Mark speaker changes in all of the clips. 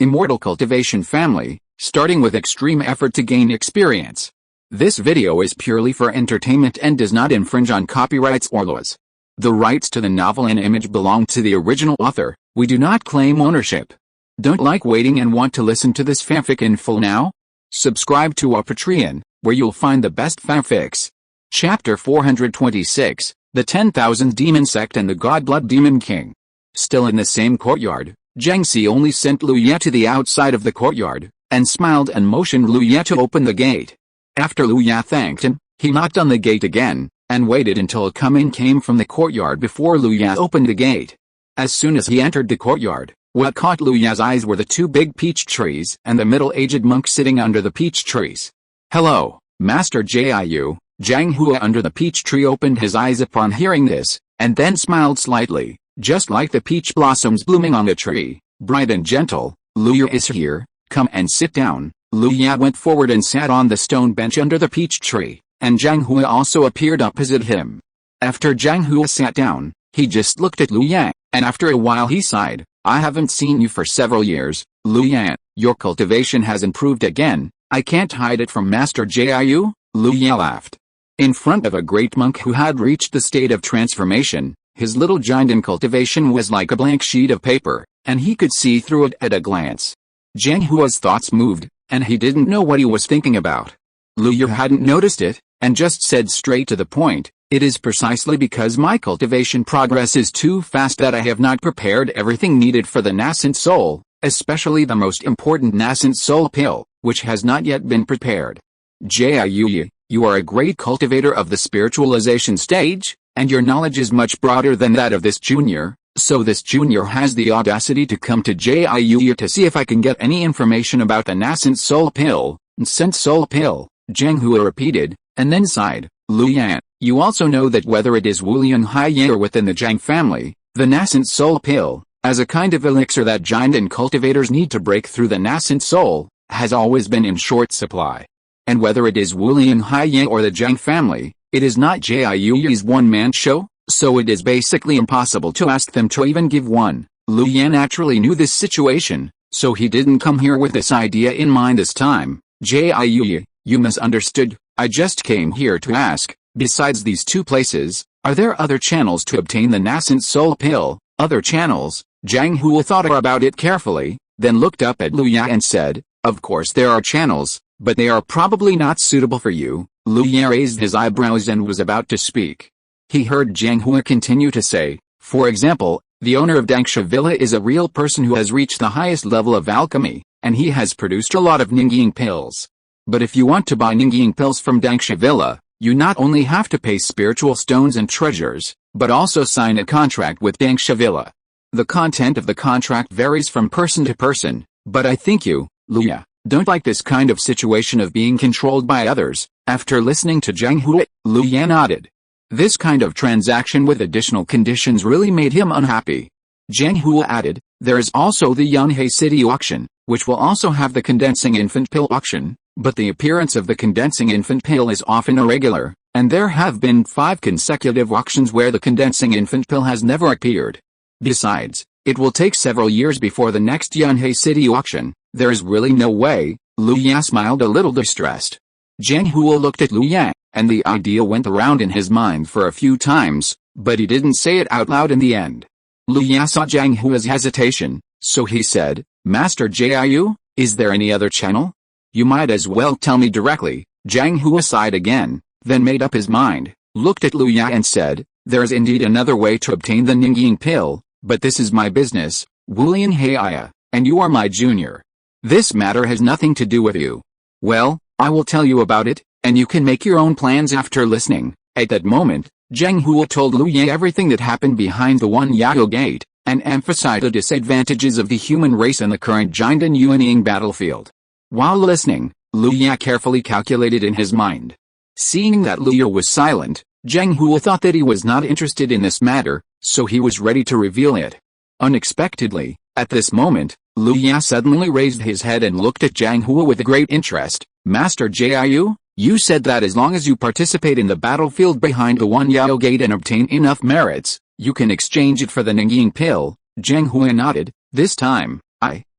Speaker 1: Immortal Cultivation family, starting with extreme effort to gain experience. This video is purely for entertainment and does not infringe on copyrights or laws. The rights to the novel and image belong to the original author. We do not claim ownership. Don't like waiting and want to listen to this fanfic in full now? Subscribe to our Patreon, where you'll find the best fanfics. Chapter 426, The 10,000 Demon Sect and the Godblood Demon King. Still in the same courtyard, Zhang Si only sent Lu Ye to the outside of the courtyard, and smiled and motioned Lu Ye to open the gate. After Lu Ye thanked him, he knocked on the gate again, and waited until a come-in came from the courtyard before Lu Ye opened the gate. As soon as he entered the courtyard, what caught Lu Ye's eyes were the two big peach trees and the middle-aged monk sitting under the peach trees. "Hello, Master Jiu." Zhang Hua under the peach tree opened his eyes upon hearing this, and then smiled slightly, just like the peach blossoms blooming on the tree, bright and gentle. "Lu Ye is here, come and sit down." Lu Ye went forward and sat on the stone bench under the peach tree, and Zhang Hua also appeared opposite him. After Zhang Hua sat down, he just looked at Lu Ye, and after a while he sighed. "I haven't seen you for several years, Lu Ye. Your cultivation has improved again. I can't hide it from Master Jiu." Lu Ye laughed. In front of a great monk who had reached the state of transformation, his little giant in cultivation was like a blank sheet of paper, and he could see through it at a glance. Zhang Hua's thoughts moved, and he didn't know what he was thinking about. Lu Ye hadn't noticed it, and just said straight to the point, "It is precisely because my cultivation progress is too fast that I have not prepared everything needed for the nascent soul, especially the most important nascent soul pill, which has not yet been prepared. Jiu, you are a great cultivator of the spiritualization stage, and your knowledge is much broader than that of this junior, so this junior has the audacity to come to Jiu to see if I can get any information about the nascent soul pill." "Nascent soul pill," Zhang Hua repeated, and then sighed. "Lu Ye, you also know that whether it is Wulian Hai or within the Zhang family, the nascent soul pill, as a kind of elixir that giant and cultivators need to break through the nascent soul, has always been in short supply. And whether it is Wulian Hai or the Zhang family, it is not Jiu's one-man show, so it is basically impossible to ask them to even give one." Lu Ye naturally knew this situation, so he didn't come here with this idea in mind this time. "Jiu, you misunderstood. I just came here to ask, besides these two places, are there other channels to obtain the nascent soul pill?" "Other channels?" Zhang Hua thought about it carefully, then looked up at Lu Ye and said, "Of course there are channels, but they are probably not suitable for you." Lu Ye raised his eyebrows and was about to speak. He heard Zhang Hua continue to say, "For example, the owner of Dangsha Villa is a real person who has reached the highest level of alchemy, and he has produced a lot of Ningying pills. But if you want to buy Ningying pills from Dangsha Villa, you not only have to pay spiritual stones and treasures, but also sign a contract with Dangsha Villa. The content of the contract varies from person to person, but I think you, Lu Ye, don't like this kind of situation of being controlled by others." After listening to Zhang Hua, Lu Ye nodded. This kind of transaction with additional conditions really made him unhappy. Zhang Hua added, "There is also the Yunhei City auction, which will also have the condensing infant pill auction, but the appearance of the condensing infant pill is often irregular, and there have been 5 consecutive auctions where the condensing infant pill has never appeared. Besides, it will take several years before the next Yunhei City auction. There is really no way." Lu Ye smiled a little distressed. Zhang Hua looked at Lu Ye, and the idea went around in his mind for a few times, but he didn't say it out loud in the end. Lu Ye saw Zhang Hua's hesitation, so he said, "Master Jiu, is there any other channel? You might as well tell me directly." Zhang Hua sighed again, then made up his mind, looked at Lu Ye and said, "There is indeed another way to obtain the Ningying pill, but this is my business, Wulian Hai, and you are my junior. This matter has nothing to do with you. Well, I will tell you about it, and you can make your own plans after listening." At that moment, Zhang Hua told Lu Ye everything that happened behind the Unyielding gate, and emphasized the disadvantages of the human race in the current giant and unyielding battlefield. While listening, Lu Ye carefully calculated in his mind. Seeing that Lu Ye was silent, Zhang Hua thought that he was not interested in this matter, so he was ready to reveal it. Unexpectedly, at this moment, Lu Ye suddenly raised his head and looked at Zhang Hua with great interest. "Master Jiu, you said that as long as you participate in the battlefield behind the Unyielding gate and obtain enough merits, you can exchange it for the Ningying pill." Zhang Hua nodded. "This time,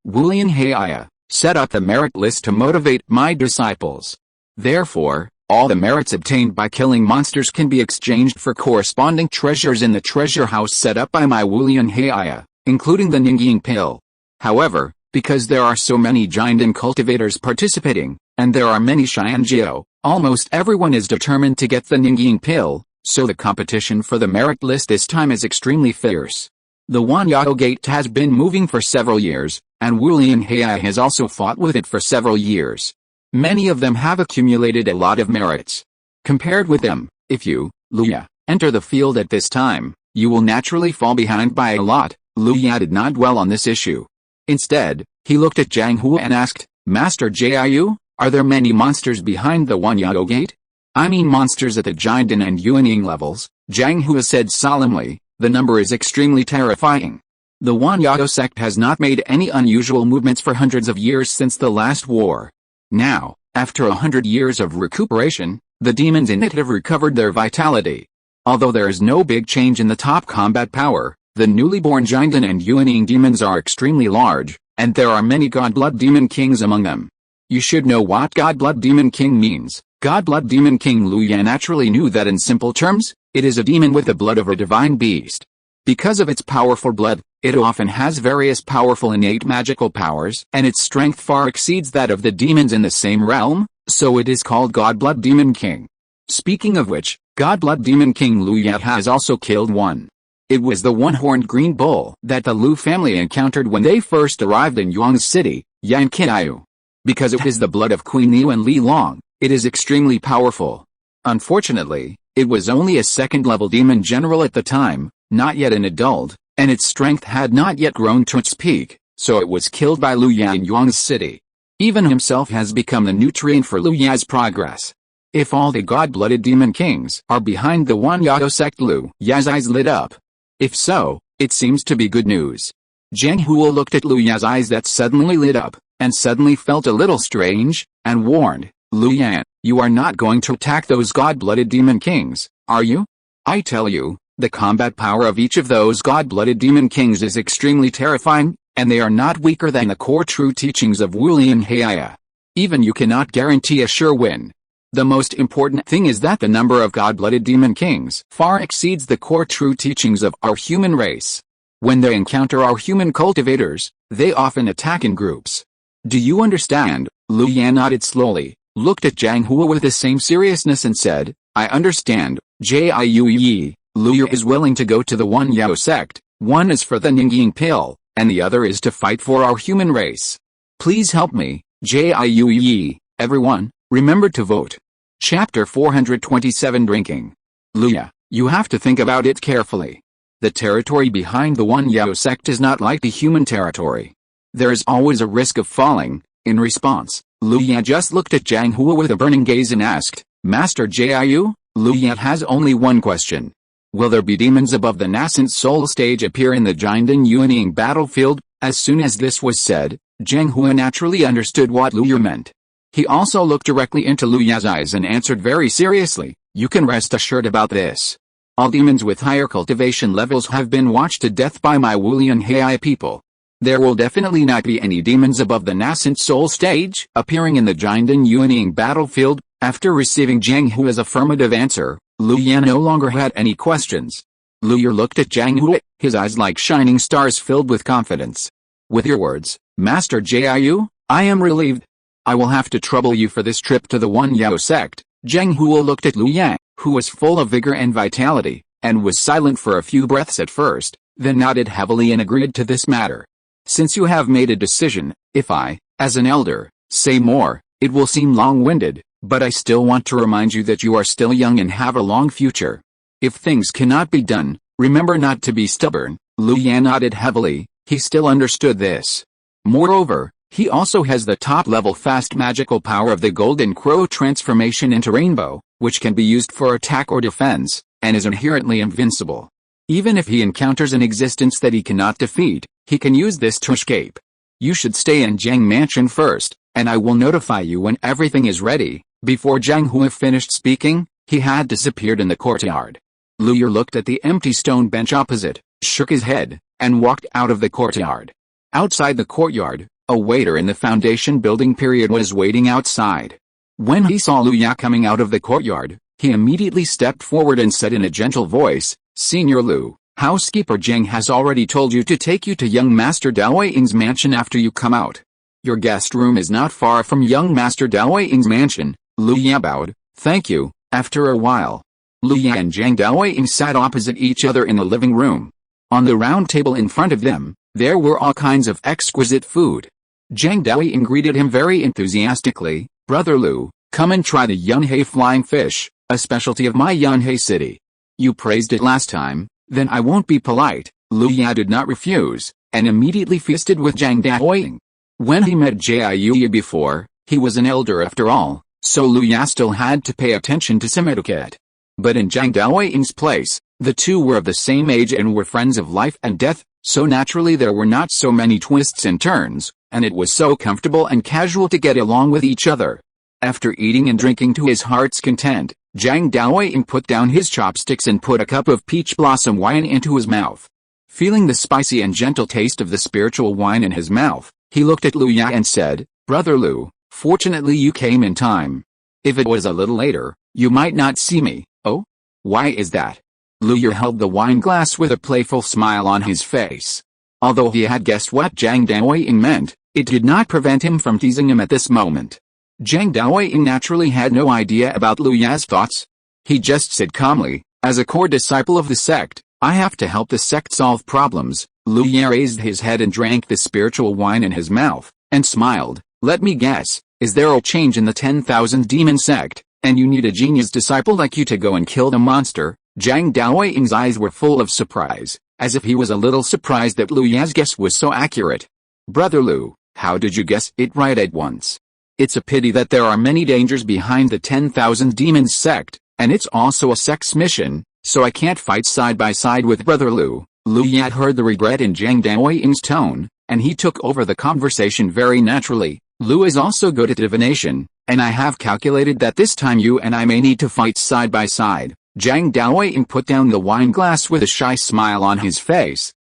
Speaker 1: Wulian Heir, set up the merit list to motivate my disciples. Therefore, all the merits obtained by killing monsters can be exchanged for corresponding treasures in the treasure house set up by my Wulian Heir, including the Ningying pill. However, because there are so many giant cultivators participating, and there are many Xianjiao, almost everyone is determined to get the Ningying pill, so the competition for the merit list this time is extremely fierce. The Wanyago Gate has been moving for several years, and Wulian Heir has also fought with it for several years. Many of them have accumulated a lot of merits. Compared with them, if you, Luya, enter the field at this time, you will naturally fall behind by a lot. Luya did not dwell on this issue. Instead, he looked at Zhang Hua and asked, Master Jiu, are there many monsters behind the Wanyago Gate? I mean monsters at the Jinden and Yuanying levels, Zhang Hua said solemnly, the number is extremely terrifying. The Wanyago sect has not made any unusual movements for hundreds of years since the last war. Now, after 100 years of recuperation, the demons in it have recovered their vitality. Although there is no big change in the top combat power, the newly born Jinden and Yuanying demons are extremely large, and there are many Godblood Demon Kings among them. You should know what Godblood Demon King means. Godblood Demon King Luya naturally knew that in simple terms, it is a demon with the blood of a divine beast. Because of its powerful blood, it often has various powerful innate magical powers, and its strength far exceeds that of the demons in the same realm, so it is called Godblood Demon King. Speaking of which, Godblood Demon King Luya has also killed one. It was the one-horned green bull that the Lu family encountered when they first arrived in Yuang's city, Yanqiao. Because it is the blood of Queen Liu and Li Long, it is extremely powerful. Unfortunately, it was only a second-level demon general at the time, not yet an adult, and its strength had not yet grown to its peak, so it was killed by Lu Ya in Yuang's city. Even himself has become the nutrient for Lu Ya's progress. If all the god-blooded demon kings are behind the Wanyago sect, Lu Ya's eyes lit up. If so, it seems to be good news. Zhang Hua looked at Lu Ya's eyes that suddenly lit up, and suddenly felt a little strange, and warned, Lu Yan, you are not going to attack those god-blooded demon kings, are you? I tell you, the combat power of each of those god-blooded demon kings is extremely terrifying, and they are not weaker than the core true teachings of Wulian Heir. Even you cannot guarantee a sure win. The most important thing is that the number of god-blooded demon kings far exceeds the core true teachings of our human race. When they encounter our human cultivators, they often attack in groups. Do you understand? Lu Yan nodded slowly, looked at Zhang Hua with the same seriousness and said, I understand, Jiu. Lu is willing to go to the Wanyao sect, one is for the Ningying pill, and the other is to fight for our human race. Please help me, Jiu. Everyone, remember to vote. Chapter 427 Drinking. Luya, you have to think about it carefully. The territory behind the Wanyao sect is not like the human territory. There is always a risk of falling. In response, Luya just looked at Zhang Hua with a burning gaze and asked, Master Jiu? Luya has only one question. Will there be demons above the nascent soul stage appear in the Jinden Yuanying battlefield? As soon as this was said, Zhang Hua naturally understood what Luya meant. He also looked directly into Luya's eyes and answered very seriously, you can rest assured about this. All demons with higher cultivation levels have been watched to death by my Wulian Heir people. There will definitely not be any demons above the nascent soul stage appearing in the Jinden Yuanying battlefield. After receiving Zhang Hua's affirmative answer, Lu Yan no longer had any questions. Lu Yer looked at Zhang Hua, his eyes like shining stars filled with confidence. With your words, Master Jiu, I am relieved. I will have to trouble you for this trip to the Wanyao sect. Zhang Hua looked at Lu Yan, who was full of vigor and vitality, and was silent for a few breaths at first, then nodded heavily and agreed to this matter. Since you have made a decision, if I, as an elder, say more, it will seem long-winded, but I still want to remind you that you are still young and have a long future. If things cannot be done, remember not to be stubborn. Lu Yan nodded heavily, he still understood this. Moreover, he also has the top-level fast magical power of the Golden Crow transformation into Rainbow, which can be used for attack or defense, and is inherently invincible. Even if he encounters an existence that he cannot defeat, he can use this to escape. You should stay in Jiang Mansion first, and I will notify you when everything is ready. Before Zhang Hua finished speaking, he had disappeared in the courtyard. Lu Yer looked at the empty stone bench opposite, shook his head, and walked out of the courtyard. Outside the courtyard, A waiter in the foundation building period was waiting outside. When he saw Lu Ya coming out of the courtyard, he immediately stepped forward and said in a gentle voice, "Senior Lu, housekeeper Zheng has already told you to take you to young Master Dao Weiying's mansion after you come out. Your guest room is not far from young Master Dao Weiying's mansion." Lu Ya bowed, "Thank you." After a while, Lu Ya and Zhang Dao Weiying sat opposite each other in the living room. On the round table in front of them, there were all kinds of exquisite food. Zhang Dao Weiying greeted him very enthusiastically, "Brother Lu, come and try the Yunhei flying fish, a specialty of my Yunhei city. You praised it last time, then I won't be polite." Lu Ya did not refuse, and immediately feasted with Zhang Dao Weiying. When he met Jiayu before, he was an elder after all, so Lu Ya still had to pay attention to some etiquette. But in Zhang Dao Weiying's place, the two were of the same age and were friends of life and death, so naturally there were not so many twists and turns, and it was so comfortable and casual to get along with each other. After eating and drinking to his heart's content, Zhang Dao Weiying put down his chopsticks and put a cup of peach blossom wine into his mouth. Feeling the spicy and gentle taste of the spiritual wine in his mouth, he looked at Lu Ya and said, "Brother Lu, fortunately you came in time. If it was a little later, you might not see me." "Oh? Why is that?" Lu Ya held the wine glass with a playful smile on his face. Although he had guessed what Zhang Dao Weiying meant, it did not prevent him from teasing him at this moment. Zhang Dao Weiying naturally had no idea about Lu Ya's thoughts. He just said calmly, "As a core disciple of the sect, I have to help the sect solve problems." Lu Ya raised his head and drank the spiritual wine in his mouth, and smiled. "Let me guess, is there a change in the 10,000 demon sect, and you need a genius disciple like you to go and kill the monster?" Zhang Dao Weiying's eyes were full of surprise, as if he was a little surprised that Lu Ya's guess was so accurate. "Brother Lu, how did you guess it right at once? It's a pity that there are many dangers behind the 10,000 demons sect, and it's also a sect's mission, so I can't fight side by side with Brother Lu." Lu Ya heard the regret in Zhang Dao Weiying's tone, and he took over the conversation very naturally. "Lu is also good at divination, and I have calculated that this time you and I may need to fight side by side." Zhang Dao Weiying put down the wine glass with a shy smile on his face.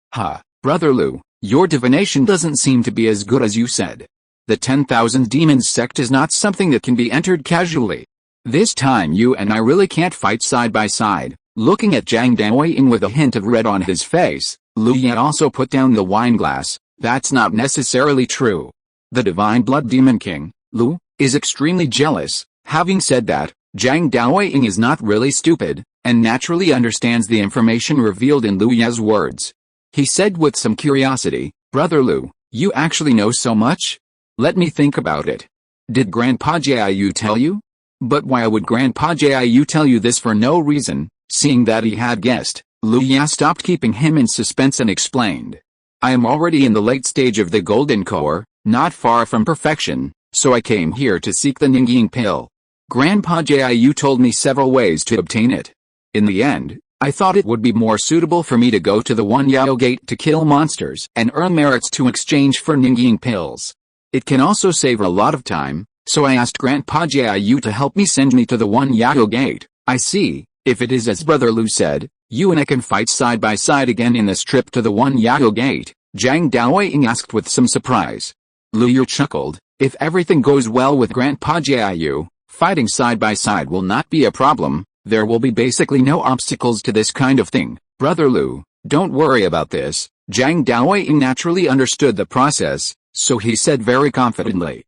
Speaker 1: Brother Lu, your divination doesn't seem to be as good as you said. The 10,000 demons sect is not something that can be entered casually. This time you and I really can't fight side by side." Looking at Zhang Dao Weiying with a hint of red on his face, Lu Ya also put down the wine glass. "That's not necessarily true. The divine blood demon king, Lu, is extremely jealous." Having said that, Zhang Dao Weiying is not really stupid, and naturally understands the information revealed in Lu Ya's words. He said with some curiosity, "Brother Lu, you actually know so much? Let me think about it. Did Grandpa Jiayu tell you?" "But why would Grandpa Jiayu tell you this for no reason?" Seeing that he had guessed, Lu Ya stopped keeping him in suspense and explained, "I am already in the late stage of the golden core, not far from perfection, so I came here to seek the Ningying pill. Grandpa Jiayu told me several ways to obtain it. In the end, I thought it would be more suitable for me to go to the One Yao Gate to kill monsters and earn merits to exchange for Ningying pills. It can also save a lot of time, so I asked Grandpa Jiayu to help me send me to the One Yao Gate." "I see. If it is as Brother Lu said, you and I can fight side by side again in this trip to the One Yao Gate?" Zhang Dao Weiying asked with some surprise. Lu Ya chuckled, "If everything goes well with Grandpa Jiayu, fighting side by side will not be a problem. There will be basically no obstacles to this kind of thing. Brother Lu, don't worry about this." Zhang Dao Weiying naturally understood the process, so he said very confidently.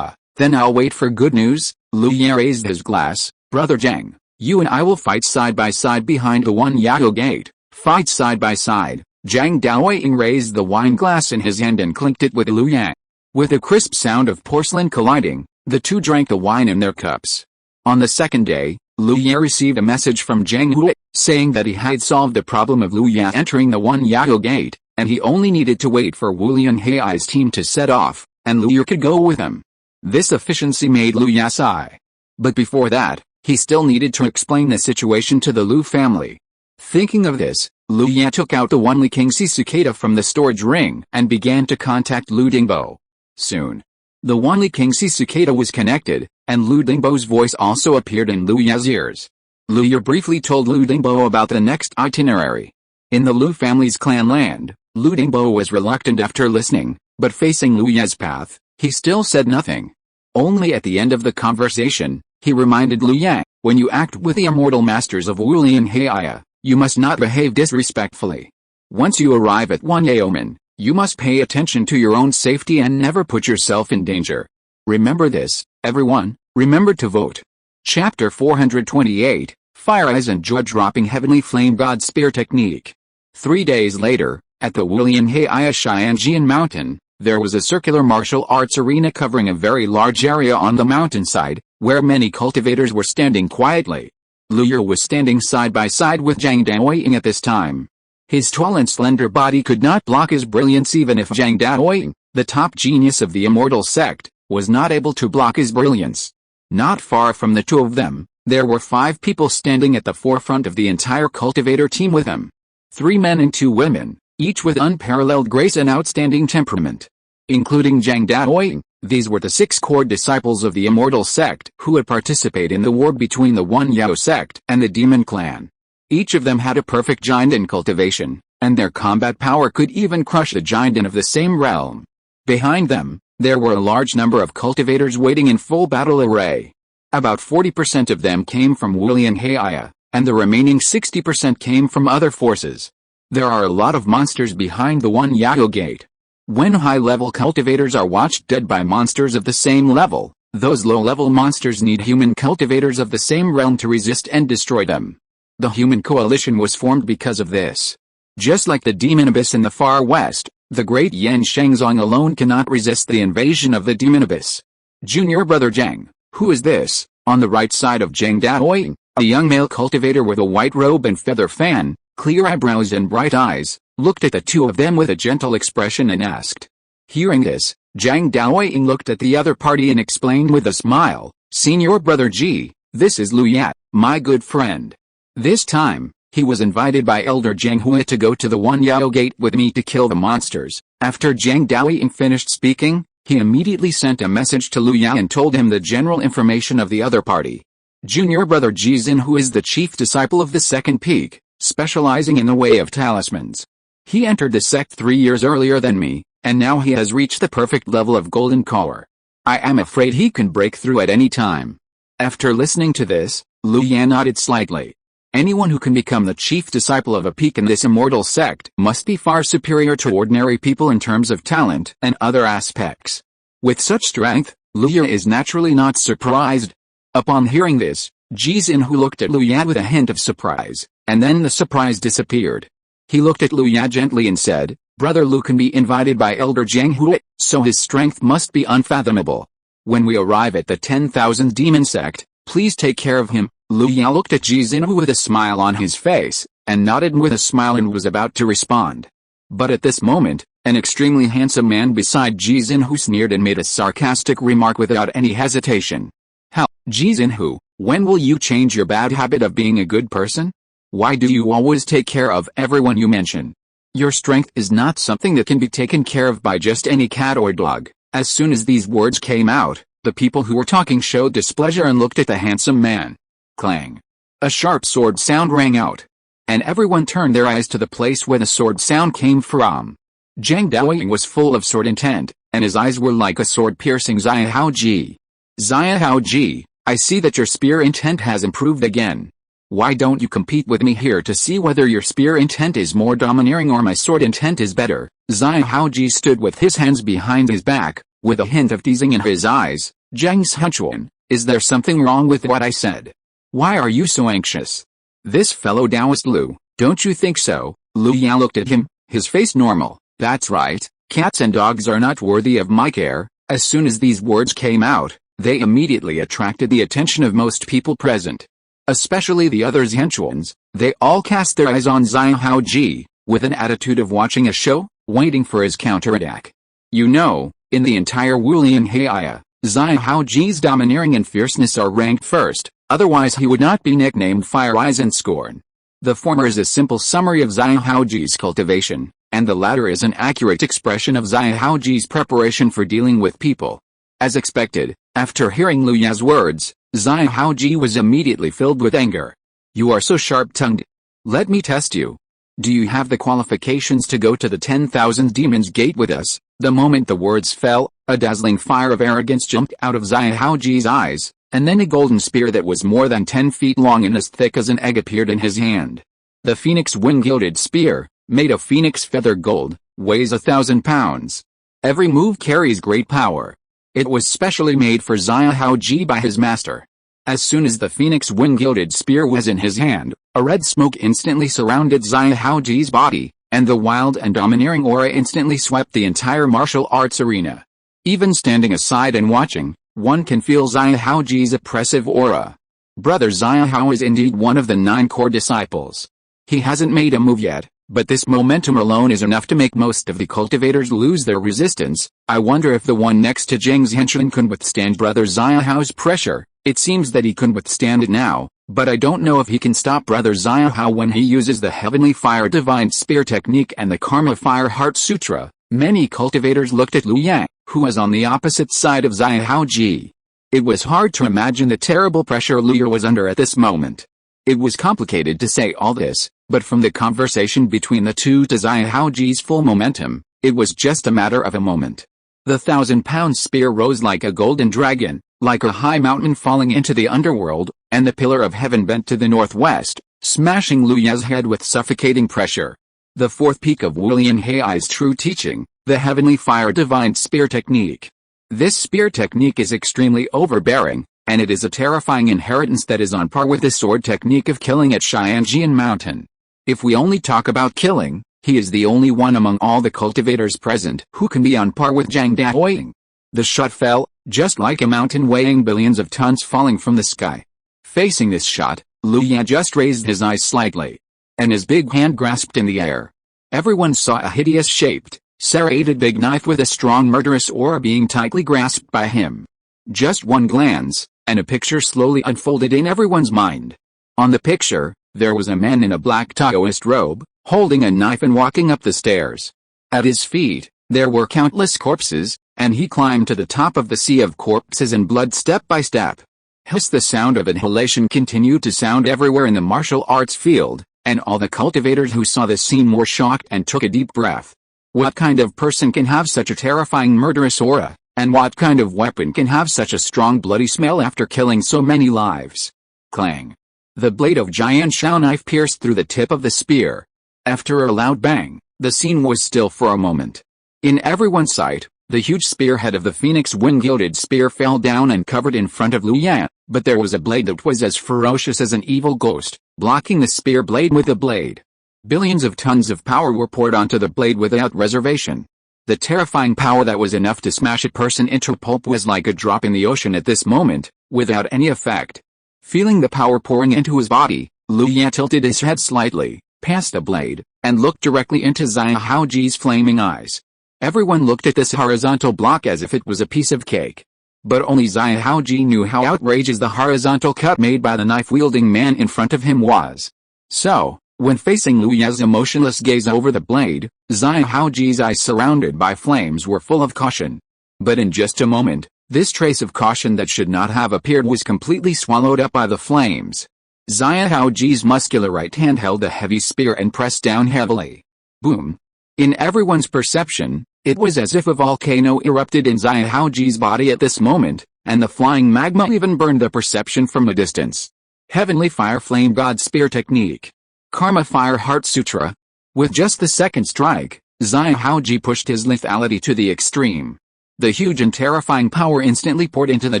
Speaker 1: Then I'll wait for good news." Lu Ya raised his glass. "Brother Zhang, you and I will fight side by side behind the One Yao Gate." "Fight side by side." Zhang Dao Weiying raised the wine glass in his hand and clinked it with Lu Ya. With a crisp sound of porcelain colliding, the two drank the wine in their cups. On the second day, Lu Ya received a message from Zhang Hui, saying that he had solved the problem of Lu Ya entering the One Yao Gate, and he only needed to wait for Wu Lianhei's team to set off, and Lu Ya could go with him. This efficiency made Lu Ya sigh. But before that, he still needed to explain the situation to the Lu family. Thinking of this, Lu Ya took out the One Li King Cicada from the storage ring and began to contact Lu Dingbo. Soon, the One Li King Cicada was connected, and Lu Dingbo's voice also appeared in Lu Ya's ears. Lu Ya briefly told Lu Dingbo about the next itinerary. In the Lu family's clan land, Lu Dingbo was reluctant after listening, But facing Liu Ye's path, he still said nothing. Only at the end of the conversation, he reminded Liu Ye, when you act with the immortal masters of Wulian Heia, you must not behave disrespectfully. Once you arrive at Wanyaomen, you must pay attention to your own safety and never put yourself in danger. Remember this, everyone, remember to vote. Chapter 428, Fire Eyes and Jaw-Dropping Heavenly Flame God Spear Technique. 3 days later, at the Wulian Heia Xianjian Mountain, there was a circular martial arts arena covering a very large area on the mountainside, where many cultivators were standing quietly. Liu Ye was standing side by side with Zhang Daoying at this time. His tall and slender body could not block his brilliance even if Zhang Daoying, the top genius of the immortal sect, was not able to block his brilliance. Not far from the two of them, there were 5 people standing at the forefront of the entire cultivator team with him. 3 men and 2 women, each with unparalleled grace and outstanding temperament. Including Zhang Daoying, these were the 6 core disciples of the immortal sect who would participate in the war between the One Yao sect and the demon clan. Each of them had a perfect giant in cultivation, and their combat power could even crush a giant of the same realm. Behind them, there were a large number of cultivators waiting in full battle array. About 40% of them came from Wulian Heia, and the remaining 60% came from other forces. There are a lot of monsters behind the One Yao gate. When high-level cultivators are watched dead by monsters of the same level, those low-level monsters need human cultivators of the same realm to resist and destroy them. The human coalition was formed because of this. Just like the demon abyss in the far west, the great Yan Shangzong alone cannot resist the invasion of the demon abyss. Junior brother Zhang, who is this? On the right side of Zhang Daoying, a young male cultivator with a white robe and feather fan, clear eyebrows and bright eyes, looked at the two of them with a gentle expression and asked. Hearing this, Zhang Daoying looked at the other party and explained with a smile, Senior brother Ji, this is Liu Ye, my good friend. This time, he was invited by Elder Zhang Hui to go to the One Yao gate with me to kill the monsters. After Zhang Daoying finished speaking, he immediately sent a message to Liu Ye and told him the general information of the other party. Junior brother Ji Xin, who is the chief disciple of the second peak, specializing in the way of talismans. He entered the sect 3 years earlier than me, and now he has reached the perfect level of golden collar. I am afraid he can break through at any time. After listening to this, Liu Ye nodded slightly. Anyone who can become the chief disciple of a peak in this immortal sect must be far superior to ordinary people in terms of talent and other aspects. With such strength, Liu Ye is naturally not surprised. Upon hearing this, Ji Xin who looked at Liu Ye with a hint of surprise, and then the surprise disappeared. He looked at Liu Ye gently and said, Brother Liu can be invited by Elder Zhang Hui, so his strength must be unfathomable. When we arrive at the 10,000 demon sect, please take care of him. Liu Ye looked at Ji Xin with a smile on his face, and nodded with a smile and was about to respond. But at this moment, an extremely handsome man beside Ji Xin sneered and made a sarcastic remark without any hesitation. How, Ji Xin, when will you change your bad habit of being a good person? Why do you always take care of everyone you mention? Your strength is not something that can be taken care of by just any cat or dog. As soon as these words came out, the people who were talking showed displeasure and looked at the handsome man. Clang. A sharp sword sound rang out. And everyone turned their eyes to the place where the sword sound came from. Zhang Daoying was full of sword intent, and his eyes were like a sword piercing Zia Hao Ji. Zia Hao Ji, I see that your spear intent has improved again. Why don't you compete with me here to see whether your spear intent is more domineering or my sword intent is better? Zia Hao Ji stood with his hands behind his back, with a hint of teasing in his eyes. Zhang Sichuan, is there something wrong with what I said? Why are you so anxious? This fellow Taoist Liu, don't you think so? Liu Ye looked at him, his face normal. That's right, cats and dogs are not worthy of my care. As soon as these words came out, they immediately attracted the attention of most people present. Especially the other Zhenchuans, they all cast their eyes on Zia Hao Ji, with an attitude of watching a show, waiting for his counterattack. You know, in the entire Wulian Heia, Zia Hao Ji's domineering and fierceness are ranked first, otherwise he would not be nicknamed Fire Eyes and Scorn. The former is a simple summary of Zia Hao Ji's cultivation, and the latter is an accurate expression of Zia Hao Ji's preparation for dealing with people. As expected, after hearing Liu Ye's words, Zia Hao Ji was immediately filled with anger. You are so sharp-tongued. Let me test you. Do you have the qualifications to go to the 10,000 demons gate with us? The moment the words fell, a dazzling fire of arrogance jumped out of Xiaoji's eyes, and then a golden spear that was more than 10 feet long and as thick as an egg appeared in his hand. The phoenix wing-gilded spear, made of phoenix feather gold, weighs 1,000 pounds. Every move carries great power. It was specially made for Xiaoji by his master. As soon as the phoenix wing-gilded spear was in his hand, a red smoke instantly surrounded Xiaoji's body, and the wild and domineering aura instantly swept the entire martial arts arena. Even standing aside and watching, one can feel Xiaoji's oppressive aura. Brother Xiao is indeed one of the 9 core disciples. He hasn't made a move yet, but this momentum alone is enough to make most of the cultivators lose their resistance. I wonder if the one next to Zhang Zhenchen can withstand Brother Xiao's pressure. It seems that he can withstand it now, but I don't know if he can stop Brother Xiao when he uses the Heavenly Fire Divine Spear technique and the Karma Fire Heart Sutra. Many cultivators looked at Lu Yang, who was on the opposite side of Xiaoji. It was hard to imagine the terrible pressure Lu Yang was under at this moment. It was complicated to say all this, but from the conversation between the two to Xiaoji's full momentum, it was just a matter of a moment. The 1,000-pound spear rose like a golden dragon, like a high mountain falling into the underworld, and the pillar of heaven bent to the northwest, smashing Lu Ye's head with suffocating pressure. The fourth peak of Wu Lianhei's true teaching, the Heavenly Fire Divine Spear Technique. This spear technique is extremely overbearing, and it is a terrifying inheritance that is on par with the sword technique of killing at Xianjian Mountain. If we only talk about killing, he is the only one among all the cultivators present who can be on par with Zhang Daoying. The shot fell, just like a mountain weighing billions of tons falling from the sky. Facing this shot, Lu Yan just raised his eyes slightly, and his big hand grasped in the air. Everyone saw a hideous-shaped, serrated big knife with a strong murderous aura being tightly grasped by him. Just one glance, and a picture slowly unfolded in everyone's mind. On the picture, there was a man in a black Taoist robe, holding a knife and walking up the stairs. At his feet, there were countless corpses, and he climbed to the top of the sea of corpses and blood step by step. Hiss! The sound of inhalation continued to sound everywhere in the martial arts field, and all the cultivators who saw this scene were shocked and took a deep breath. What kind of person can have such a terrifying murderous aura, and what kind of weapon can have such a strong bloody smell after killing so many lives? Clang! The blade of giant Shao knife pierced through the tip of the spear. After a loud bang, the scene was still for a moment. In everyone's sight, the huge spearhead of the phoenix wing-gilded spear fell down and covered in front of Lu Yan, but there was a blade that was as ferocious as an evil ghost, blocking the spear blade with the blade. Billions of tons of power were poured onto the blade without reservation. The terrifying power that was enough to smash a person into pulp was like a drop in the ocean at this moment, without any effect. Feeling the power pouring into his body, Lu Yan tilted his head slightly, past the blade, and looked directly into Xiaoji's flaming eyes. Everyone looked at this horizontal block as if it was a piece of cake. But only Xiaoji knew how outrageous the horizontal cut made by the knife-wielding man in front of him was. So, when facing Lu Yan's emotionless gaze over the blade, Xiaoji's eyes surrounded by flames were full of caution. But in just a moment, this trace of caution that should not have appeared was completely swallowed up by the flames. Xiaoji's muscular right hand held a heavy spear and pressed down heavily. Boom! In everyone's perception, it was as if a volcano erupted in Xiaoji's body at this moment, and the flying magma even burned the perception from a distance. Heavenly Fire Flame God Spear Technique. Karma Fire Heart Sutra. With just the second strike, Xiaoji pushed his lethality to the extreme. The huge and terrifying power instantly poured into the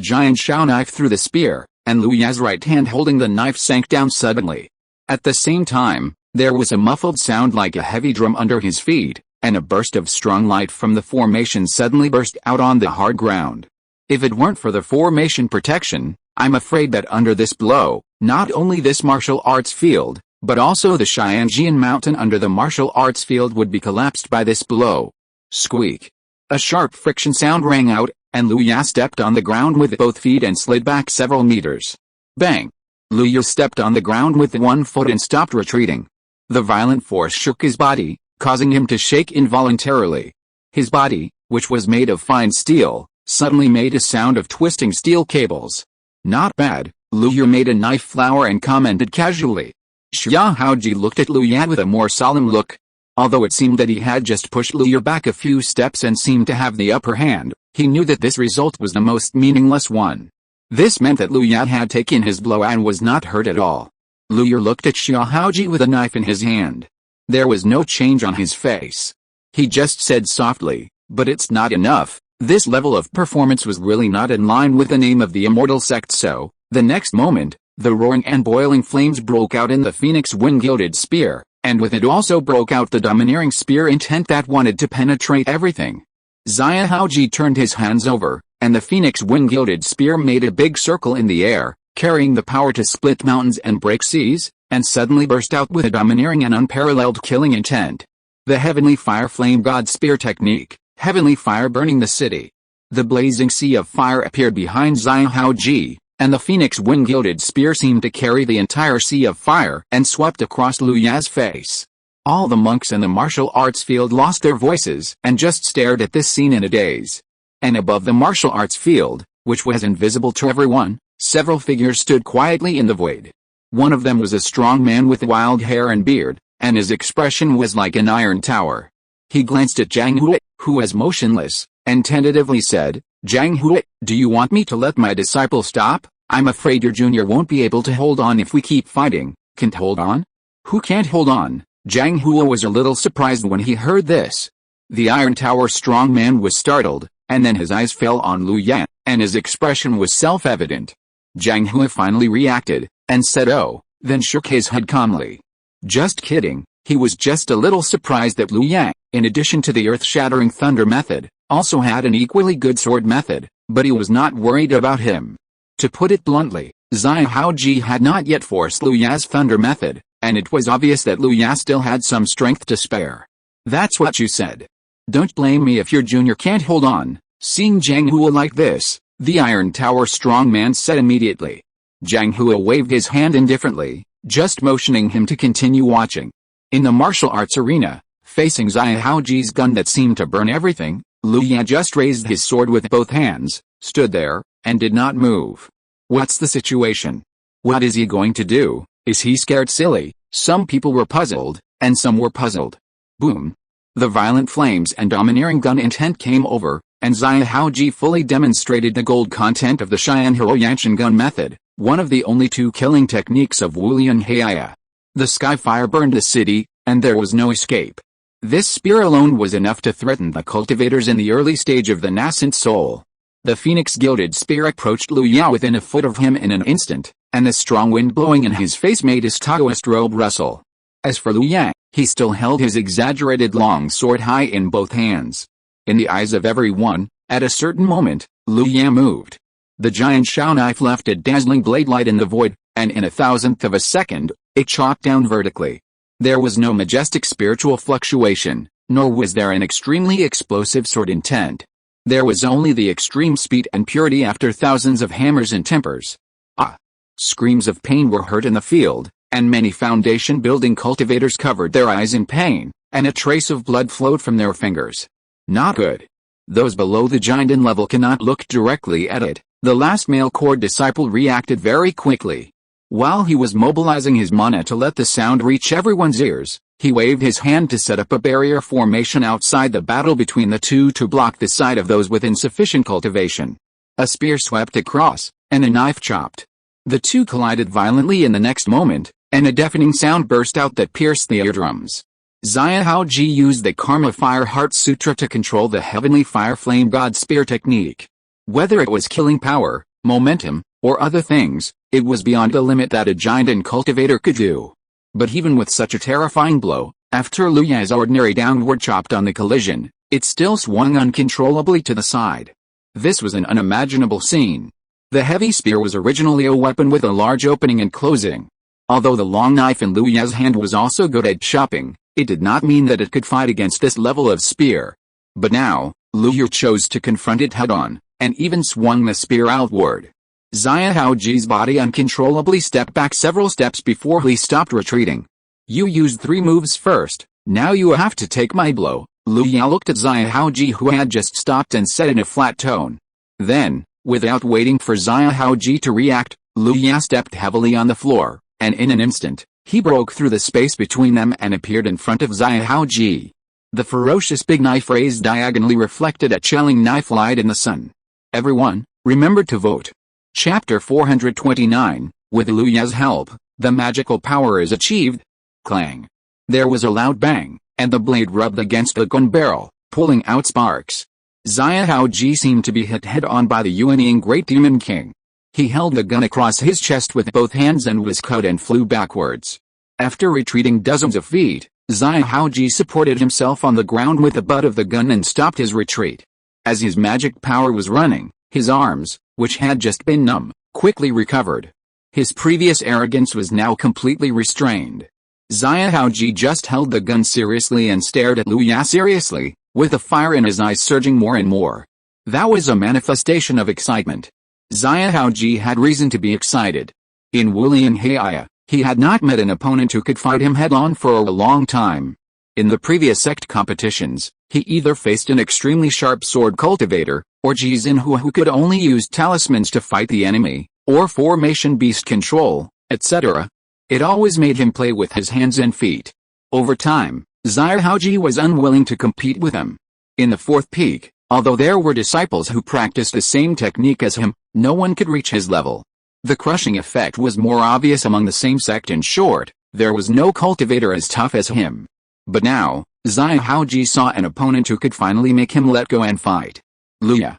Speaker 1: giant Shao knife through the spear, and Lu Yan's right hand holding the knife sank down suddenly. At the same time, there was a muffled sound like a heavy drum under his feet, and a burst of strong light from the formation suddenly burst out on the hard ground. If it weren't for the formation protection, I'm afraid that under this blow, not only this martial arts field, but also the Xianjian mountain under the martial arts field would be collapsed by this blow. Squeak! A sharp friction sound rang out, and Lu Ya stepped on the ground with both feet and slid back several meters. Bang! Lu Ya stepped on the ground with one foot and stopped retreating. The violent force shook his body, causing him to shake involuntarily. His body, which was made of fine steel, suddenly made a sound of twisting steel cables. Not bad, Lu Ya made a knife flower and commented casually. Xiaoji looked at Lu Ya with a more solemn look. Although it seemed that he had just pushed Liu back a few steps and seemed to have the upper hand, he knew that this result was the most meaningless one. This meant that Liu had taken his blow and was not hurt at all. Liu looked at Xia Haoji with a knife in his hand. There was no change on his face. He just said softly, "But it's not enough." This level of performance was really not in line with the name of the immortal sect, so, the next moment, the roaring and boiling flames broke out in the phoenix wind-gilded spear, and with it also broke out the domineering spear intent that wanted to penetrate everything. Xia Haoji turned his hands over, and the phoenix wind-gilded spear made a big circle in the air, carrying the power to split mountains and break seas, and suddenly burst out with a domineering and unparalleled killing intent. The heavenly fire flame god spear technique, heavenly fire burning the city. The blazing sea of fire appeared behind Xia Haoji, and the phoenix wind-gilded spear seemed to carry the entire sea of fire and swept across Liu Ya's face. All the monks in the martial arts field lost their voices and just stared at this scene in a daze. And above the martial arts field, which was invisible to everyone, several figures stood quietly in the void. One of them was a strong man with wild hair and beard, and his expression was like an iron tower. He glanced at Zhang Hui, who was motionless, and tentatively said, "Zhang Hui, do you want me to let my disciple stop? I'm afraid your junior won't be able to hold on if we keep fighting." "Can't hold on? Who can't hold on?" Zhang Hui was a little surprised when he heard this. The Iron Tower strong man was startled, and then his eyes fell on Liu Yan, and his expression was self-evident. Zhang Hui finally reacted, and said "Oh," then shook his head calmly. Just kidding. He was just a little surprised that Liu Yan, in addition to the earth-shattering thunder method, also had an equally good sword method, but he was not worried about him. To put it bluntly, Xia Haoji had not yet forced Liu Ya's thunder method, and it was obvious that Liu Ya still had some strength to spare. "That's what you said. Don't blame me if your junior can't hold on." Seeing Zhang Hui like this, the Iron Tower strong man said immediately. Zhang Hui waved his hand indifferently, just motioning him to continue watching. In the martial arts arena, facing Xia Haoji's gun that seemed to burn everything, Liu Ya just raised his sword with both hands, stood there, and did not move. What's the situation? What is he going to do? Is he scared silly? Some people were puzzled, and some were puzzled. Boom. The violent flames and domineering gun intent came over, and Xia Haoji fully demonstrated the gold content of the Xian Hiroyanshan gun method, one of the only two killing techniques of Wulian Heia. The sky fire burned the city, and there was no escape. This spear alone was enough to threaten the cultivators in the early stage of the nascent soul. The phoenix-gilded spear approached Liu Ya within a foot of him in an instant, and the strong wind blowing in his face made his Taoist robe rustle. As for Liu Ya, he still held his exaggerated long sword high in both hands. In the eyes of everyone, at a certain moment, Liu Ya moved. The giant Shao knife left a dazzling blade light in the void, and in a thousandth of a second, it chopped down vertically. There was no majestic spiritual fluctuation, nor was there an extremely explosive sword intent. There was only the extreme speed and purity after thousands of hammers and tempers. Ah! Screams of pain were heard in the field, and many foundation-building cultivators covered their eyes in pain, and a trace of blood flowed from their fingers. Not good. Those below the Jinden level cannot look directly at it. The last male core disciple reacted very quickly. While he was mobilizing his mana to let the sound reach everyone's ears, he waved his hand to set up a barrier formation outside the battle between the two to block the sight of those with insufficient cultivation. A spear swept across, and a knife chopped. The two collided violently in the next moment, and a deafening sound burst out that pierced the eardrums. Xia Haoji used the Karma Fire Heart Sutra to control the Heavenly Fire Flame God Spear technique. Whether it was killing power, momentum, or other things, it was beyond the limit that a Jinden cultivator could do. But even with such a terrifying blow, after Liu Ya's ordinary downward chopped on the collision, it still swung uncontrollably to the side. This was an unimaginable scene. The heavy spear was originally a weapon with a large opening and closing. Although the long knife in Liu Ya's hand was also good at chopping, it did not mean that it could fight against this level of spear. But now, Liu Ya chose to confront it head-on, and even swung the spear outward. Xia Haoji's body uncontrollably stepped back several steps before he stopped retreating. "You used 3 moves first, now you have to take my blow." Liu Ya looked at Xia Haoji, who had just stopped, and said in a flat tone. Then, without waiting for Xia Haoji to react, Liu Ya stepped heavily on the floor, and in an instant, He broke through the space between them and appeared in front of Zhao Haoji. The ferocious big knife raised diagonally reflected a chilling knife light in the sun. Everyone, remember to vote. Chapter 429, with Liu Ye's help, the magical power is achieved. Clang. There was a loud bang, and the blade rubbed against the gun barrel, pulling out sparks. Zhao Haoji seemed to be hit head-on by the unyielding Great Demon King. He held the gun across his chest with both hands and was cut and flew backwards. After retreating dozens of feet, Zhao Haoji supported himself on the ground with the butt of the gun and stopped his retreat. As his magic power was running, his arms, which had just been numb, quickly recovered. His previous arrogance was now completely restrained. Zhao Haoji just held the gun seriously and stared at Liu Ya seriously, with the fire in his eyes surging more and more. That was a manifestation of excitement. Zhao Haoji had reason to be excited. In Wulian Heir, he had not met an opponent who could fight him head-on for a long time. In the previous sect competitions, he either faced an extremely sharp sword cultivator, or Jizin who could only use talismans to fight the enemy, or formation beast control, etc. It always made him play with his hands and feet. Over time, Zhao Haoji was unwilling to compete with him. In the fourth peak, although there were disciples who practiced the same technique as him, no one could reach his level. The crushing effect was more obvious among the same sect. In short, there was no cultivator as tough as him. But now, Zhao Haoji saw an opponent who could finally make him let go and fight. Liu Ya,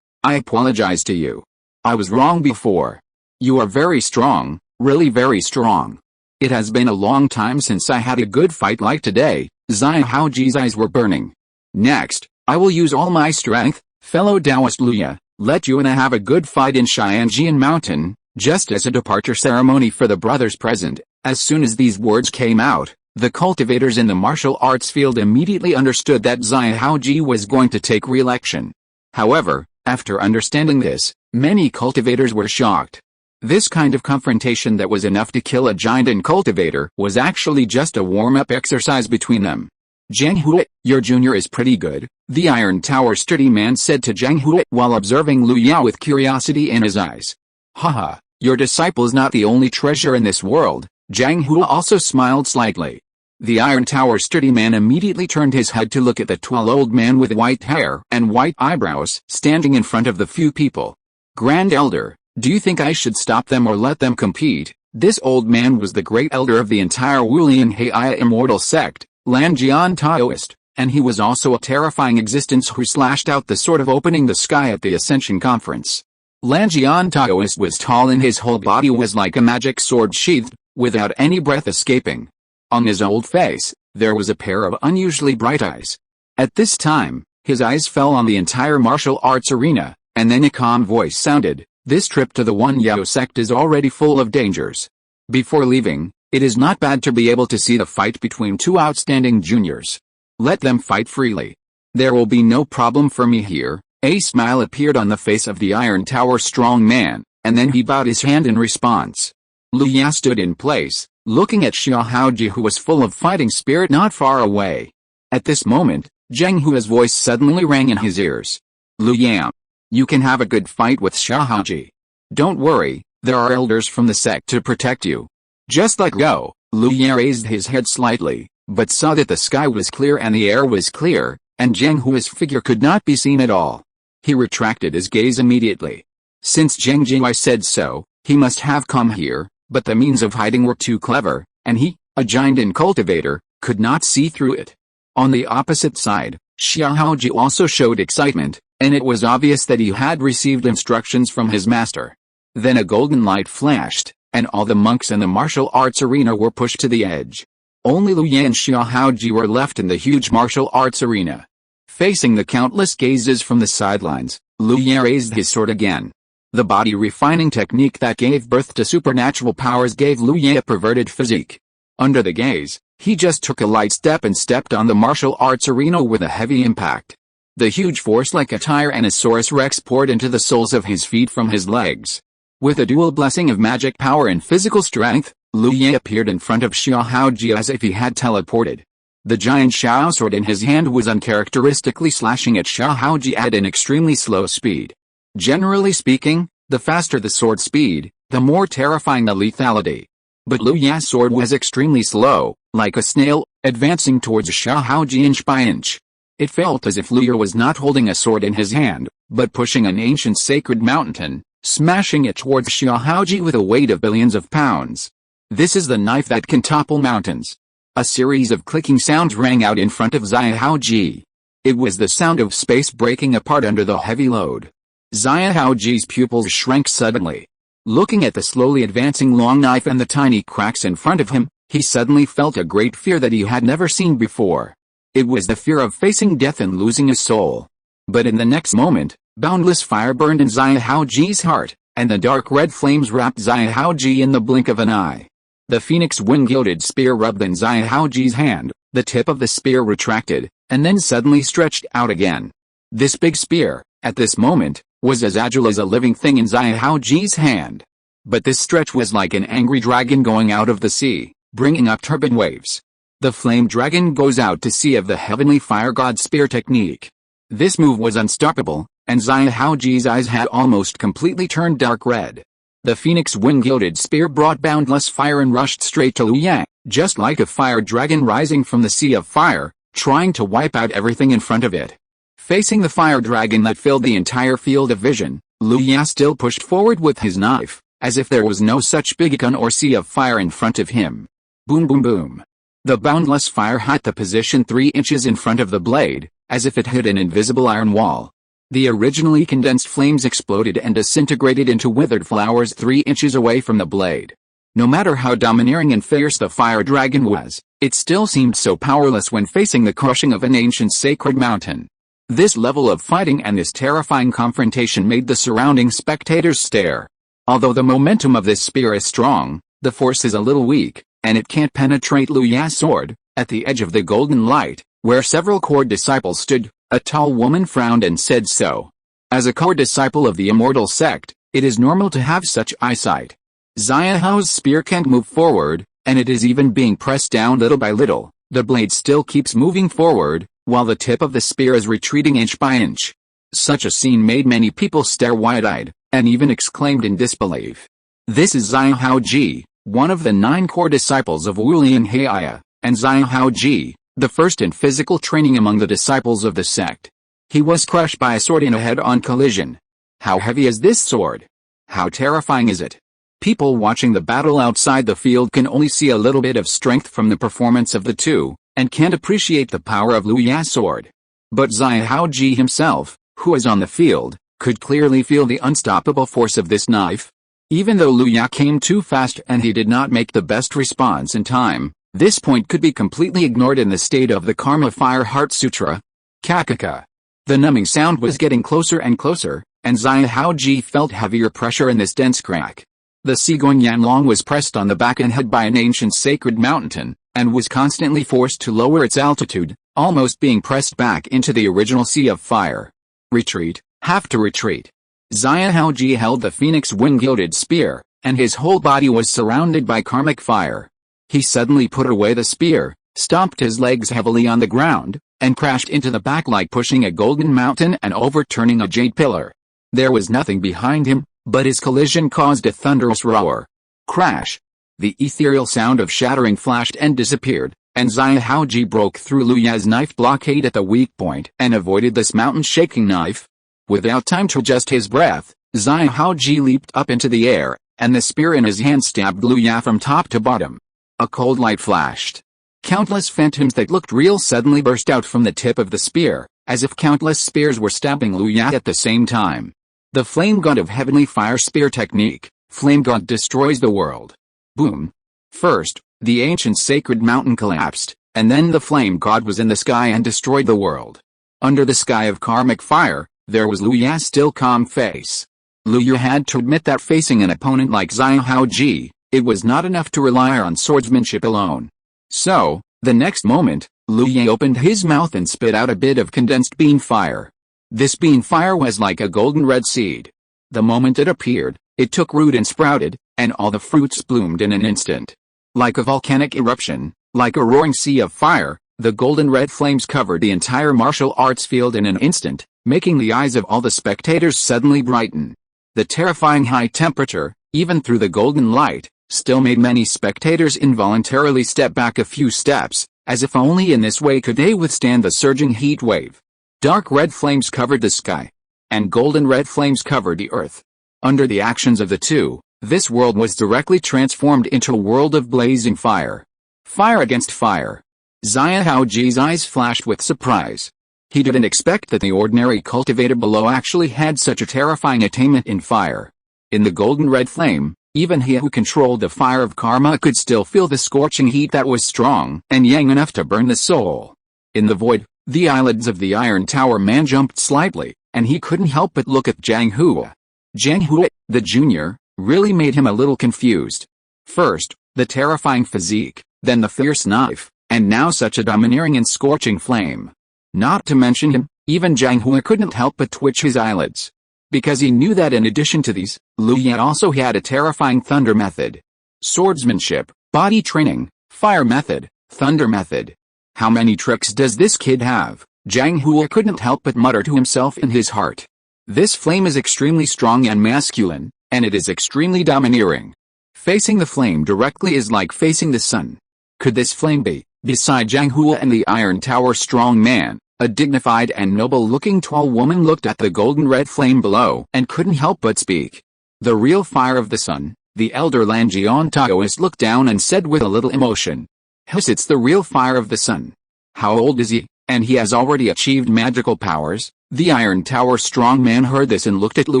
Speaker 1: I apologize to you. I was wrong before. You are very strong, really very strong. It has been a long time since I had a good fight like today. Zhao Haoji's eyes were burning. Next, I will use all my strength, fellow Taoist Liu Ya. Let you and I have a good fight in Xianjian Mountain, just as a departure ceremony for the brothers present. As soon as these words came out, the cultivators in the martial arts field immediately understood that Zhao Haoji was going to take re-election. However, after understanding this, many cultivators were shocked. This kind of confrontation that was enough to kill a giant and cultivator was actually just a warm-up exercise between them. Zhang Hui, your junior is pretty good, the Iron Tower sturdy man said to Zhang Hui while observing Liu Ya with curiosity in his eyes. Haha, your disciple's not the only treasure in this world. Zhang Hui also smiled slightly. The Iron Tower sturdy man immediately turned his head to look at the tall old man with white hair and white eyebrows standing in front of the few people. Grand Elder, do you think I should stop them or let them compete? This old man was the great elder of the entire Wulian Heir immortal sect, Lanjian Taoist, and he was also a terrifying existence who slashed out the sword of opening the sky at the Ascension Conference. Lanjian Taoist was tall and his whole body was like a magic sword sheathed, without any breath escaping. On his old face, there was a pair of unusually bright eyes. At this time, his eyes fell on the entire martial arts arena, and then a calm voice sounded, "This trip to the One Yao sect is already full of dangers. Before leaving, it is not bad to be able to see the fight between two outstanding juniors. Let them fight freely. There will be no problem for me here." A smile appeared on the face of the Iron Tower strong man, and then he bowed his hand in response. Liu Ya stood in place, looking at Xiao Haoji who was full of fighting spirit not far away. At this moment, Zhang Hui's voice suddenly rang in his ears. "Liu Ya, you can have a good fight with Xiao Haoji. Don't worry, there are elders from the sect to protect you." Just like go, Liu Ya raised his head slightly, but saw that the sky was clear and the air was clear, and Zhang Hui's figure could not be seen at all. He retracted his gaze immediately. Since Zhang Jingwei said so, he must have come here, but the means of hiding were too clever, and he, a giant and cultivator, could not see through it. On the opposite side, Xiao Haoji also showed excitement, and it was obvious that he had received instructions from his master. Then a golden light flashed, and all the monks in the martial arts arena were pushed to the edge. Only Liu Ya and Xiao Haoji were left in the huge martial arts arena. Facing the countless gazes from the sidelines, Liu Ya raised his sword again. The body-refining technique that gave birth to supernatural powers gave Liu Ya a perverted physique. Under the gaze, he just took a light step and stepped on the martial arts arena with a heavy impact. The huge force like a Tyrannosaurus Rex poured into the soles of his feet from his legs. With a dual blessing of magic power and physical strength, Liu Ya appeared in front of Xiao Haoji as if he had teleported. The giant Xiao sword in his hand was uncharacteristically slashing at Xiao Haoji at an extremely slow speed. Generally speaking, the faster the sword speed, the more terrifying the lethality. But Liu Ya's sword was extremely slow, like a snail, advancing towards Xiao Haoji inch by inch. It felt as if Liu Ya was not holding a sword in his hand, but pushing an ancient sacred mountain, smashing it towards Xiao Haoji with a weight of billions of pounds. This is the knife that can topple mountains. A series of clicking sounds rang out in front of Xiao Haoji. It was the sound of space breaking apart under the heavy load. Xiao Haoji's pupils shrank suddenly. Looking at the slowly advancing long knife and the tiny cracks in front of him, he suddenly felt a great fear that he had never seen before. It was the fear of facing death and losing his soul. But in the next moment, boundless fire burned in Xiao Haoji's heart, and the dark red flames wrapped Xiao Haoji in the blink of an eye. The phoenix wing-gilded spear rubbed in Xiao Haoji's hand, the tip of the spear retracted, and then suddenly stretched out again. This big spear, at this moment, was as agile as a living thing in Xiao Haoji's hand. But this stretch was like an angry dragon going out of the sea, bringing up turbid waves. The flame dragon goes out to sea of the heavenly fire god spear technique. This move was unstoppable, and Xiao Haoji's eyes had almost completely turned dark red. The phoenix wing-gilded spear brought boundless fire and rushed straight to Liu Ya, just like a fire dragon rising from the sea of fire, trying to wipe out everything in front of it. Facing the fire dragon that filled the entire field of vision, Liu Ya still pushed forward with his knife, as if there was no such big gun or sea of fire in front of him. Boom boom boom. The boundless fire hit the position 3 inches in front of the blade, as if it hit an invisible iron wall. The originally condensed flames exploded and disintegrated into withered flowers 3 inches away from the blade. No matter how domineering and fierce the fire dragon was, it still seemed so powerless when facing the crushing of an ancient sacred mountain. This level of fighting and this terrifying confrontation made the surrounding spectators stare. Although the momentum of this spear is strong, the force is a little weak, and it can't penetrate Liu Ya's sword. At the edge of the golden light, where several core disciples stood, a tall woman frowned and said so. As a core disciple of the immortal sect, it is normal to have such eyesight. Xiao Hao's spear can't move forward, and it is even being pressed down little by little. The blade still keeps moving forward, while the tip of the spear is retreating inch by inch. Such a scene made many people stare wide-eyed, and even exclaimed in disbelief. This is Xiao Haoji, one of the 9 core disciples of Wulian Heir, and Xiao Haoji, the first in physical training among the disciples of the sect. He was crushed by a sword in a head-on collision. How heavy is this sword? How terrifying is it? People watching the battle outside the field can only see a little bit of strength from the performance of the two, and can't appreciate the power of Liu Ya's sword. But Xiao Haoji himself, who is on the field, could clearly feel the unstoppable force of this knife. Even though Liu Ya came too fast and he did not make the best response in time, this point could be completely ignored in the state of the Karma Fire Heart Sutra. Kakaka. The numbing sound was getting closer and closer, and Xiao Haoji felt heavier pressure in this dense crack. The Seagoing Yanlong was pressed on the back and head by an ancient sacred mountain, and was constantly forced to lower its altitude, almost being pressed back into the original sea of fire. Retreat, have to retreat. Xiao Haoji held the phoenix wing-gilded spear, and his whole body was surrounded by karmic fire. He suddenly put away the spear, stomped his legs heavily on the ground, and crashed into the back like pushing a golden mountain and overturning a jade pillar. There was nothing behind him, but his collision caused a thunderous roar. Crash! The ethereal sound of shattering flashed and disappeared, and Xiao Haoji broke through Liu Ya's knife blockade at the weak point and avoided this mountain-shaking knife. Without time to adjust his breath, Xiao Haoji leaped up into the air, and the spear in his hand stabbed Liu Ya from top to bottom. A cold light flashed. Countless phantoms that looked real suddenly burst out from the tip of the spear, as if countless spears were stabbing Liu Ya at the same time. The flame god of heavenly fire spear technique, flame god destroys the world. Boom. First, the ancient sacred mountain collapsed, and then the flame god was in the sky and destroyed the world. Under the sky of karmic fire, there was Liu Ya's still calm face. Liu Ya had to admit that facing an opponent like Xiao Haoji, it was not enough to rely on swordsmanship alone. So, the next moment, Liu Ya opened his mouth and spit out a bit of condensed bean fire. This bean fire was like a golden red seed. The moment it appeared, it took root and sprouted, and all the fruits bloomed in an instant. Like a volcanic eruption, like a roaring sea of fire, the golden red flames covered the entire martial arts field in an instant, making the eyes of all the spectators suddenly brighten. The terrifying high temperature, even through the golden light, still made many spectators involuntarily step back a few steps, as if only in this way could they withstand the surging heat wave. Dark red flames covered the sky, and golden red flames covered the earth. Under the actions of the two, this world was directly transformed into a world of blazing fire. Fire against fire. Xiaoji's eyes flashed with surprise. He didn't expect that the ordinary cultivator below actually had such a terrifying attainment in fire. In the golden red flame, even he who controlled the fire of karma could still feel the scorching heat that was strong and yang enough to burn the soul. In the void, the eyelids of the Iron Tower man jumped slightly, and he couldn't help but look at Zhang Hua. Zhang Hua, the junior, really made him a little confused. First, the terrifying physique, then the fierce knife, and now such a domineering and scorching flame. Not to mention him, even Zhang Hua couldn't help but twitch his eyelids. Because he knew that in addition to these, Liu Ye also had a terrifying thunder method. Swordsmanship, body training, fire method, thunder method. How many tricks does this kid have? Zhang Hua couldn't help but mutter to himself in his heart. This flame is extremely strong and masculine, and it is extremely domineering. Facing the flame directly is like facing the sun. Could this flame be, beside Zhang Hua and the Iron Tower strong man, a dignified and noble-looking tall woman looked at the golden red flame below and couldn't help but speak. The real fire of the sun, the elder Lanjian Taoist looked down and said with a little emotion. It's the real fire of the sun. How old is he? And he has already achieved magical powers? The Iron Tower strong man heard this and looked at Liu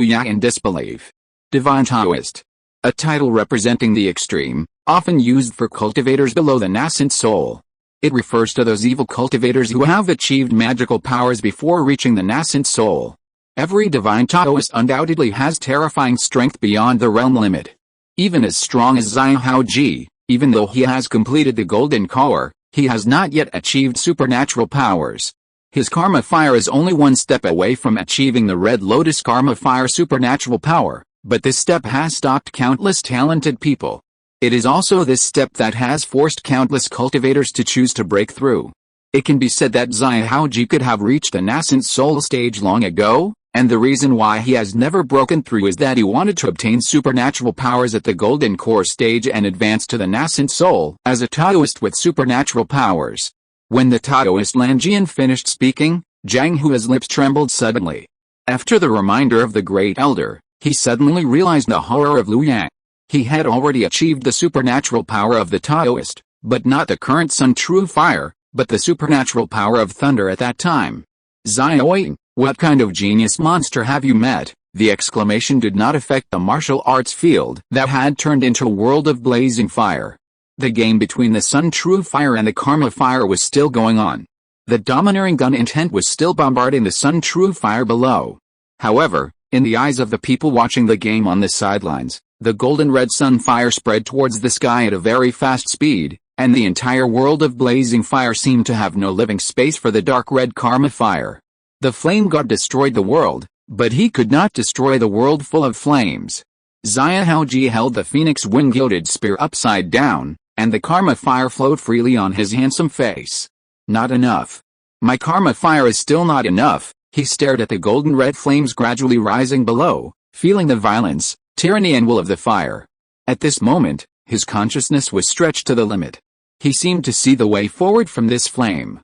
Speaker 1: Ye in disbelief. Divine Taoist. A title representing the extreme, often used for cultivators below the nascent soul. It refers to those evil cultivators who have achieved magical powers before reaching the nascent soul. Every divine Taoist undoubtedly has terrifying strength beyond the realm limit. Even as strong as Xiaoji, even though he has completed the golden core, he has not yet achieved supernatural powers. His karma fire is only one step away from achieving the red lotus karma fire supernatural power, but this step has stopped countless talented people. It is also this step that has forced countless cultivators to choose to break through. It can be said that Xiaoji could have reached the nascent soul stage long ago, and the reason why he has never broken through is that he wanted to obtain supernatural powers at the golden core stage and advance to the nascent soul as a Taoist with supernatural powers. When the Taoist Lanjian finished speaking, Zhang Hua's lips trembled suddenly. After the reminder of the great elder, he suddenly realized the horror of Liu Ye. He had already achieved the supernatural power of the Taoist, but not the current sun true fire, but the supernatural power of thunder at that time. Xiaoying, what kind of genius monster have you met? The exclamation did not affect the martial arts field that had turned into a world of blazing fire. The game between the sun true fire and the karma fire was still going on. The domineering gun intent was still bombarding the sun true fire below. However, in the eyes of the people watching the game on the sidelines, the golden red sun fire spread towards the sky at a very fast speed, and the entire world of blazing fire seemed to have no living space for the dark red karma fire. The flame god destroyed the world, but he could not destroy the world full of flames. Xiaoji held the phoenix wing-gilded spear upside down, and the karma fire flowed freely on his handsome face. Not enough. My karma fire is still not enough. He stared at the golden red flames gradually rising below, feeling the violence, tyranny and will of the fire. At this moment, his consciousness was stretched to the limit. He seemed to see the way forward from this flame.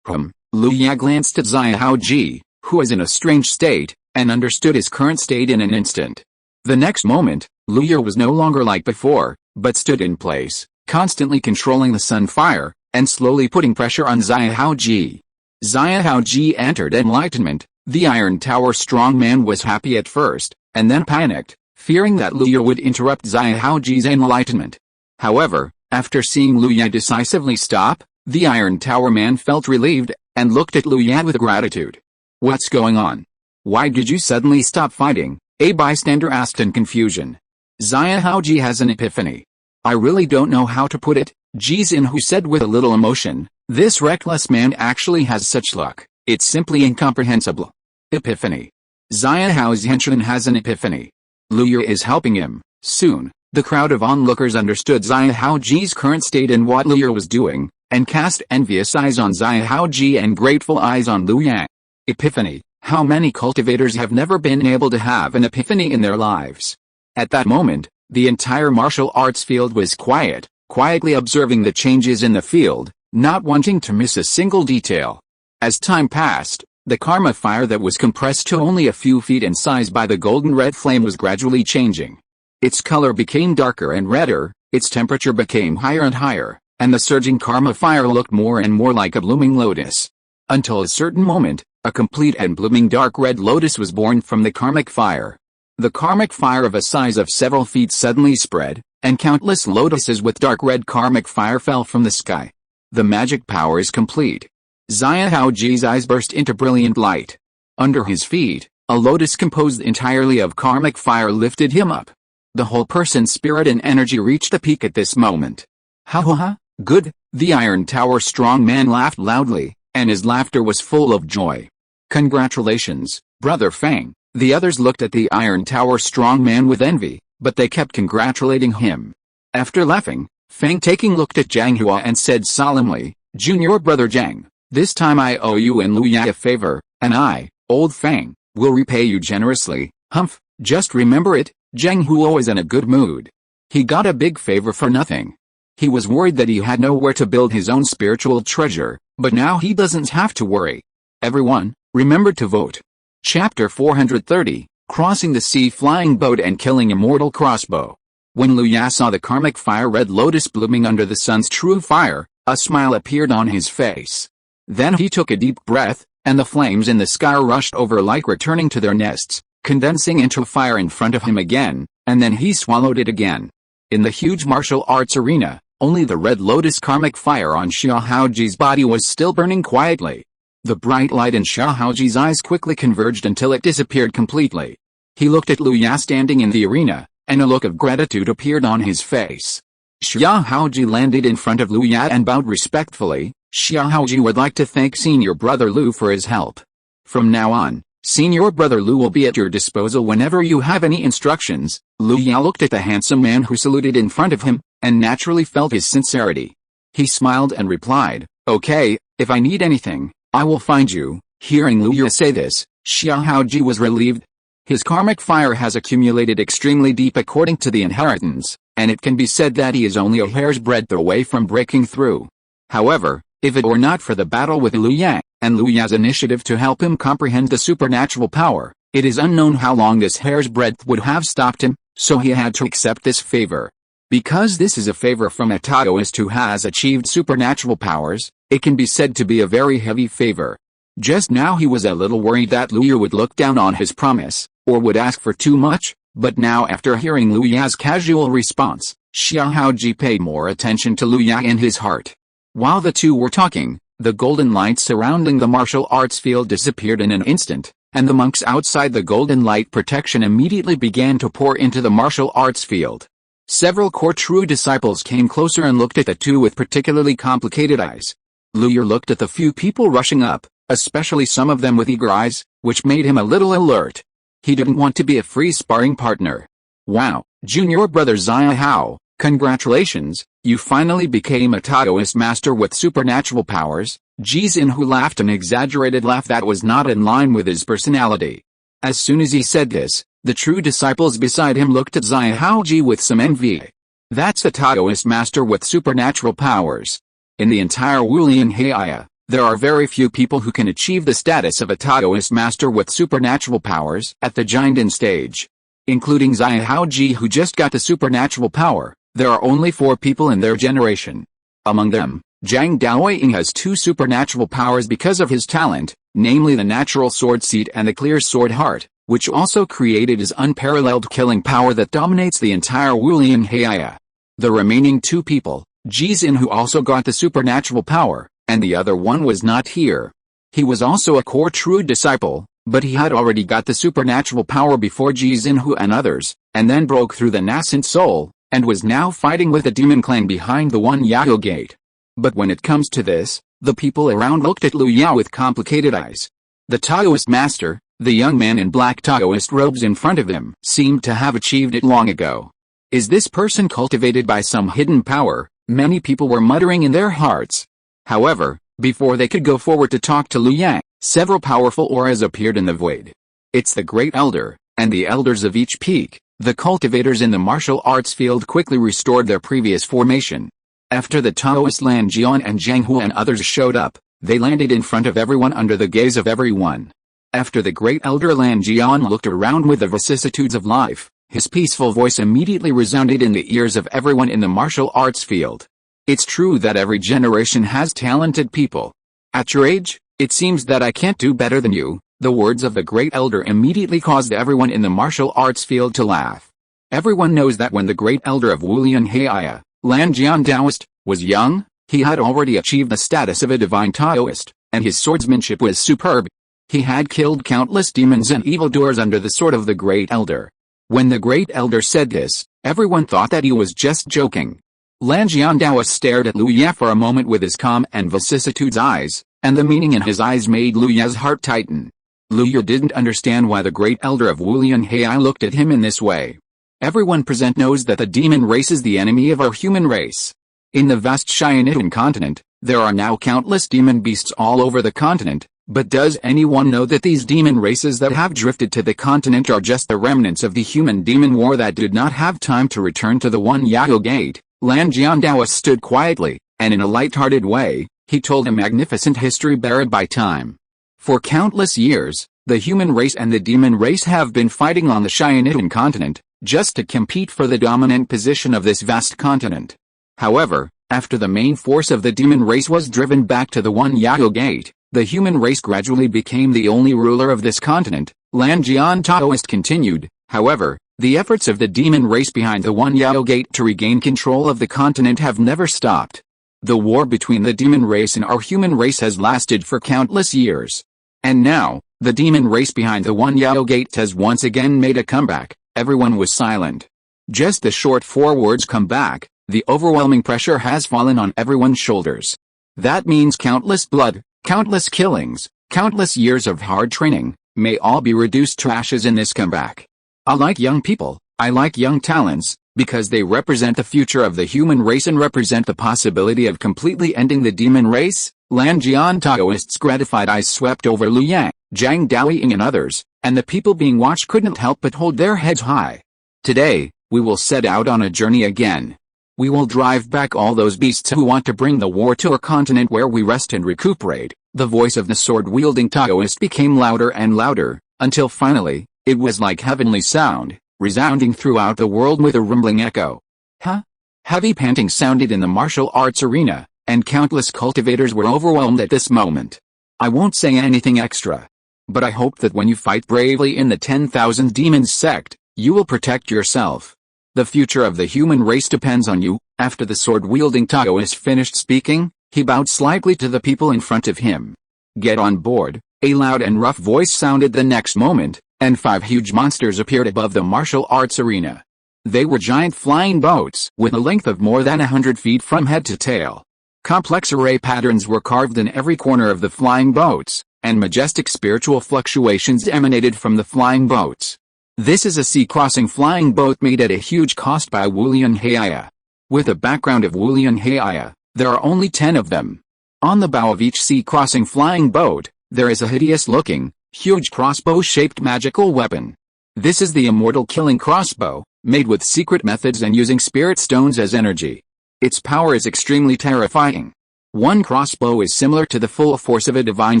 Speaker 1: Liu Ye glanced at Xiaoji, who was in a strange state, and understood his current state in an instant. The next moment, Liu Ye was no longer like before, but stood in place, constantly controlling the sun fire, and slowly putting pressure on Xiaoji. Xiaoji entered enlightenment. The Iron Tower strong man was happy at first, and then panicked, fearing that Liu Ye would interrupt Xiaoji's enlightenment. However, after seeing Liu Ye decisively stop, the Iron Tower man felt relieved, and looked at Liu Ye with gratitude. What's going on? Why did you suddenly stop fighting? A bystander asked in confusion. Xiaoji has an epiphany. I really don't know how to put it, Jizin who said with a little emotion. This reckless man actually has such luck, it's simply incomprehensible. Epiphany. Xiao's henchman has an epiphany. Liu Ye is helping him. Soon, the crowd of onlookers understood Xiaoji's current state and what Liu Ye was doing, and cast envious eyes on Xiaoji and grateful eyes on Liu Ye. Epiphany. How many cultivators have never been able to have an epiphany in their lives? At that moment, The entire martial arts field was quietly observing the changes in the field, not wanting to miss a single detail. As time passed, the karma fire that was compressed to only a few feet in size by the golden red flame was gradually changing. Its color became darker and redder, its temperature became higher and higher, and the surging karma fire looked more and more like a blooming lotus. Until a certain moment, a complete and blooming dark red lotus was born from the karmic fire. The karmic fire of a size of several feet suddenly spread, and countless lotuses with dark red karmic fire fell from the sky. The magic power is complete. Xiaoji's eyes burst into brilliant light. Under his feet, a lotus composed entirely of karmic fire lifted him up. The whole person's spirit and energy reached a peak at this moment. Ha ha ha, good, the Iron Tower strong man laughed loudly, and his laughter was full of joy. Congratulations, Brother Fang. The others looked at the Iron Tower strong man with envy, but they kept congratulating him. After laughing, Fang Taking looked at Zhang Hua and said solemnly, Junior Brother Zhang, this time I owe you and Lu Ya a favor, and I, Old Fang, will repay you generously. Humph, just remember it, Zhang Hua was in a good mood. He got a big favor for nothing. He was worried that he had nowhere to build his own spiritual treasure, but now he doesn't have to worry. Everyone, remember to vote. Chapter 430, Crossing the Sea Flying Boat and Killing Immortal Crossbow. When Lu Ya saw the karmic fire red lotus blooming under the sun's true fire, a smile appeared on his face. Then he took a deep breath, and the flames in the sky rushed over like returning to their nests, condensing into fire in front of him again, and then he swallowed it again. In the huge martial arts arena, only the red lotus karmic fire on Xiaoji's body was still burning quietly. The bright light in Xiaoji's eyes quickly converged until it disappeared completely. He looked at Lu Ya standing in the arena, and a look of gratitude appeared on his face. Xiaoji landed in front of Lu Ya and bowed respectfully. Xiaoji would like to thank Senior Brother Lu for his help. From now on, Senior Brother Lu will be at your disposal whenever you have any instructions. Lu Ya looked at the handsome man who saluted in front of him, and naturally felt his sincerity. He smiled and replied, Okay, if I need anything, I will find you. Hearing Lu Ya say this, Xiaoji was relieved. His karmic fire has accumulated extremely deep according to the inheritance, and it can be said that he is only a hair's breadth away from breaking through. However, if it were not for the battle with Lu Ya, and Lu Ya's initiative to help him comprehend the supernatural power, it is unknown how long this hair's breadth would have stopped him, so he had to accept this favor. Because this is a favor from a Taoist who has achieved supernatural powers, it can be said to be a very heavy favor. Just now he was a little worried that Lu Ya would look down on his promise, or would ask for too much, but now after hearing Lu Ya's casual response, Xiaoji paid more attention to Lu Ya in his heart. While the two were talking, the golden light surrounding the martial arts field disappeared in an instant, and the monks outside the golden light protection immediately began to pour into the martial arts field. Several core true disciples came closer and looked at the two with particularly complicated eyes. Lu Ya looked at the few people rushing up, especially some of them with eager eyes, which made him a little alert. He didn't want to be a free sparring partner. Wow, Junior Brother Xiao, congratulations, you finally became a Taoist master with supernatural powers. Jizin laughed an exaggerated laugh that was not in line with his personality. As soon as he said this, the true disciples beside him looked at Xiaoji with some envy. That's a Taoist master with supernatural powers. In the entire Wulian Heia, there are very few people who can achieve the status of a Taoist master with supernatural powers at the Jinden stage. Including Xiaoji who just got the supernatural power, there are only 4 people in their generation. Among them, Zhang Daoying has 2 supernatural powers because of his talent, namely the natural sword seat and the clear sword heart, which also created his unparalleled killing power that dominates the entire Wulian Heia. The remaining 2 people, Jizin who also got the supernatural power, and the other one was not here. He was also a core true disciple, but he had already got the supernatural power before Jizin and others, and then broke through the nascent soul, and was now fighting with the demon clan behind the One Yao Gate. But when it comes to this, the people around looked at Lu Ya with complicated eyes. The Taoist master, the young man in black Taoist robes in front of him, seemed to have achieved it long ago. Is this person cultivated by some hidden power? Many people were muttering in their hearts. However, before they could go forward to talk to Lu Ya, several powerful auras appeared in the void. It's the Great Elder, and the elders of each peak, The cultivators in the martial arts field quickly restored their previous formation. After the Taoist Lan Jian and Zhang Hu and others showed up, they landed in front of everyone under the gaze of everyone. After the great elder Lan Jian looked around with the vicissitudes of life, his peaceful voice immediately resounded in the ears of everyone in the martial arts field. It's true that every generation has talented people. At your age, it seems that I can't do better than you. The words of the great elder immediately caused everyone in the martial arts field to laugh. Everyone knows that when the great elder of Wulian Heia, Lan Jian Taoist, was young, he had already achieved the status of a divine Taoist, and his swordsmanship was superb. He had killed countless demons and evildoers under the sword of the great elder. When the great elder said this, everyone thought that he was just joking. Lan Jian Taoist stared at Lu Ye for a moment with his calm and vicissitudes eyes, and the meaning in his eyes made Lu Ye's heart tighten. Lu Ye didn't understand why the great elder of Wulian Heia looked at him in this way. Everyone present knows that the demon race is the enemy of our human race. In the vast Shianitan continent, there are now countless demon beasts all over the continent, but does anyone know that these demon races that have drifted to the continent are just the remnants of the human demon war that did not have time to return to the One Yao Gate? Lan Jian Taoist stood quietly, and in a light-hearted way, he told a magnificent history buried by time. For countless years, the human race and the demon race have been fighting on the Shianitan continent, just to compete for the dominant position of this vast continent. However, after the main force of the demon race was driven back to the One Yao Gate, the human race gradually became the only ruler of this continent. Lan Jian Taoist continued, however, the efforts of the demon race behind the One Yao Gate to regain control of the continent have never stopped. The war between the demon race and our human race has lasted for countless years. And now, the demon race behind the One Yao Gate has once again made a comeback. Everyone was silent. Just the short 4 words "come back," the overwhelming pressure has fallen on everyone's shoulders. That means countless blood, countless killings, countless years of hard training, may all be reduced to ashes in this comeback. I like young people, I like young talents, because they represent the future of the human race and represent the possibility of completely ending the demon race. Lan Jian Taoist's gratified eyes swept over Lu Yang, Zhang Daoying and others, and the people being watched couldn't help but hold their heads high. Today, we will set out on a journey again. We will drive back all those beasts who want to bring the war to our continent where we rest and recuperate. The voice of the sword-wielding Taoist became louder and louder, until finally, it was like heavenly sound, resounding throughout the world with a rumbling echo. Huh? Heavy panting sounded in the martial arts arena, and countless cultivators were overwhelmed at this moment. I won't say anything extra. But I hope that when you fight bravely in the 10,000 Demons sect, you will protect yourself. The future of the human race depends on you. After the sword-wielding Taoist finished speaking, he bowed slightly to the people in front of him. Get on board. A loud and rough voice sounded the next moment, and 5 huge monsters appeared above the martial arts arena. They were giant flying boats with a length of more than 100 feet from head to tail. Complex array patterns were carved in every corner of the flying boats, and majestic spiritual fluctuations emanated from the flying boats. This is a sea-crossing flying boat made at a huge cost by Wulian Heia. With a background of Wulian Heia, there are only 10 of them. On the bow of each sea-crossing flying boat, there is a hideous-looking, huge crossbow-shaped magical weapon. This is the immortal killing crossbow, made with secret methods and using spirit stones as energy. Its power is extremely terrifying. One crossbow is similar to the full force of a divine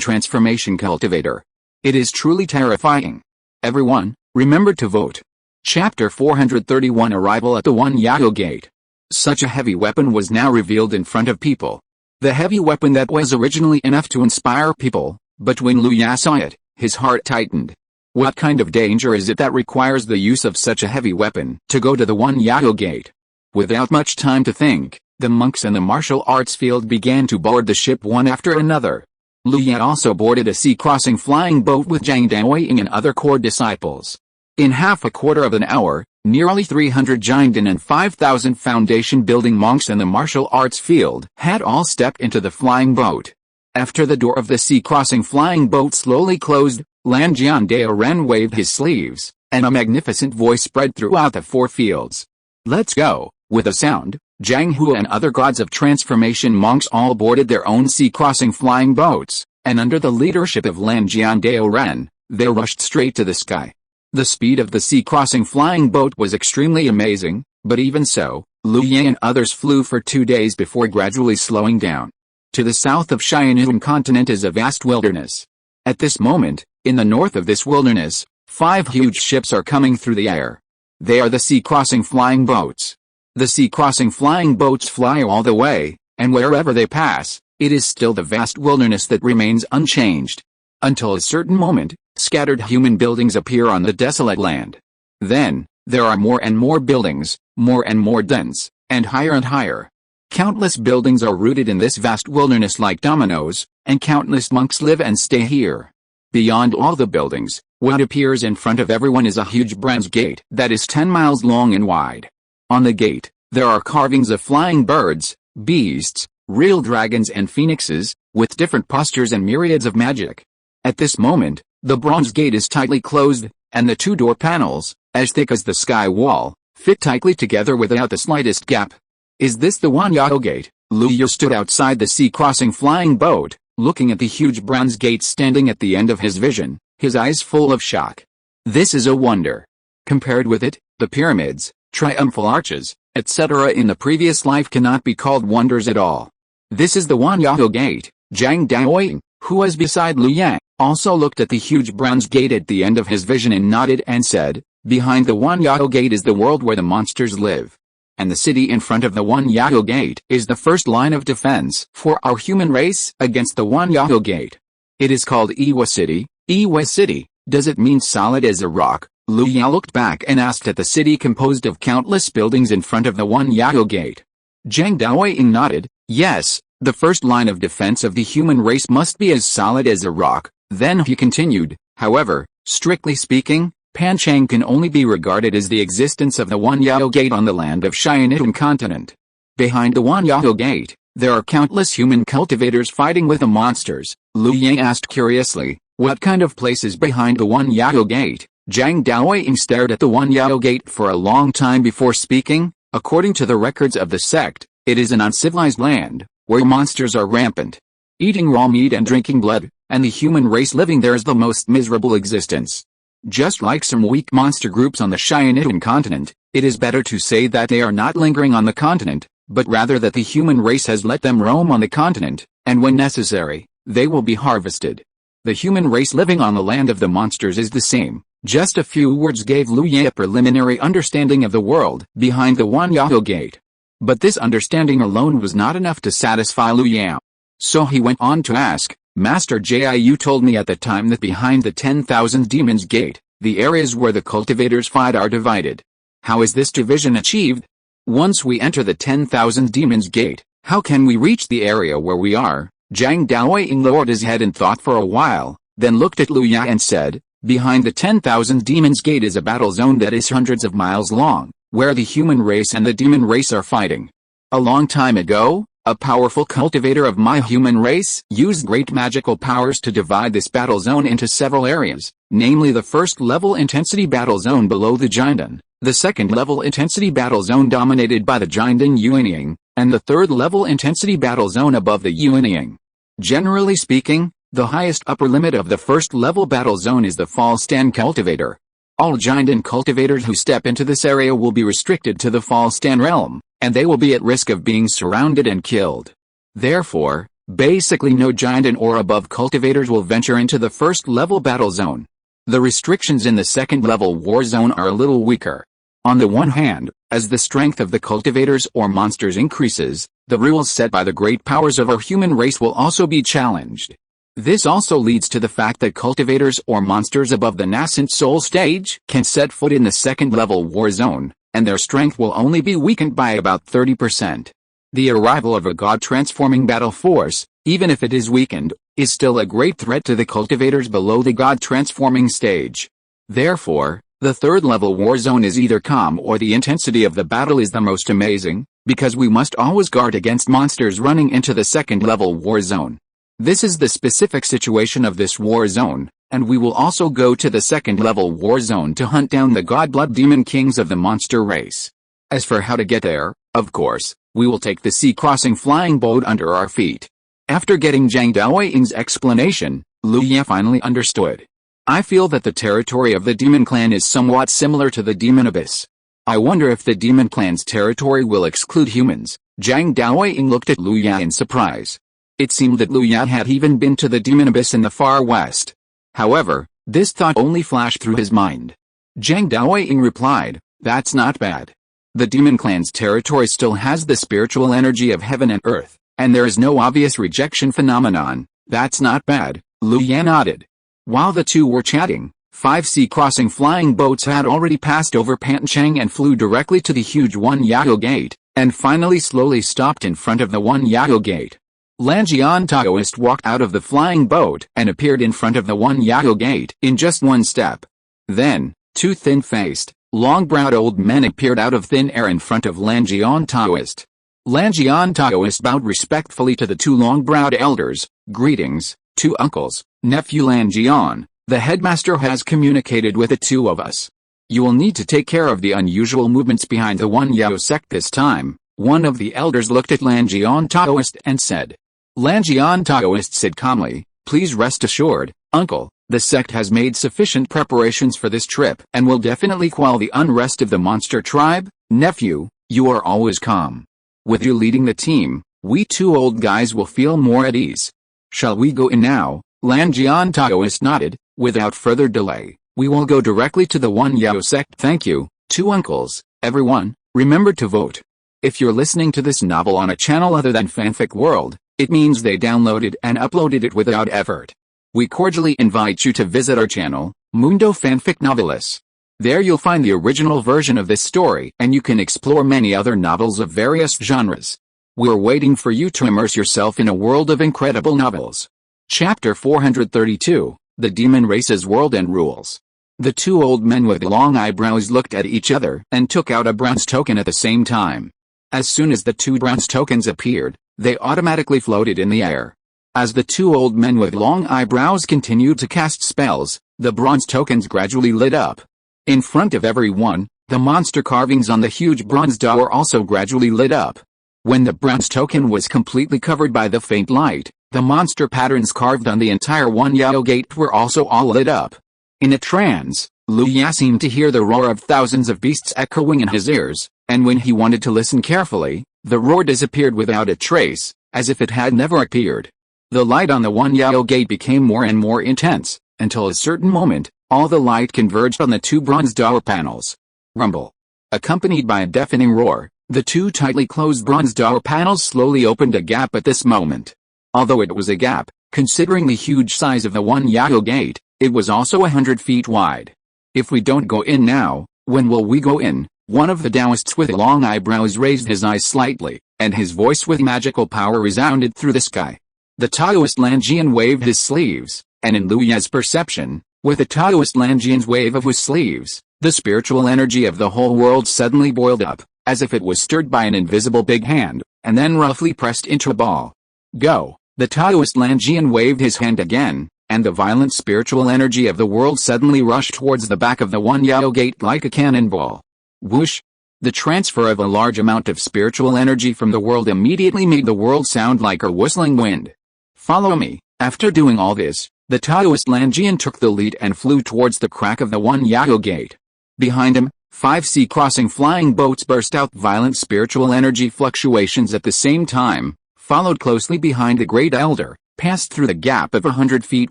Speaker 1: transformation cultivator. It is truly terrifying. Everyone, remember to vote. Chapter 431 Arrival at the One Yao Gate. Such a heavy weapon was now revealed in front of people. The heavy weapon that was originally enough to inspire people, but when Lu Ya saw it, his heart tightened. What kind of danger is it that requires the use of such a heavy weapon to go to the One Yao Gate? Without much time to think, the monks in the martial arts field began to board the ship one after another. Lu Ya also boarded a sea-crossing flying boat with Zhang Daoying and other core disciples. In half a quarter of an hour, nearly 300 Jinden and 5,000 foundation-building monks in the martial arts field had all stepped into the flying boat. After the door of the sea-crossing flying boat slowly closed, Lan Jian Daoren waved his sleeves, and a magnificent voice spread throughout the 4 fields. Let's go! With a sound, Zhang Hu and other gods of transformation monks all boarded their own sea-crossing flying boats, and under the leadership of Lan Jian Daoren, they rushed straight to the sky. The speed of the sea-crossing flying boat was extremely amazing, but even so, Liu Ye and others flew for 2 days before gradually slowing down. To the south of Xianyuan continent is a vast wilderness. At this moment, in the north of this wilderness, 5 huge ships are coming through the air. They are the sea-crossing flying boats. The sea-crossing flying boats fly all the way, and wherever they pass, it is still the vast wilderness that remains unchanged. Until a certain moment, scattered human buildings appear on the desolate land. Then, there are more and more buildings, more and more dense, and higher. Countless buildings are rooted in this vast wilderness like dominoes, and countless monks live and stay here. Beyond all the buildings, what appears in front of everyone is a huge bronze gate that is 10 miles long and wide. On the gate, there are carvings of flying birds, beasts, real dragons and phoenixes, with different postures and myriads of magic. At this moment, the bronze gate is tightly closed, and the 2 door panels, as thick as the sky wall, fit tightly together without the slightest gap. Is this the Wanyao gate? Liu Ye stood outside the sea-crossing flying boat, looking at the huge bronze gate standing at the end of his vision, his eyes full of shock. This is a wonder. Compared with it, the pyramids, triumphal arches, etc. in the previous life cannot be called wonders at all. This is the Wanyao gate. Zhang Daoying, who was beside Liu Ye, also looked at the huge bronze gate at the end of his vision and nodded and said, "Behind the Wanyao gate is the world where the monsters live. And the city in front of the Wanyao gate is the first line of defense for our human race against the Wanyao gate. It is called Iwa City." Iwa City, does it mean solid as a rock? Liu Ye looked back and asked at the city composed of countless buildings in front of the Wanyao gate. Zhang Daoying nodded, yes, the first line of defense of the human race must be as solid as a rock. Then he continued, however, strictly speaking, Panchang can only be regarded as the existence of the Wanyao gate on the land of Xianyuan continent. Behind the Wanyao gate, there are countless human cultivators fighting with the monsters. Liu Ye asked curiously, what kind of place is behind the Wanyao gate? Zhang Daoying stared at the Wanyao gate for a long time before speaking. According to the records of the sect, it is an uncivilized land, where monsters are rampant, eating raw meat and drinking blood, and the human race living there is the most miserable existence. Just like some weak monster groups on the Xianyuan continent, it is better to say that they are not lingering on the continent, but rather that the human race has let them roam on the continent, and when necessary, they will be harvested. The human race living on the land of the monsters is the same. Just a few words gave Liu Ye a preliminary understanding of the world behind the Wanyao gate. But this understanding alone was not enough to satisfy Liu Ye. So he went on to ask, Master Ji, you told me at the time that behind the 10,000 demons gate, the areas where the cultivators fight are divided. How is this division achieved? Once we enter the 10,000 demons gate, how can we reach the area where we are? Zhang Daoying lowered his head and thought for a while, then looked at Liu Ye and said, behind the 10,000 demons gate is a battle zone that is hundreds of miles long, where the human race and the demon race are fighting. A long time ago, a powerful cultivator of my human race used great magical powers to divide this battle zone into several areas, namely the first level intensity battle zone below the Jinden, the second level intensity battle zone dominated by the Jinden Yuanying, and the third level intensity battle zone above the Yuanying. Generally speaking, the highest upper limit of the first level battle zone is the fall stand cultivator. All Jinden cultivators who step into this area will be restricted to the fall stand realm, and they will be at risk of being surrounded and killed. Therefore, basically no Jinden or above cultivators will venture into the first level battle zone. The restrictions in the second level war zone are a little weaker. On the one hand, as the strength of the cultivators or monsters increases, the rules set by the great powers of our human race will also be challenged. This also leads to the fact that cultivators or monsters above the nascent soul stage can set foot in the second level war zone, and their strength will only be weakened by about 30%. The arrival of a god-transforming battle force, even if it is weakened, is still a great threat to the cultivators below the god-transforming stage. Therefore, the third level war zone is either calm or the intensity of the battle is the most amazing, because we must always guard against monsters running into the second level war zone. This is the specific situation of this war zone, and we will also go to the second level war zone to hunt down the god-blood demon kings of the monster race. As for how to get there, of course, we will take the sea-crossing flying boat under our feet. After getting Zhang Daoying's explanation, Liu Ye finally understood. I feel that the territory of the demon clan is somewhat similar to the demon abyss. I wonder if the demon clan's territory will exclude humans. Zhang Daoying looked at Lu Ya in surprise. It seemed that Lu Ya had even been to the demon abyss in the far west. However, this thought only flashed through his mind. Zhang Daoying replied, "That's not bad. The demon clan's territory still has the spiritual energy of heaven and earth, and there is no obvious rejection phenomenon. That's not bad." Lu Ya nodded. While the two were chatting, 5 sea-crossing flying boats had already passed over Panchang and flew directly to the huge Unyielding gate, and finally slowly stopped in front of the Unyielding gate. Lanjian Taoist walked out of the flying boat and appeared in front of the Unyielding gate in just one step. Then, 2 thin-faced, long-browed old men appeared out of thin air in front of Lanjian Taoist. Lanjian Taoist bowed respectfully to the 2 long-browed elders. "Greetings, 2 uncles, nephew Lanjian. The headmaster has communicated with the 2 of us. You will need to take care of the unusual movements behind the Unyielding sect this time." One of the elders looked at Lanjian Taoist and said. Lanjian Taoist said calmly, "Please rest assured, uncle, the sect has made sufficient preparations for this trip and will definitely quell the unrest of the monster tribe. Nephew, you are always calm. With you leading the team, we 2 old guys will feel more at ease. Shall we go in now?" Lanjian Taoist nodded. "Without further delay, we will go directly to the Unyielding sect." "Thank you, 2 uncles." Everyone, remember to vote. If you're listening to this novel on a channel other than Fanfic World, it means they downloaded and uploaded it without effort. We cordially invite you to visit our channel, Mundo Fanfic Novelis. There you'll find the original version of this story and you can explore many other novels of various genres. We're waiting for you to immerse yourself in a world of incredible novels. Chapter 432, The Demon Race's World and Rules. The 2 old men with long eyebrows looked at each other and took out a bronze token at the same time. As soon as the 2 bronze tokens appeared, they automatically floated in the air. As the 2 old men with long eyebrows continued to cast spells, the bronze tokens gradually lit up. In front of everyone, the monster carvings on the huge bronze door also gradually lit up. When the bronze token was completely covered by the faint light, the monster patterns carved on the entire Unyielding gate were also all lit up. In a trance, Lu Ya seemed to hear the roar of thousands of beasts echoing in his ears, and when he wanted to listen carefully, the roar disappeared without a trace, as if it had never appeared. The light on the Unyielding gate became more and more intense, until a certain moment, all the light converged on the 2 bronze door panels. Rumble. Accompanied by a deafening roar, the 2 tightly closed bronze door panels slowly opened a gap at this moment. Although it was a gap, considering the huge size of the Unyielding gate, it was also 100 feet wide. "If we don't go in now, when will we go in?" One of the Taoists with long eyebrows raised his eyes slightly, and his voice with magical power resounded through the sky. The Taoist Lanjian waved his sleeves, and in Lu Ya's perception, with the Taoist Lanjian's wave of his sleeves, the spiritual energy of the whole world suddenly boiled up, as if it was stirred by an invisible big hand, and then roughly pressed into a ball. "Go!" The Taoist Lanjian waved his hand again, and the violent spiritual energy of the world suddenly rushed towards the back of the Unyielding gate like a cannonball. Whoosh! The transfer of a large amount of spiritual energy from the world immediately made the world sound like a whistling wind. "Follow me." After doing all this, the Taoist Lanjian took the lead and flew towards the crack of the Unyielding gate. Behind him, 5 sea-crossing flying boats burst out violent spiritual energy fluctuations at the same time, followed closely behind the Great Elder, passed through the gap of 100 feet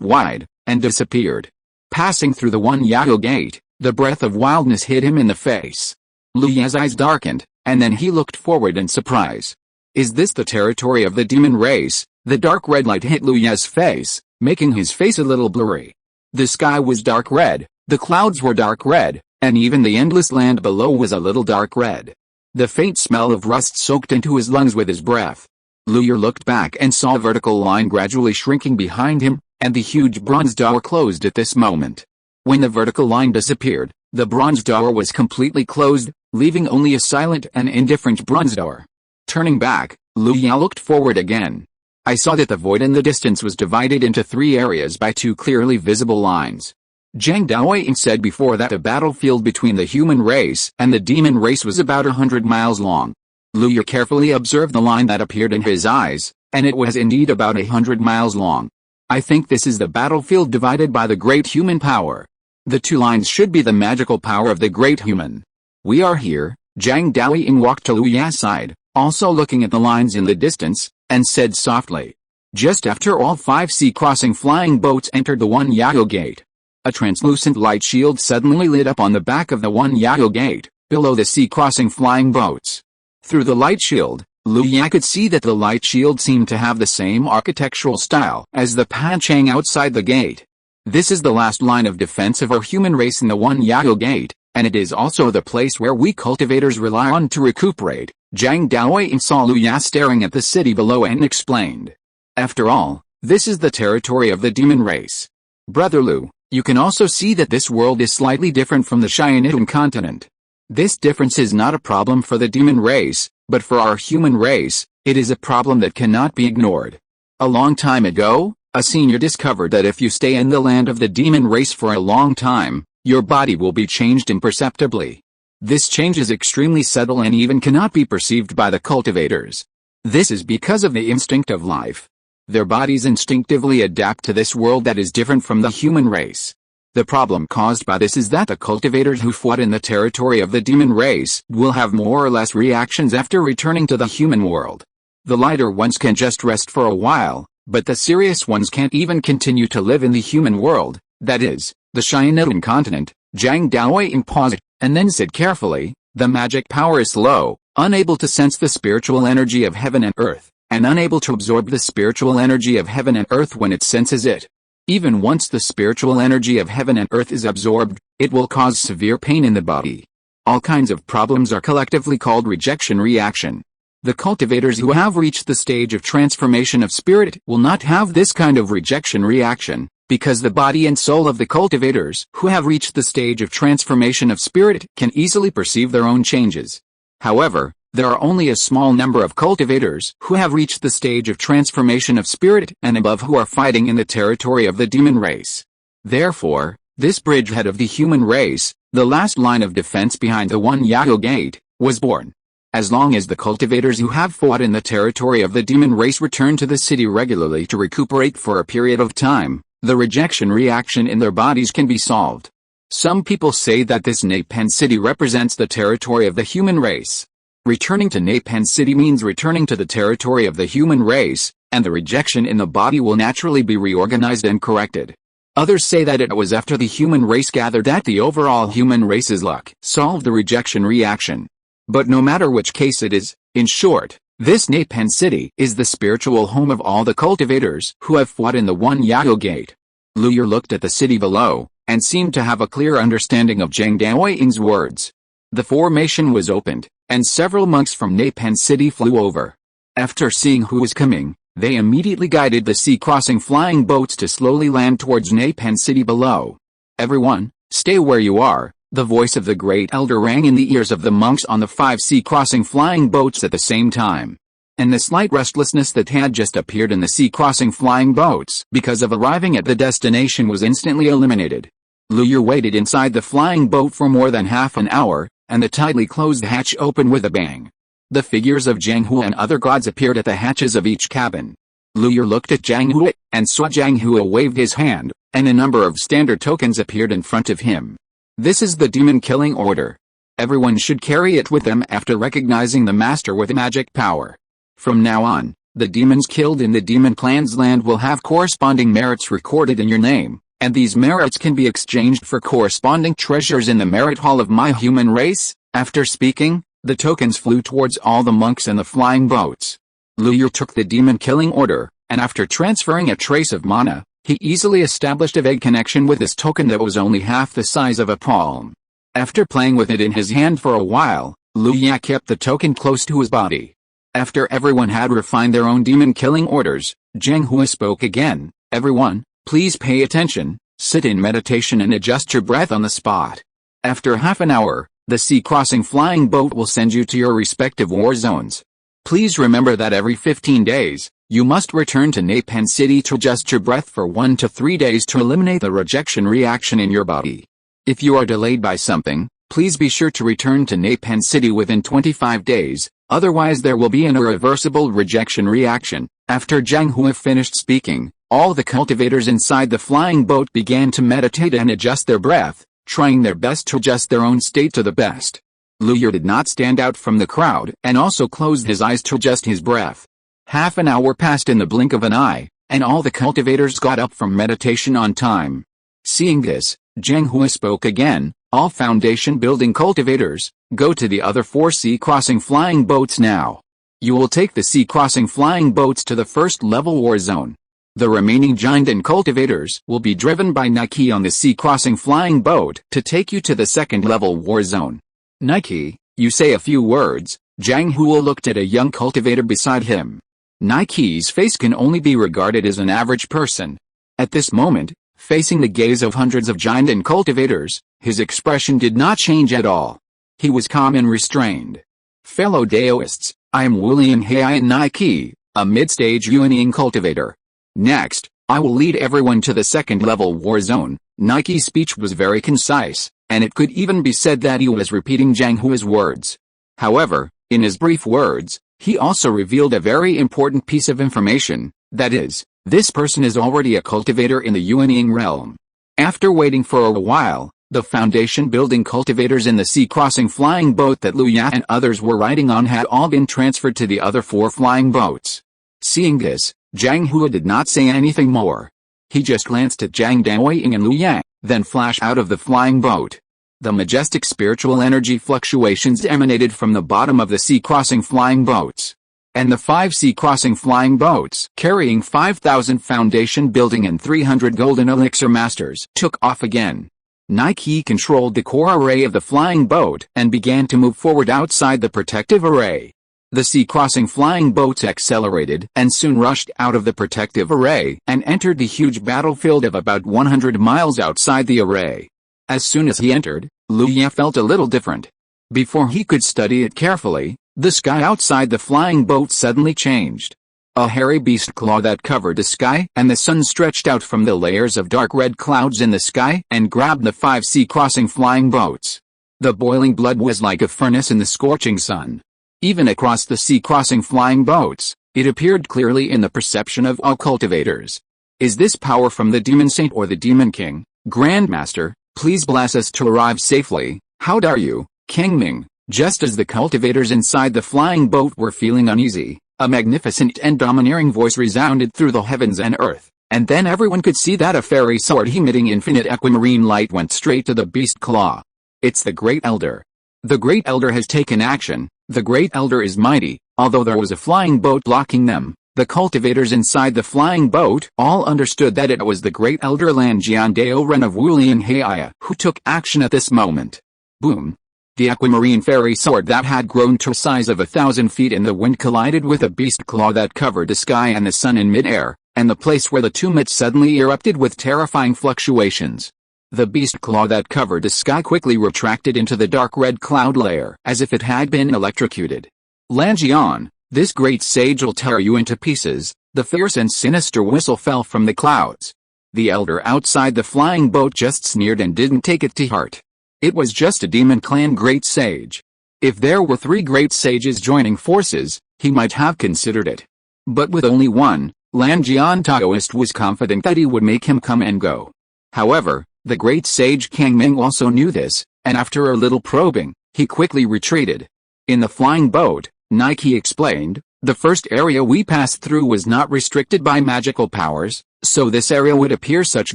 Speaker 1: wide, and disappeared. Passing through the Unyielding gate, the breath of wildness hit him in the face. Lu Ya's eyes darkened, and then he looked forward in surprise. Is this the territory of the demon race? The dark red light hit Lu Ya's face, making his face a little blurry. The sky was dark red, the clouds were dark red, and even the endless land below was a little dark red. The faint smell of rust soaked into his lungs with his breath. Lu Ya looked back and saw a vertical line gradually shrinking behind him, and the huge bronze door closed at this moment. When the vertical line disappeared, the bronze door was completely closed, leaving only a silent and indifferent bronze door. Turning back, Lu Ya looked forward again. I saw that the void in the distance was divided into 3 areas by 2 clearly visible lines. Zhang Daoying said before that the battlefield between the human race and the demon race was about 100 miles long. Lu Ya carefully observed the line that appeared in his eyes, and it was indeed about 100 miles long. I think this is the battlefield divided by the great human power. The two lines should be the magical power of the great human. We are here. Zhang Daoying walked to Lu Ya's side, also looking at the lines in the distance, and said softly. Just after all 5 sea-crossing flying boats entered the Unyielding gate, a translucent light shield suddenly lit up on the back of the Unyielding gate, below the sea-crossing flying boats. Through the light shield, Lu Ya could see that the light shield seemed to have the same architectural style as the panchang outside the gate. This is the last line of defense of our human race in the Unyielding gate, and it is also the place where we cultivators rely on to recuperate. Zhang Daoying saw Lu Ya staring at the city below and explained. After all, this is the territory of the demon race. Brother Lu, you can also see that this world is slightly different from the SYNOPSIS continent. This difference is not a problem for the demon race, but for our human race, it is a problem that cannot be ignored. A long time ago, a senior discovered that if you stay in the land of the demon race for a long time, your body will be changed imperceptibly. This change is extremely subtle and even cannot be perceived by the cultivators. This is because of the instinct of life. Their bodies instinctively adapt to this world that is different from the human race. The problem caused by this is that the cultivators who fought in the territory of the demon race will have more or less reactions after returning to the human world. The lighter ones can just rest for a while, but the serious ones can't even continue to live in the human world, that is, the SYNOPSIS continent. Zhang Daoying paused, and then said carefully, the magic power is low, unable to sense the spiritual energy of heaven and earth, and unable to absorb the spiritual energy of heaven and earth when it senses it. Even once the spiritual energy of heaven and earth is absorbed, it will cause severe pain in the body. All kinds of problems are collectively called rejection reaction. The cultivators who have reached the stage of transformation of spirit will not have this kind of rejection reaction, because the body and soul of the cultivators who have reached the stage of transformation of spirit can easily perceive their own changes. However, there are only a small number of cultivators who have reached the stage of transformation of spirit and above who are fighting in the territory of the demon race. Therefore, this bridgehead of the human race, the last line of defense behind the Unyielding gate, was born. As long as the cultivators who have fought in the territory of the demon race return to the city regularly to recuperate for a period of time, the rejection reaction in their bodies can be solved. Some people say that this Napan city represents the territory of the human race. Returning to Napan city means returning to the territory of the human race, and the rejection in the body will naturally be reorganized and corrected. Others say that it was after the human race gathered that the overall human race's luck solved the rejection reaction. But no matter which case it is, in short, this Napan city is the spiritual home of all the cultivators who have fought in the Unyielding gate. Lu Yer looked at the city below, and seemed to have a clear understanding of Zhang Daoying's words. The formation was opened, and several monks from Napan city flew over. After seeing who was coming, they immediately guided the sea-crossing flying boats to slowly land towards Napan city below. Everyone, stay where you are, the voice of the great elder rang in the ears of the monks on the 5 sea-crossing flying boats at the same time. And the slight restlessness that had just appeared in the sea-crossing flying boats because of arriving at the destination was instantly eliminated. Lu Yer waited inside the flying boat for more than half an hour, and the tightly closed hatch opened with a bang. The figures of Zhang Hua and other gods appeared at the hatches of each cabin. Lu Yer looked at Zhang Hua, and saw Zhang Hua waved his hand, and a number of standard tokens appeared in front of him. This is the demon killing order. Everyone should carry it with them after recognizing the master with magic power. From now on, the demons killed in the demon clan's land will have corresponding merits recorded in your name, and these merits can be exchanged for corresponding treasures in the merit hall of my human race. After speaking, the tokens flew towards all the monks and the flying boats. Lu Yer took the demon killing order, and after transferring a trace of mana, he easily established a vague connection with this token that was only half the size of a palm. After playing with it in his hand for a while, Lu Ya kept the token close to his body. After everyone had refined their own demon killing orders, Zhang Hua spoke again. Everyone, please pay attention, sit in meditation and adjust your breath on the spot. After half an hour, the sea-crossing flying boat will send you to your respective war zones. Please remember that every 15 days, you must return to Napan city to adjust your breath for 1 to 3 days to eliminate the rejection reaction in your body. If you are delayed by something, please be sure to return to Napan city within 25 days, otherwise there will be an irreversible rejection reaction. After Zhang Hua finished speaking, All the cultivators inside the flying boat began to meditate and adjust their breath, trying their best to adjust their own state to the best. Luyer did not stand out from the crowd and also closed his eyes to adjust his breath. Half an hour passed in the blink of an eye, and all the cultivators got up from meditation on time. Seeing this, Zhang Hua spoke again, "All foundation-building cultivators, go to the other 4 sea-crossing flying boats now. You will take the sea-crossing flying boats to the first-level war zone. The remaining giant and cultivators will be driven by Nike on the sea-crossing flying boat to take you to the second-level war zone." "Nike, you say a few words." Zhang Hua looked at a young cultivator beside him. Nike's face can only be regarded as an average person. At this moment, facing the gaze of hundreds of giant and cultivators, his expression did not change at all. He was calm and restrained. "Fellow Daoists, I am Wulian Hei Nike, a mid-stage unyielding cultivator. Next, I will lead everyone to the second-level war zone." Nike's speech was very concise, and it could even be said that he was repeating Zhang Hua's words. However, in his brief words, he also revealed a very important piece of information, that is, this person is already a cultivator in the unyielding realm. After waiting for a while, the foundation-building cultivators in the sea-crossing flying boat that Lu Ya and others were riding on had all been transferred to the other 4 flying boats. Seeing this, Zhang Hua did not say anything more. He just glanced at Zhang Daoying and Lu Ya, then flashed out of the flying boat. The majestic spiritual energy fluctuations emanated from the bottom of the sea-crossing flying boats. And the 5 sea-crossing flying boats, carrying 5,000 foundation-building and 300 golden elixir masters, took off again. Nike controlled the core array of the flying boat and began to move forward outside the protective array. The sea-crossing flying boats accelerated and soon rushed out of the protective array and entered the huge battlefield of about 100 miles outside the array. As soon as he entered, Lu Ya felt a little different. Before he could study it carefully, the sky outside the flying boat suddenly changed. A hairy beast claw that covered the sky and the sun stretched out from the layers of dark red clouds in the sky and grabbed the 5 sea-crossing flying boats. The boiling blood was like a furnace in the scorching sun. Even across the sea-crossing flying boats, it appeared clearly in the perception of all cultivators. "Is this power from the demon saint or the demon king? Grandmaster, please bless us to arrive safely. How dare you, King Ming?" Just as the cultivators inside the flying boat were feeling uneasy, a magnificent and domineering voice resounded through the heavens and earth, and then everyone could see that a fairy sword emitting infinite aquamarine light went straight to the beast claw. "It's the Great Elder. The Great Elder has taken action. The Great Elder is mighty." Although there was a flying boat blocking them, the cultivators inside the flying boat all understood that it was the Great Elder Lanjian Dao Ren of Wulian Heiya who took action at this moment. Boom! The aquamarine fairy sword that had grown to a size of 1,000 feet in the wind collided with a beast claw that covered the sky and the sun in mid-air, and the place where the two met suddenly erupted with terrifying fluctuations. The beast claw that covered the sky quickly retracted into the dark red cloud layer as if it had been electrocuted. "Lanjian, this great sage will tear you into pieces." The fierce and sinister whistle fell from the clouds. The elder outside the flying boat just sneered and didn't take it to heart. It was just a demon clan great sage. If there were 3 great sages joining forces, he might have considered it. But with only one, Lanjian Taoist was confident that he would make him come and go. However, the great sage Kang Ming also knew this, and after a little probing, he quickly retreated. In the flying boat, Nike explained, "The first area we passed through was not restricted by magical powers, so this area would appear such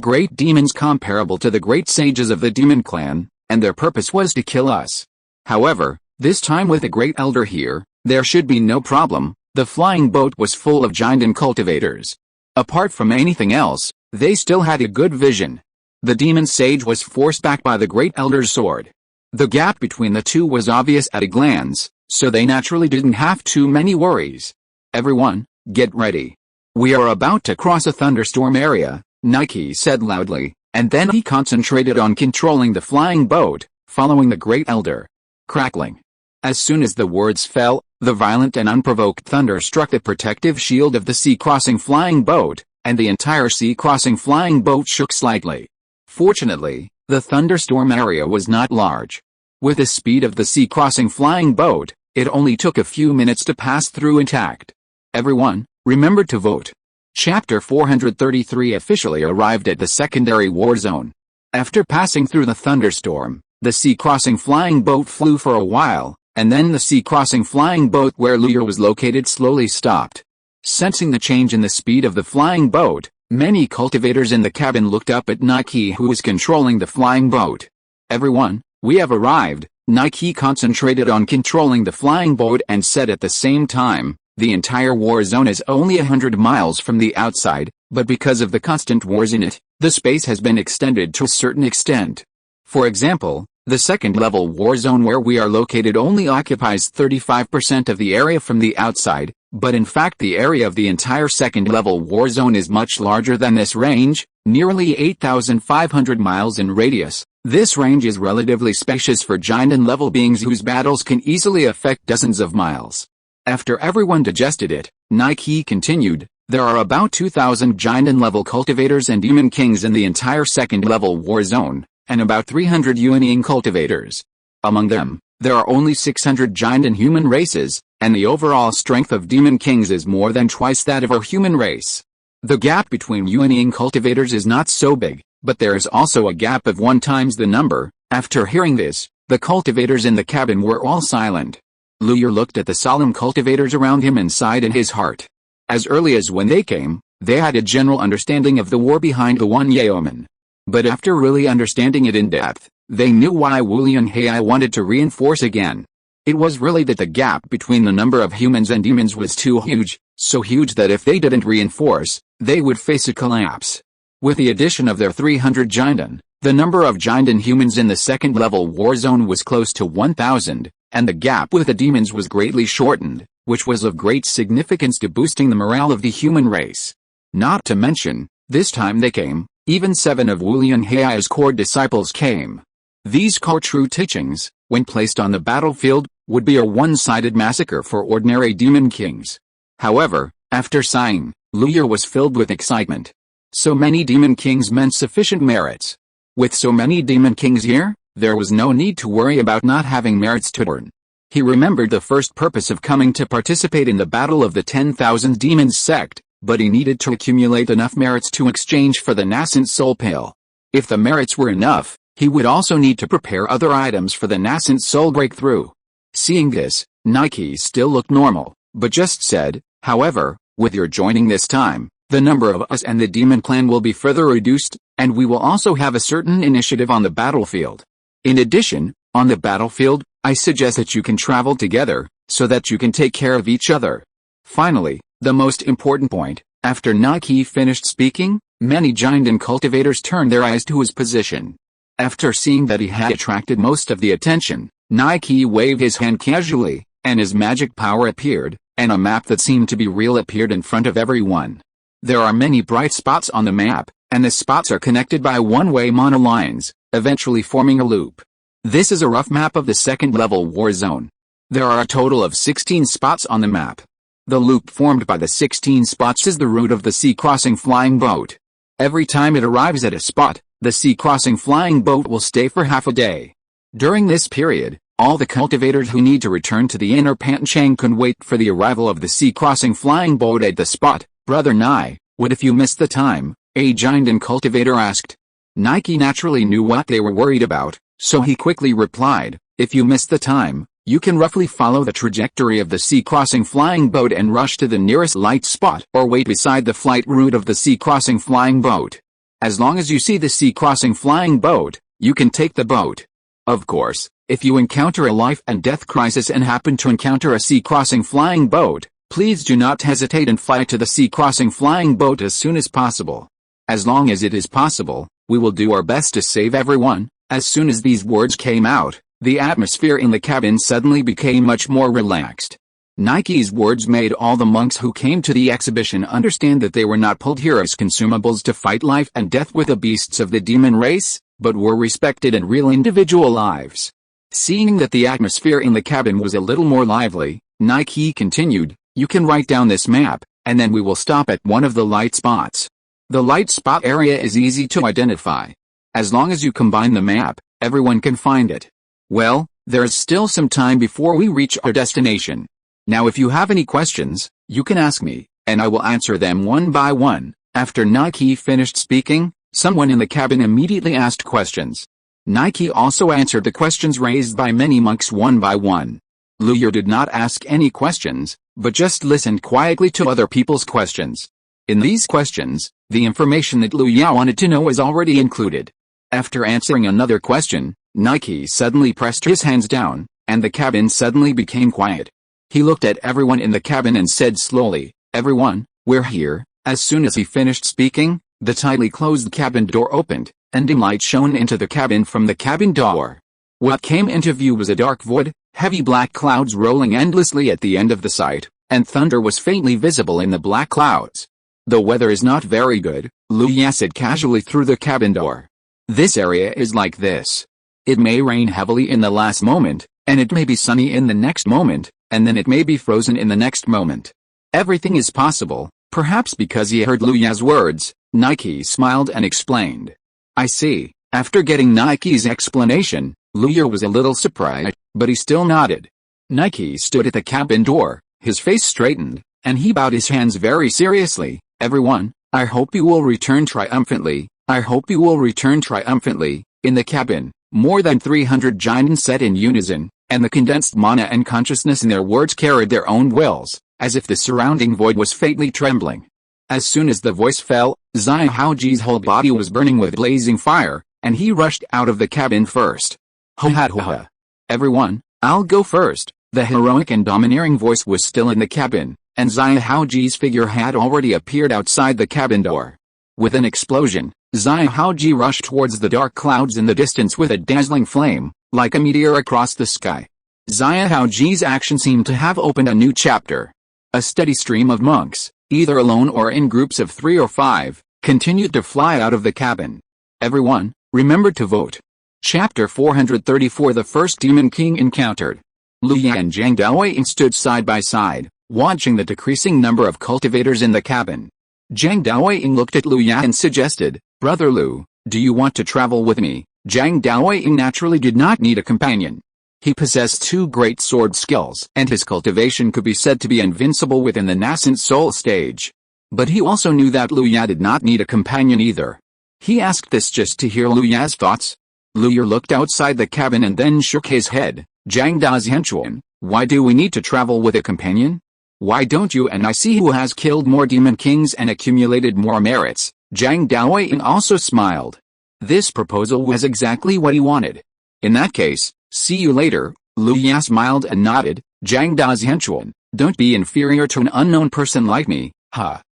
Speaker 1: great demons comparable to the great sages of the demon clan, and their purpose was to kill us. However, this time with the Great Elder here, there should be no problem." The flying boat was full of giant and cultivators. Apart from anything else, they still had a good vision. The demon sage was forced back by the Great Elder's sword. The gap between the two was obvious at a glance, so they naturally didn't have too many worries. "Everyone, get ready. We are about to cross a thunderstorm area," Nike said loudly, and then he concentrated on controlling the flying boat, following the Great Elder. Crackling. As soon as the words fell, the violent and unprovoked thunder struck the protective shield of the sea-crossing flying boat, and the entire sea-crossing flying boat shook slightly. Fortunately, the thunderstorm area was not large. With the speed of the sea-crossing flying boat, it only took a few minutes to pass through intact. "Everyone, remember to vote. Chapter 433 officially arrived at the secondary war zone. After passing through the thunderstorm, the sea-crossing flying boat flew for a while, and then the sea-crossing flying boat where Luyur was located slowly stopped. Sensing the change in the speed of the flying boat, many cultivators in the cabin looked up at Nike, who was controlling the flying boat. "Everyone, we have arrived." Nike concentrated on controlling the flying boat and said at the same time, "The entire war zone is only 100 miles from the outside, but because of the constant wars in it, the space has been extended to a certain extent. For example, the second-level war zone where we are located only occupies 35% of the area from the outside, but in fact the area of the entire second-level war zone is much larger than this range, nearly 8,500 miles in radius. This range is relatively spacious for giant-level beings whose battles can easily affect dozens of miles." After everyone digested it, Nike continued, "There are about 2,000 giant-level cultivators and demon kings in the entire second-level war zone, and about 300 unyielding cultivators. Among them, there are only 600 giant and human races, and the overall strength of demon kings is more than twice that of our human race. The gap between unyielding cultivators is not so big, but there is also a gap of 1 times the number." After hearing this, the cultivators in the cabin were all silent. Luyur looked at the solemn cultivators around him and sighed in his heart. As early as when they came, they had a general understanding of the war behind the unyielding. But after really understanding it in depth, they knew why Wulian wanted to reinforce again. It was really that the gap between the number of humans and demons was too huge, so huge that if they didn't reinforce, they would face a collapse. With the addition of their 300 giant, the number of giant and humans in the second-level war zone was close to 1,000, and the gap with the demons was greatly shortened, which was of great significance to boosting the morale of the human race. Not to mention, this time they came, even 7 of Wulian Hei's core disciples came. These core true teachings, when placed on the battlefield, would be a one-sided massacre for ordinary demon kings. However, after sighing, Luyur was filled with excitement. So many demon kings meant sufficient merits. With so many demon kings here, there was no need to worry about not having merits to earn. He remembered the first purpose of coming to participate in the battle of the 10,000 demons sect, but he needed to accumulate enough merits to exchange for the nascent soul pale. If the merits were enough, he would also need to prepare other items for the nascent soul breakthrough. Seeing this, Nike still looked normal, but just said, "However, with your joining this time, the number of us and the demon clan will be further reduced, and we will also have a certain initiative on the battlefield. In addition, on the battlefield, I suggest that you can travel together, so that you can take care of each other." Finally, the most important point, after Nike finished speaking, many giant and cultivators turned their eyes to his position. After seeing that he had attracted most of the attention, Nike waved his hand casually, and his magic power appeared, and a map that seemed to be real appeared in front of everyone. There are many bright spots on the map, and the spots are connected by one-way monolines, eventually forming a loop. This is a rough map of the second-level war zone. There are a total of 16 spots on the map. The loop formed by the 16 spots is the route of the sea-crossing flying boat. Every time it arrives at a spot, the sea-crossing flying boat will stay for half a day. During this period, all the cultivators who need to return to the inner Panchang can wait for the arrival of the sea-crossing flying boat at the spot. "Brother Nai, what if you miss the time?" a giant and cultivator asked. Nike naturally knew what they were worried about, so he quickly replied, "If you miss the time, you can roughly follow the trajectory of the sea-crossing flying boat and rush to the nearest light spot or wait beside the flight route of the sea-crossing flying boat. As long as you see the sea-crossing flying boat, you can take the boat. Of course, if you encounter a life and death crisis and happen to encounter a sea-crossing flying boat, please do not hesitate and fly to the sea-crossing flying boat as soon as possible. As long as it is possible, we will do our best to save everyone." As soon as these words came out, the atmosphere in the cabin suddenly became much more relaxed. Nike's words made all the monks who came to the exhibition understand that they were not pulled here as consumables to fight life and death with the beasts of the demon race, but were respected and real individual lives. Seeing that the atmosphere in the cabin was a little more lively, Nike continued, "You can write down this map, and then we will stop at one of the light spots. The light spot area is easy to identify. As long as you combine the map, everyone can find it. Well, there's still some time before we reach our destination. Now if you have any questions, you can ask me, and I will answer them one by one. After Nike finished speaking, someone in the cabin immediately asked questions. Nike also answered the questions raised by many monks one by one. Luya did not ask any questions, but just listened quietly to other people's questions. In these questions, the information that Luya wanted to know was already included. After answering another question, Nike suddenly pressed his hands down, and the cabin suddenly became quiet. He looked at everyone in the cabin and said slowly, "Everyone, we're here." As soon as he finished speaking, the tightly closed cabin door opened, and dim light shone into the cabin from the cabin door. What came into view was a dark void, heavy black clouds rolling endlessly at the end of the sight, and thunder was faintly visible in the black clouds. "The weather is not very good," Luya said casually through the cabin door. "This area is like this. It may rain heavily in the last moment, and it may be sunny in the next moment, and then it may be frozen in the next moment. Everything is possible." Perhaps because he heard Luya's words, Nike smiled and explained. "I see." After getting Nike's explanation, Luya was a little surprised, but he still nodded. Nike stood at the cabin door, his face straightened, and he bowed his hands very seriously. "Everyone, I hope you will return triumphantly. I hope you will return triumphantly." In the cabin, more than 300 giants said in unison, and the condensed mana and consciousness in their words carried their own wills, as if the surrounding void was faintly trembling. As soon as the voice fell, Xiaoji's whole body was burning with blazing fire, and he rushed out of the cabin first. "Ho-ha-ho-ha. Everyone, I'll go first." The heroic and domineering voice was still in the cabin, and Xiaoji's figure had already appeared outside the cabin door. With an explosion, Xiaoji rushed towards the dark clouds in the distance with a dazzling flame, like a meteor across the sky. Xiaoji's action seemed to have opened a new chapter. A steady stream of monks, either alone or in groups of 3 or 5, continued to fly out of the cabin. "Everyone, remember to vote." Chapter 434 The First Demon King Encountered. Luya and Zhang Daoying stood side by side, watching the decreasing number of cultivators in the cabin. Zhang Daoying looked at Luya and suggested, "Brother Lu, do you want to travel with me?" Zhang Daoying naturally did not need a companion. He possessed 2 great sword skills, and his cultivation could be said to be invincible within the nascent soul stage. But he also knew that Luya did not need a companion either. He asked this just to hear Luya's thoughts. Luya looked outside the cabin and then shook his head. "Zhang Daxianchuan, why do we need to travel with a companion? Why don't you and I see who has killed more demon kings and accumulated more merits?" Zhang Daoying also smiled. This proposal was exactly what he wanted. "In that case, see you later." Luya smiled and nodded. "Zhang Daxianchuan, don't be inferior to an unknown person like me."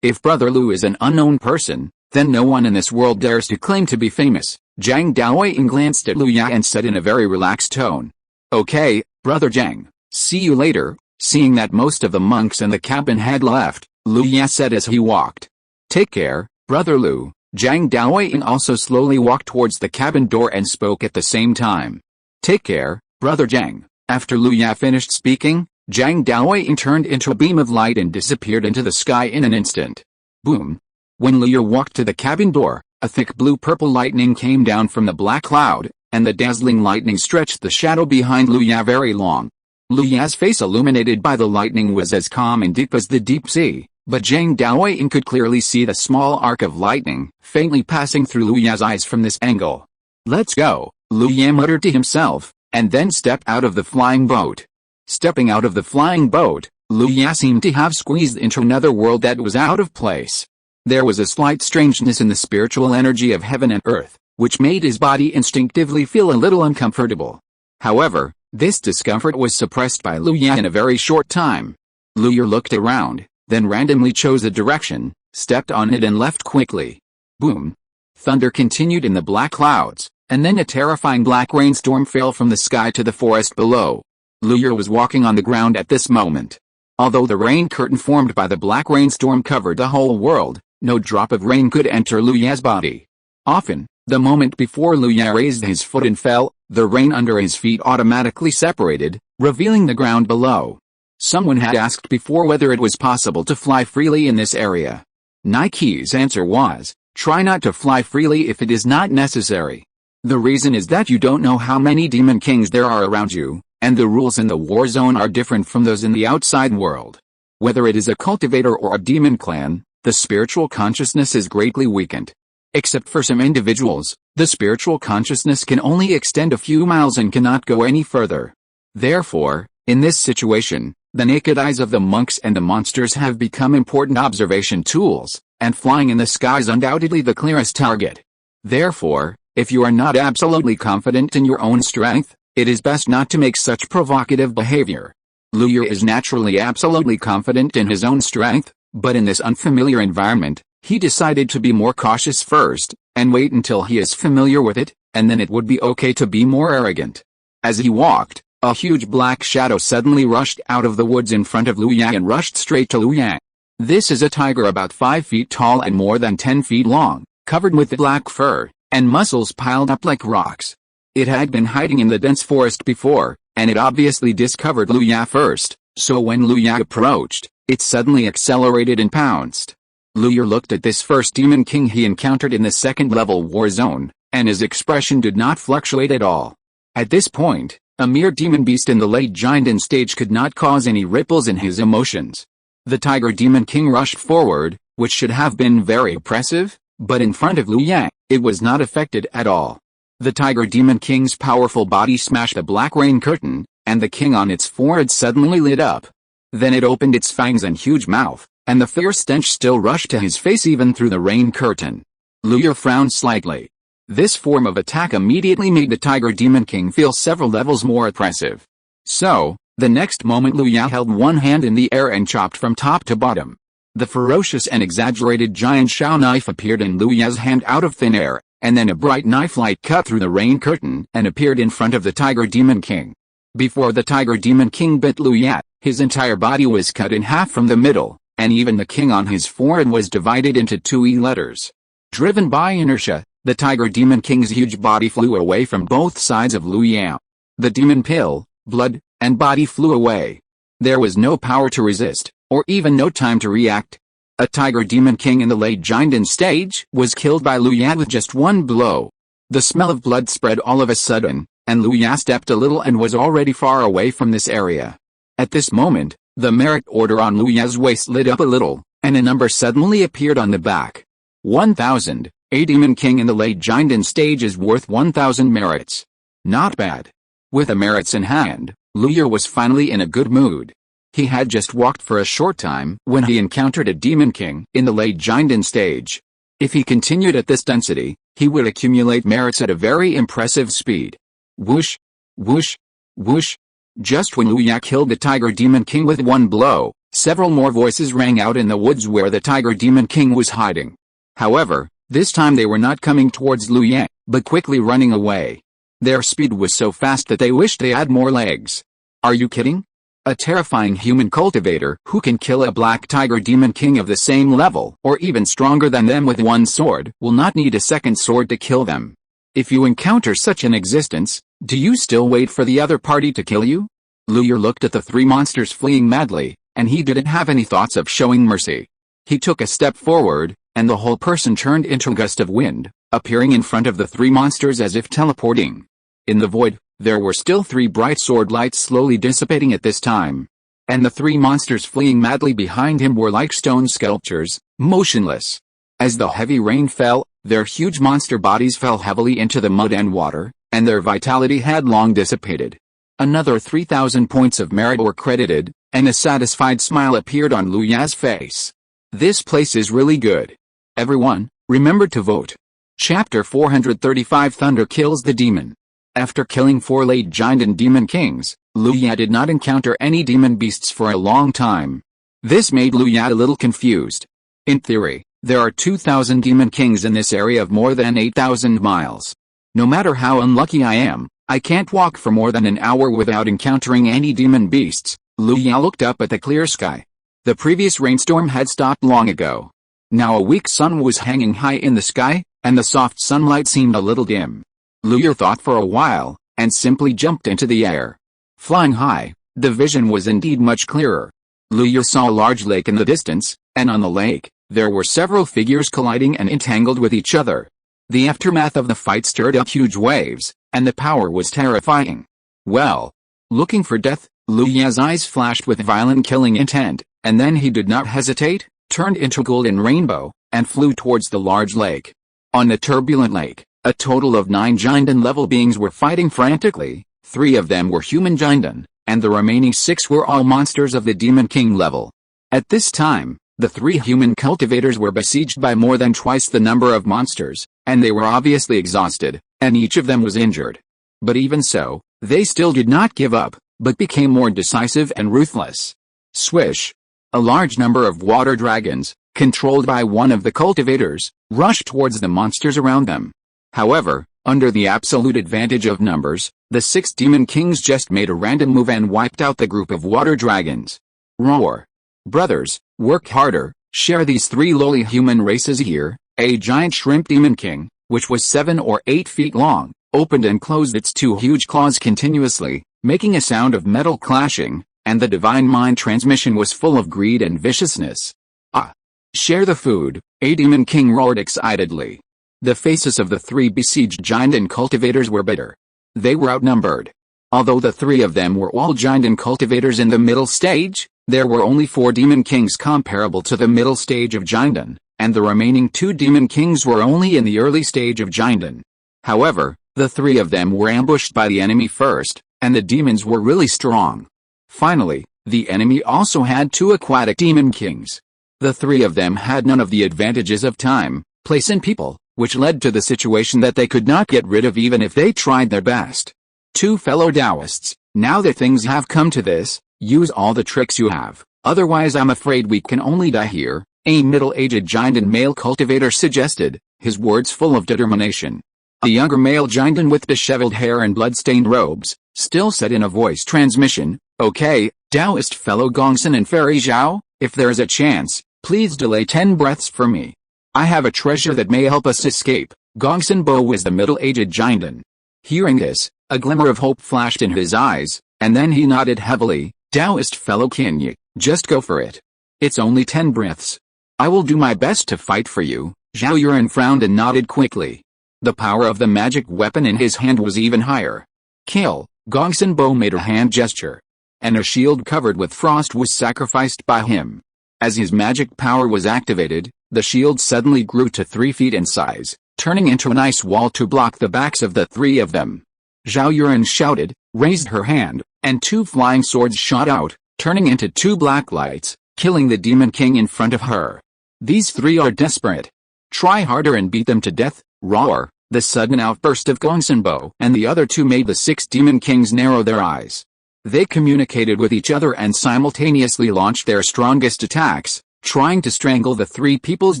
Speaker 1: If Brother Lu is an unknown person, then no one in this world dares to claim to be famous. Zhang Daoying glanced at Luya and said in a very relaxed tone, "Okay, Brother Zhang, see you later." Seeing that most of the monks in the cabin had left, Luya said as he walked, "Take care, Brother Lu." Zhang Daoying also slowly walked towards the cabin door and spoke at the same time. "Take care, Brother Zhang." After Luya finished speaking, Zhang Daoying turned into a beam of light and disappeared into the sky in an instant. Boom! When Luya walked to the cabin door, a thick blue-purple lightning came down from the black cloud, and the dazzling lightning stretched the shadow behind Luya very long. Luya's face illuminated by the lightning was as calm and deep as the deep sea, but Zhang Daoying could clearly see the small arc of lightning faintly passing through Luya's eyes from this angle. "Let's go," Luya muttered to himself, and then stepped out of the flying boat. Stepping out of the flying boat, Luya seemed to have squeezed into another world that was out of place. There was a slight strangeness in the spiritual energy of heaven and earth, which made his body instinctively feel a little uncomfortable. However, this discomfort was suppressed by Luya in a very short time. Luya looked around, then randomly chose a direction, stepped on it and left quickly. Boom! Thunder continued in the black clouds, and then a terrifying black rainstorm fell from the sky to the forest below. Luya was walking on the ground at this moment. Although the rain curtain formed by the black rainstorm covered the whole world, no drop of rain could enter Luya's body. Often, the moment before Luya raised his foot and fell, the rain under his feet automatically separated, revealing the ground below. Someone had asked before whether it was possible to fly freely in this area. Nike's answer was, try not to fly freely if it is not necessary. The reason is that you don't know how many demon kings there are around you, and the rules in the war zone are different from those in the outside world. Whether it is a cultivator or a demon clan, the spiritual consciousness is greatly weakened. Except for some individuals, the spiritual consciousness can only extend a few miles and cannot go any further. Therefore, in this situation, the naked eyes of the monks and the monsters have become important observation tools, and flying in the sky is undoubtedly the clearest target. Therefore, if you are not absolutely confident in your own strength, it is best not to make such provocative behavior. Luya is naturally absolutely confident in his own strength, but in this unfamiliar environment, he decided to be more cautious first, and wait until he is familiar with it, and then it would be okay to be more arrogant. As he walked, a huge black shadow suddenly rushed out of the woods in front of Luya and rushed straight to Luya. This is a tiger about 5 feet tall and more than 10 feet long, covered with black fur, and muscles piled up like rocks. It had been hiding in the dense forest before, and it obviously discovered Luya first, so when Luya approached, it suddenly accelerated and pounced. Luya looked at this first demon king he encountered in the second-level war zone, and his expression did not fluctuate at all. At this point, a mere demon beast in the late giant stage could not cause any ripples in his emotions. The tiger demon king rushed forward, which should have been very impressive, but in front of Luya, it was not affected at all. The tiger demon king's powerful body smashed the black rain curtain, and the king on its forehead suddenly lit up. Then it opened its fangs and huge mouth, and the fierce stench still rushed to his face even through the rain curtain. Luya frowned slightly. This form of attack immediately made the tiger demon king feel several levels more oppressive. So, the next moment Luya held one hand in the air and chopped from top to bottom. The ferocious and exaggerated giant Shao knife appeared in Luya's hand out of thin air, and then a bright knife light cut through the rain curtain and appeared in front of the tiger demon king. Before the tiger demon king bit Luya, his entire body was cut in half from the middle, and even the king on his forehead was divided into 2 E letters. Driven by inertia, the tiger demon king's huge body flew away from both sides of Luya. The demon pill, blood, and body flew away. There was no power to resist, or even no time to react. A tiger demon king in the late giant stage was killed by Luya with just one blow. The smell of blood spread all of a sudden, and Luya stepped a little and was already far away from this area. At this moment, the merit order on Luya's waist lit up a little, and a number suddenly appeared on the back. 1000. A demon king in the late giant stage is worth 1000 merits. Not bad. With the merits in hand, Luya was finally in a good mood. He had just walked for a short time when he encountered a demon king in the late giant stage. If he continued at this density, he would accumulate merits at a very impressive speed. Whoosh, whoosh, whoosh. Just when Luya killed the tiger demon king with one blow, several more voices rang out in the woods where the tiger demon king was hiding. However, this time they were not coming towards Luya, but quickly running away. Their speed was so fast that they wished they had more legs. Are you kidding? A terrifying human cultivator who can kill a black tiger demon king of the same level or even stronger than them with one sword will not need a second sword to kill them. If you encounter such an existence, do you still wait for the other party to kill you? Luya looked at the 3 monsters fleeing madly, and he didn't have any thoughts of showing mercy. He took a step forward, and the whole person turned into a gust of wind, appearing in front of the 3 monsters as if teleporting. In the void, there were still 3 bright sword lights slowly dissipating at this time. And the 3 monsters fleeing madly behind him were like stone sculptures, motionless. As the heavy rain fell, their huge monster bodies fell heavily into the mud and water, and their vitality had long dissipated. Another 3000 points of merit were credited, and a satisfied smile appeared on Luya's face. This place is really good. Everyone, remember to vote. Chapter 435 Thunder Kills the Demon. After killing 4 late giant and demon kings, Luya did not encounter any demon beasts for a long time. This made Luya a little confused. In theory, there are 2000 demon kings in this area of more than 8,000 miles. No matter how unlucky I am, I can't walk for more than an hour without encountering any demon beasts. Luya looked up at the clear sky. The previous rainstorm had stopped long ago. Now a weak sun was hanging high in the sky, and the soft sunlight seemed a little dim. Luya thought for a while, and simply jumped into the air. Flying high, the vision was indeed much clearer. Luya saw a large lake in the distance, and on the lake, there were several figures colliding and entangled with each other. The aftermath of the fight stirred up huge waves, and the power was terrifying. Well, looking for death, Luya's eyes flashed with violent killing intent, and then he did not hesitate, turned into a golden rainbow, and flew towards the large lake. On the turbulent lake, a total of 9 Jindan-level beings were fighting frantically. 3 of them were human Jindan, and the remaining 6 were all monsters of the Demon King level. At this time, the 3 human cultivators were besieged by more than twice the number of monsters, and they were obviously exhausted, and each of them was injured. But even so, they still did not give up, but became more decisive and ruthless. Swish! A large number of water dragons, controlled by one of the cultivators, rushed towards the monsters around them. However, under the absolute advantage of numbers, the 6 demon kings just made a random move and wiped out the group of water dragons. Roar! Brothers, work harder, share these 3 lowly human races here. A giant shrimp demon king, which was 7 or 8 feet long, opened and closed its 2 huge claws continuously, making a sound of metal clashing, and the divine mind transmission was full of greed and viciousness. Ah! Share the food, a demon king roared excitedly. The faces of the 3 besieged Jindan cultivators were bitter. They were outnumbered. Although the 3 of them were all Jindan cultivators in the middle stage, there were only 4 demon kings comparable to the middle stage of Jindan, and the remaining 2 demon kings were only in the early stage of Jindan. However, the 3 of them were ambushed by the enemy first, and the demons were really strong. Finally, the enemy also had 2 aquatic demon kings. The 3 of them had none of the advantages of time, place and people, which led to the situation that they could not get rid of even if they tried their best. 2 fellow Taoists, now that things have come to this, use all the tricks you have, otherwise I'm afraid we can only die here, a middle-aged Jindan male cultivator suggested, his words full of determination. A younger male Jindan with disheveled hair and blood-stained robes, still said in a voice transmission, okay, Taoist fellow Gongsun and Fairy Zhao, if there is a chance, please delay 10 breaths for me. I have a treasure that may help us escape. Gongsun Bo was the middle-aged Jindan. Hearing this, a glimmer of hope flashed in his eyes, and then he nodded heavily. Taoist fellow Kinyi, just go for it. It's only 10 breaths. I will do my best to fight for you. Zhao Yuran frowned and nodded quickly. The power of the magic weapon in his hand was even higher. Kill! Gongsun Bo made a hand gesture. And a shield covered with frost was sacrificed by him. As his magic power was activated, the shield suddenly grew to 3 feet in size, turning into an ice wall to block the backs of the 3 of them. Zhao Yuran shouted, raised her hand, and 2 flying swords shot out, turning into 2 black lights, killing the demon king in front of her. These 3 are desperate. Try harder and beat them to death. Roar! The sudden outburst of Gongsun Bo and the other 2 made the 6 demon kings narrow their eyes. They communicated with each other and simultaneously launched their strongest attacks, trying to strangle the 3 people's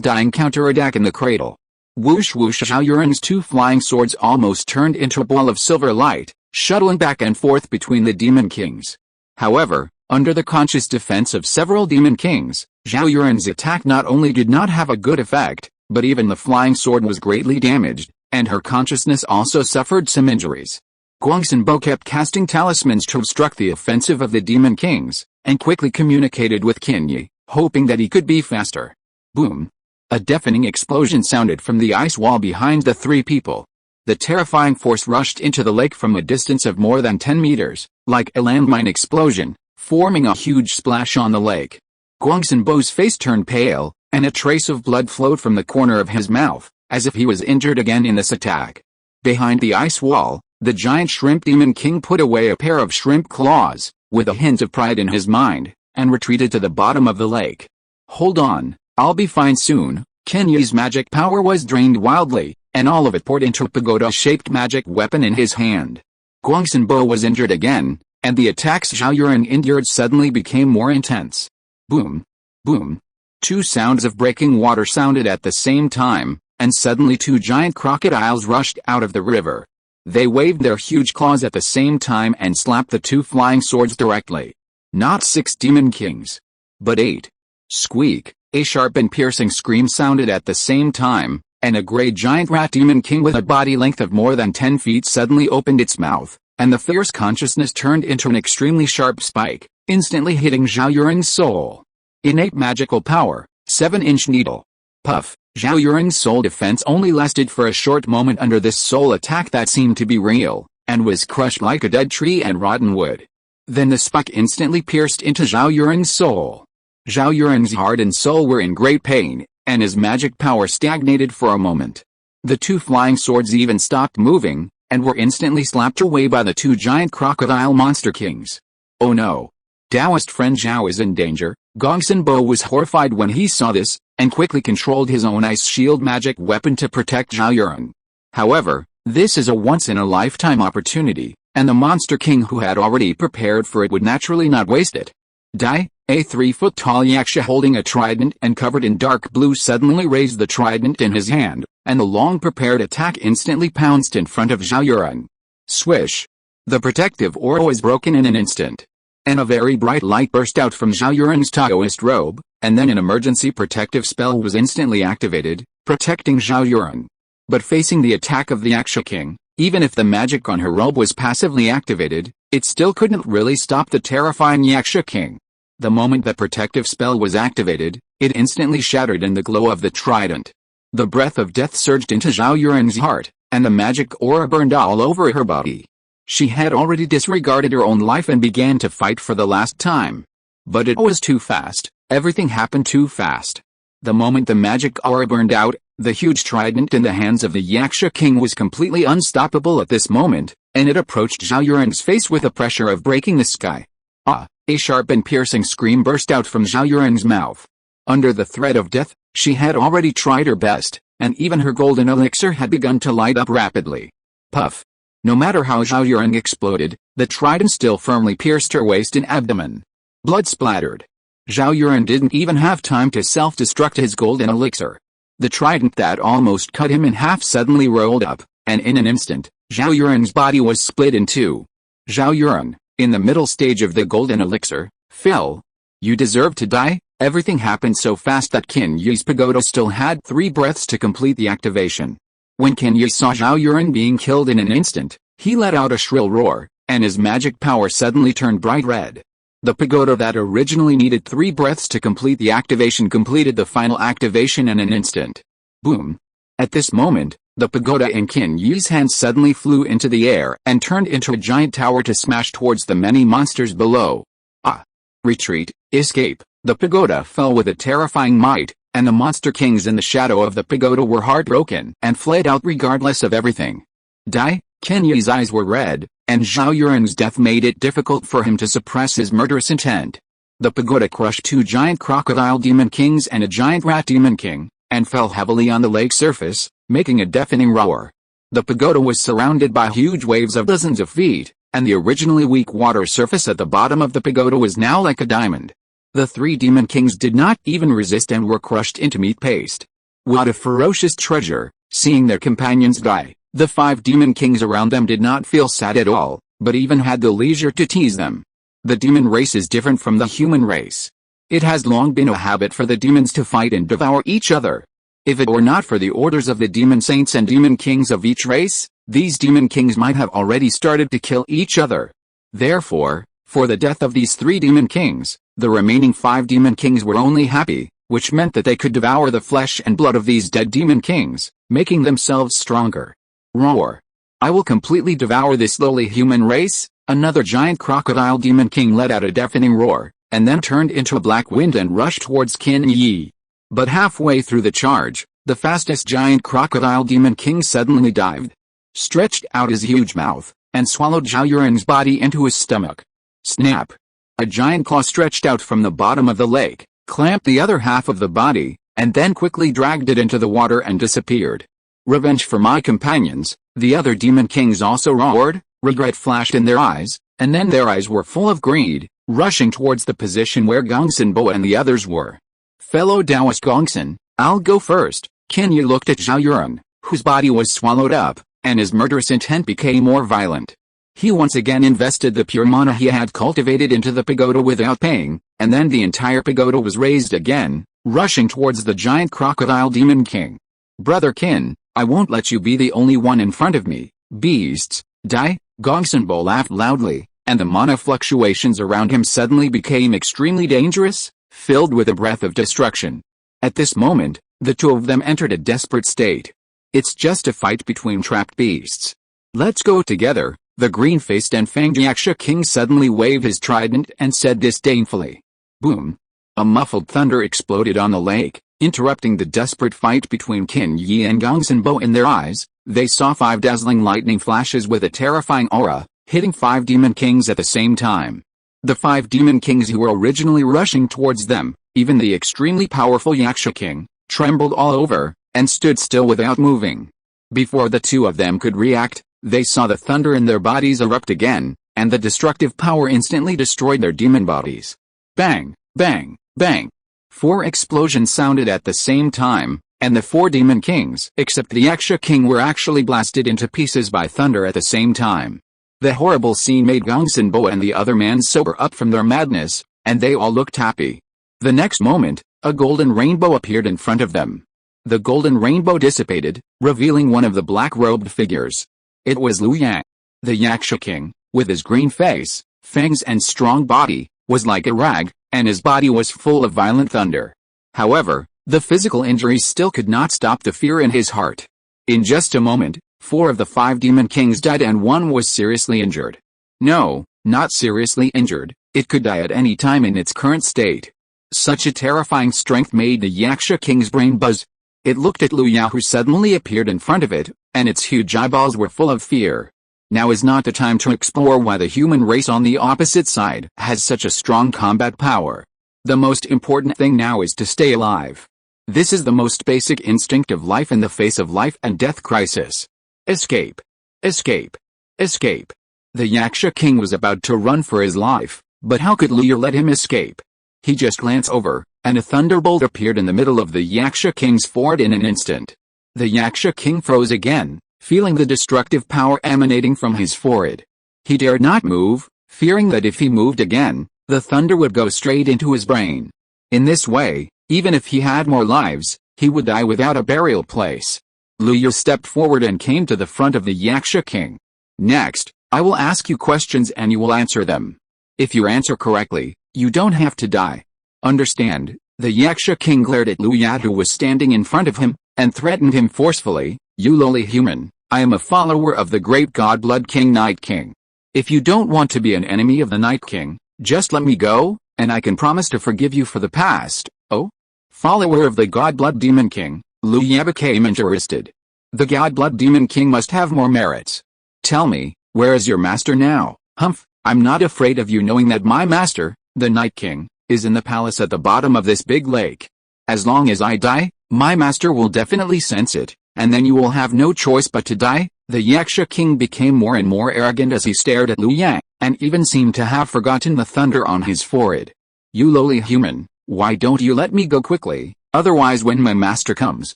Speaker 1: dying counterattack in the cradle. Whoosh whoosh! Zhao Yuran's 2 flying swords almost turned into a ball of silver light, shuttling back and forth between the demon kings. However, under the conscious defense of several demon kings, Zhao Yuran's attack not only did not have a good effect, but even the flying sword was greatly damaged, and her consciousness also suffered some injuries. Gongsun Bo kept casting talismans to obstruct the offensive of the demon kings, and quickly communicated with Kinyi, hoping that he could be faster. Boom! A deafening explosion sounded from the ice wall behind the 3 people. The terrifying force rushed into the lake from a distance of more than 10 meters, like a landmine explosion, forming a huge splash on the lake. Gongsun Bo's face turned pale, and a trace of blood flowed from the corner of his mouth, as if he was injured again in this attack. Behind the ice wall, the giant shrimp demon king put away a pair of shrimp claws, with a hint of pride in his mind, and retreated to the bottom of the lake. Hold on, I'll be fine soon. Kinyi's magic power was drained wildly, and all of it poured into a pagoda-shaped magic weapon in his hand. Gongsun Bo was injured again, and the attacks Zhao Yuran endured suddenly became more intense. Boom! Boom! 2 sounds of breaking water sounded at the same time, and suddenly 2 giant crocodiles rushed out of the river. They waved their huge claws at the same time and slapped the 2 flying swords directly. Not 6 demon kings, but 8. Squeak! A sharp and piercing scream sounded at the same time, and a gray giant rat demon king with a body length of more than 10 feet suddenly opened its mouth, and the fierce consciousness turned into an extremely sharp spike, instantly hitting Zhao Yuran's soul. Innate magical power, 7-inch needle. Puff! Zhao Yuran's soul defense only lasted for a short moment under this soul attack that seemed to be real, and was crushed like a dead tree and rotten wood. Then the spike instantly pierced into Zhao Yuran's soul. Zhao Yuren's heart and soul were in great pain, and his magic power stagnated for a moment. The two flying swords even stopped moving, and were instantly slapped away by the two giant crocodile monster kings. Oh no! Taoist friend Zhao is in danger. Gongsun Bo was horrified when he saw this, and quickly controlled his own ice shield magic weapon to protect Zhao Yuren. However, this is a once-in-a-lifetime opportunity, and the monster king who had already prepared for it would naturally not waste it. Dai, a 3-foot-tall yaksha holding a trident and covered in dark blue suddenly raised the trident in his hand, and the long-prepared attack instantly pounced in front of Zhao Yuren. Swish! The protective aura was broken in an instant, and a very bright light burst out from Zhao Yuren's Taoist robe, and then an emergency protective spell was instantly activated, protecting Zhao Yuren. But facing the attack of the Yaksha King, even if the magic on her robe was passively activated, it still couldn't really stop the terrifying Yaksha King. The moment the protective spell was activated, it instantly shattered in the glow of the trident. The breath of death surged into Zhao Yuren's heart, and the magic aura burned all over her body. She had already disregarded her own life and began to fight for the last time. But it was too fast, everything happened too fast. The moment the magic aura burned out, the huge trident in the hands of the Yaksha King was completely unstoppable at this moment, and it approached Zhao Yuren's face with the pressure of breaking the sky. Ah! A sharp and piercing scream burst out from Zhao Yuren's mouth. Under the threat of death, she had already tried her best, and even her golden elixir had begun to light up rapidly. Puff! No matter how Zhao Yuren exploded, the trident still firmly pierced her waist and abdomen. Blood splattered. Zhao Yuren didn't even have time to self-destruct his golden elixir. The trident that almost cut him in half suddenly rolled up, and in an instant, Zhao Yuren's body was split in two. Zhao Yuren, in the middle stage of the golden elixir, fell. You deserve to die. Everything happened so fast that Qin Yi's pagoda still had 3 breaths to complete the activation. When Qin Yi saw Zhao Yuren being killed in an instant, he let out a shrill roar, and his magic power suddenly turned bright red. The pagoda that originally needed 3 breaths to complete the activation completed the final activation in an instant. Boom! At this moment, the pagoda in Qin Yi's hand suddenly flew into the air and turned into a giant tower to smash towards the many monsters below. Ah! Retreat, escape! The pagoda fell with a terrifying might, and the monster kings in the shadow of the pagoda were heartbroken and fled out regardless of everything. Die! Qin Yi's eyes were red, and Zhao Yuren's death made it difficult for him to suppress his murderous intent. The pagoda crushed 2 giant crocodile demon kings and a giant rat demon king, and fell heavily on the lake surface, making a deafening roar. The pagoda was surrounded by huge waves of dozens of feet, and the originally weak water surface at the bottom of the pagoda was now like a diamond. The 3 demon kings did not even resist and were crushed into meat paste. What a ferocious treasure! Seeing their companions die, the 5 demon kings around them did not feel sad at all, but even had the leisure to tease them. The demon race is different from the human race. It has long been a habit for the demons to fight and devour each other. If it were not for the orders of the demon saints and demon kings of each race, these demon kings might have already started to kill each other. Therefore, for the death of these 3 demon kings, the remaining 5 demon kings were only happy, which meant that they could devour the flesh and blood of these dead demon kings, making themselves stronger. Roar! I will completely devour this lowly human race. Another giant crocodile demon king let out a deafening roar, and then turned into a black wind and rushed towards Qin Yi. But halfway through the charge, the fastest giant crocodile demon king suddenly dived, stretched out his huge mouth, and swallowed Zhao Yuren's body into his stomach. Snap! A giant claw stretched out from the bottom of the lake, clamped the other half of the body, and then quickly dragged it into the water and disappeared. Revenge for my companions! The other demon kings also roared. Regret flashed in their eyes, and then their eyes were full of greed, rushing towards the position where Gongsun Bo and the others were. Fellow Taoist Gongsun, I'll go first. Qin Yi looked at Zhao Yuren, whose body was swallowed up, and his murderous intent became more violent. He once again invested the pure mana he had cultivated into the pagoda without paying, and then the entire pagoda was raised again, rushing towards the giant crocodile demon king. Brother Qin, I won't let you be the only one in front of me, beasts. Die! Gongsun Bo laughed loudly, and the mana fluctuations around him suddenly became extremely dangerous, filled with a breath of destruction. At this moment, the 2 of them entered a desperate state. It's just a fight between trapped beasts. Let's go together. The green-faced and fanged Yaksha king suddenly waved his trident and said disdainfully. Boom! A muffled thunder exploded on the lake, interrupting the desperate fight between Qin Yi and Gongsun Bo. In their eyes, they saw 5 dazzling lightning flashes with a terrifying aura, hitting 5 demon kings at the same time. The 5 demon kings who were originally rushing towards them, even the extremely powerful Yaksha king, trembled all over, and stood still without moving. Before the 2 of them could react, they saw the thunder in their bodies erupt again, and the destructive power instantly destroyed their demon bodies. Bang, bang, bang. 4 explosions sounded at the same time, and the 4 demon kings, except the Yaksha king, were actually blasted into pieces by thunder at the same time. The horrible scene made Gongsun Bo and the other man sober up from their madness, and they all looked happy. The next moment, a golden rainbow appeared in front of them. The golden rainbow dissipated, revealing one of the black-robed figures. It was Liu Yang. The Yaksha king, with his green face, fangs and strong body, was like a rag, and his body was full of violent thunder. However, the physical injuries still could not stop the fear in his heart. In just a moment, 4 of the 5 demon kings died and 1 was seriously injured. No, not seriously injured, it could die at any time in its current state. Such a terrifying strength made the Yaksha king's brain buzz. It looked at Liu Yang, who suddenly appeared in front of it, and its huge eyeballs were full of fear. Now is not the time to explore why the human race on the opposite side has such a strong combat power. The most important thing now is to stay alive. This is the most basic instinct of life in the face of life and death crisis. Escape. Escape. Escape. The Yaksha king was about to run for his life, but how could Liu Yang let him escape? He just glanced over, and a thunderbolt appeared in the middle of the Yaksha king's forehead in an instant. The Yaksha king froze again, feeling the destructive power emanating from his forehead. He dared not move, fearing that if he moved again, the thunder would go straight into his brain. In this way, even if he had more lives, he would die without a burial place. Liu Yang stepped forward and came to the front of the Yaksha king. Next, I will ask you questions and you will answer them. If you answer correctly, you don't have to die. Understand? The Yaksha king glared at Liu Yang, who was standing in front of him, and threatened him forcefully. You lowly human, I am a follower of the great god Blood King Night King. If you don't want to be an enemy of the Night King, just let me go, and I can promise to forgive you for the past. Oh? Follower of the god Blood Demon King, Liu Yang became interested. The god Blood Demon King must have more merits. Tell me, where is your master now? Humph, I'm not afraid of you, knowing that my master, the Night King, is in the palace at the bottom of this big lake. As long as I die, my master will definitely sense it, and then you will have no choice but to die. The Yaksha king became more and more arrogant as he stared at Liu Yang, and even seemed to have forgotten the thunder on his forehead. You lowly human, why don't you let me go quickly? Otherwise when my master comes,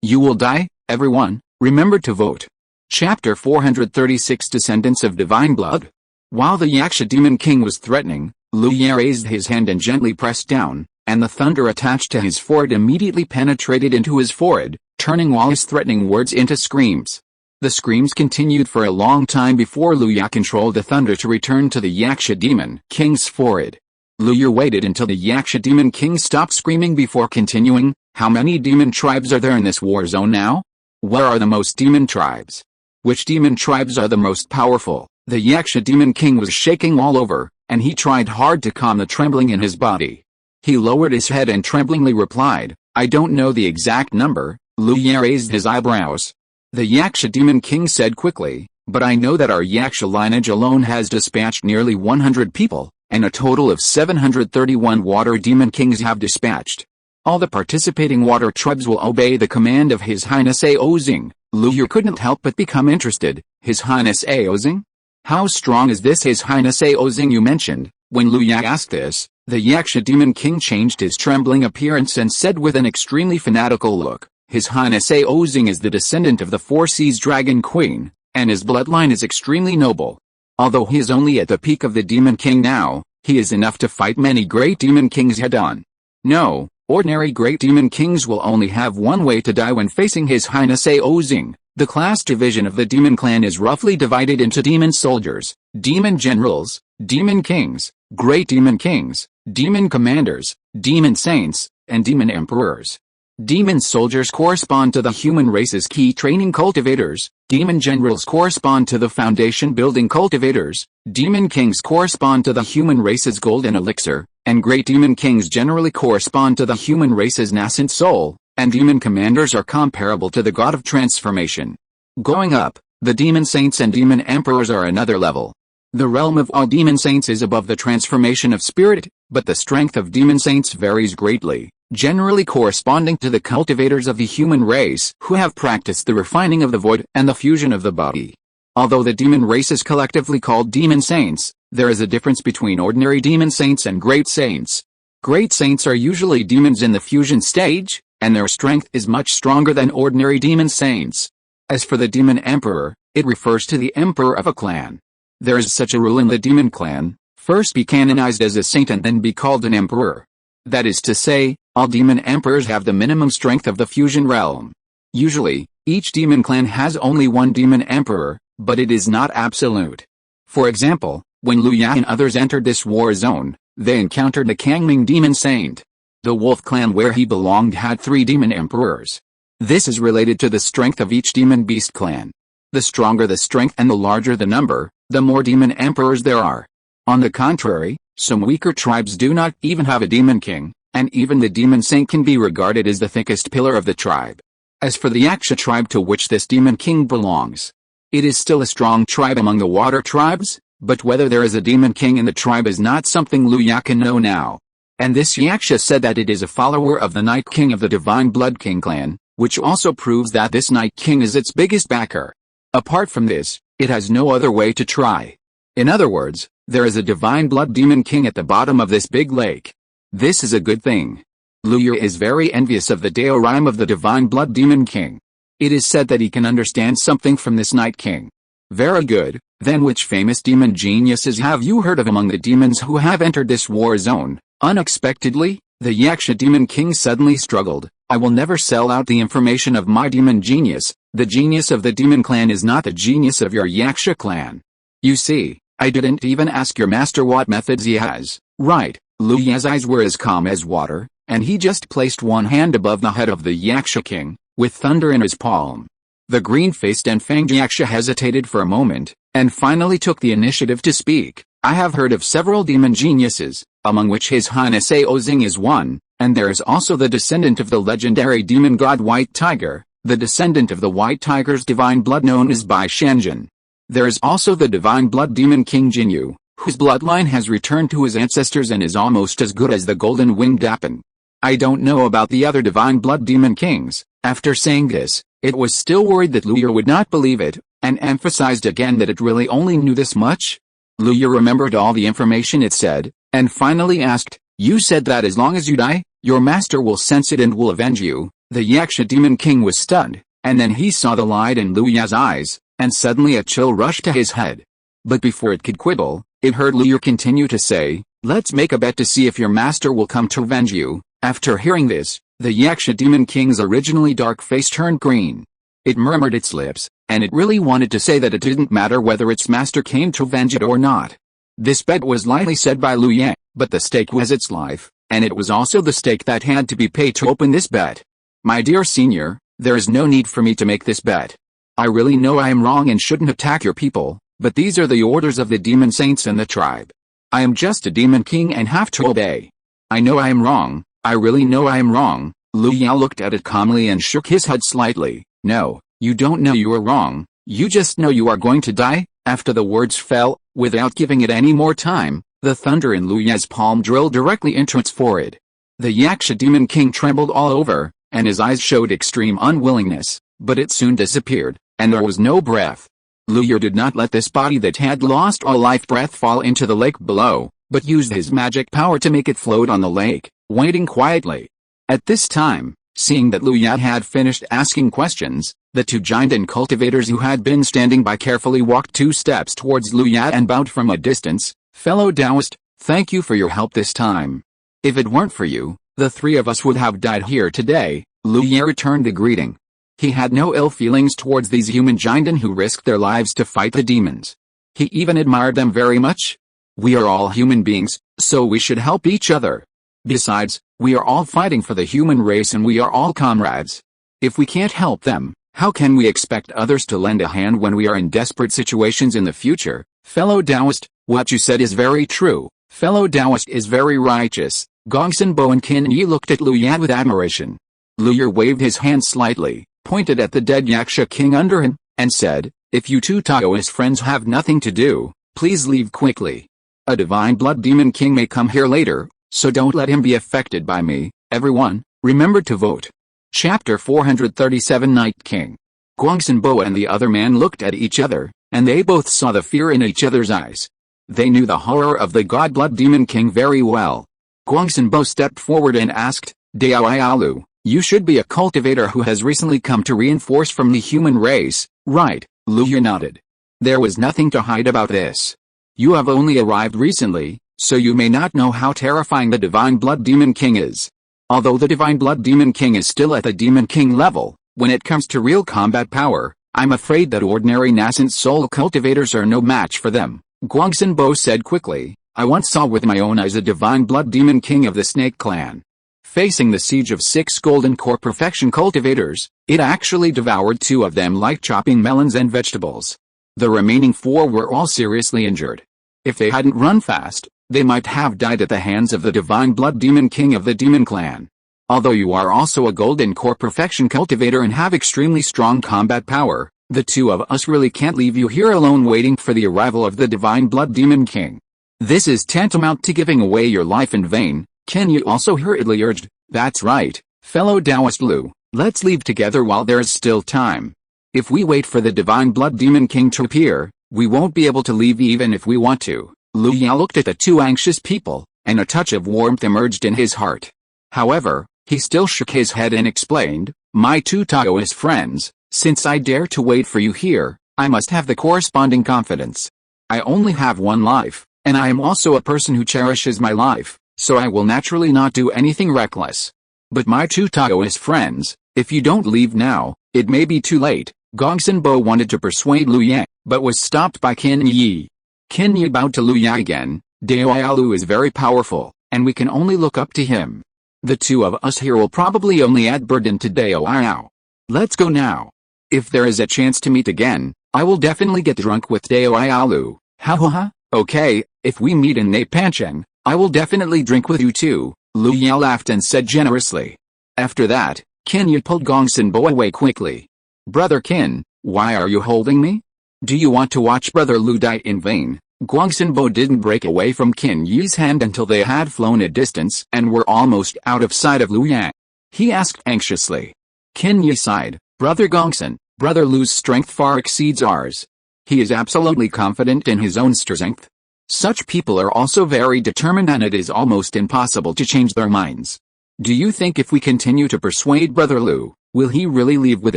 Speaker 1: you will die. Everyone, remember to vote. Chapter 436, Descendants of Divine Blood. While the Yaksha demon king was threatening, Liu Yang raised his hand and gently pressed down, and the thunder attached to his forehead immediately penetrated into his forehead, turning all his threatening words into screams. The screams continued for a long time before Liu Yang controlled the thunder to return to the Yaksha demon king's forehead. Liu Yang waited until the Yaksha demon king stopped screaming before continuing. How many demon tribes are there in this war zone now? Where are the most demon tribes? Which demon tribes are the most powerful? The Yaksha demon king was shaking all over, and he tried hard to calm the trembling in his body. He lowered his head and tremblingly replied, I don't know the exact number. Liu Yang raised his eyebrows. The Yaksha demon king said quickly, but I know that our Yaksha lineage alone has dispatched nearly 100 people, and a total of 731 water demon kings have dispatched. All the participating water tribes will obey the command of His Highness Aozing. Liu Yang couldn't help but become interested. His Highness Aozing? How strong is this His Highness Aozing you mentioned? When Liu Yang asked this, the Yaksha demon king changed his trembling appearance and said with an extremely fanatical look, His Highness Aozing is the descendant of the Four Seas Dragon Queen, and his bloodline is extremely noble. Although he is only at the peak of the Demon King now, he is enough to fight many great demon kings head-on. No, ordinary great demon kings will only have one way to die when facing His Highness Aozing. The class division of the demon clan is roughly divided into demon soldiers, demon generals, demon kings, great demon kings, demon commanders, demon saints, and demon emperors. Demon soldiers correspond to the human race's key training cultivators, demon generals correspond to the foundation building cultivators, demon kings correspond to the human race's golden elixir, and great demon kings generally correspond to the human race's nascent soul, and demon commanders are comparable to the god of transformation. Going up, the demon saints and demon emperors are another level. The realm of all demon saints is above the transformation of spirit, but the strength of demon saints varies greatly, generally corresponding to the cultivators of the human race who have practiced the refining of the void and the fusion of the body. Although the demon race is collectively called demon saints, there is a difference between ordinary demon saints and great saints. Great saints are usually demons in the fusion stage, and their strength is much stronger than ordinary demon saints. As for the demon emperor, it refers to the emperor of a clan. There is such a rule in the demon clan: first be canonized as a saint and then be called an emperor. That is to say, all demon emperors have the minimum strength of the fusion realm. Usually, each demon clan has only one demon emperor, but it is not absolute. For example, when Liu Ya and others entered this war zone, they encountered the Kangming demon saint. The wolf clan where he belonged had 3 demon emperors. This is related to the strength of each demon beast clan. The stronger the strength and the larger the number, the more demon emperors there are. On the contrary, some weaker tribes do not even have a demon king, and even the demon saint can be regarded as the thickest pillar of the tribe. As for the Yaksha tribe to which this demon king belongs, it is still a strong tribe among the water tribes, but whether there is a demon king in the tribe is not something Liu Ya can know now. And this Yaksha said that it is a follower of the Night King of the Divine Blood King clan, which also proves that this Night King is its biggest backer. Apart from this, it has no other way to try. In other words, there is a divine blood demon king at the bottom of this big lake. This is a good thing. Liu Ya is very envious of the Daorim of the divine blood demon king. It is said that he can understand something from this Night King. Very good. Then which famous demon geniuses have you heard of among the demons who have entered this war zone? Unexpectedly, the Yaksha demon king suddenly struggled. I will never sell out the information of my demon genius. The genius of the demon clan is not the genius of your Yaksha clan. You see, I didn't even ask your master what methods he has. Right, Liu Ya's eyes were as calm as water, and he just placed one hand above the head of the Yaksha king, with thunder in his palm. The green-faced and fanged Yaksha hesitated for a moment, and finally took the initiative to speak. I have heard of several demon geniuses, among which His Highness Aozing is one, and there is also the descendant of the legendary demon god White Tiger, the descendant of the White Tiger's divine blood known as Bai Shanjin. There is also the divine blood demon king Jinyu, whose bloodline has returned to his ancestors and is almost as good as the golden winged Dapan. I don't know about the other divine blood demon kings. After saying this, it was still worried that Liu Ya would not believe it, and emphasized again that it really only knew this much. Liu Ya remembered all the information it said, and finally asked, "You said that as long as you die, your master will sense it and will avenge you." The Yaksha demon king was stunned, and then he saw the light in Liu Ya's eyes, and suddenly a chill rushed to his head. But before it could quibble, it heard Liu Ya continue to say, "Let's make a bet to see if your master will come to avenge you." After hearing this, the Yaksha demon king's originally dark face turned green. It murmured its lips, and it really wanted to say that it didn't matter whether its master came to avenge it or not. This bet was lightly said by Liu Ya, but the stake was its life, and it was also the stake that had to be paid to open this bet. My dear senior, there is no need for me to make this bet. I really know I am wrong and shouldn't attack your people, but these are the orders of the demon saints and the tribe. I am just a demon king and have to obey. I know I am wrong, I really know I am wrong. Liu Ya looked at it calmly and shook his head slightly. No, you don't know you are wrong, you just know you are going to die. After the words fell, without giving it any more time, the thunder in Liu Ya's palm drilled directly into its forehead. The Yaksha demon king trembled all over, and his eyes showed extreme unwillingness, but it soon disappeared, and there was no breath. Liu Ya did not let this body that had lost all life breath fall into the lake below, but used his magic power to make it float on the lake, waiting quietly. At this time, seeing that Liu Ya had finished asking questions, the 2 giant and cultivators who had been standing by carefully walked 2 steps towards Liu Ya and bowed from a distance. "Fellow Taoist, thank you for your help this time. If it weren't for you, the 3 of us would have died here today." Liu Ya returned the greeting. He had no ill feelings towards these human giants who risked their lives to fight the demons. He even admired them very much. We are all human beings, so we should help each other. Besides, we are all fighting for the human race and we are all comrades. If we can't help them, how can we expect others to lend a hand when we are in desperate situations in the future? Fellow Taoist, what you said is very true. Fellow Taoist is very righteous. Gongsun Bo and Qin Yi looked at Lu Yan with admiration. Lu Yer waved his hand slightly, pointed at the dead Yaksha king under him, and said, "If you two Taoist friends have nothing to do, please leave quickly. A divine blood demon king may come here later, so don't let him be affected by me." Everyone, remember to vote. Chapter 437 Night King. Gongsun Bo and the other man looked at each other, and they both saw the fear in each other's eyes. They knew the horror of the god blood demon king very well. Gongsun Bo stepped forward and asked, "Dao Ayalu, you should be a cultivator who has recently come to reinforce from the human race, right?" Lu Yer nodded. There was nothing to hide about this. You have only arrived recently, so you may not know how terrifying the divine blood demon king is. Although the divine blood demon king is still at the demon king level, when it comes to real combat power, I'm afraid that ordinary nascent soul cultivators are no match for them. Gongsun Bo said quickly, "I once saw with my own eyes a divine blood demon king of the snake clan. Facing the siege of 6 golden core perfection cultivators, it actually devoured 2 of them like chopping melons and vegetables. The remaining 4 were all seriously injured. If they hadn't run fast, they might have died at the hands of the divine blood demon king of the demon clan. Although you are also a golden core perfection cultivator and have extremely strong combat power, the 2 of us really can't leave you here alone waiting for the arrival of the divine blood demon king. This is tantamount to giving away your life in vain." Qin Yi also hurriedly urged, "That's right, fellow Taoist Lu, let's leave together while there is still time. If we wait for the divine blood demon king to appear, we won't be able to leave even if we want to." Lu Ya looked at the 2 anxious people, and a touch of warmth emerged in his heart. However, he still shook his head and explained, "My 2 Taoist friends, since I dare to wait for you here, I must have the corresponding confidence. I only have 1 life, and I am also a person who cherishes my life, so I will naturally not do anything reckless. But my 2 Taoist friends, if you don't leave now, it may be too late." Gongsun Bo wanted to persuade Lu Yan, but was stopped by Qin Yi. Qin Yi bowed to Lu Yan again. "Dao Ayalu is very powerful, and we can only look up to him. The 2 of us here will probably only add burden to Dao Ayao. Let's go now. If there is a chance to meet again, I will definitely get drunk with Dao Ayalu." "Ha ha ha, okay, if we meet in Neipancheng, I will definitely drink with you too," Lu Yan laughed and said generously. After that, Qin Yi pulled Gongsun Bo away quickly. "Brother Qin, why are you holding me? Do you want to watch Brother Lu die in vain?" Gongsun Bo didn't break away from Qin Yi's hand until they had flown a distance and were almost out of sight of Lu Yan. He asked anxiously. Qin Yi sighed, "Brother Gongsun, Brother Lu's strength far exceeds ours. He is absolutely confident in his own strength. Such people are also very determined and it is almost impossible to change their minds. Do you think if we continue to persuade Brother Lu, will he really leave with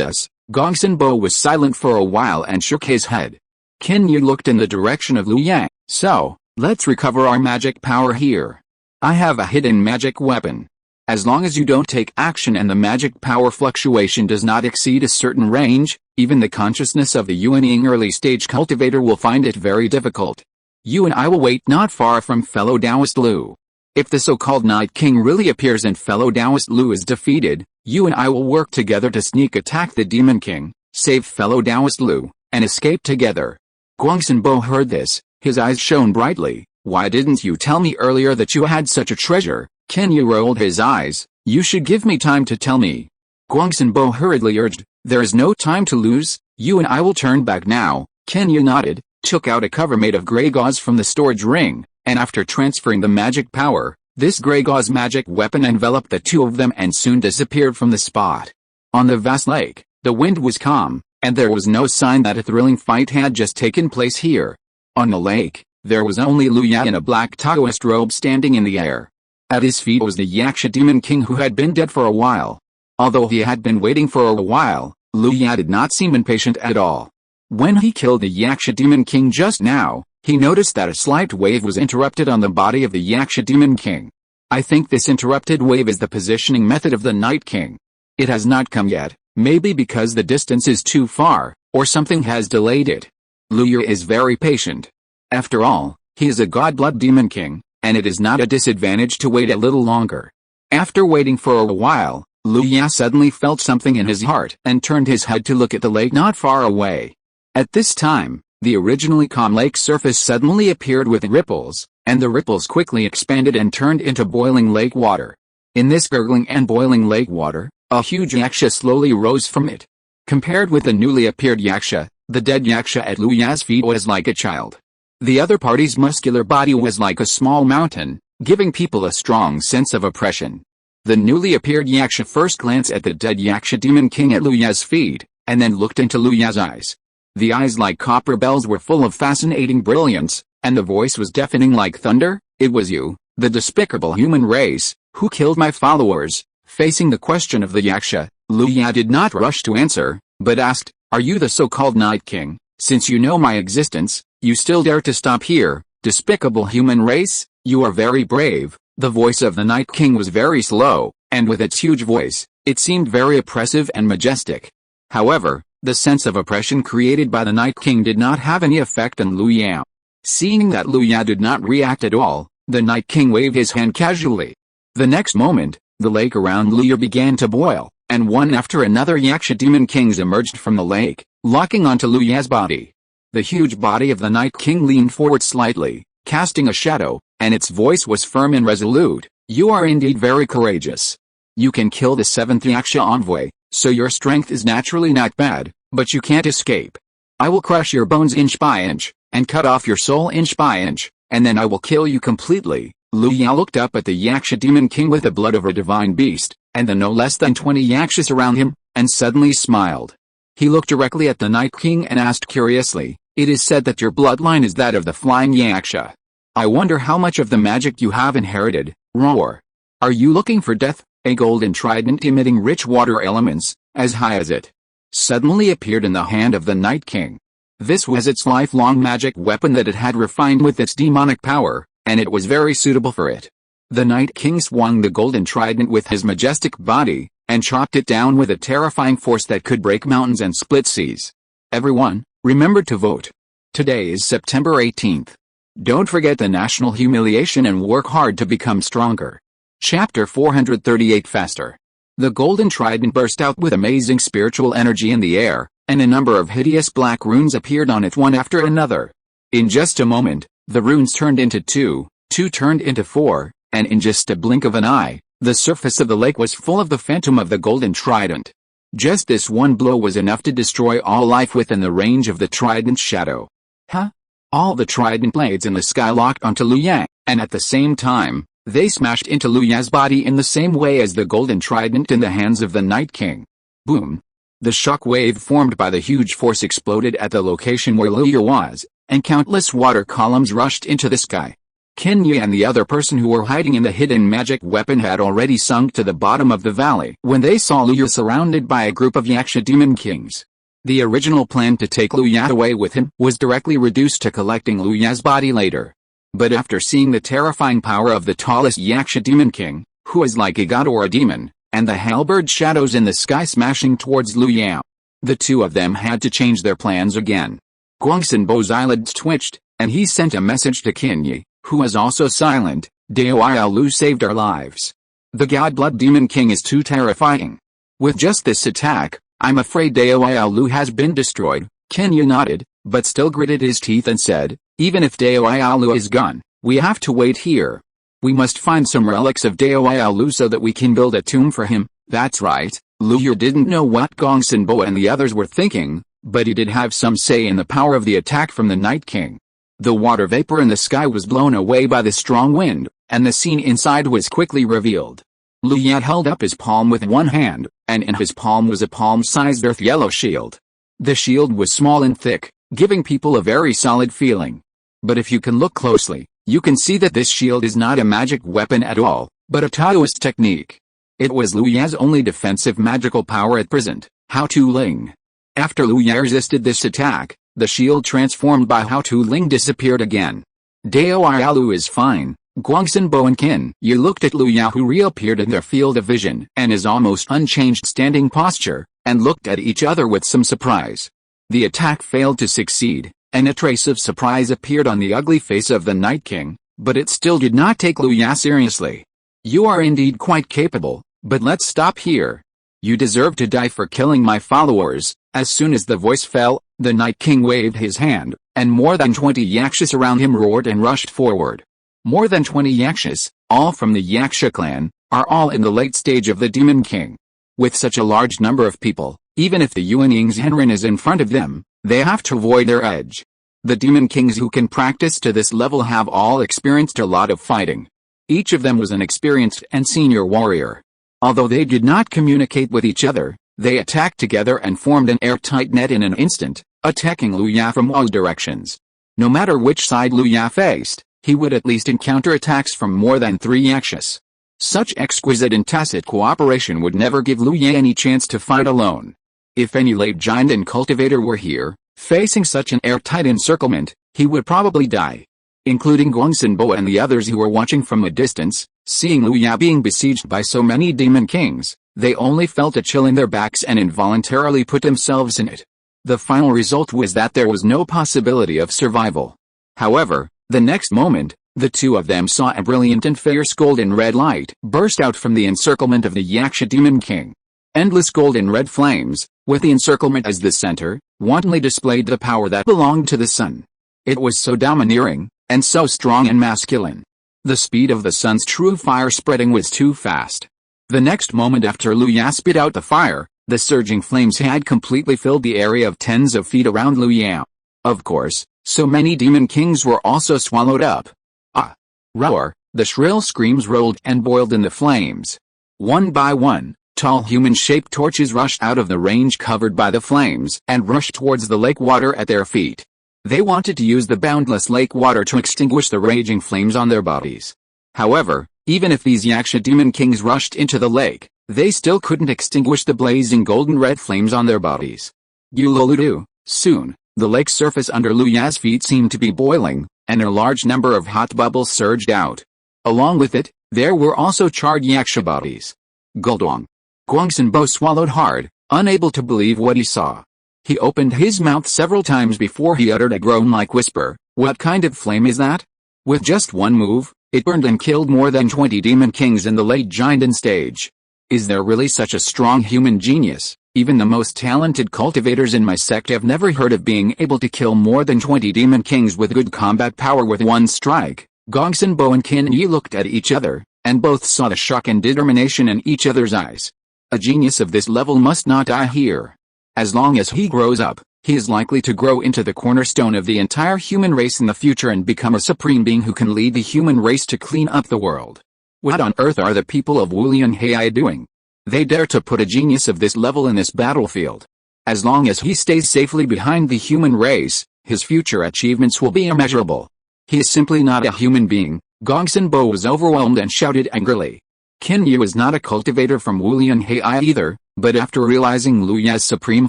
Speaker 1: us?" Gongsun Bo was silent for a while and shook his head. Qin Yi looked in the direction of Lu Yan. "So, let's recover our magic power here. I have a hidden magic weapon. As long as you don't take action and the magic power fluctuation does not exceed a certain range, even the consciousness of the unyielding early stage cultivator will find it very difficult. You and I will wait not far from fellow Taoist Lu. If the so-called Night King really appears and fellow Taoist Lu is defeated, you and I will work together to sneak attack the Demon King, save fellow Taoist Lu, and escape together." Gongsun Bo heard this, his eyes shone brightly. "Why didn't you tell me earlier that you had such a treasure?" Qin Yi rolled his eyes. "You should give me time to tell me." Gongsun Bo hurriedly urged, "There is no time to lose, you and I will turn back now." Qin Yi nodded, took out a cover made of gray gauze from the storage ring, and after transferring the magic power, this gray gauze magic weapon enveloped the 2 of them and soon disappeared from the spot. On the vast lake, the wind was calm, and there was no sign that a thrilling fight had just taken place here. On the lake, there was only Lu Ya in a black Taoist robe standing in the air. At his feet was the Yaksha Demon King who had been dead for a while. Although he had been waiting for a while, Lu Ya did not seem impatient at all. When he killed the Yaksha Demon King just now, he noticed that a slight wave was interrupted on the body of the Yaksha Demon King. I think this interrupted wave is the positioning method of the Night King. It has not come yet, maybe because the distance is too far, or something has delayed it. Lu Yer is very patient. After all, he is a god blood demon king, and it is not a disadvantage to wait a little longer. After waiting for a while, Lu Ya suddenly felt something in his heart and turned his head to look at the lake not far away. At this time, the originally calm lake surface suddenly appeared with ripples, and the ripples quickly expanded and turned into boiling lake water. In this gurgling and boiling lake water, a huge yaksha slowly rose from it. Compared with the newly appeared yaksha, the dead yaksha at Luya's feet was like a child. The other party's muscular body was like a small mountain, giving people a strong sense of oppression. The newly appeared yaksha first glanced at the dead yaksha demon king at Luya's feet, and then looked into Luya's eyes. The eyes like copper bells were full of fascinating brilliance, and the voice was deafening like thunder. "It was you, the despicable human race, who killed my followers." Facing the question of the yaksha, Luya did not rush to answer, but asked, "Are you the so-called Night King? Since you know my existence, you still dare to stop here, despicable human race? You are very brave." The voice of the Night King was very slow, and with its huge voice, it seemed very oppressive and majestic. However, the sense of oppression created by the Night King did not have any effect on Luya. Seeing that Luya did not react at all, the Night King waved his hand casually. The next moment, the lake around Luya began to boil, and one after another yaksha demon kings emerged from the lake, locking onto Luya's body. The huge body of the Night King leaned forward slightly, casting a shadow, and its voice was firm and resolute. "You are indeed very courageous. You can kill the seventh yaksha envoy, so your strength is naturally not bad, but you can't escape. I will crush your bones inch by inch, and cut off your soul inch by inch, and then I will kill you completely." Luya looked up at the yaksha demon king with the blood of a divine beast, and the no less than 20 yakshas around him, and suddenly smiled. He looked directly at the Night King and asked curiously, "It is said that your bloodline is that of the flying yaksha. I wonder how much of the magic you have inherited." Roar. "Are you looking for death?" A golden trident emitting rich water elements, as high as it, suddenly appeared in the hand of the Night King. This was its lifelong magic weapon that it had refined with its demonic power, and it was very suitable for it. The Night King swung the golden trident with his majestic body, and chopped it down with a terrifying force that could break mountains and split seas. Everyone, remember to vote. Today is September 18th. Don't forget the national humiliation and work hard to become stronger. Chapter 438 Faster. The golden trident burst out with amazing spiritual energy in the air, and a number of hideous black runes appeared on it one after another. In just a moment, the runes turned into two turned into four, and in just a blink of an eye, the surface of the lake was full of the phantom of the golden trident. Just this one blow was enough to destroy all life within the range of the trident's shadow. Huh? All the trident blades in the sky locked onto Luya, and at the same time, they smashed into Luya's body in the same way as the golden trident in the hands of the Night King. Boom! The shock wave formed by the huge force exploded at the location where Luya was, and countless water columns rushed into the sky. Kenya and the other person who were hiding in the hidden magic weapon had already sunk to the bottom of the valley when they saw Luya surrounded by a group of yaksha demon kings. The original plan to take Luya away with him was directly reduced to collecting Luya's body later. But after seeing the terrifying power of the tallest yaksha demon king, who was like a god or a demon, and the halberd shadows in the sky smashing towards Luya, the two of them had to change their plans again. Guangsanbo's eyelids twitched, and he sent a message to Kenya, who was also silent. "Dao Lu saved our lives. The god blood demon king is too terrifying. With just this attack, I'm afraid Dao Lu has been destroyed." Kenya nodded, but still gritted his teeth and said, "Even if Dao Lu is gone, we have to wait here. We must find some relics of Dao Lu so that we can build a tomb for him." That's right, Luya didn't know what Gongsanbo and the others were thinking, but he did have some say in the power of the attack from the Night King. The water vapor in the sky was blown away by the strong wind, and the scene inside was quickly revealed. Luya held up his palm with one hand, and in his palm was a palm-sized earth yellow shield. The shield was small and thick, giving people a very solid feeling. But if you can look closely, you can see that this shield is not a magic weapon at all, but a Taoist technique. It was Luya's only defensive magical power at present, How To Ling. After Luya resisted this attack, the shield transformed by How To Ling disappeared again. Dao Lu is fine. Guangsanbo and Qin Yu looked at Luya, who reappeared in their field of vision and his almost unchanged standing posture, and looked at each other with some surprise. The attack failed to succeed, and a trace of surprise appeared on the ugly face of the Night King, but it still did not take Luya seriously. "You are indeed quite capable, but let's stop here. You deserve to die for killing my followers." As soon as the voice fell, the Night King waved his hand, and more than 20 yakshas around him roared and rushed forward. More than 20 Yakshas, all from the Yaksha clan, are all in the late stage of the Demon King. With such a large number of people, even if the Yuanying's Henrin is in front of them, they have to avoid their edge. The Demon Kings who can practice to this level have all experienced a lot of fighting. Each of them was an experienced and senior warrior. Although they did not communicate with each other, they attacked together and formed an airtight net in an instant, attacking Liu Ya from all directions. No matter which side Liu Ya faced, he would at least encounter attacks from more than 3 Yakshas. Such exquisite and tacit cooperation would never give Liu Ya any chance to fight alone. If any late giant and cultivator were here, facing such an airtight encirclement, he would probably die. Including Guangxinbo and the others who were watching from a distance, seeing Liu Ya being besieged by so many demon kings, they only felt a chill in their backs and involuntarily put themselves in it. The final result was that there was no possibility of survival. However, the next moment, the two of them saw a brilliant and fierce golden red light burst out from the encirclement of the Yaksha Demon King. Endless golden red flames, with the encirclement as the center, wantonly displayed the power that belonged to the sun. It was so domineering, and so strong and masculine. The speed of the sun's true fire spreading was too fast. The next moment after Liu Ya spit out the fire, the surging flames had completely filled the area of tens of feet around Liu Ya. Of course, so many demon kings were also swallowed up. Ah! Roar! The shrill screams rolled and boiled in the flames. One by one, tall human-shaped torches rushed out of the range covered by the flames and rushed towards the lake water at their feet. They wanted to use the boundless lake water to extinguish the raging flames on their bodies. However, even if these Yaksha demon kings rushed into the lake, they still couldn't extinguish the blazing golden red flames on their bodies. Guloludu. Soon, the lake's surface under Liu Ya's feet seemed to be boiling, and a large number of hot bubbles surged out. Along with it, there were also charred Yaksha bodies. Guldong. Guangxinbo swallowed hard, unable to believe what he saw. He opened his mouth several times before he uttered a groan-like whisper. What kind of flame is that? With just one move, it burned and killed more than 20 demon kings in the late Jinden stage. Is there really such a strong human genius? Even the most talented cultivators in my sect have never heard of being able to kill more than 20 demon kings with good combat power with one strike. Gongxinbo and Qin Yi looked at each other, and both saw the shock and determination in each other's eyes. A genius of this level must not die here. As long as he grows up, he is likely to grow into the cornerstone of the entire human race in the future and become a supreme being who can lead the human race to clean up the world. What on earth are the people of Wulianhai doing? They dare to put a genius of this level in this battlefield. As long as he stays safely behind the human race, his future achievements will be immeasurable. He is simply not a human being. Gongxinbo was overwhelmed and shouted angrily. Qin Yi was not a cultivator from Wulianhai either, but after realizing Liu Ya's supreme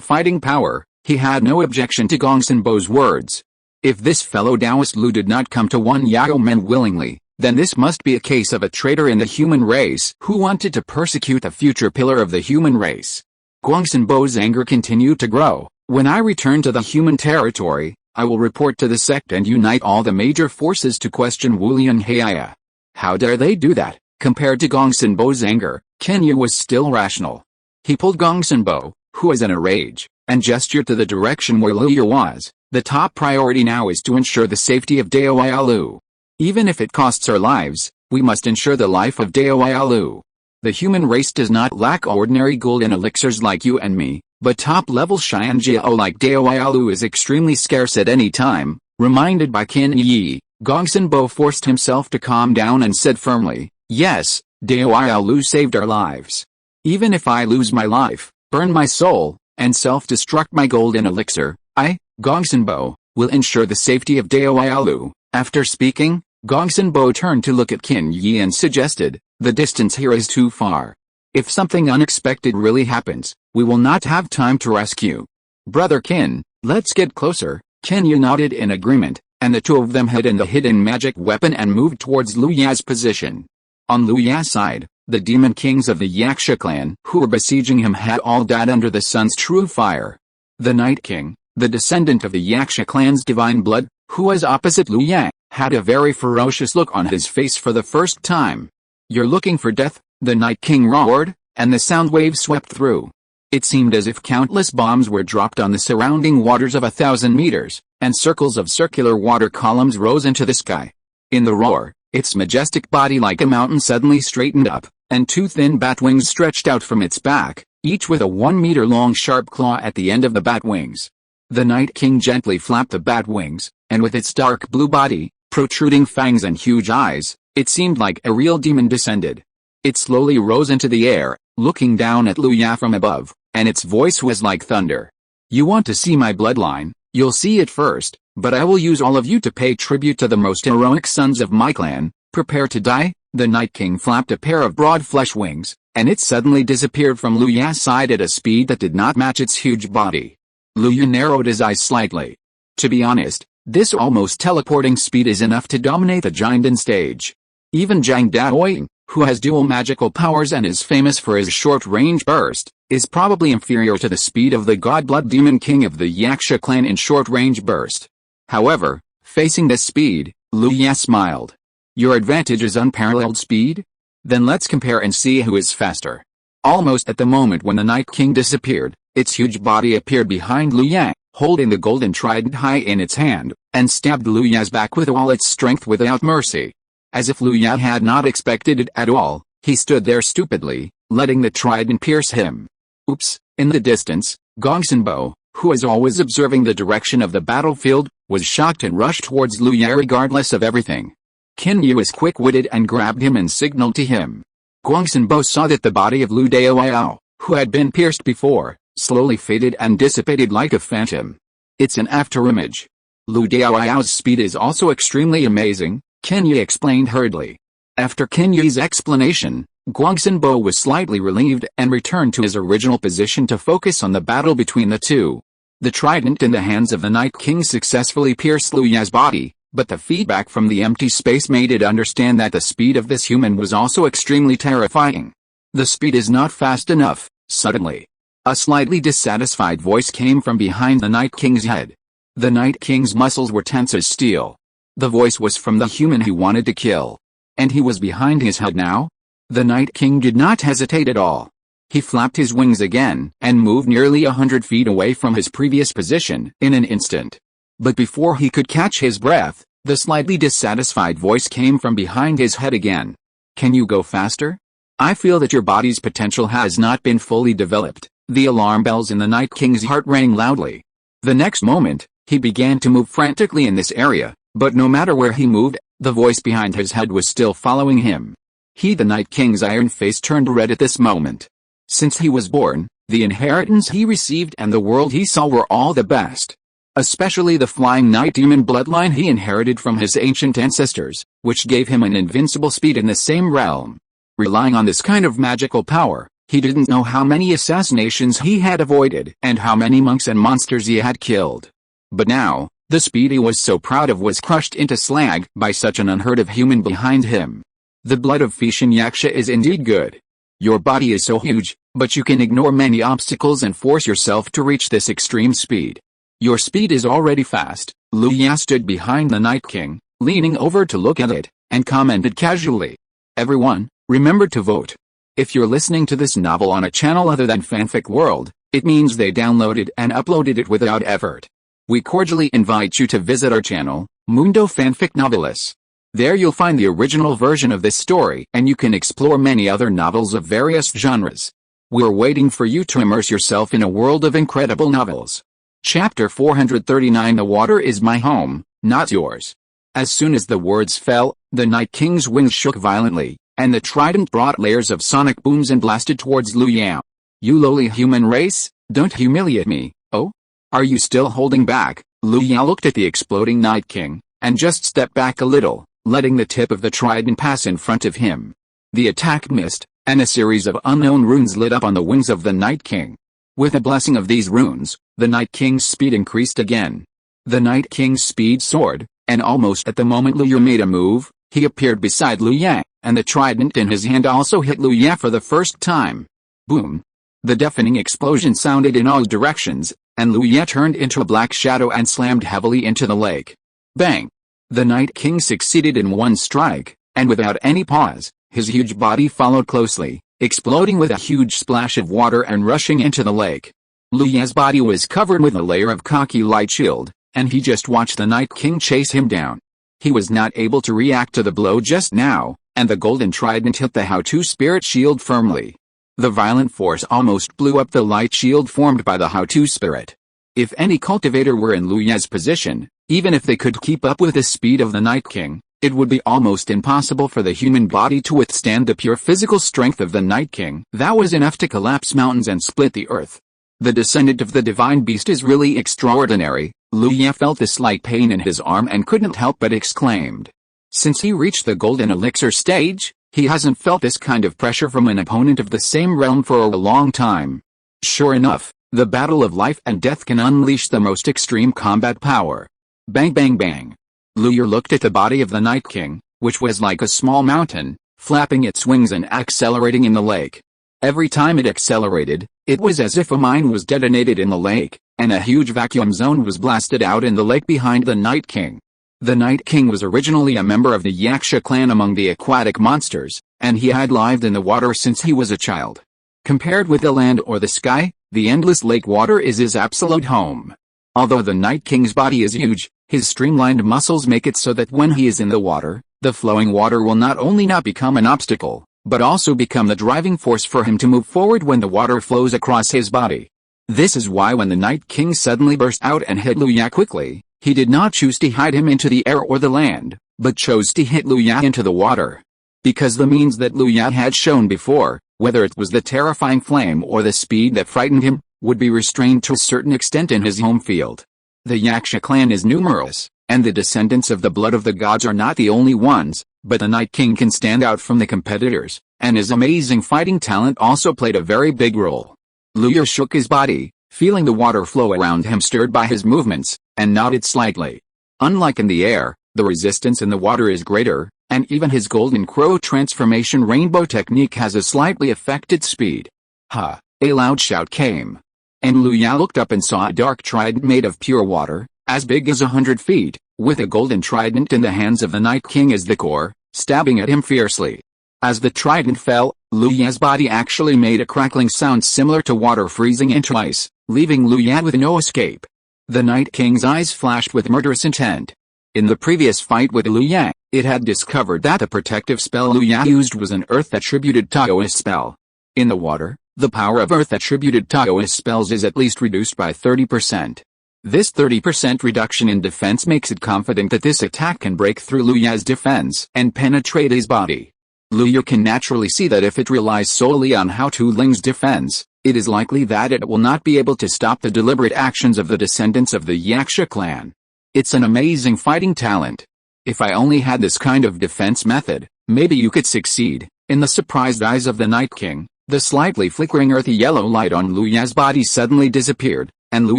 Speaker 1: fighting power, he had no objection to Gongxinbo's words. If this fellow Taoist Lu did not come to One Yao Men willingly, then this must be a case of a traitor in the human race who wanted to persecute a future pillar of the human race. Guangxinbo's anger continued to grow. When I return to the human territory, I will report to the sect and unite all the major forces to question Wulianhai. How dare they do that? Compared to Gongxinbo's anger, Qin Yi was still rational. He pulled Gongxinbo, who was in a rage, and gestured to the direction where Liu Ya was. The top priority now is to ensure the safety of Dao Yalu. Even if it costs our lives, we must ensure the life of Dao Yalu. The human race does not lack ordinary golden elixirs like you and me, but top-level Xianjiao like Dao Yalu is extremely scarce at any time. Reminded by Qin Yi, Gongxinbo forced himself to calm down and said firmly, "Yes, Dao Yalu saved our lives. Even if I lose my life, burn my soul, and self-destruct my golden elixir, I, Gongxinbo, will ensure the safety of Dao Yalu." After speaking, Gongxinbo turned to look at Qin Yi and suggested, "The distance here is too far. If something unexpected really happens, we will not have time to rescue. Brother Qin, let's get closer." Qin Yi nodded in agreement, and the two of them hid in the hidden magic weapon and moved towards Liu Ya's position. On Liu Ya's side, the demon kings of the Yaksha clan who were besieging him had all died under the sun's true fire. The Night King, the descendant of the Yaksha clan's divine blood, who was opposite Liu Ya, had a very ferocious look on his face for the first time. "You're looking for death?" the Night King roared, and the sound waves swept through. It seemed as if countless bombs were dropped on the surrounding waters of 1,000 meters, and circles of circular water columns rose into the sky. In the roar, Its majestic body like a mountain suddenly straightened up, and two thin bat wings stretched out from its back, each with a 1-meter-long sharp claw at the end of the bat wings. The Night King gently flapped the bat wings, and with its dark blue body, protruding fangs and huge eyes, it seemed like a real demon descended. It slowly rose into the air, looking down at Liu Ya from above, and its voice was like thunder. You want to see my bloodline? You'll see it first, but I will use all of you to pay tribute to the most heroic sons of my clan. Prepare to die. The Night King flapped a pair of broad flesh wings, and it suddenly disappeared from Liu Ya's side at a speed that did not match its huge body. Liu Ya narrowed his eyes slightly. To be honest, this almost teleporting speed is enough to dominate the Jianden stage. Even Zhang Daoying, who has dual magical powers and is famous for his short-range burst, is probably inferior to the speed of the God-Blood Demon King of the Yaksha clan in short-range burst. However, facing this speed, Liu Ya smiled. Your advantage is unparalleled speed? Then let's compare and see who is faster. Almost at the moment when the Night King disappeared, its huge body appeared behind Liu Ya, holding the golden trident high in its hand, and stabbed Liu Ya's back with all its strength without mercy. As if Liu Ya had not expected it at all, he stood there stupidly, letting the trident pierce him. Oops! In the distance, Gongsanbo, who is always observing the direction of the battlefield, was shocked and rushed towards Liu Ya regardless of everything. Qin Yu was quick-witted and grabbed him and signaled to him. Gongsanbo saw that the body of Liu Daoyao, who had been pierced before, slowly faded and dissipated like a phantom. It's an afterimage. Liu Daoyao's speed is also extremely amazing, Qin Yu explained hurriedly. After Qin Yu's explanation, Gongsanbo was slightly relieved and returned to his original position to focus on the battle between the two. The trident in the hands of the Night King successfully pierced Liu Ya's body, but the feedback from the empty space made it understand that the speed of this human was also extremely terrifying. The speed is not fast enough. Suddenly, a slightly dissatisfied voice came from behind the Night King's head. The Night King's muscles were tense as steel. The voice was from the human he wanted to kill. And he was behind his head now? The Night King did not hesitate at all. He flapped his wings again and moved nearly 100 feet away from his previous position in an instant. But before he could catch his breath, the slightly dissatisfied voice came from behind his head again. Can you go faster? I feel that your body's potential has not been fully developed. The alarm bells in the Night King's heart rang loudly. The next moment, he began to move frantically in this area, but no matter where he moved, the voice behind his head was still following him. The Night King's iron face turned red at this moment. Since he was born, the inheritance he received and the world he saw were all the best. Especially the flying night demon bloodline he inherited from his ancient ancestors, which gave him an invincible speed in the same realm. Relying on this kind of magical power, he didn't know how many assassinations he had avoided and how many monks and monsters he had killed. But now, the speed he was so proud of was crushed into slag by such an unheard of human behind him. The blood of Fishin Yaksha is indeed good. Your body is so huge, but you can ignore many obstacles and force yourself to reach this extreme speed. Your speed is already fast. Liu Ya stood behind the Night King, leaning over to look at it, and commented casually. Everyone, remember to vote. If you're listening to this novel on a channel other than Fanfic World, it means they downloaded and uploaded it without effort. We cordially invite you to visit our channel, Mundo Fanfic Novelis. There you'll find the original version of this story and you can explore many other novels of various genres. We're waiting for you to immerse yourself in a world of incredible novels. Chapter 439 The water is my home, not yours. As soon as the words fell, the Night King's wings shook violently, and the trident brought layers of sonic booms and blasted towards Liu Ya. You lowly human race, don't humiliate me, oh? Are you still holding back? Liu Ya looked at the exploding Night King, and just stepped back a little, letting the tip of the trident pass in front of him. The attack missed, and a series of unknown runes lit up on the wings of the Night King. With a blessing of these runes, the Night King's speed increased again. The Night King's speed soared, and almost at the moment Liu Ya made a move, he appeared beside Liu Ya, and the trident in his hand also hit Liu Ya for the first time. Boom! The deafening explosion sounded in all directions, and Liu Ya turned into a black shadow and slammed heavily into the lake. Bang! The Night King succeeded in one strike, and without any pause, his huge body followed closely, exploding with a huge splash of water and rushing into the lake. Liu Ya's body was covered with a layer of cocky light shield, and he just watched the Night King chase him down. He was not able to react to the blow just now, and the golden trident hit the How-To spirit shield firmly. The violent force almost blew up the light shield formed by the How-To spirit. If any cultivator were in Liu Ye's position, even if they could keep up with the speed of the Night King, it would be almost impossible for the human body to withstand the pure physical strength of the Night King. That was enough to collapse mountains and split the earth. The descendant of the divine beast is really extraordinary. Liu Ye felt a slight pain in his arm and couldn't help but exclaimed. Since he reached the golden elixir stage, he hasn't felt this kind of pressure from an opponent of the same realm for a long time. Sure enough, the battle of life and death can unleash the most extreme combat power. Bang bang bang. Liu Ye looked at the body of the Night King, which was like a small mountain, flapping its wings and accelerating in the lake. Every time it accelerated, it was as if a mine was detonated in the lake, and a huge vacuum zone was blasted out in the lake behind the Night King. The Night King was originally a member of the Yaksha clan among the aquatic monsters, and he had lived in the water since he was a child. Compared with the land or the sky, the endless lake water is his absolute home. Although the Night King's body is huge, his streamlined muscles make it so that when he is in the water, the flowing water will not only not become an obstacle, but also become the driving force for him to move forward when the water flows across his body. This is why when the Night King suddenly burst out and hit Liu Ye quickly, he did not choose to hide him into the air or the land, but chose to hit Liu Ye into the water. Because the means that Liu Ye had shown before, whether it was the terrifying flame or the speed that frightened him, would be restrained to a certain extent in his home field. The Yaksha clan is numerous, and the descendants of the blood of the gods are not the only ones, but the Night King can stand out from the competitors, and his amazing fighting talent also played a very big role. Liu Ye shook his body, feeling the water flow around him stirred by his movements, and nodded slightly. Unlike in the air, the resistance in the water is greater, and even his golden crow transformation rainbow technique has a slightly affected speed. Ha! A loud shout came. And Liu Ye looked up and saw a dark trident made of pure water, as big as 100 feet, with a golden trident in the hands of the Night King as the core, stabbing at him fiercely. As the trident fell, Liu Ye's body actually made a crackling sound similar to water freezing into ice, leaving Liu Ye with no escape. The Night King's eyes flashed with murderous intent. In the previous fight with Liu Ye, it had discovered that the protective spell Liu Ye used was an earth-attributed Taoist spell. In the water, the power of earth-attributed Taoist spells is at least reduced by 30%. This 30% reduction in defense makes it confident that this attack can break through Liu Ye's defense and penetrate his body. Liu Ye can naturally see that if it relies solely on How-To Ling's defense, it is likely that it will not be able to stop the deliberate actions of the descendants of the Yaksha clan. It's an amazing fighting talent. If I only had this kind of defense method, maybe you could succeed. In the surprised eyes of the Night King, the slightly flickering earthy yellow light on Liu Ye's body suddenly disappeared, and Liu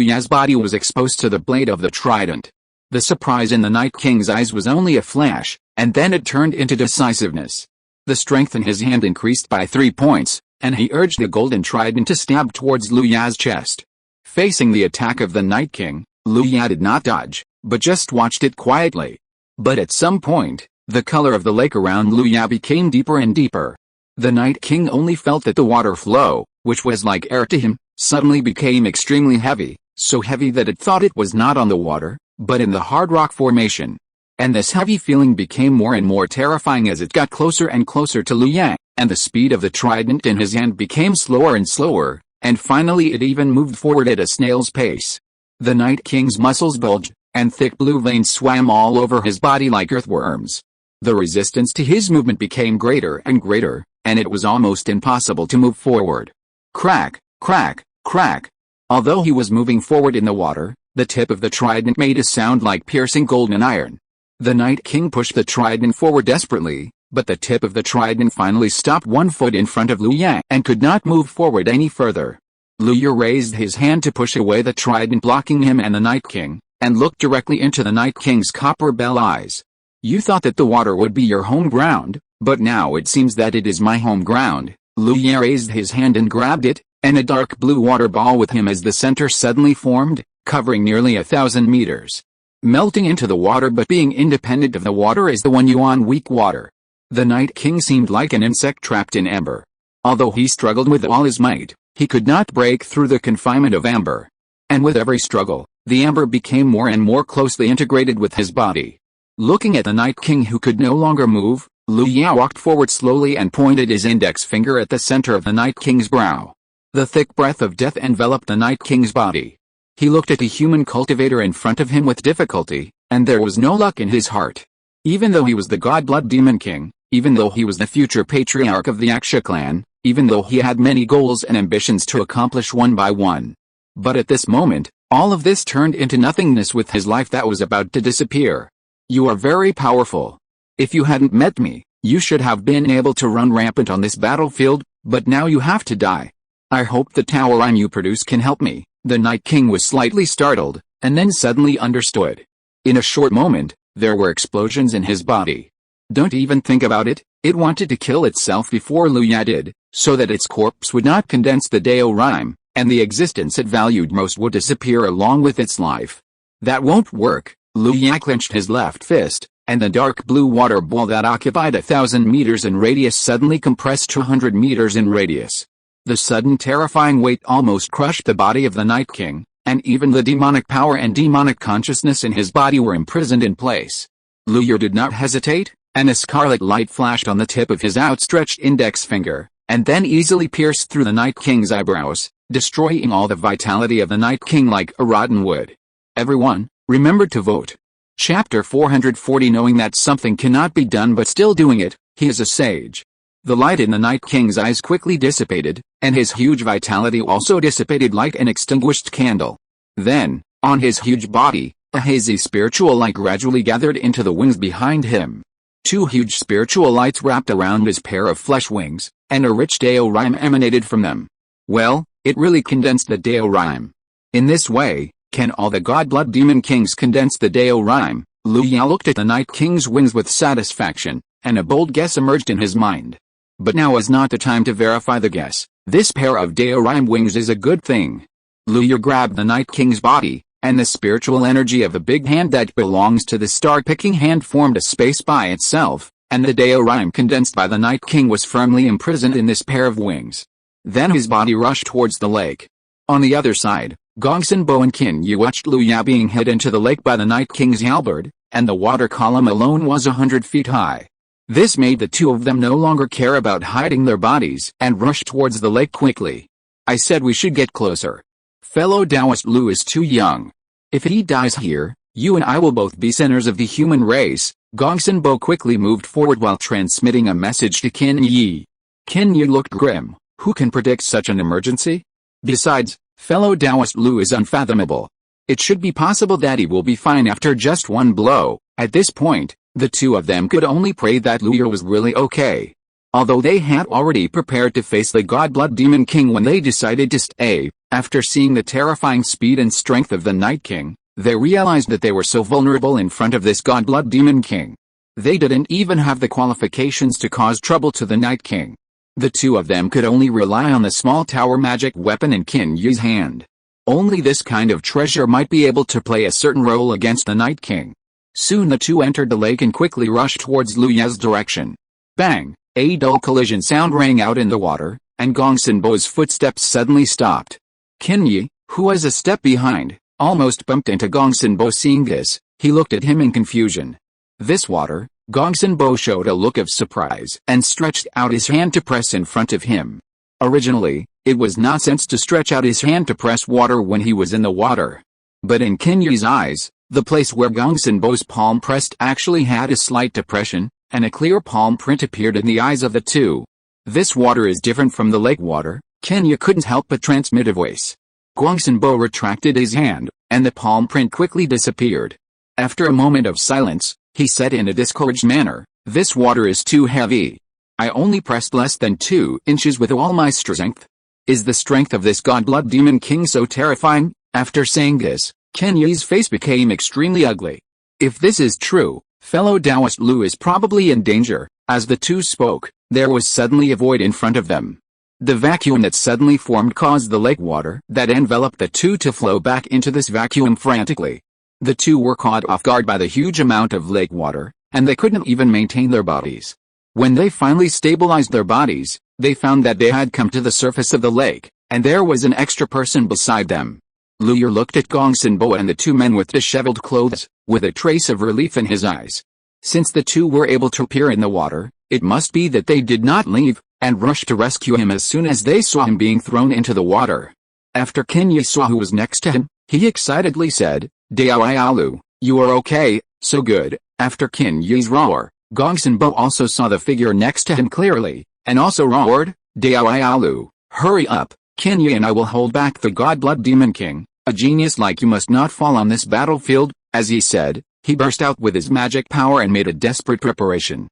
Speaker 1: Ye's body was exposed to the blade of the trident. The surprise in the Night King's eyes was only a flash, and then it turned into decisiveness. The strength in his hand increased by 3 points, and he urged the golden trident to stab towards Liu Ye's chest. Facing the attack of the Night King, Liu Ye did not dodge, but just watched it quietly. But at some point, the color of the lake around Liu Ye became deeper and deeper. The Night King only felt that the water flow, which was like air to him, suddenly became extremely heavy, so heavy that it thought it was not on the water, but in the hard rock formation. And this heavy feeling became more and more terrifying as it got closer and closer to Liu Ye, and the speed of the trident in his hand became slower and slower, and finally it even moved forward at a snail's pace. The Night King's muscles bulged, and thick blue veins swam all over his body like earthworms. The resistance to his movement became greater and greater, and it was almost impossible to move forward. Crack, crack, crack. Although he was moving forward in the water, the tip of the trident made a sound like piercing golden iron. The Night King pushed the trident forward desperately, but the tip of the trident finally stopped 1 foot in front of Liu Ye and could not move forward any further. Liu Ye raised his hand to push away the trident blocking him and the Night King, and looked directly into the Night King's copper bell eyes. You thought that the water would be your home ground, but now it seems that it is my home ground. Liu Ye raised his hand and grabbed it, and a dark blue water ball with him as the center suddenly formed, covering nearly 1,000 meters. Melting into the water but being independent of the water is the one yuan weak water. The Night King seemed like an insect trapped in amber. Although he struggled with all his might, he could not break through the confinement of amber. And with every struggle, the amber became more and more closely integrated with his body. Looking at the Night King who could no longer move, Liu Ya walked forward slowly and pointed his index finger at the center of the Night King's brow. The thick breath of death enveloped the Night King's body. He looked at the human cultivator in front of him with difficulty, and there was no luck in his heart. Even though he was the God-Blood Demon King, even though he was the future patriarch of the Aksha clan, even though he had many goals and ambitions to accomplish one by one. But at this moment, all of this turned into nothingness with his life that was about to disappear. You are very powerful. If you hadn't met me, you should have been able to run rampant on this battlefield, but now you have to die. I hope the Taorim you produce can help me. The Night King was slightly startled, and then suddenly understood. In a short moment, there were explosions in his body. Don't even think about it, it wanted to kill itself before Liu Ya did, so that its corpse would not condense the Taorim, and the existence it valued most would disappear along with its life. That won't work. Liu Ya clenched his left fist, and the dark blue water ball that occupied 1,000 meters in radius suddenly compressed to 100 meters in radius. The sudden terrifying weight almost crushed the body of the Night King, and even the demonic power and demonic consciousness in his body were imprisoned in place. Liu Ya did not hesitate, and a scarlet light flashed on the tip of his outstretched index finger, and then easily pierced through the Night King's eyebrows, destroying all the vitality of the Night King like a rotten wood. Everyone, remember to vote. Chapter 440. Knowing that something cannot be done but still doing it, he is a sage. The light in the Night King's eyes quickly dissipated, and his huge vitality also dissipated like an extinguished candle. Then, on his huge body, a hazy spiritual light gradually gathered into the wings behind him. Two huge spiritual lights wrapped around his pair of flesh wings, and a rich Taorim emanated from them. Well, it really condensed the Taorim. In this way, can all the God-Blood Demon Kings condense the Taorim? Liu Ya looked at the Night King's wings with satisfaction, and a bold guess emerged in his mind. But now is not the time to verify the guess. This pair of Taorim wings is a good thing. Liu Ya grabbed the Night King's body, and the spiritual energy of the big hand that belongs to the star-picking hand formed a space by itself, and the Taorim condensed by the Night King was firmly imprisoned in this pair of wings. Then his body rushed towards the lake. On the other side, Gongsun-Bo and Qin Yu watched Liu Ya being hit into the lake by the Night King's halberd, and the water column alone was 100 feet high. This made the two of them no longer care about hiding their bodies and rushed towards the lake quickly. I said we should get closer. Fellow Taoist Liu is too young. If he dies here, you and I will both be sinners of the human race. Gongsun-Bo quickly moved forward while transmitting a message to Qin Yi. Qin Yi looked grim. Who can predict such an emergency? Besides, fellow Taoist Liu is unfathomable. It should be possible that he will be fine after just one blow. At this point, the two of them could only pray that Liu Ya was really okay. Although they had already prepared to face the God-Blood Demon King when they decided to stay, after seeing the terrifying speed and strength of the Night King, they realized that they were so vulnerable in front of this God-Blood Demon King. They didn't even have the qualifications to cause trouble to the Night King. The two of them could only rely on the small tower magic weapon in Qin Yi's hand. Only this kind of treasure might be able to play a certain role against the Night King. Soon the two entered the lake and quickly rushed towards Liu Ya's direction. Bang! A dull collision sound rang out in the water, and Gongsun-Bo's footsteps suddenly stopped. Qin Yi, who was a step behind, almost bumped into Gongsun-Bo. Seeing this, he looked at him in confusion. This water? Gongsun-Bo showed a look of surprise and stretched out his hand to press in front of him. Originally, it was nonsense to stretch out his hand to press water when he was in the water. But in Qin Yi's eyes, the place where Gongsun-Bo's palm pressed actually had a slight depression, and a clear palm print appeared in the eyes of the two. This water is different from the lake water. Qin Yi couldn't help but transmit a voice. Gongsun-Bo retracted his hand, and the palm print quickly disappeared. After a moment of silence, he said in a discouraged manner, "This water is too heavy. I only pressed less than 2 inches with all my strength. Is the strength of this God-Blood Demon King so terrifying?" After saying this, Qin Yi's face became extremely ugly. If this is true, fellow Taoist Liu is probably in danger. As the two spoke, there was suddenly a void in front of them. The vacuum that suddenly formed caused the lake water that enveloped the two to flow back into this vacuum frantically. The two were caught off guard by the huge amount of lake water, and they couldn't even maintain their bodies. When they finally stabilized their bodies, they found that they had come to the surface of the lake, and there was an extra person beside them. Lu looked at Gong Sinbo and the two men with disheveled clothes, with a trace of relief in his eyes. Since the two were able to appear in the water, it must be that they did not leave, and rushed to rescue him as soon as they saw him being thrown into the water. After Qin Yi saw who was next to him, he excitedly said, "Dao Lu, you are okay, so good." After Qin Yi's roar, Gong Sinbo also saw the figure next to him clearly, and also roared, "Dao Lu, hurry up, Qin Yi and I will hold back the God Blood Demon King. A genius like you must not fall on this battlefield." As he said, he burst out with his magic power and made a desperate preparation.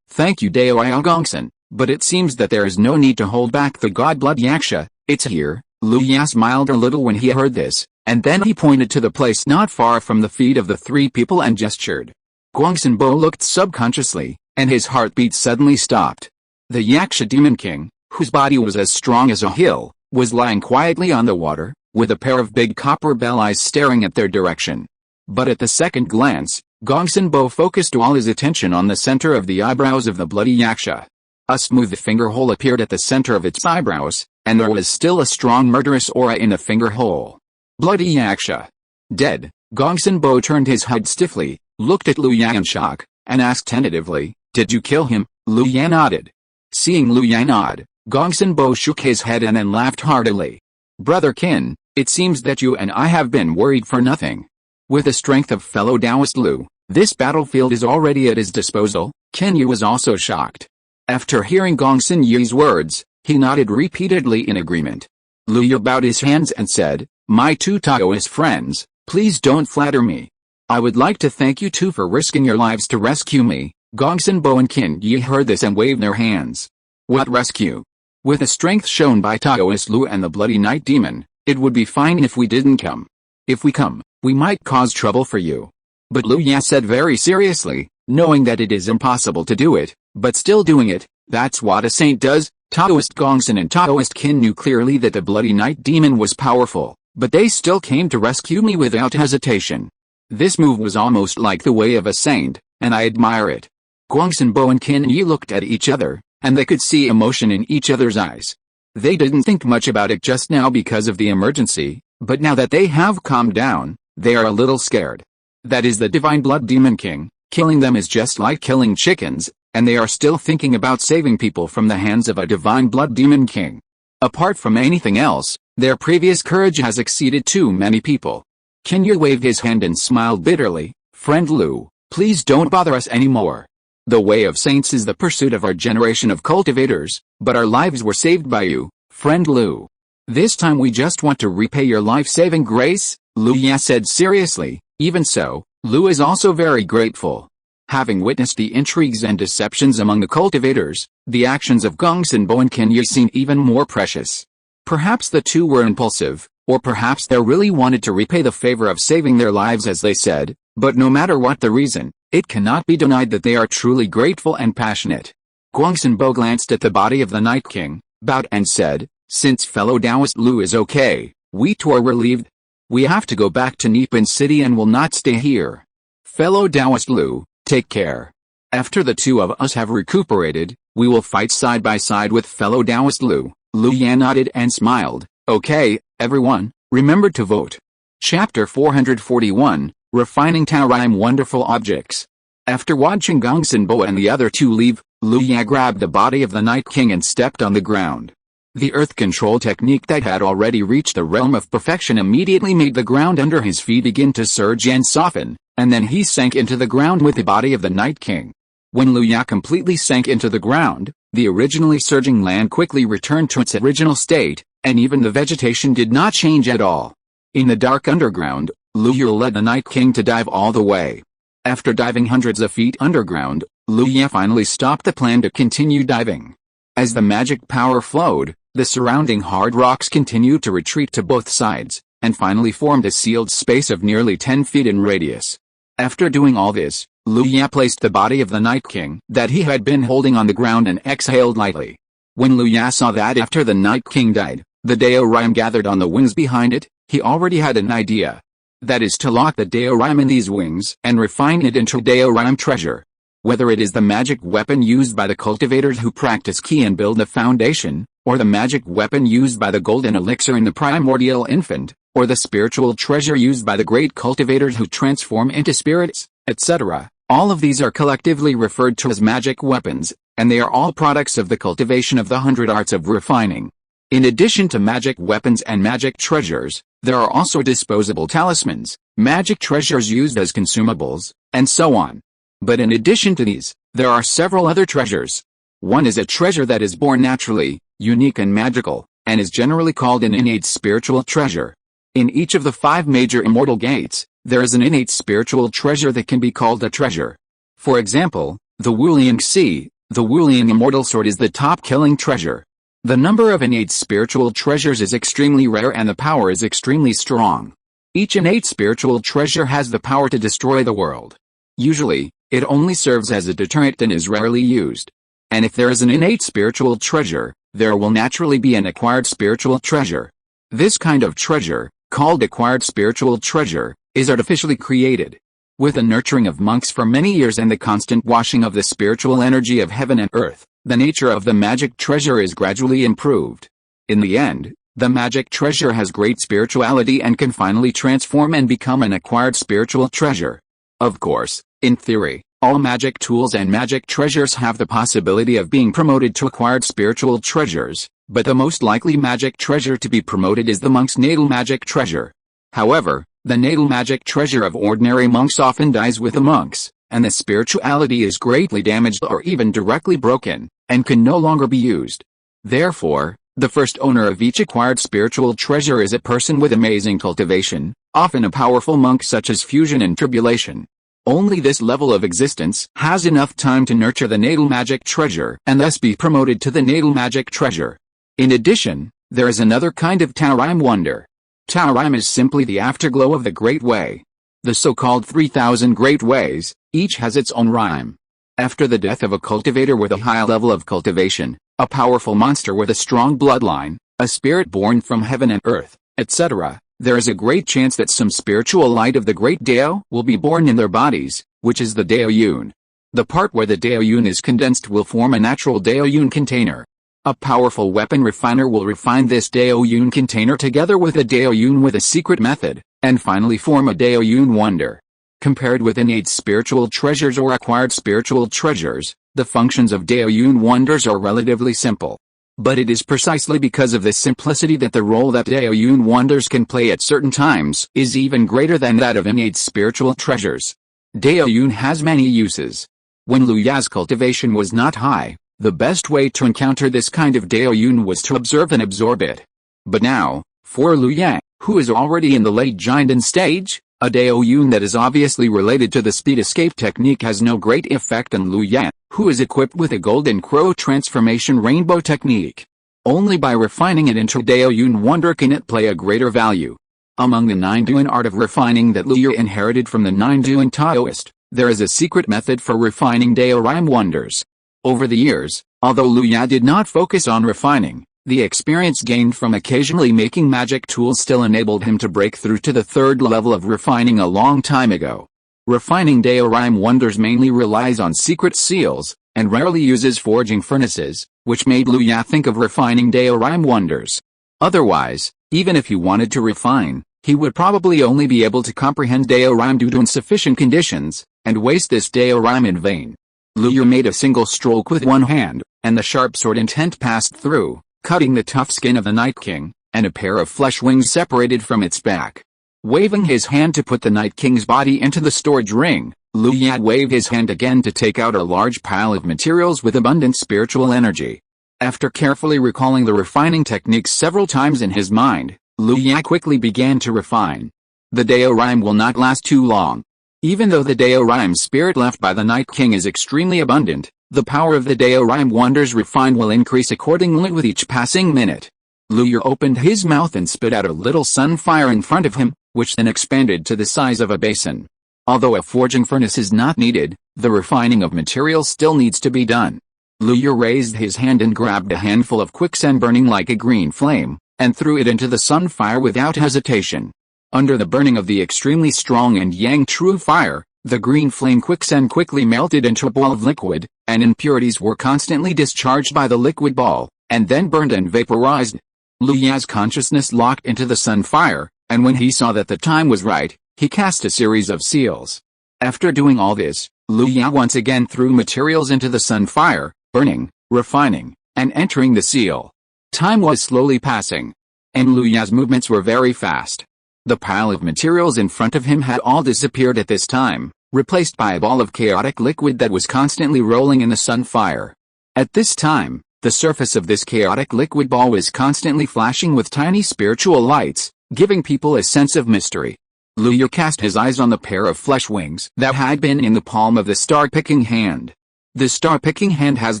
Speaker 1: Thank you Dao Gongsun, but it seems that there is no need to hold back the God Blood Yaksha, it's here." Lu Ya smiled a little when he heard this, and then he pointed to the place not far from the feet of the three people and gestured. Gong Sinbo looked subconsciously, and his heartbeat suddenly stopped. The Yaksha Demon King, whose body was as strong as a hill, was lying quietly on the water, with a pair of big copper bell eyes staring at their direction. But at the second glance, Gong Sinbo focused all his attention on the center of the eyebrows of the bloody Yaksha. A smooth finger hole appeared at the center of its eyebrows, and there was still a strong murderous aura in the finger hole. Bloody Yaksha. Dead. Gong Sinbo turned his head stiffly, looked at Lu Ya in shock, and asked tentatively, "Did you kill him?" Lu Ya nodded. Seeing Lu Ya nod, Gong Sinbo shook his head and then laughed heartily. "Brother Qin, it seems that you and I have been worried for nothing. With the strength of fellow Taoist Lu, this battlefield is already at his disposal." Qin Yi was also shocked. After hearing Gong Sin Yi's words, he nodded repeatedly in agreement. Lu Yu bowed his hands and said, "My two Taoist friends, please don't flatter me. I would like to thank you two for risking your lives to rescue me." Gong Sinbo and Qin Yi heard this and waved their hands. "What rescue? With the strength shown by Taoist Lu and the Bloody Night Demon, it would be fine if we didn't come. If we come, we might cause trouble for you." But Lu Ya said very seriously, knowing that it is impossible to do it, but still doing it, that's what a saint does. Taoist Gongsun and Taoist Qin knew clearly that the Bloody Night Demon was powerful, but they still came to rescue me without hesitation. This move was almost like the way of a saint, and I admire it. Gong Sinbo and Qin Yi looked at each other, and they could see emotion in each other's eyes. They didn't think much about it just now because of the emergency, but now that they have calmed down, they are a little scared. That is the Divine Blood Demon King. Killing them is just like killing chickens, and they are still thinking about saving people from the hands of a Divine Blood Demon King. Apart from anything else, their previous courage has exceeded too many people. Qin Yi waved his hand and smiled bitterly. "Friend Lu, please don't bother us anymore. The way of saints is the pursuit of our generation of cultivators, but our lives were saved by you, friend Lu. This time we just want to repay your life-saving grace." Lu Ya said seriously. Even so, Lu is also very grateful. Having witnessed the intrigues and deceptions among the cultivators, the actions of Gong Sinbo and Qin Yi seemed even more precious. Perhaps the two were impulsive, or perhaps they really wanted to repay the favor of saving their lives as they said, but no matter what the reason, it cannot be denied that they are truly grateful and passionate. Gong Sinbo glanced at the body of the Night King, bowed and said, "Since fellow Taoist Lu is okay, we too are relieved. We have to go back to Nipun City and will not stay here. Fellow Taoist Lu, take care. After the two of us have recuperated, we will fight side by side with fellow Taoist Lu." Lu Yan nodded and smiled. "Okay, everyone, remember to vote." Chapter 441, Refining Taorim Wonderful Objects. After watching Gong Sinbo and the other two leave, Lu Ya grabbed the body of the Night King and stepped on the ground. The earth control technique that had already reached the realm of perfection immediately made the ground under his feet begin to surge and soften, and then he sank into the ground with the body of the Night King. When Lu Ya completely sank into the ground, the originally surging land quickly returned to its original state, and even the vegetation did not change at all. In the dark underground, Lu Ya led the Night King to dive all the way. After diving hundreds of feet underground, Lu Ya finally stopped the plan to continue diving. As the magic power flowed, the surrounding hard rocks continued to retreat to both sides, and finally formed a sealed space of nearly 10 feet in radius. After doing all this, Lu Ya placed the body of the Night King that he had been holding on the ground and exhaled lightly. When Lu Ya saw that after the Night King died, the Daorim gathered on the wings behind it, he already had an idea. That is to lock the Daorim in these wings and refine it into Daorim treasure. Whether it is the magic weapon used by the cultivators who practice Qi and build the foundation, or the magic weapon used by the golden elixir in the primordial infant, or the spiritual treasure used by the great cultivators who transform into spirits, etc. All of these are collectively referred to as magic weapons, and they are all products of the cultivation of the 100 arts of refining. In addition to magic weapons and magic treasures, there are also disposable talismans, magic treasures used as consumables, and so on. But in addition to these, there are several other treasures. One is a treasure that is born naturally, unique and magical, and is generally called an innate spiritual treasure. In each of the 5 major immortal gates, there is an innate spiritual treasure that can be called a treasure. For example, the Wuliang Sea, the Wuliang Immortal Sword is the top killing treasure. The number of innate spiritual treasures is extremely rare and the power is extremely strong. Each innate spiritual treasure has the power to destroy the world. Usually, it only serves as a deterrent and is rarely used. And if there is an innate spiritual treasure, there will naturally be an acquired spiritual treasure. This kind of treasure, called acquired spiritual treasure, is artificially created. With the nurturing of monks for many years and the constant washing of the spiritual energy of heaven and earth, the nature of the magic treasure is gradually improved. In the end, the magic treasure has great spirituality and can finally transform and become an acquired spiritual treasure. Of course, in theory, all magic tools and magic treasures have the possibility of being promoted to acquired spiritual treasures, but the most likely magic treasure to be promoted is the monk's natal magic treasure. However, the natal magic treasure of ordinary monks often dies with the monks, and the spirituality is greatly damaged or even directly broken, and can no longer be used. Therefore, the first owner of each acquired spiritual treasure is a person with amazing cultivation, often a powerful monk such as Fusion and Tribulation. Only this level of existence has enough time to nurture the natal magic treasure and thus be promoted to the natal magic treasure. In addition, there is another kind of Taorim wonder. Taorim is simply the afterglow of the Great Way. The so-called 3,000 Great Ways, each has its own rhyme. After the death of a cultivator with a high level of cultivation, a powerful monster with a strong bloodline, a spirit born from heaven and earth, etc., there is a great chance that some spiritual light of the great Dao will be born in their bodies, which is the Dao Yun. The part where the Dao Yun is condensed will form a natural Dao Yun container. A powerful weapon refiner will refine this Dao Yun container together with a Dao Yun with a secret method, and finally form a Dao Yun wonder. Compared with innate spiritual treasures or acquired spiritual treasures, the functions of Dao Yun wonders are relatively simple. But it is precisely because of this simplicity that the role that Dao Yun wonders can play at certain times is even greater than that of innate spiritual treasures. Dao Yun has many uses. When Lu Ya's cultivation was not high, the best way to encounter this kind of Dao Yun was to observe and absorb it. But now, for Lu Ya, who is already in the late Jinden stage, a Dao Yun that is obviously related to the speed escape technique has no great effect on Lu Ya, who is equipped with a golden crow transformation rainbow technique. Only by refining it into Dao Yun wonder can it play a greater value. Among the 9 Duan art of refining that Lu Ya inherited from the 9 Duan Taoist, there is a secret method for refining Daorim wonders. Over the years, although Lu Ya did not focus on refining, the experience gained from occasionally making magic tools still enabled him to break through to the 3rd level of refining a long time ago. Refining Daorim wonders mainly relies on secret seals, and rarely uses forging furnaces, which made Lu Ya think of refining Daorim wonders. Otherwise, even if he wanted to refine, he would probably only be able to comprehend Daorim due to insufficient conditions, and waste this Daorim in vain. Lu Ya made a single stroke with one hand, and the sharp sword intent passed through, cutting the tough skin of the Night King, and a pair of flesh wings separated from its back. Waving his hand to put the Night King's body into the storage ring, Lu Ya waved his hand again to take out a large pile of materials with abundant spiritual energy. After carefully recalling the refining techniques several times in his mind, Lu Ya quickly began to refine. The Daorim will not last too long. Even though the Daorim spirit left by the Night King is extremely abundant, the power of the Daorim wonders refined will increase accordingly with each passing minute. Lu Ya opened his mouth and spit out a little sunfire in front of him, which then expanded to the size of a basin. Although a forging furnace is not needed, the refining of materials still needs to be done. Lu Ya raised his hand and grabbed a handful of quicksand burning like a green flame, and threw it into the sunfire without hesitation. Under the burning of the extremely strong and yang true fire, the green flame quicksand quickly melted into a ball of liquid, and impurities were constantly discharged by the liquid ball, and then burned and vaporized. Lu Ya's consciousness locked into the sunfire, and when he saw that the time was right, he cast a series of seals. After doing all this, Lu Ya once again threw materials into the sun fire, burning, refining, and entering the seal. Time was slowly passing, and Lu Ya's movements were very fast. The pile of materials in front of him had all disappeared at this time, replaced by a ball of chaotic liquid that was constantly rolling in the sun fire. At this time, the surface of this chaotic liquid ball was constantly flashing with tiny spiritual lights, giving people a sense of mystery. Lu Ya cast his eyes on the pair of flesh wings that had been in the palm of the star-picking hand. The star-picking hand has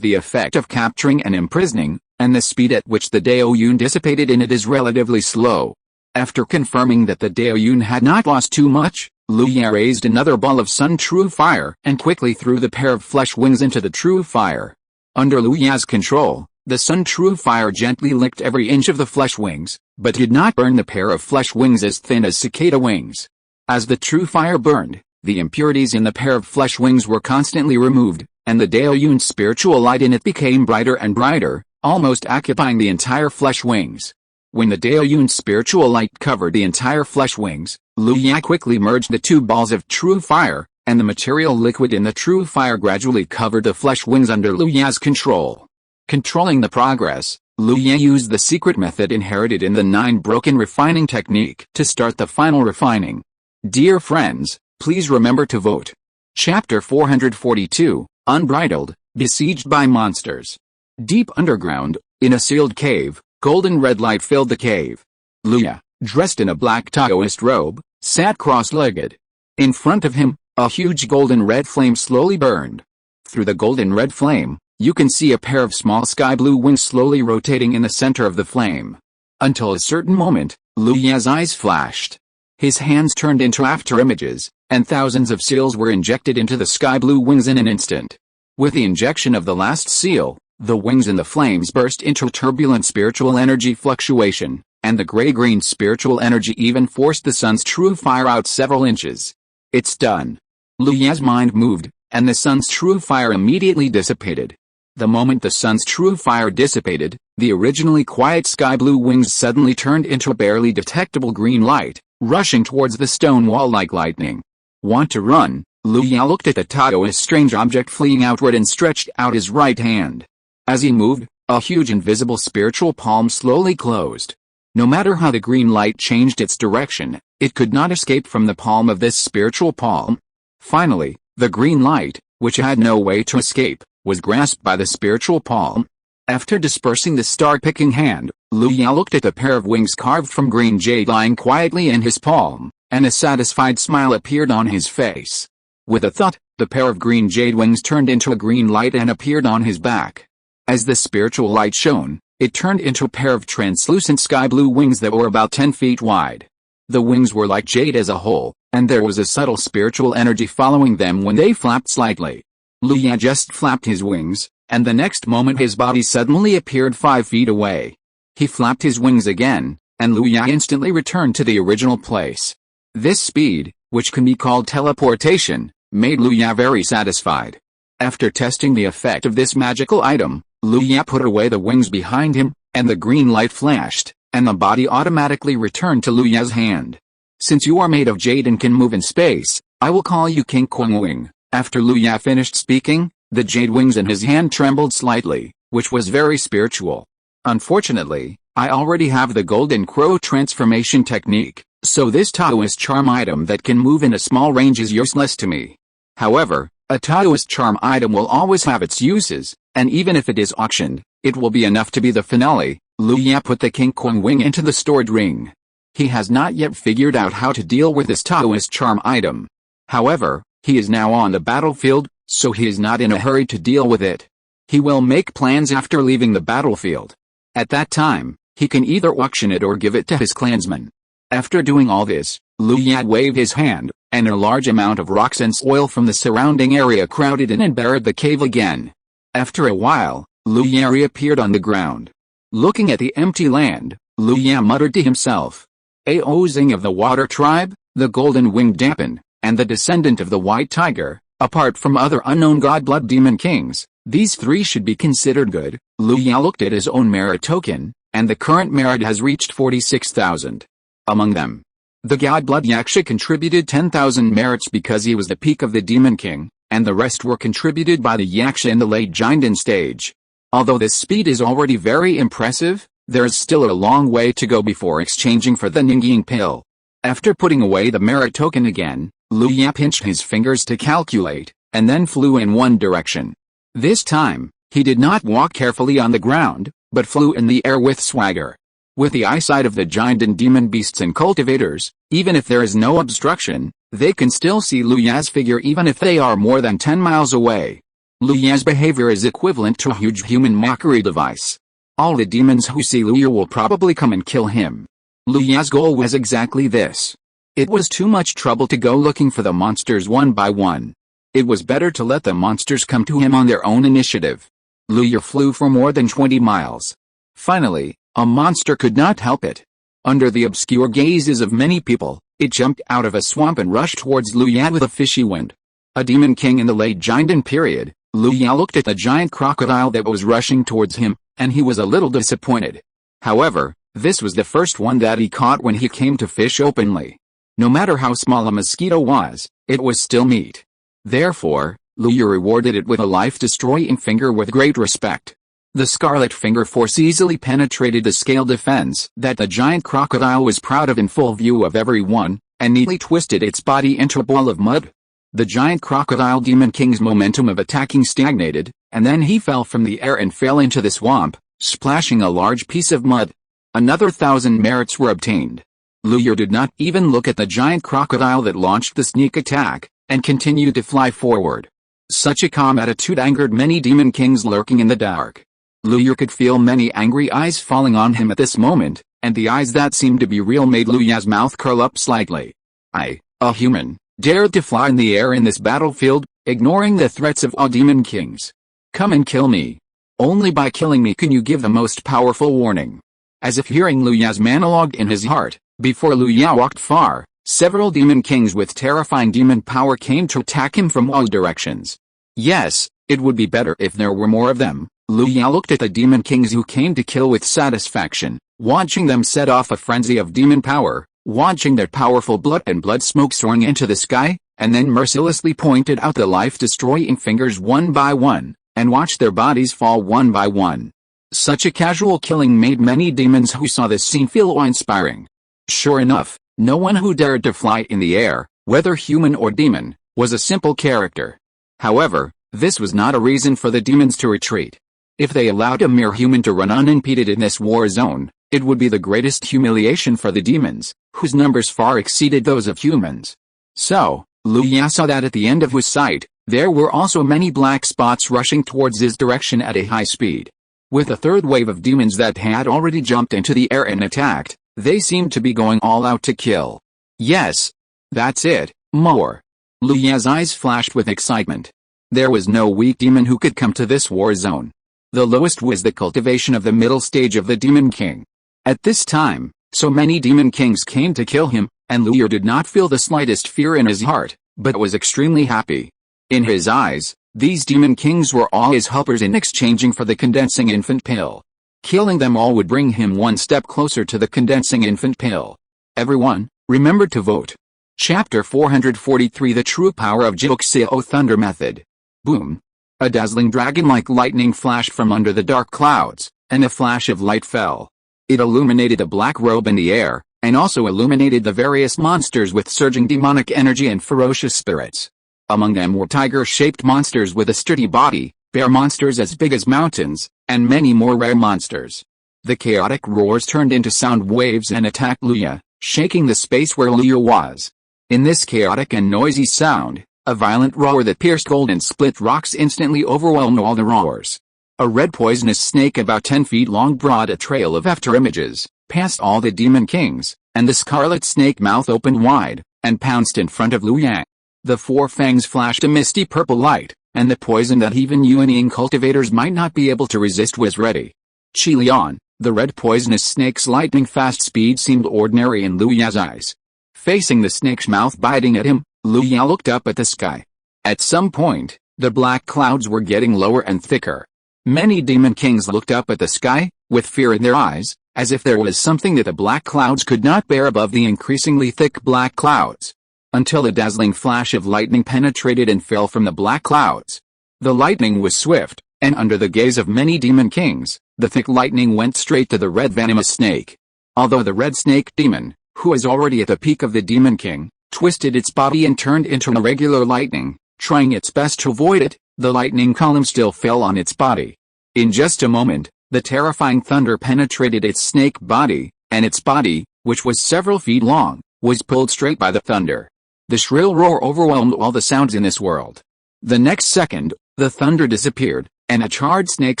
Speaker 1: the effect of capturing and imprisoning, and the speed at which the Daoyun dissipated in it is relatively slow. After confirming that the Daoyun had not lost too much, Lu Ya raised another ball of sun true fire and quickly threw the pair of flesh wings into the true fire. Under Lu Ya's control, the sun true fire gently licked every inch of the flesh wings, but did not burn the pair of flesh wings as thin as cicada wings. As the true fire burned, the impurities in the pair of flesh wings were constantly removed, and the Daoyun's spiritual light in it became brighter and brighter, almost occupying the entire flesh wings. When the Daoyun's spiritual light covered the entire flesh wings, Lu Ya quickly merged the two balls of true fire, and the material liquid in the true fire gradually covered the flesh wings under Lu Ya's control. Controlling the progress, Lu Ya used the secret method inherited in the 9 broken refining technique to start the final refining. Dear friends, please remember to vote. Chapter 442, Unbridled, Besieged by Monsters. Deep underground, in a sealed cave, golden red light filled the cave. Lu Ya, dressed in a black Taoist robe, sat cross-legged. In front of him, a huge golden red flame slowly burned. Through the golden red flame, you can see a pair of small sky blue wings slowly rotating in the center of the flame. Until a certain moment, Lu Ya's eyes flashed. His hands turned into after images, and thousands of seals were injected into the sky blue wings in an instant. With the injection of the last seal, the wings and the flames burst into turbulent spiritual energy fluctuation, and the gray-green spiritual energy even forced the sun's true fire out several inches. It's done. Lu Ya's mind moved, and the sun's true fire immediately dissipated. The moment the sun's true fire dissipated, the originally quiet sky blue wings suddenly turned into a barely detectable green light, rushing towards the stone wall like lightning. Want to run? Lu Ya looked at the Taoist strange object fleeing outward and stretched out his right hand. As he moved, a huge invisible spiritual palm slowly closed. No matter how the green light changed its direction, it could not escape from the palm of this spiritual palm. Finally, the green light, which had no way to escape, was grasped by the spiritual palm. After dispersing the star-picking hand, Lu Ya looked at the pair of wings carved from green jade lying quietly in his palm, and a satisfied smile appeared on his face. With a thud, the pair of green jade wings turned into a green light and appeared on his back. As the spiritual light shone, it turned into a pair of translucent sky blue wings that were about 10 feet wide. The wings were like jade as a whole, and there was a subtle spiritual energy following them when they flapped slightly. Lu Ya just flapped his wings, and the next moment his body suddenly appeared 5 feet away. He flapped his wings again, and Lu Ya instantly returned to the original place. This speed, which can be called teleportation, made Lu Ya very satisfied. After testing the effect of this magical item, Lu Ya put away the wings behind him, and the green light flashed, and the body automatically returned to Lu Ya's hand. Since you are made of jade and can move in space, I will call you King Kwang Wing. After Lu Ya finished speaking, the jade wings in his hand trembled slightly, which was very spiritual. Unfortunately, I already have the Golden Crow transformation technique, so this Taoist charm item that can move in a small range is useless to me. However, a Taoist charm item will always have its uses, and even if it is auctioned, it will be enough to be the finale. Lu Ya put the King Kwang Wing into the stored ring. He has not yet figured out how to deal with this Taoist charm item. However, he is now on the battlefield, so he is not in a hurry to deal with it. He will make plans after leaving the battlefield. At that time, he can either auction it or give it to his clansmen. After doing all this, Lu Ya waved his hand, and a large amount of rocks and soil from the surrounding area crowded in and buried the cave again. After a while, Lu Ya reappeared on the ground. Looking at the empty land, Lu Ya muttered to himself, "Ao Zing of the Water Tribe, the Golden-Winged Dampen, and the descendant of the White Tiger, apart from other unknown god-blood demon kings, these 3 should be considered good." Lu Ya looked at his own merit token, and the current merit has reached 46,000. Among them, The god Blood Yaksha contributed 10,000 merits because he was the peak of the Demon King, and the rest were contributed by the Yaksha in the late Jainden stage. Although this speed is already very impressive, there is still a long way to go before exchanging for the Ningying pill. After putting away the merit token again, Luya pinched his fingers to calculate, and then flew in one direction. This time, he did not walk carefully on the ground, but flew in the air with swagger. With the eyesight of the Jainden demon beasts and cultivators, even if there is no obstruction, they can still see Luya's figure even if they are more than 10 miles away. Luya's behavior is equivalent to a huge human mockery device. All the demons who see Luya will probably come and kill him. Luya's goal was exactly this. It was too much trouble to go looking for the monsters one by one. It was better to let the monsters come to him on their own initiative. Luya flew for more than 20 miles. Finally, a monster could not help it. Under the obscure gazes of many people, it jumped out of a swamp and rushed towards Luya with a fishy wind. A demon king in the late Jainden period, Luya looked at the giant crocodile that was rushing towards him, and he was a little disappointed. However, this was the first one that he caught when he came to fish openly. No matter how small a mosquito was, it was still meat. Therefore, Luya rewarded it with a life-destroying finger with great respect. The scarlet finger force easily penetrated the scale defense that the giant crocodile was proud of in full view of everyone, and neatly twisted its body into a ball of mud. The giant crocodile demon king's momentum of attacking stagnated, and then he fell from the air and fell into the swamp, splashing a large piece of mud. Another 1,000 merits were obtained. Luya did not even look at the giant crocodile that launched the sneak attack, and continued to fly forward. Such a calm attitude angered many demon kings lurking in the dark. Luya could feel many angry eyes falling on him at this moment, and the eyes that seemed to be real made Luya's mouth curl up slightly. I, a human, dared to fly in the air in this battlefield, ignoring the threats of all demon kings. Come and kill me. Only by killing me can you give the most powerful warning. As if hearing Luya's monologue in his heart, before Luya walked far, several demon kings with terrifying demon power came to attack him from all directions. Yes, it would be better if there were more of them. Luya looked at the demon kings who came to kill with satisfaction, watching them set off a frenzy of demon power, watching their powerful blood and blood smoke soaring into the sky, and then mercilessly pointed out the life-destroying fingers one by one, and watched their bodies fall one by one. Such a casual killing made many demons who saw this scene feel awe-inspiring. Sure enough, no one who dared to fly in the air, whether human or demon, was a simple character. However, this was not a reason for the demons to retreat. If they allowed a mere human to run unimpeded in this war zone, it would be the greatest humiliation for the demons, whose numbers far exceeded those of humans. So, Luya saw that at the end of his sight, there were also many black spots rushing towards his direction at a high speed. With a third wave of demons that had already jumped into the air and attacked, they seemed to be going all out to kill. Yes. That's it, more. Luya's eyes flashed with excitement. There was no weak demon who could come to this war zone. The lowest was the cultivation of the middle stage of the Demon King. At this time, so many Demon Kings came to kill him, and Luya did not feel the slightest fear in his heart, but was extremely happy. In his eyes, these Demon Kings were all his helpers in exchanging for the condensing infant pill. Killing them all would bring him one step closer to the condensing infant pill. Everyone, remember to vote. Chapter 443 The True Power of Joxio Thunder Method. Boom. A dazzling dragon-like lightning flashed from under the dark clouds, and a flash of light fell. It illuminated a black robe in the air, and also illuminated the various monsters with surging demonic energy and ferocious spirits. Among them were tiger-shaped monsters with a sturdy body, bear monsters as big as mountains, and many more rare monsters. The chaotic roars turned into sound waves and attacked Luya, shaking the space where Luya was. In this chaotic and noisy sound, a violent roar that pierced gold and split rocks instantly overwhelmed all the roars. A red poisonous snake about 10 feet long brought a trail of afterimages, past all the demon kings, and the scarlet snake mouth opened wide, and pounced in front of Luya. The four fangs flashed a misty purple light, and the poison that even unyielding cultivators might not be able to resist was ready. Chilion, the red poisonous snake's lightning-fast speed seemed ordinary in Luya's eyes. Facing the snake's mouth biting at him, Luya looked up at the sky. At some point, the black clouds were getting lower and thicker. Many demon kings looked up at the sky, with fear in their eyes, as if there was something that the black clouds could not bear above the increasingly thick black clouds. Until a dazzling flash of lightning penetrated and fell from the black clouds. The lightning was swift, and under the gaze of many demon kings, the thick lightning went straight to the red venomous snake. Although the red snake demon, who was already at the peak of the demon king, twisted its body and turned into a regular lightning, trying its best to avoid it, the lightning column still fell on its body. In just a moment, the terrifying thunder penetrated its snake body, and its body, which was several feet long, was pulled straight by the thunder. The shrill roar overwhelmed all the sounds in this world. The next second, the thunder disappeared, and a charred snake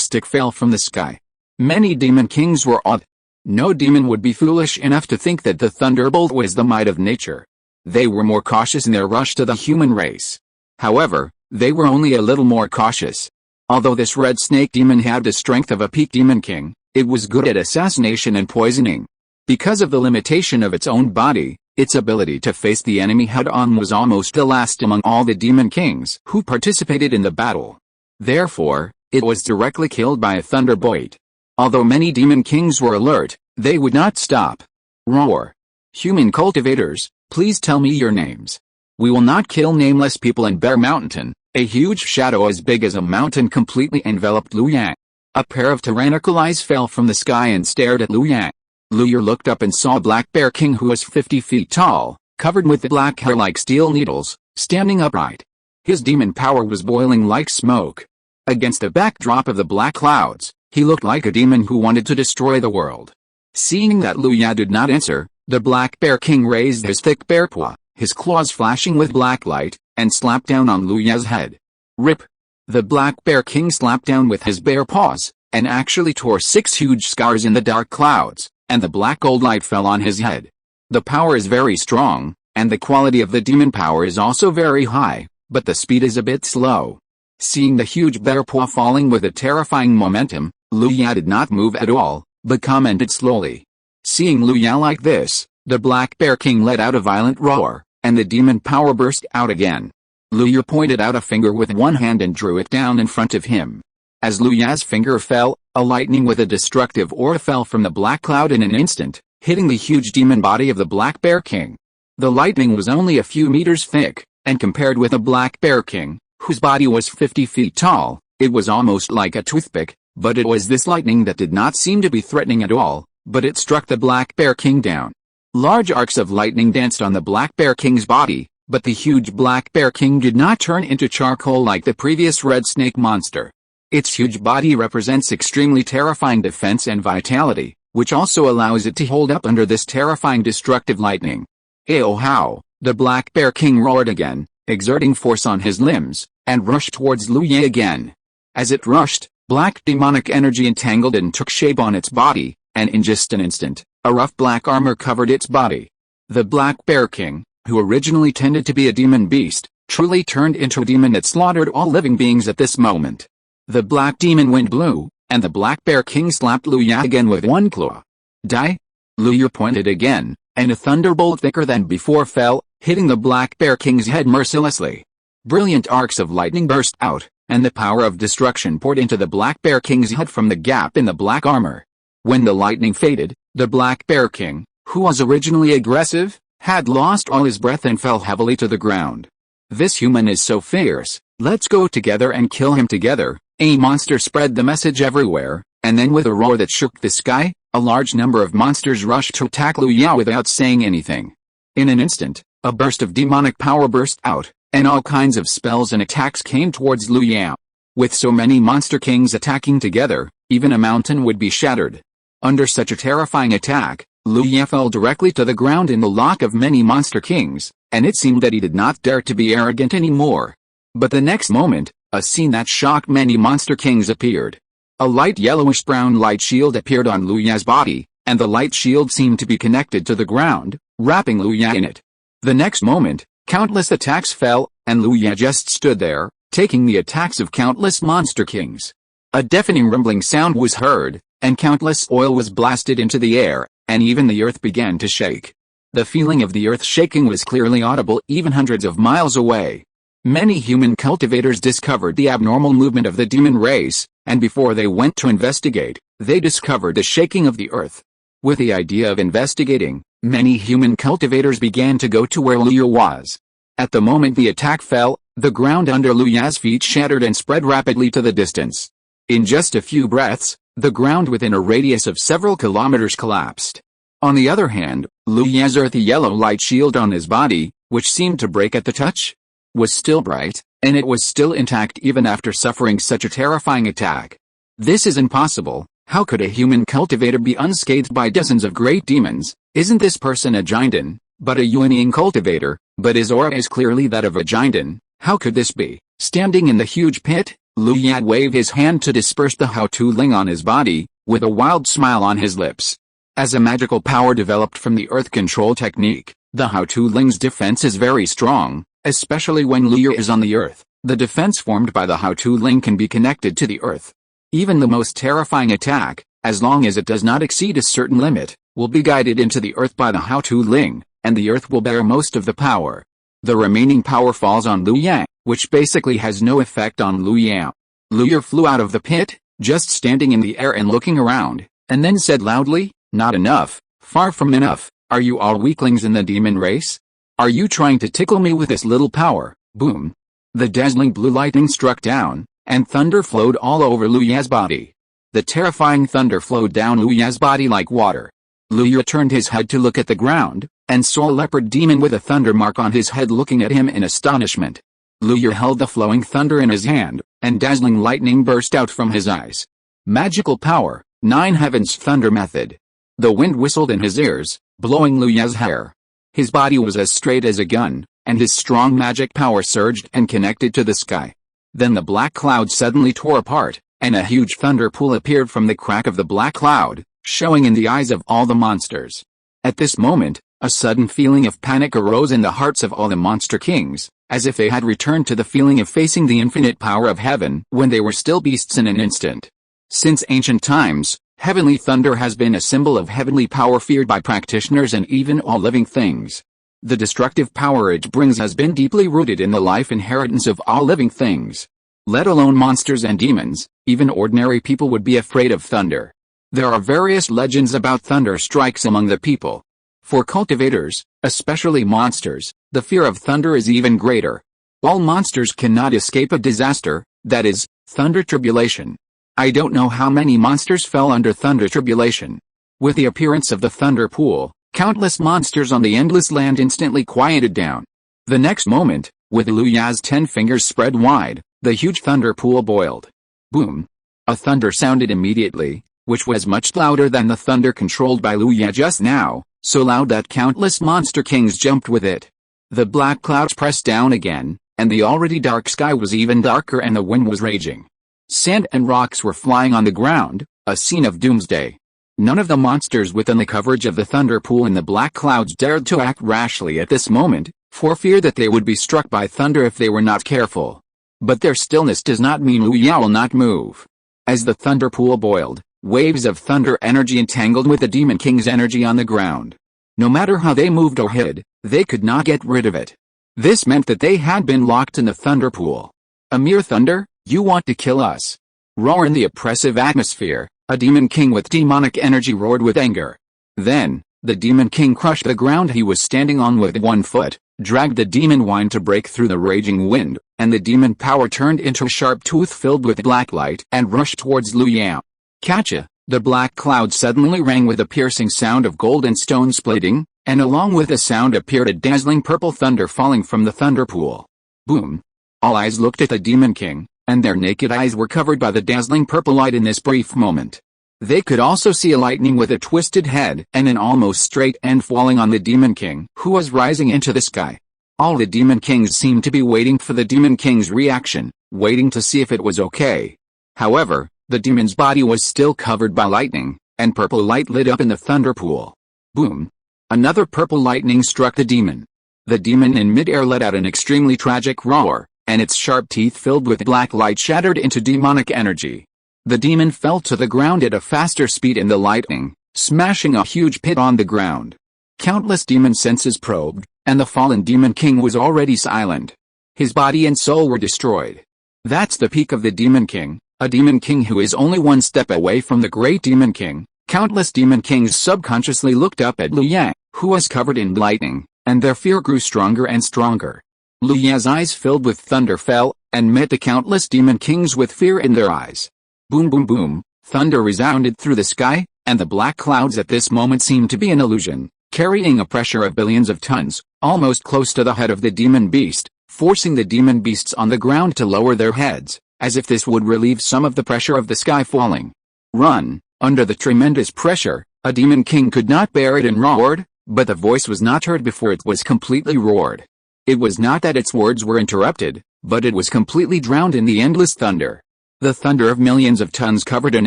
Speaker 1: stick fell from the sky. Many demon kings were awed. No demon would be foolish enough to think that the thunderbolt was the might of nature. They were more cautious in their rush to the human race. However, they were only a little more cautious. Although this red snake demon had the strength of a peak demon king, it was good at assassination and poisoning. Because of the limitation of its own body, its ability to face the enemy head-on was almost the last among all the demon kings who participated in the battle. Therefore, it was directly killed by a thunderbolt. Although many demon kings were alert, they would not stop. Roar. Human cultivators, please tell me your names. We will not kill nameless people in Bear Mountain. A huge shadow as big as a mountain completely enveloped Liu Yang. A pair of tyrannical eyes fell from the sky and stared at Liu Yang. Liu Yang looked up and saw Black Bear King, who was 50 feet tall, covered with black hair like steel needles, standing upright. His demon power was boiling like smoke. Against the backdrop of the black clouds, he looked like a demon who wanted to destroy the world. Seeing that Liu Yang did not answer, the Black Bear King raised his thick bear paw, his claws flashing with black light, and slapped down on Liu Yang's head. Rip! The Black Bear King slapped down with his bare paws, and actually tore 6 huge scars in the dark clouds, and the black gold light fell on his head. The power is very strong, and the quality of the demon power is also very high, but the speed is a bit slow. Seeing the huge bear paw falling with a terrifying momentum, Liu Yang did not move at all, but commented slowly. Seeing Liu Yang like this, the Black Bear King let out a violent roar, and the demon power burst out again. Liu Yang pointed out a finger with one hand and drew it down in front of him. As Liu Yang's finger fell, a lightning with a destructive aura fell from the black cloud in an instant, hitting the huge demon body of the Black Bear King. The lightning was only a few meters thick, and compared with the Black Bear King, whose body was 50 feet tall, it was almost like a toothpick, but it was this lightning that did not seem to be threatening at all, but it struck the Black Bear King down. Large arcs of lightning danced on the Black Bear King's body, but the huge Black Bear King did not turn into charcoal like the previous red snake monster. Its huge body represents extremely terrifying defense and vitality, which also allows it to hold up under this terrifying destructive lightning. "Ayo how!" The Black Bear King roared again, exerting force on his limbs, and rushed towards Liu Yang again. As it rushed, black demonic energy entangled and took shape on its body, and in just an instant, a rough black armor covered its body. The Black Bear King, who originally tended to be a demon beast, truly turned into a demon that slaughtered all living beings at this moment. The black demon wind blew, and the Black Bear King slapped Liu Yang again with one claw. Die! Liu Yang pointed again, and a thunderbolt thicker than before fell, hitting the Black Bear King's head mercilessly. Brilliant arcs of lightning burst out, and the power of destruction poured into the Black Bear King's head from the gap in the black armor. When the lightning faded, the Black Bear King, who was originally aggressive, had lost all his breath and fell heavily to the ground. "This human is so fierce, let's go together and kill him together." A monster spread the message everywhere, and then with a roar that shook the sky, a large number of monsters rushed to attack Liu Yang without saying anything. In an instant, a burst of demonic power burst out, and all kinds of spells and attacks came towards Liu Yang. With so many monster kings attacking together, even a mountain would be shattered. Under such a terrifying attack, Liu Yang fell directly to the ground in the lock of many monster kings, and it seemed that he did not dare to be arrogant anymore. But the next moment, a scene that shocked many monster kings appeared. A light yellowish-brown light shield appeared on Liu Yang's body, and the light shield seemed to be connected to the ground, wrapping Liu Yang in it. The next moment, countless attacks fell, and Liu Yang just stood there, taking the attacks of countless monster kings. A deafening rumbling sound was heard, and countless oil was blasted into the air, and even the earth began to shake. The feeling of the earth shaking was clearly audible even hundreds of miles away. Many human cultivators discovered the abnormal movement of the demon race, and before they went to investigate, they discovered the shaking of the earth. With the idea of investigating, many human cultivators began to go to where Luya was. At the moment the attack fell, the ground under Luya's feet shattered and spread rapidly to the distance. In just a few breaths, the ground within a radius of several kilometers collapsed. On the other hand, Luya's earthy yellow light shield on his body, which seemed to break at the touch, was still bright, and it was still intact even after suffering such a terrifying attack. This is impossible. How could a human cultivator be unscathed by dozens of great demons? Isn't this person a Giandan, but a unyielding cultivator? But his aura is clearly that of a Giandan. How could this be? Standing in the huge pit, Luya waved his hand to disperse the Hao-Tu-Ling on his body, with a wild smile on his lips. As a magical power developed from the earth control technique, the Hao-Tu-Ling's defense is very strong, especially when Luya is on the earth. The defense formed by the Hao-Tu-Ling can be connected to the earth. Even the most terrifying attack, as long as it does not exceed a certain limit, will be guided into the earth by the Hao-Tu-Ling, and the earth will bear most of the power. The remaining power falls on Luya, which basically has no effect on Luya. Luya flew out of the pit, just standing in the air and looking around, and then said loudly, "Not enough, far from enough. Are you all weaklings in the demon race? Are you trying to tickle me with this little power?" Boom! The dazzling blue lightning struck down, and thunder flowed all over Luya's body. The terrifying thunder flowed down Luya's body like water. Luya turned his head to look at the ground, and saw a leopard demon with a thunder mark on his head looking at him in astonishment. Luya held the flowing thunder in his hand, and dazzling lightning burst out from his eyes. Magical power, 9 heavens thunder method. The wind whistled in his ears, blowing Luya's hair. His body was as straight as a gun, and his strong magic power surged and connected to the sky. Then the black cloud suddenly tore apart, and a huge thunder pool appeared from the crack of the black cloud, showing in the eyes of all the monsters. At this moment, a sudden feeling of panic arose in the hearts of all the monster kings, as if they had returned to the feeling of facing the infinite power of heaven when they were still beasts in an instant. Since ancient times, heavenly thunder has been a symbol of heavenly power feared by practitioners and even all living things. The destructive power it brings has been deeply rooted in the life inheritance of all living things. Let alone monsters and demons, even ordinary people would be afraid of thunder. There are various legends about thunder strikes among the people. For cultivators, especially monsters, the fear of thunder is even greater. All monsters cannot escape a disaster, that is, thunder tribulation. I don't know how many monsters fell under thunder tribulation. With the appearance of the thunder pool, countless monsters on the endless land instantly quieted down. The next moment, with Luya's 10 fingers spread wide, the huge thunder pool boiled. Boom! A thunder sounded immediately, which was much louder than the thunder controlled by Luya just now, so loud that countless monster kings jumped with it. The black clouds pressed down again, and the already dark sky was even darker and the wind was raging. Sand and rocks were flying on the ground, a scene of doomsday. None of the monsters within the coverage of the thunder pool in the black clouds dared to act rashly at this moment, for fear that they would be struck by thunder if they were not careful. But their stillness does not mean Luya will not move. As the thunder pool boiled, waves of thunder energy entangled with the demon king's energy on the ground. No matter how they moved or hid, they could not get rid of it. This meant that they had been locked in the thunder pool. A mere thunder? You want to kill us? Roar in the oppressive atmosphere. A demon king with demonic energy roared with anger. Then, the demon king crushed the ground he was standing on with one foot, dragged the demon wine to break through the raging wind, and the demon power turned into a sharp tooth filled with black light and rushed towards Luya. Catcha! The black cloud suddenly rang with a piercing sound of gold and stone splitting, and along with the sound appeared a dazzling purple thunder falling from the thunder pool. Boom! All eyes looked at the demon king, and their naked eyes were covered by the dazzling purple light in this brief moment. They could also see a lightning with a twisted head and an almost straight end falling on the demon king, who was rising into the sky. All the demon kings seemed to be waiting for the demon king's reaction, waiting to see if it was okay. However, the demon's body was still covered by lightning, and purple light lit up in the thunder pool. Boom! Another purple lightning struck the demon. The demon in midair let out an extremely tragic roar, and its sharp teeth filled with black light shattered into demonic energy. The demon fell to the ground at a faster speed in the lightning, smashing a huge pit on the ground. Countless demon senses probed, and the fallen demon king was already silent. His body and soul were destroyed. That's the peak of the demon king, a demon king who is only one step away from the great demon king, Countless demon kings subconsciously looked up at Liu Yang, who was covered in lightning, and their fear grew stronger and stronger. Liu Yang's eyes filled with thunder fell, and met the countless demon kings with fear in their eyes. Boom boom boom, thunder resounded through the sky, and the black clouds at this moment seemed to be an illusion, carrying a pressure of billions of tons, almost close to the head of the demon beast, forcing the demon beasts on the ground to lower their heads, as if this would relieve some of the pressure of the sky falling. Run! Under the tremendous pressure, a demon king could not bear it and roared, but the voice was not heard before it was completely roared. It was not that its words were interrupted, but it was completely drowned in the endless thunder. The thunder of millions of tons covered an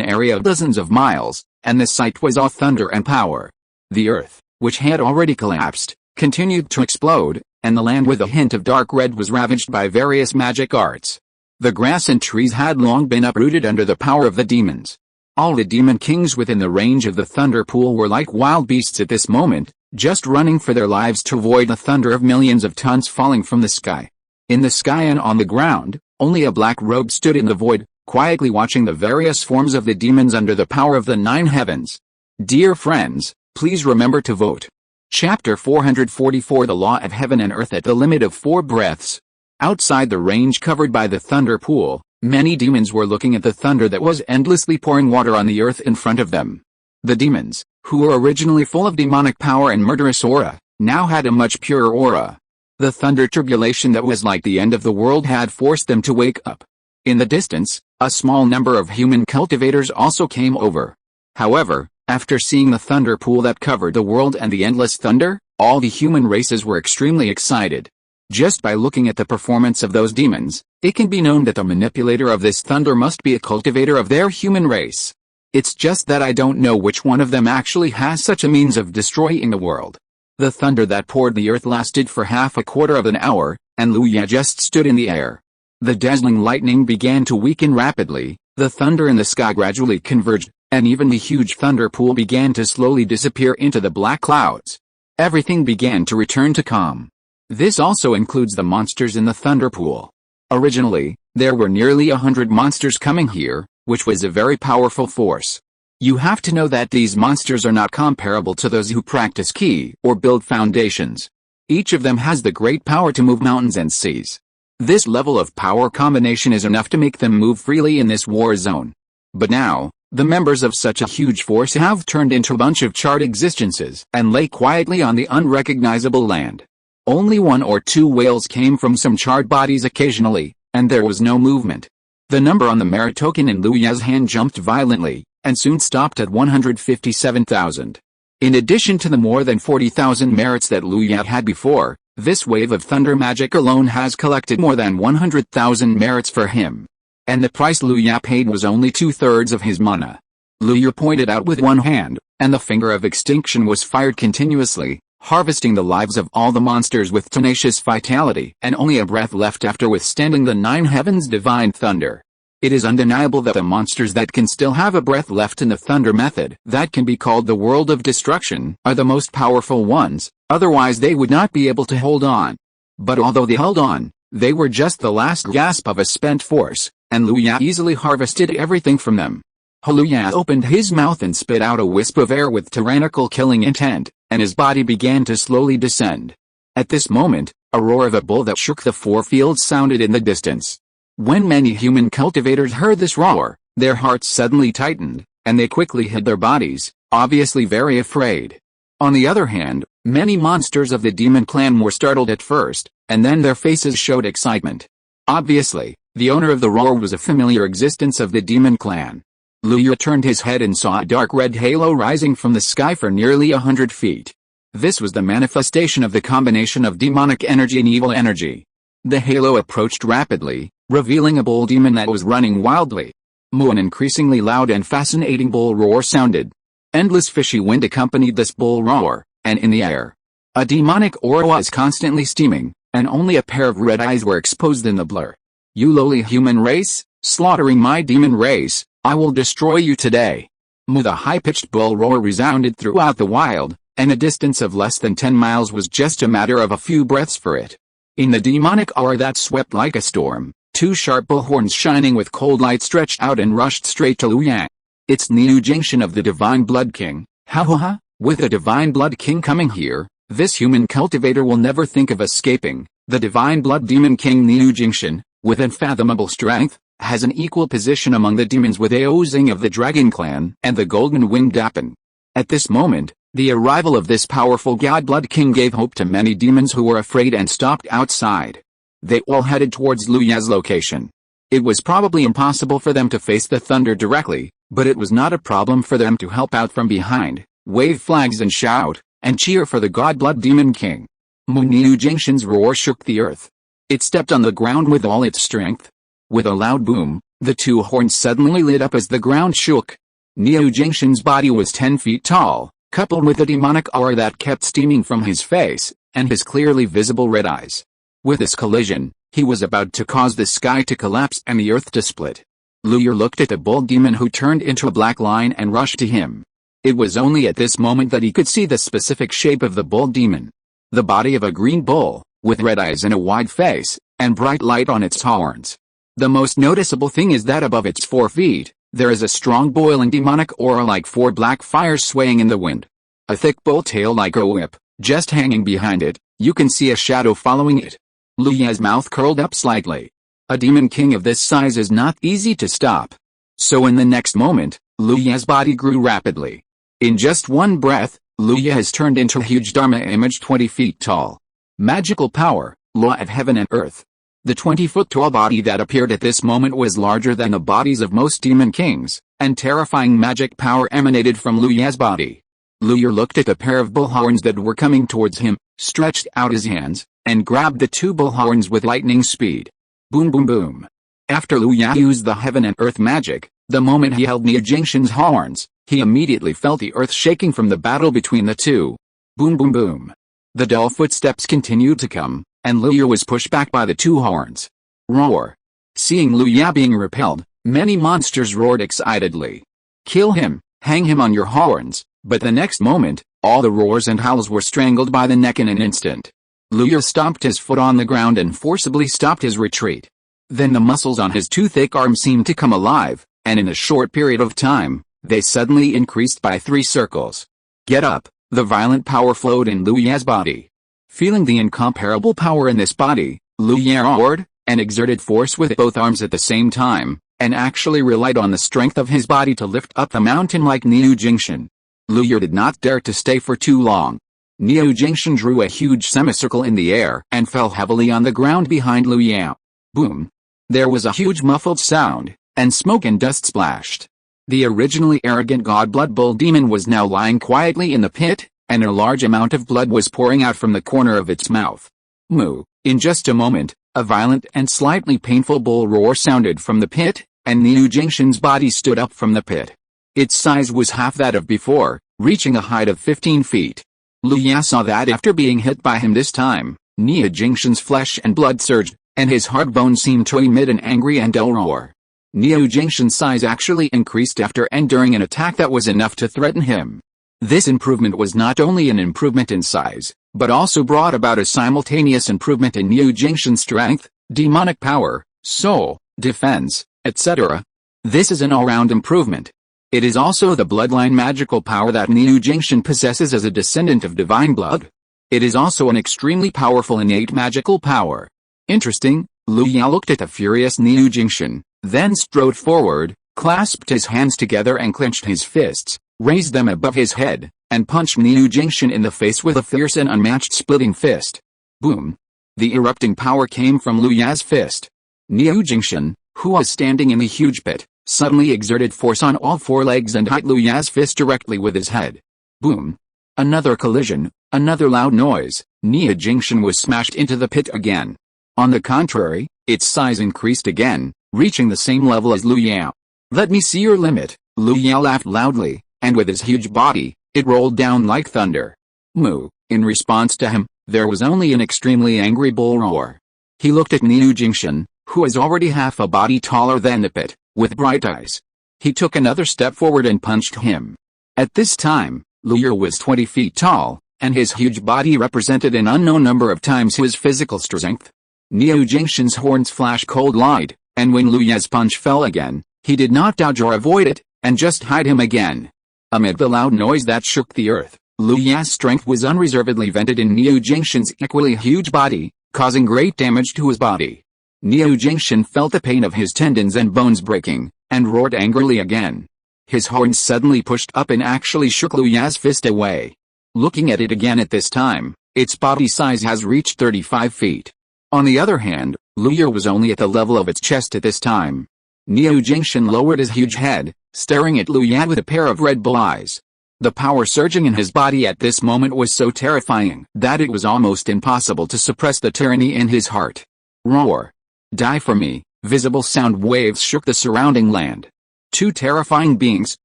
Speaker 1: area of dozens of miles, and the sight was all thunder and power. The earth, which had already collapsed, continued to explode, and the land with a hint of dark red was ravaged by various magic arts. The grass and trees had long been uprooted under the power of the demons. All the demon kings within the range of the thunder pool were like wild beasts at this moment, just running for their lives to avoid the thunder of millions of tons falling from the sky. In the sky and on the ground, only a black robe stood in the void, quietly watching the various forms of the demons under the power of the 9 heavens. Dear friends, please remember to vote. Chapter 444 The Law of Heaven and Earth at the limit of 4 breaths. Outside the range covered by the thunder pool, many demons were looking at the thunder that was endlessly pouring water on the earth in front of them. The demons, who were originally full of demonic power and murderous aura, now had a much purer aura. The thunder tribulation that was like the end of the world had forced them to wake up. In the distance, a small number of human cultivators also came over. However, after seeing the thunder pool that covered the world and the endless thunder, all the human races were extremely excited. Just by looking at the performance of those demons, it can be known that the manipulator of this thunder must be a cultivator of their human race. It's just that I don't know which one of them actually has such a means of destroying the world. The thunder that poured the earth lasted for half a quarter of an hour, and Liu Yang just stood in the air. The dazzling lightning began to weaken rapidly, the thunder in the sky gradually converged, and even the huge thunder pool began to slowly disappear into the black clouds. Everything began to return to calm. This also includes the monsters in the thunder pool. Originally, there were nearly 100 monsters coming here, which was a very powerful force. You have to know that these monsters are not comparable to those who practice ki or build foundations. Each of them has the great power to move mountains and seas. This level of power combination is enough to make them move freely in this war zone. But now, the members of such a huge force have turned into a bunch of charred existences and lay quietly on the unrecognizable land. Only 1 or 2 whales came from some charred bodies occasionally, and there was no movement. The number on the merit token in Liu Yang's hand jumped violently, and soon stopped at 157,000. In addition to the more than 40,000 merits that Liu Yang had before, this wave of thunder magic alone has collected more than 100,000 merits for him. And the price Liu Yang paid was only 2/3 of his mana. Liu Yang pointed out with one hand, and the finger of extinction was fired continuously, harvesting the lives of all the monsters with tenacious vitality and only a breath left after withstanding the 9 heavens' divine thunder. It is undeniable that the monsters that can still have a breath left in the thunder method that can be called the world of destruction are the most powerful ones, otherwise they would not be able to hold on. But although they held on, they were just the last gasp of a spent force, and Liu Yang easily harvested everything from them. Liu Yang opened his mouth and spit out a wisp of air with tyrannical killing intent, and his body began to slowly descend. At this moment, a roar of a bull that shook the 4 fields sounded in the distance. When many human cultivators heard this roar, their hearts suddenly tightened, and they quickly hid their bodies, obviously very afraid. On the other hand, many monsters of the demon clan were startled at first, and then their faces showed excitement. Obviously, the owner of the roar was a familiar existence of the demon clan. Liu Yang turned his head and saw a dark red halo rising from the sky for nearly 100 feet. This was the manifestation of the combination of demonic energy and evil energy. The halo approached rapidly, revealing a bull demon that was running wildly. An increasingly loud and fascinating bull roar sounded. Endless fishy wind accompanied this bull roar, and in the air, a demonic aura was constantly steaming, and only a pair of red eyes were exposed in the blur. You lowly human race, slaughtering my demon race, I will destroy you today. The high-pitched bull roar resounded throughout the wild, and a distance of less than 10 miles was just a matter of a few breaths for it. In the demonic aura that swept like a storm, 2 sharp bull horns shining with cold light stretched out and rushed straight to Liu Yang. It's Niu Jingshan of the Divine Blood King. Ha ha ha, with a Divine Blood King coming here, this human cultivator will never think of escaping. The Divine Blood Demon King Niu Jingshan, with unfathomable strength, has an equal position among the demons with Aozing of the Dragon Clan and the Golden Winged Dappen. At this moment, the arrival of this powerful God Blood King gave hope to many demons who were afraid and stopped outside. They all headed towards Liu Ya's location. It was probably impossible for them to face the thunder directly, but it was not a problem for them to help out from behind, wave flags and shout, and cheer for the God Blood Demon King. Niu Jingshan's roar shook the earth. It stepped on the ground with all its strength. With a loud boom, the two horns suddenly lit up as the ground shook. Niu Jingshan's body was 10 feet tall, coupled with a demonic aura that kept steaming from his face, and his clearly visible red eyes. With this collision, he was about to cause the sky to collapse and the earth to split. Liu Ya looked at the bull demon who turned into a black lion and rushed to him. It was only at this moment that he could see the specific shape of the bull demon. The body of a green bull, with red eyes and a wide face, and bright light on its horns. The most noticeable thing is that above its 4 feet, there is a strong boiling demonic aura like 4 black fires swaying in the wind. A thick bull tail like a whip, just hanging behind it, you can see a shadow following it. Liu Ya's mouth curled up slightly. A demon king of this size is not easy to stop. So in the next moment, Liu Ya's body grew rapidly. In just one breath, Liu Ya has turned into a huge Dharma image 20 feet tall. Magical power, law of heaven and earth. The 20-foot-tall body that appeared at this moment was larger than the bodies of most demon kings, and terrifying magic power emanated from Liu Ya's body. Liu Ya looked at the pair of bullhorns that were coming towards him, stretched out his hands, and grabbed the 2 bullhorns with lightning speed. Boom boom boom. After Liu Ya used the heaven and earth magic, the moment he held Niu Jingshan's horns, he immediately felt the earth shaking from the battle between the two. Boom boom boom. The dull footsteps continued to come, and Liu Ya was pushed back by the 2 horns. Roar. Seeing Liu Ya being repelled, many monsters roared excitedly. Kill him, hang him on your horns, but the next moment, all the roars and howls were strangled by the neck in an instant. Liu Ya stomped his foot on the ground and forcibly stopped his retreat. Then the muscles on his 2 thick arms seemed to come alive, and in a short period of time, they suddenly increased by 3 circles. Get up! The violent power flowed in Liu Ya's body. Feeling the incomparable power in this body, Liu Ya roared, and exerted force with both arms at the same time, and actually relied on the strength of his body to lift up the mountain like Niu Jingshan. Liu Ya did not dare to stay for too long. Niu Jingshan drew a huge semicircle in the air and fell heavily on the ground behind Liu Ya. Boom! There was a huge muffled sound, and smoke and dust splashed. The originally arrogant God Blood Bull Demon was now lying quietly in the pit, and a large amount of blood was pouring out from the corner of its mouth. Moo! In just a moment, a violent and slightly painful bull roar sounded from the pit, and Niu Jingshan's body stood up from the pit. Its size was half that of before, reaching a height of 15 feet. Liu Ya saw that after being hit by him this time, Niu Jingshan's flesh and blood surged, and his hard bones seemed to emit an angry and dull roar. Niu Jingshan's size actually increased after enduring an attack that was enough to threaten him. This improvement was not only an improvement in size, but also brought about a simultaneous improvement in Niu Jingshan's strength, demonic power, soul, defense, etc. This is an all-round improvement. It is also the bloodline magical power that Niu Jingshan possesses as a descendant of divine blood. It is also an extremely powerful innate magical power. Interesting, Liu Ya looked at the furious Niu Jingshan, then strode forward, clasped his hands together and clenched his fists, raised them above his head, and punched Niu Jingshan in the face with a fierce and unmatched splitting fist. Boom! The erupting power came from Liu Ya's fist. Niu Jingshan, who was standing in the huge pit, suddenly exerted force on all 4 legs and hit Liu Ya's fist directly with his head. Boom! Another collision, another loud noise, Niu Jingshan was smashed into the pit again. On the contrary, its size increased again, reaching the same level as Liu Ya. Let me see your limit, Liu Ya laughed loudly, and with his huge body, it rolled down like thunder. Moo! In response to him, there was only an extremely angry bull roar. He looked at Niu Jingshan, who was already half a body taller than the pit, with bright eyes. He took another step forward and punched him. At this time, Liu Ya was 20 feet tall, and his huge body represented an unknown number of times his physical strength. Niu Jingshan's horns flashed cold light, and when Liu Ya's punch fell again, he did not dodge or avoid it, and just hide him again. Amid the loud noise that shook the earth, Lu Ya's strength was unreservedly vented in Niu Jingshan's equally huge body, causing great damage to his body. Niu Jingshan felt the pain of his tendons and bones breaking, and roared angrily again. His horns suddenly pushed up and actually shook Lu Ya's fist away. Looking at it again at this time, its body size has reached 35 feet. On the other hand, Lu Ya was only at the level of its chest at this time. Niu Jingshan lowered his huge head, staring at Lu Ya with a pair of red bull eyes. The power surging in his body at this moment was so terrifying that it was almost impossible to suppress the tyranny in his heart. Roar! Die for me! Visible sound waves shook the surrounding land. Two terrifying beings,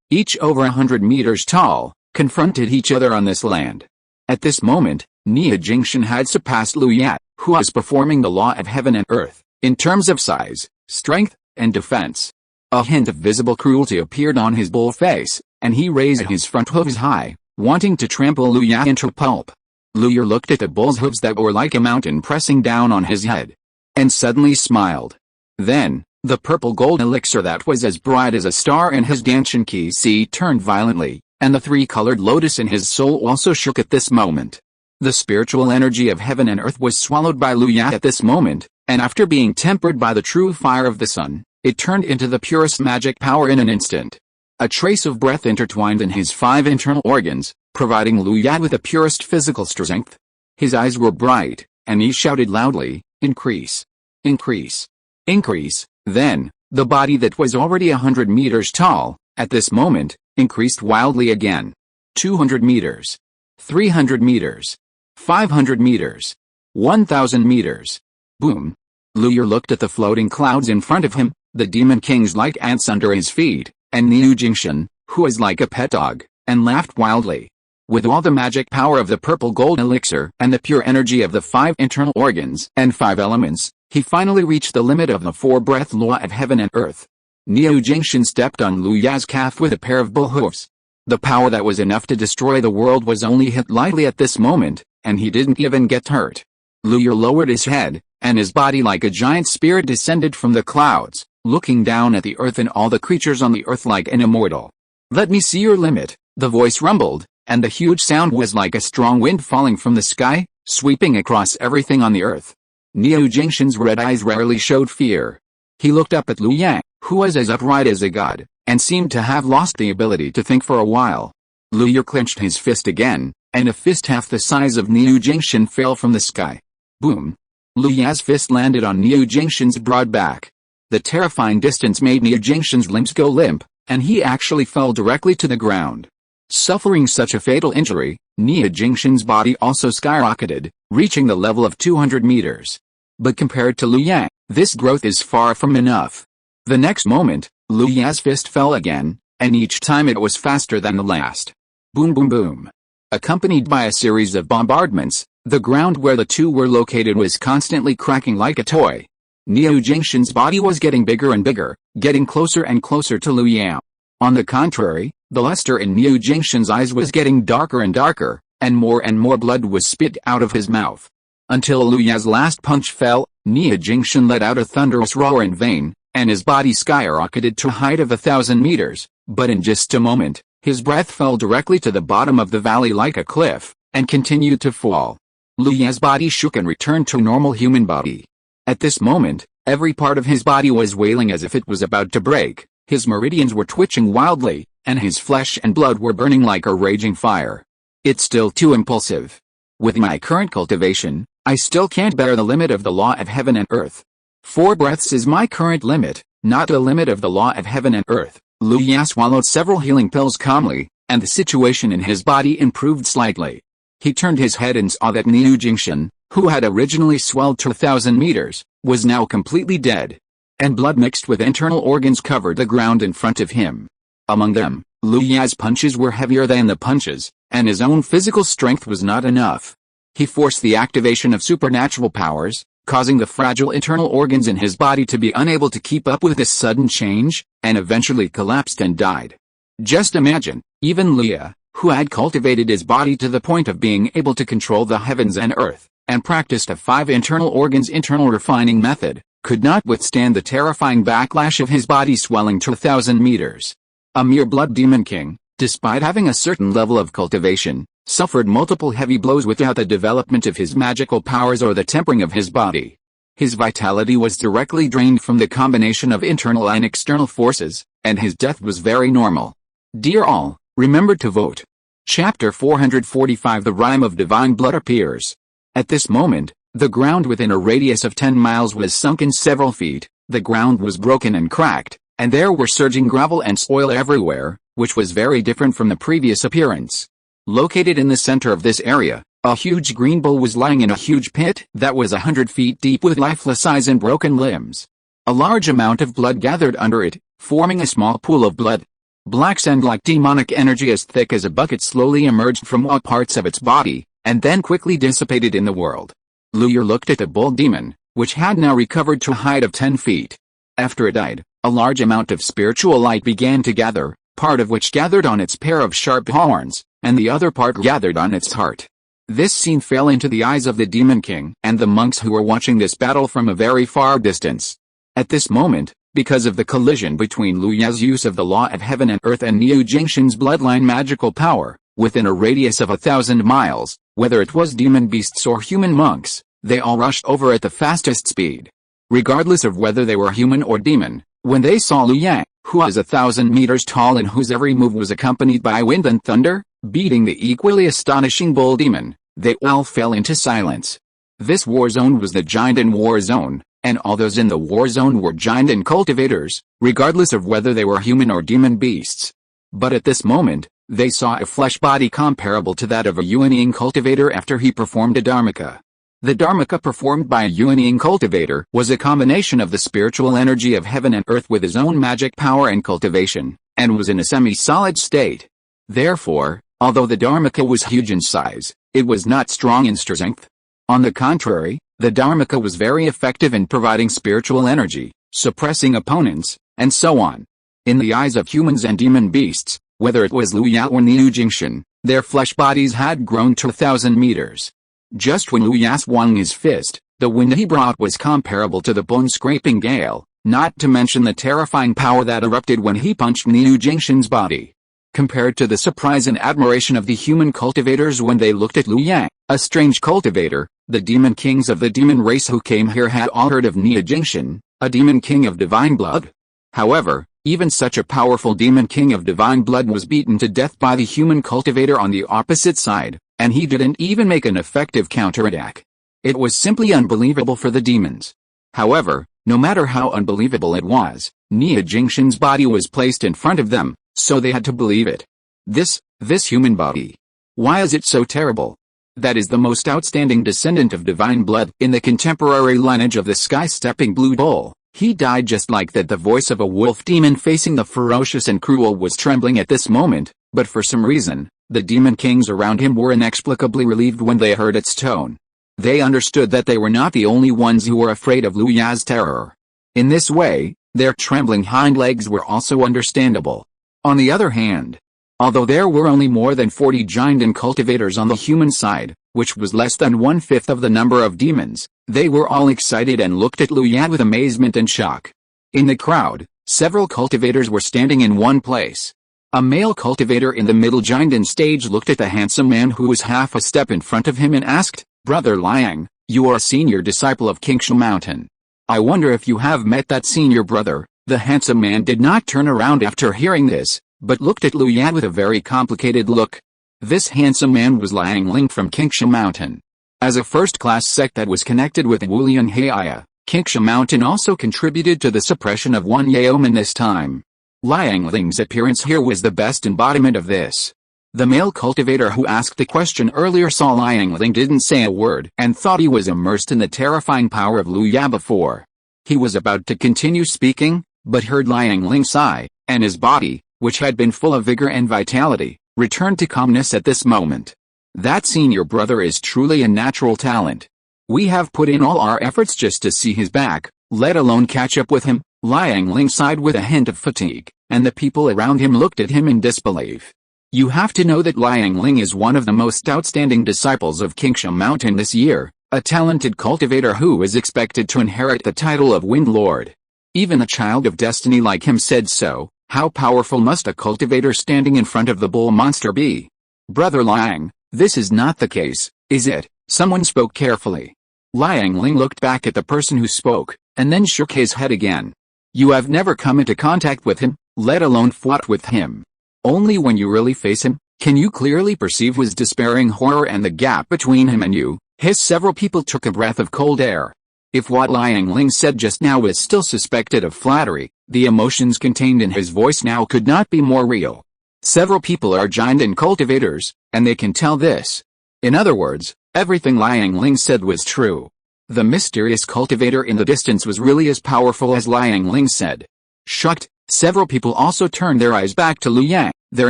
Speaker 1: each over 100 meters tall, confronted each other on this land. At this moment, Niu Jingshan had surpassed Lu Ya, who was performing the law of heaven and earth, in terms of size, strength, and defense. A hint of visible cruelty appeared on his bull face, and he raised his front hooves high, wanting to trample Lu Ya into pulp. Lu Ya looked at the bull's hooves that were like a mountain pressing down on his head, and suddenly smiled. Then, the purple gold elixir that was as bright as a star in his Danshan Ki Si turned violently, and the three-colored lotus in his soul also shook at this moment. The spiritual energy of heaven and earth was swallowed by Lu Ya at this moment, and after being tempered by the true fire of the sun, it turned into the purest magic power in an instant. A trace of breath intertwined in his 5 internal organs, providing Lu Ya with the purest physical strength. His eyes were bright, and he shouted loudly, "Increase! Increase! Increase!" Then, the body that was already 100 meters tall, at this moment, increased wildly again. 200 meters. 300 meters. 500 meters. 1,000 meters. Boom! Lu Ya looked at the floating clouds in front of him, the demon kings like ants under his feet, and Niu Jingshan, who was like a pet dog, and laughed wildly. With all the magic power of the purple gold elixir and the pure energy of the 5 internal organs and 5 elements, he finally reached the limit of the 4-breath law of heaven and earth. Niu Jingshan stepped on Lu Ya's calf with a pair of bull hooves. The power that was enough to destroy the world was only hit lightly at this moment, and he didn't even get hurt. Lu Ya lowered his head, and his body like a giant spirit descended from the clouds, looking down at the earth and all the creatures on the earth like an immortal. "Let me see your limit," the voice rumbled, and the huge sound was like a strong wind falling from the sky, sweeping across everything on the earth. Niu Jingshan's red eyes rarely showed fear. He looked up at Lu Ya, who was as upright as a god, and seemed to have lost the ability to think for a while. Lu Ya clenched his fist again, and a fist half the size of Niu Jingshan fell from the sky. Boom! Lu Ya's fist landed on Niu Jingshan's broad back. The terrifying distance made Niu Jingshan's limbs go limp, and he actually fell directly to the ground. Suffering such a fatal injury, Niu Jingshan's body also skyrocketed, reaching the level of 200 meters. But compared to Lu Ya, this growth is far from enough. The next moment, Lu Ya's fist fell again, and each time it was faster than the last. Boom boom boom. Accompanied by a series of bombardments, the ground where the two were located was constantly cracking like a toy. Niu Jingshan's body was getting bigger and bigger, getting closer and closer to Lu Ya. On the contrary, the luster in Niu Jingshan's eyes was getting darker and darker, and more blood was spit out of his mouth. Until Lu Ya's last punch fell, Niu Jingshan let out a thunderous roar in vain, and his body skyrocketed to a height of 1,000 meters, but in just a moment, his breath fell directly to the bottom of the valley like a cliff, and continued to fall. Lu Ya's body shook and returned to a normal human body. At this moment, every part of his body was wailing as if it was about to break, his meridians were twitching wildly, and his flesh and blood were burning like a raging fire. It's still too impulsive. With my current cultivation, I still can't bear the limit of the law of heaven and earth. 4 breaths is my current limit, not the limit of the law of heaven and earth. Lu Ya swallowed several healing pills calmly, and the situation in his body improved slightly. He turned his head and saw that Niu Jingshan, who had originally swelled to 1,000 meters, was now completely dead. And blood mixed with internal organs covered the ground in front of him. Among them, Lu Ya's punches were heavier than the punches, and his own physical strength was not enough. He forced the activation of supernatural powers, causing the fragile internal organs in his body to be unable to keep up with this sudden change, and eventually collapsed and died. Just imagine, even Lu Ya, who had cultivated his body to the point of being able to control the heavens and earth, and practiced a 5 internal organs internal refining method, could not withstand the terrifying backlash of his body swelling to 1,000 meters. a mere blood demon king, despite having a certain level of cultivation, suffered multiple heavy blows without the development of his magical powers or the tempering of his body. His vitality was directly drained from the combination of internal and external forces, and his death was very normal. Dear all, remember to vote. Chapter 445 The Rime of Divine Blood appears. At this moment, the ground within a radius of 10 miles was sunken several feet, the ground was broken and cracked, and there were surging gravel and soil everywhere, which was very different from the previous appearance. Located in the center of this area, a huge green bull was lying in a huge pit that was 100 feet deep with lifeless eyes and broken limbs. A large amount of blood gathered under it, forming a small pool of blood. Black sand-like demonic energy as thick as a bucket slowly emerged from all parts of its body, and then quickly dissipated in the world. Luyer looked at the bull demon, which had now recovered to a height of 10 feet. After it died, a large amount of spiritual light began to gather, part of which gathered on its pair of sharp horns, and the other part gathered on its heart. This scene fell into the eyes of the Demon King and the monks who were watching this battle from a very far distance. At this moment, because of the collision between Lu Ya's use of the law of heaven and earth and Niu Jingshan's bloodline magical power, within a radius of 1,000 miles, whether it was demon beasts or human monks, they all rushed over at the fastest speed. Regardless of whether they were human or demon, when they saw Lu Ya, who was 1,000 meters tall and whose every move was accompanied by wind and thunder, beating the equally astonishing bull demon, they all fell into silence. This war zone was the Giant War Zone, and all those in the war zone were giant cultivators, regardless of whether they were human or demon beasts. But at this moment, they saw a flesh body comparable to that of a unyielding cultivator after he performed a dharmaka. The dharmaka performed by a unyielding cultivator was a combination of the spiritual energy of heaven and earth with his own magic power and cultivation, and was in a semi-solid state. Therefore, although the dharmaka was huge in size, it was not strong in strength. On the contrary, the dharmaka was very effective in providing spiritual energy, suppressing opponents, and so on. In the eyes of humans and demon beasts, whether it was Lu Ya or Niu Jingshan, their flesh bodies had grown to 1,000 meters. Just when Lu Ya swung his fist, the wind he brought was comparable to the bone-scraping gale, not to mention the terrifying power that erupted when he punched Niu Jingshan's body. Compared to the surprise and admiration of the human cultivators when they looked at Lu Ya, a strange cultivator, the demon kings of the demon race who came here had all heard of Niu Jingshan, a demon king of divine blood. However, even such a powerful demon king of divine blood was beaten to death by the human cultivator on the opposite side, and he didn't even make an effective counterattack. It was simply unbelievable for the demons. However, no matter how unbelievable it was, Niu Jingshan's body was placed in front of them, so they had to believe it. This human body. Why is it so terrible? That is the most outstanding descendant of divine blood in the contemporary lineage of the sky-stepping blue bull. He died just like that. The voice of a wolf demon facing the ferocious and cruel was trembling at this moment, but for some reason, the demon kings around him were inexplicably relieved when they heard its tone. They understood that they were not the only ones who were afraid of Lu Ya's terror. In this way, their trembling hind legs were also understandable. On the other hand, although there were only more than 40 giant cultivators on the human side, which was less than 1/5 of the number of demons, they were all excited and looked at Lu Ya with amazement and shock. In the crowd, several cultivators were standing in one place. A male cultivator in the middle giant stage looked at the handsome man who was half a step in front of him and asked, "Brother Liang, you are a senior disciple of Qingshu Mountain. I wonder if you have met that senior brother." The handsome man did not turn around after hearing this, but looked at Lu Ya with a very complicated look. This handsome man was Liang Ling from Qingshu Mountain. As a first-class sect that was connected with Wulian Heir, Qingshu Mountain also contributed to the suppression of Wan Yaom in this time. Liang Ling's appearance here was the best embodiment of this. The male cultivator who asked the question earlier saw Liang Ling didn't say a word and thought he was immersed in the terrifying power of Lu Ya before. He was about to continue speaking, but heard Liang Ling sigh, and his body, which had been full of vigor and vitality, returned to calmness at this moment. That senior brother is truly a natural talent. We have put in all our efforts just to see his back, let alone catch up with him. Liang Ling sighed with a hint of fatigue, and the people around him looked at him in disbelief. You have to know that Liang Ling is one of the most outstanding disciples of Qingshu Mountain this year, a talented cultivator who is expected to inherit the title of Wind Lord. Even a child of destiny like him said so, How powerful must a cultivator standing in front of the bull monster be? Brother Liang, this is not the case, is it? Someone spoke carefully. Liang Ling looked back at the person who spoke, and then shook his head again. You have never come into contact with him, let alone fought with him. Only when you really face him, can you clearly perceive his despairing horror and the gap between him and you. Several people took a breath of cold air. If what Liang Ling said just now was still suspected of flattery, the emotions contained in his voice now could not be more real. Several people are giant and cultivators, and they can tell this. In other words, everything Liang Ling said was true. The mysterious cultivator in the distance was really as powerful as Liang Ling said. Shocked, several people also turned their eyes back to Lu Yang, their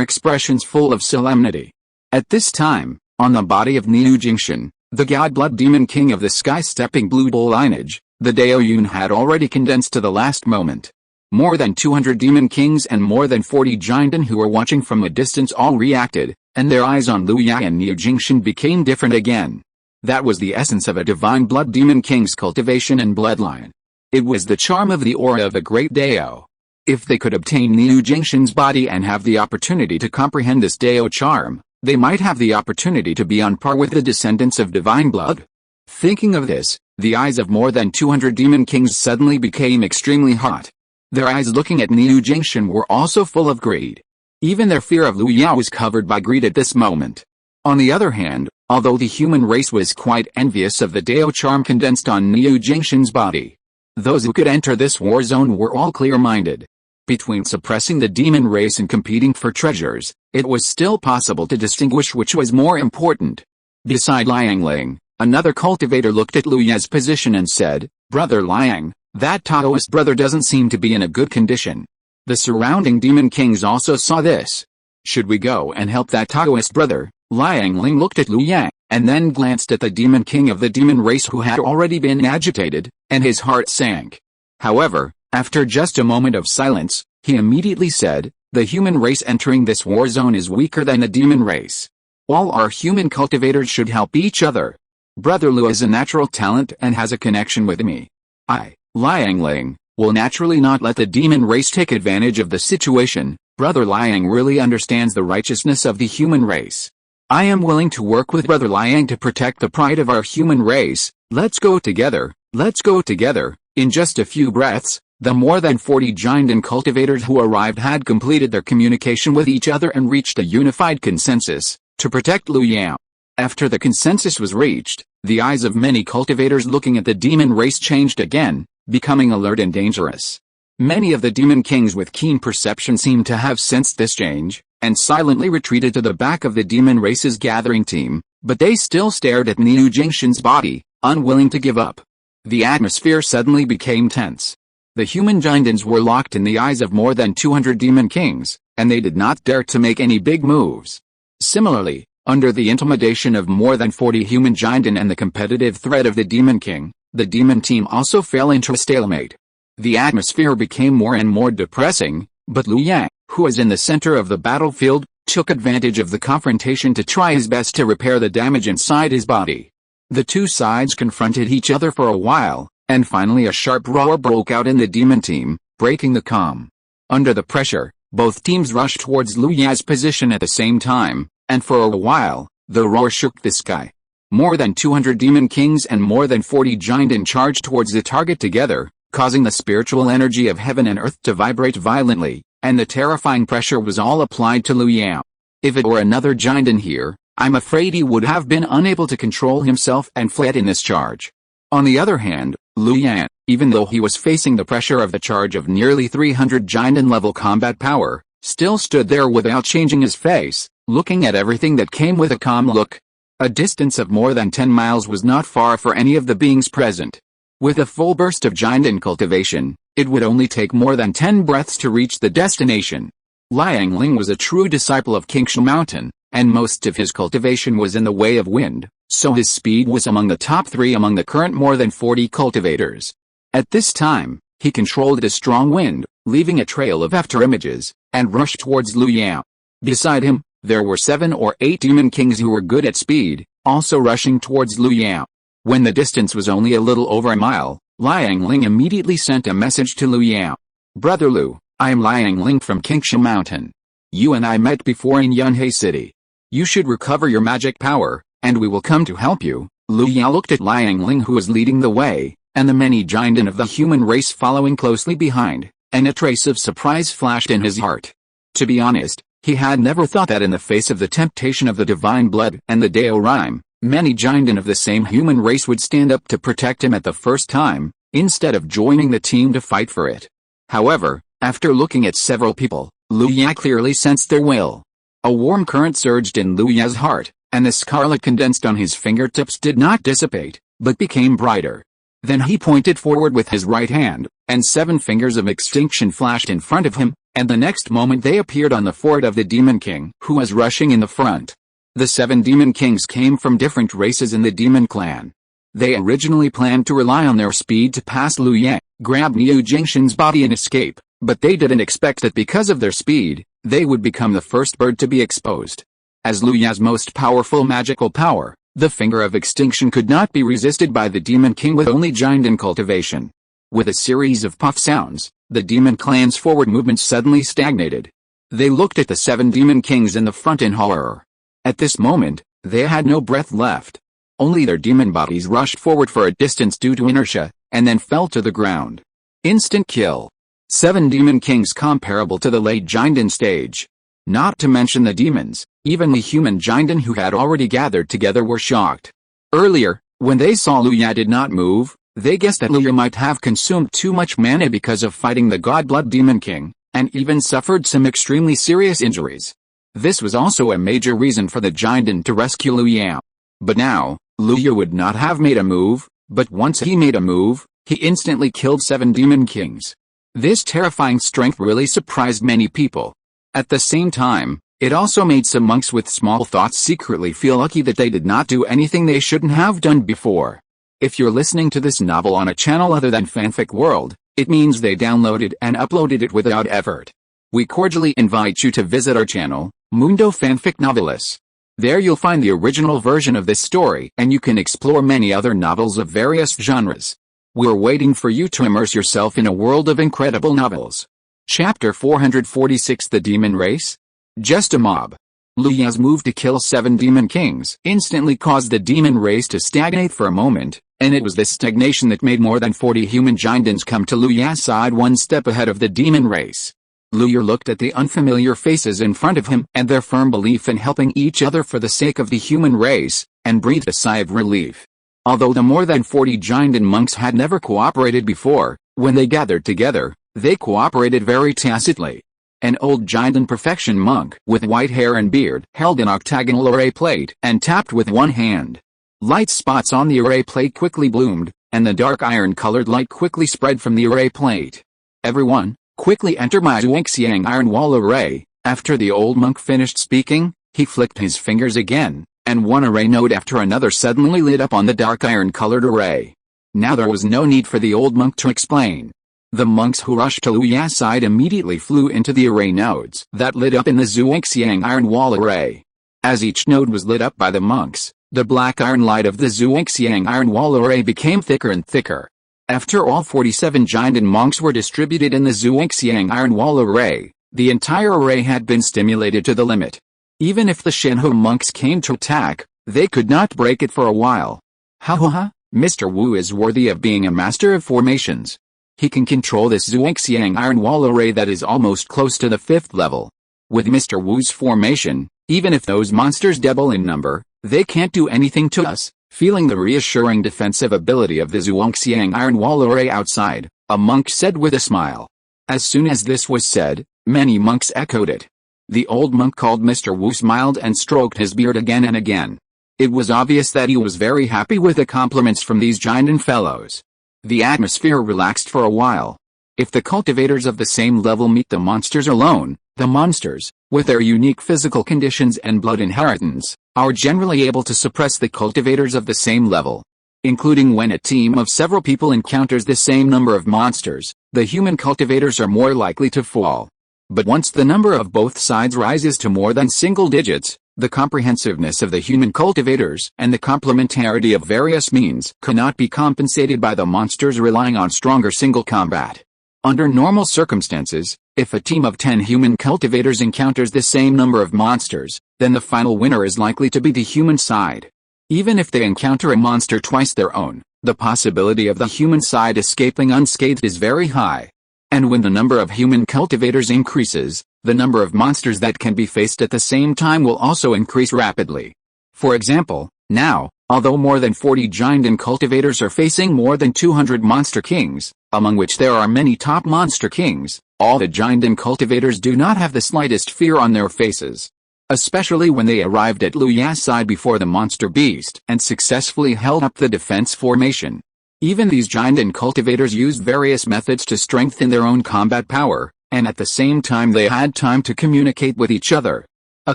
Speaker 1: expressions full of solemnity. At this time, on the body of Niu Jingshan, the God-Blood Demon King of the sky-stepping blue bull lineage, the Dao Yun had already condensed to the last moment. More than 200 demon kings and more than 40 giants who were watching from a distance all reacted, and their eyes on Lu Yang and Niu Jingshan became different again. That was the essence of a divine blood demon king's cultivation and bloodline. It was the charm of the aura of a great Dao. If they could obtain Niu Jingshan's body and have the opportunity to comprehend this Dao charm, they might have the opportunity to be on par with the descendants of divine blood. Thinking of this, the eyes of more than 200 demon kings suddenly became extremely hot. Their eyes looking at Niu Jingshan were also full of greed. Even their fear of Lu Yao was covered by greed at this moment. On the other hand, although the human race was quite envious of the Dao charm condensed on Niu Jingshan's body, those who could enter this war zone were all clear-minded. Between suppressing the demon race and competing for treasures, it was still possible to distinguish which was more important. Beside Liang Ling, another cultivator looked at Lu Ya's position and said, Brother Liang, that Taoist brother doesn't seem to be in a good condition. The surrounding demon kings also saw this. Should we go and help that Taoist brother? Liang Ling looked at Lu Yang, and then glanced at the demon king of the demon race who had already been agitated, and his heart sank. However, after just a moment of silence, he immediately said, the human race entering this war zone is weaker than the demon race. All our human cultivators should help each other. Brother Lu is a natural talent and has a connection with me. I, Liang Ling, will naturally not let the demon race take advantage of the situation. Brother Liang really understands the righteousness of the human race. I am willing to work with Brother Liang to protect the pride of our human race. Let's go together, let's go together. In just a few breaths, the more than 40 giant and cultivators who arrived had completed their communication with each other and reached a unified consensus to protect Lu Yao. After the consensus was reached, the eyes of many cultivators looking at the demon race changed again, becoming alert and dangerous. Many of the demon kings with keen perception seemed to have sensed this change, and silently retreated to the back of the demon race's gathering team, but they still stared at Niu Jingshan's body, unwilling to give up. The atmosphere suddenly became tense. The human giants were locked in the eyes of more than 200 demon kings, and they did not dare to make any big moves. Similarly, under the intimidation of more than 40 human giants and the competitive threat of the demon king, the demon team also fell into a stalemate. The atmosphere became more and more depressing, but Lu Yang, who was in the center of the battlefield, took advantage of the confrontation to try his best to repair the damage inside his body. The two sides confronted each other for a while, and finally a sharp roar broke out in the demon team, breaking the calm. Under the pressure, both teams rushed towards Lu Ya's position at the same time, and for a while, the roar shook the sky. More than 200 demon kings and more than 40 giants charged towards the target together, causing the spiritual energy of heaven and earth to vibrate violently, and the terrifying pressure was all applied to Lu Yao. If it were another giant in here, I'm afraid he would have been unable to control himself and fled in this charge. On the other hand, Lu Yan, even though he was facing the pressure of the charge of nearly 300 giant-level combat power, still stood there without changing his face, looking at everything that came with a calm look. A distance of more than 10 miles was not far for any of the beings present. With a full burst of giant cultivation, it would only take more than 10 breaths to reach the destination. Liang Ling was a true disciple of Qingshu Mountain, and most of his cultivation was in the way of wind, so his speed was among the top 3 among the current more than 40 cultivators. At this time, he controlled a strong wind, leaving a trail of afterimages, and rushed towards Lu Yao. Beside him, there were 7 or 8 demon kings who were good at speed, also rushing towards Lu Yao. When the distance was only a little over a mile, Liang Ling immediately sent a message to Lu Yao. Brother Lu, I am Liang Ling from Qingsha Mountain. You and I met before in Yunhei City. You should recover your magic power, and we will come to help you." Lu Ya looked at Liang Ling, who was leading the way, and the many giants of the human race following closely behind, and a trace of surprise flashed in his heart. To be honest, he had never thought that in the face of the temptation of the divine blood and the Dao rhyme, many giants of the same human race would stand up to protect him at the first time, instead of joining the team to fight for it. However, after looking at several people, Lu Ya clearly sensed their will. A warm current surged in Lu Ya's heart, and the scarlet condensed on his fingertips did not dissipate, but became brighter. Then he pointed forward with his right hand, and 7 fingers of extinction flashed in front of him, and the next moment they appeared on the fort of the Demon King, who was rushing in the front. The 7 Demon Kings came from different races in the Demon Clan. They originally planned to rely on their speed to pass Lu Ya, grab Niu Jingshan's body and escape, but they didn't expect that because of their speed, they would become the first bird to be exposed. As Lu Ya's most powerful magical power, the finger of extinction could not be resisted by the Demon King with only giant in cultivation. With a series of puff sounds, the Demon Clan's forward movement suddenly stagnated. They looked at the 7 Demon Kings in the front in horror. At this moment, they had no breath left. Only their demon bodies rushed forward for a distance due to inertia, and then fell to the ground. Instant kill. 7 Demon Kings comparable to the late giant stage. Not to mention the demons, even the human giant who had already gathered together were shocked. Earlier, when they saw Lu Ya did not move, they guessed that Lu Ya might have consumed too much mana because of fighting the God-Blood Demon King, and even suffered some extremely serious injuries. This was also a major reason for the giant to rescue Lu Ya. But now, Lu Ya would not have made a move, but once he made a move, he instantly killed 7 Demon Kings. This terrifying strength really surprised many people. At the same time, it also made some monks with small thoughts secretly feel lucky that they did not do anything they shouldn't have done before. If you're listening to this novel on a channel other than Fanfic World, it means they downloaded and uploaded it without effort. We cordially invite you to visit our channel, Mundo Fanfic Novelis. There you'll find the original version of this story, and you can explore many other novels of various genres. We're waiting for you to immerse yourself in a world of incredible novels. Chapter 446, The Demon Race? Just a mob. Lu Ya's move to kill 7 Demon Kings instantly caused the demon race to stagnate for a moment, and it was this stagnation that made more than 40 human giants come to Lu Ya's side one step ahead of the demon race. Lu Ya looked at the unfamiliar faces in front of him and their firm belief in helping each other for the sake of the human race, and breathed a sigh of relief. Although the more than 40 giant monks had never cooperated before, when they gathered together, they cooperated very tacitly. An old giant perfection monk with white hair and beard held an octagonal array plate and tapped with one hand. Light spots on the array plate quickly bloomed, and the dark iron-colored light quickly spread from the array plate. "Everyone, quickly enter my Zhuangxiang iron wall array." After the old monk finished speaking, he flicked his fingers again, and one array node after another suddenly lit up on the dark iron-colored array. Now there was no need for the old monk to explain. The monks who rushed to Lu Ya's side immediately flew into the array nodes that lit up in the Zhuangxiang iron wall array. As each node was lit up by the monks, the black iron light of the Zhuangxiang iron wall array became thicker and thicker. After all 47 giant monks were distributed in the Zhuangxiang iron wall array, the entire array had been stimulated to the limit. Even if the Shenhe monks came to attack, they could not break it for a while. Ha ha ha, Mr. Wu is worthy of being a master of formations. He can control this Zhuangxiang iron wall array that is almost close to the 5th level. With Mr. Wu's formation, even if those monsters double in number, they can't do anything to us. Feeling the reassuring defensive ability of the Zhuangxiang iron wall array outside, a monk said with a smile. As soon as this was said, many monks echoed it. The old monk called Mr. Wu smiled and stroked his beard again and again. It was obvious that he was very happy with the compliments from these giant fellows. The atmosphere relaxed for a while. If the cultivators of the same level meet the monsters alone, the monsters, with their unique physical conditions and blood inheritance, are generally able to suppress the cultivators of the same level. Including when a team of several people encounters the same number of monsters, the human cultivators are more likely to fall. But once the number of both sides rises to more than single digits, the comprehensiveness of the human cultivators and the complementarity of various means cannot be compensated by the monsters relying on stronger single combat. Under normal circumstances, if a team of 10 human cultivators encounters the same number of monsters, then the final winner is likely to be the human side. Even if they encounter a monster twice their own, the possibility of the human side escaping unscathed is very high. And when the number of human cultivators increases, the number of monsters that can be faced at the same time will also increase rapidly. For example, now, although more than 40 giant and cultivators are facing more than 200 monster kings, among which there are many top monster kings, all the giant and cultivators do not have the slightest fear on their faces. Especially when they arrived at Liu Ya's side before the monster beast and successfully held up the defense formation. Even these giant and cultivators used various methods to strengthen their own combat power, and at the same time they had time to communicate with each other. A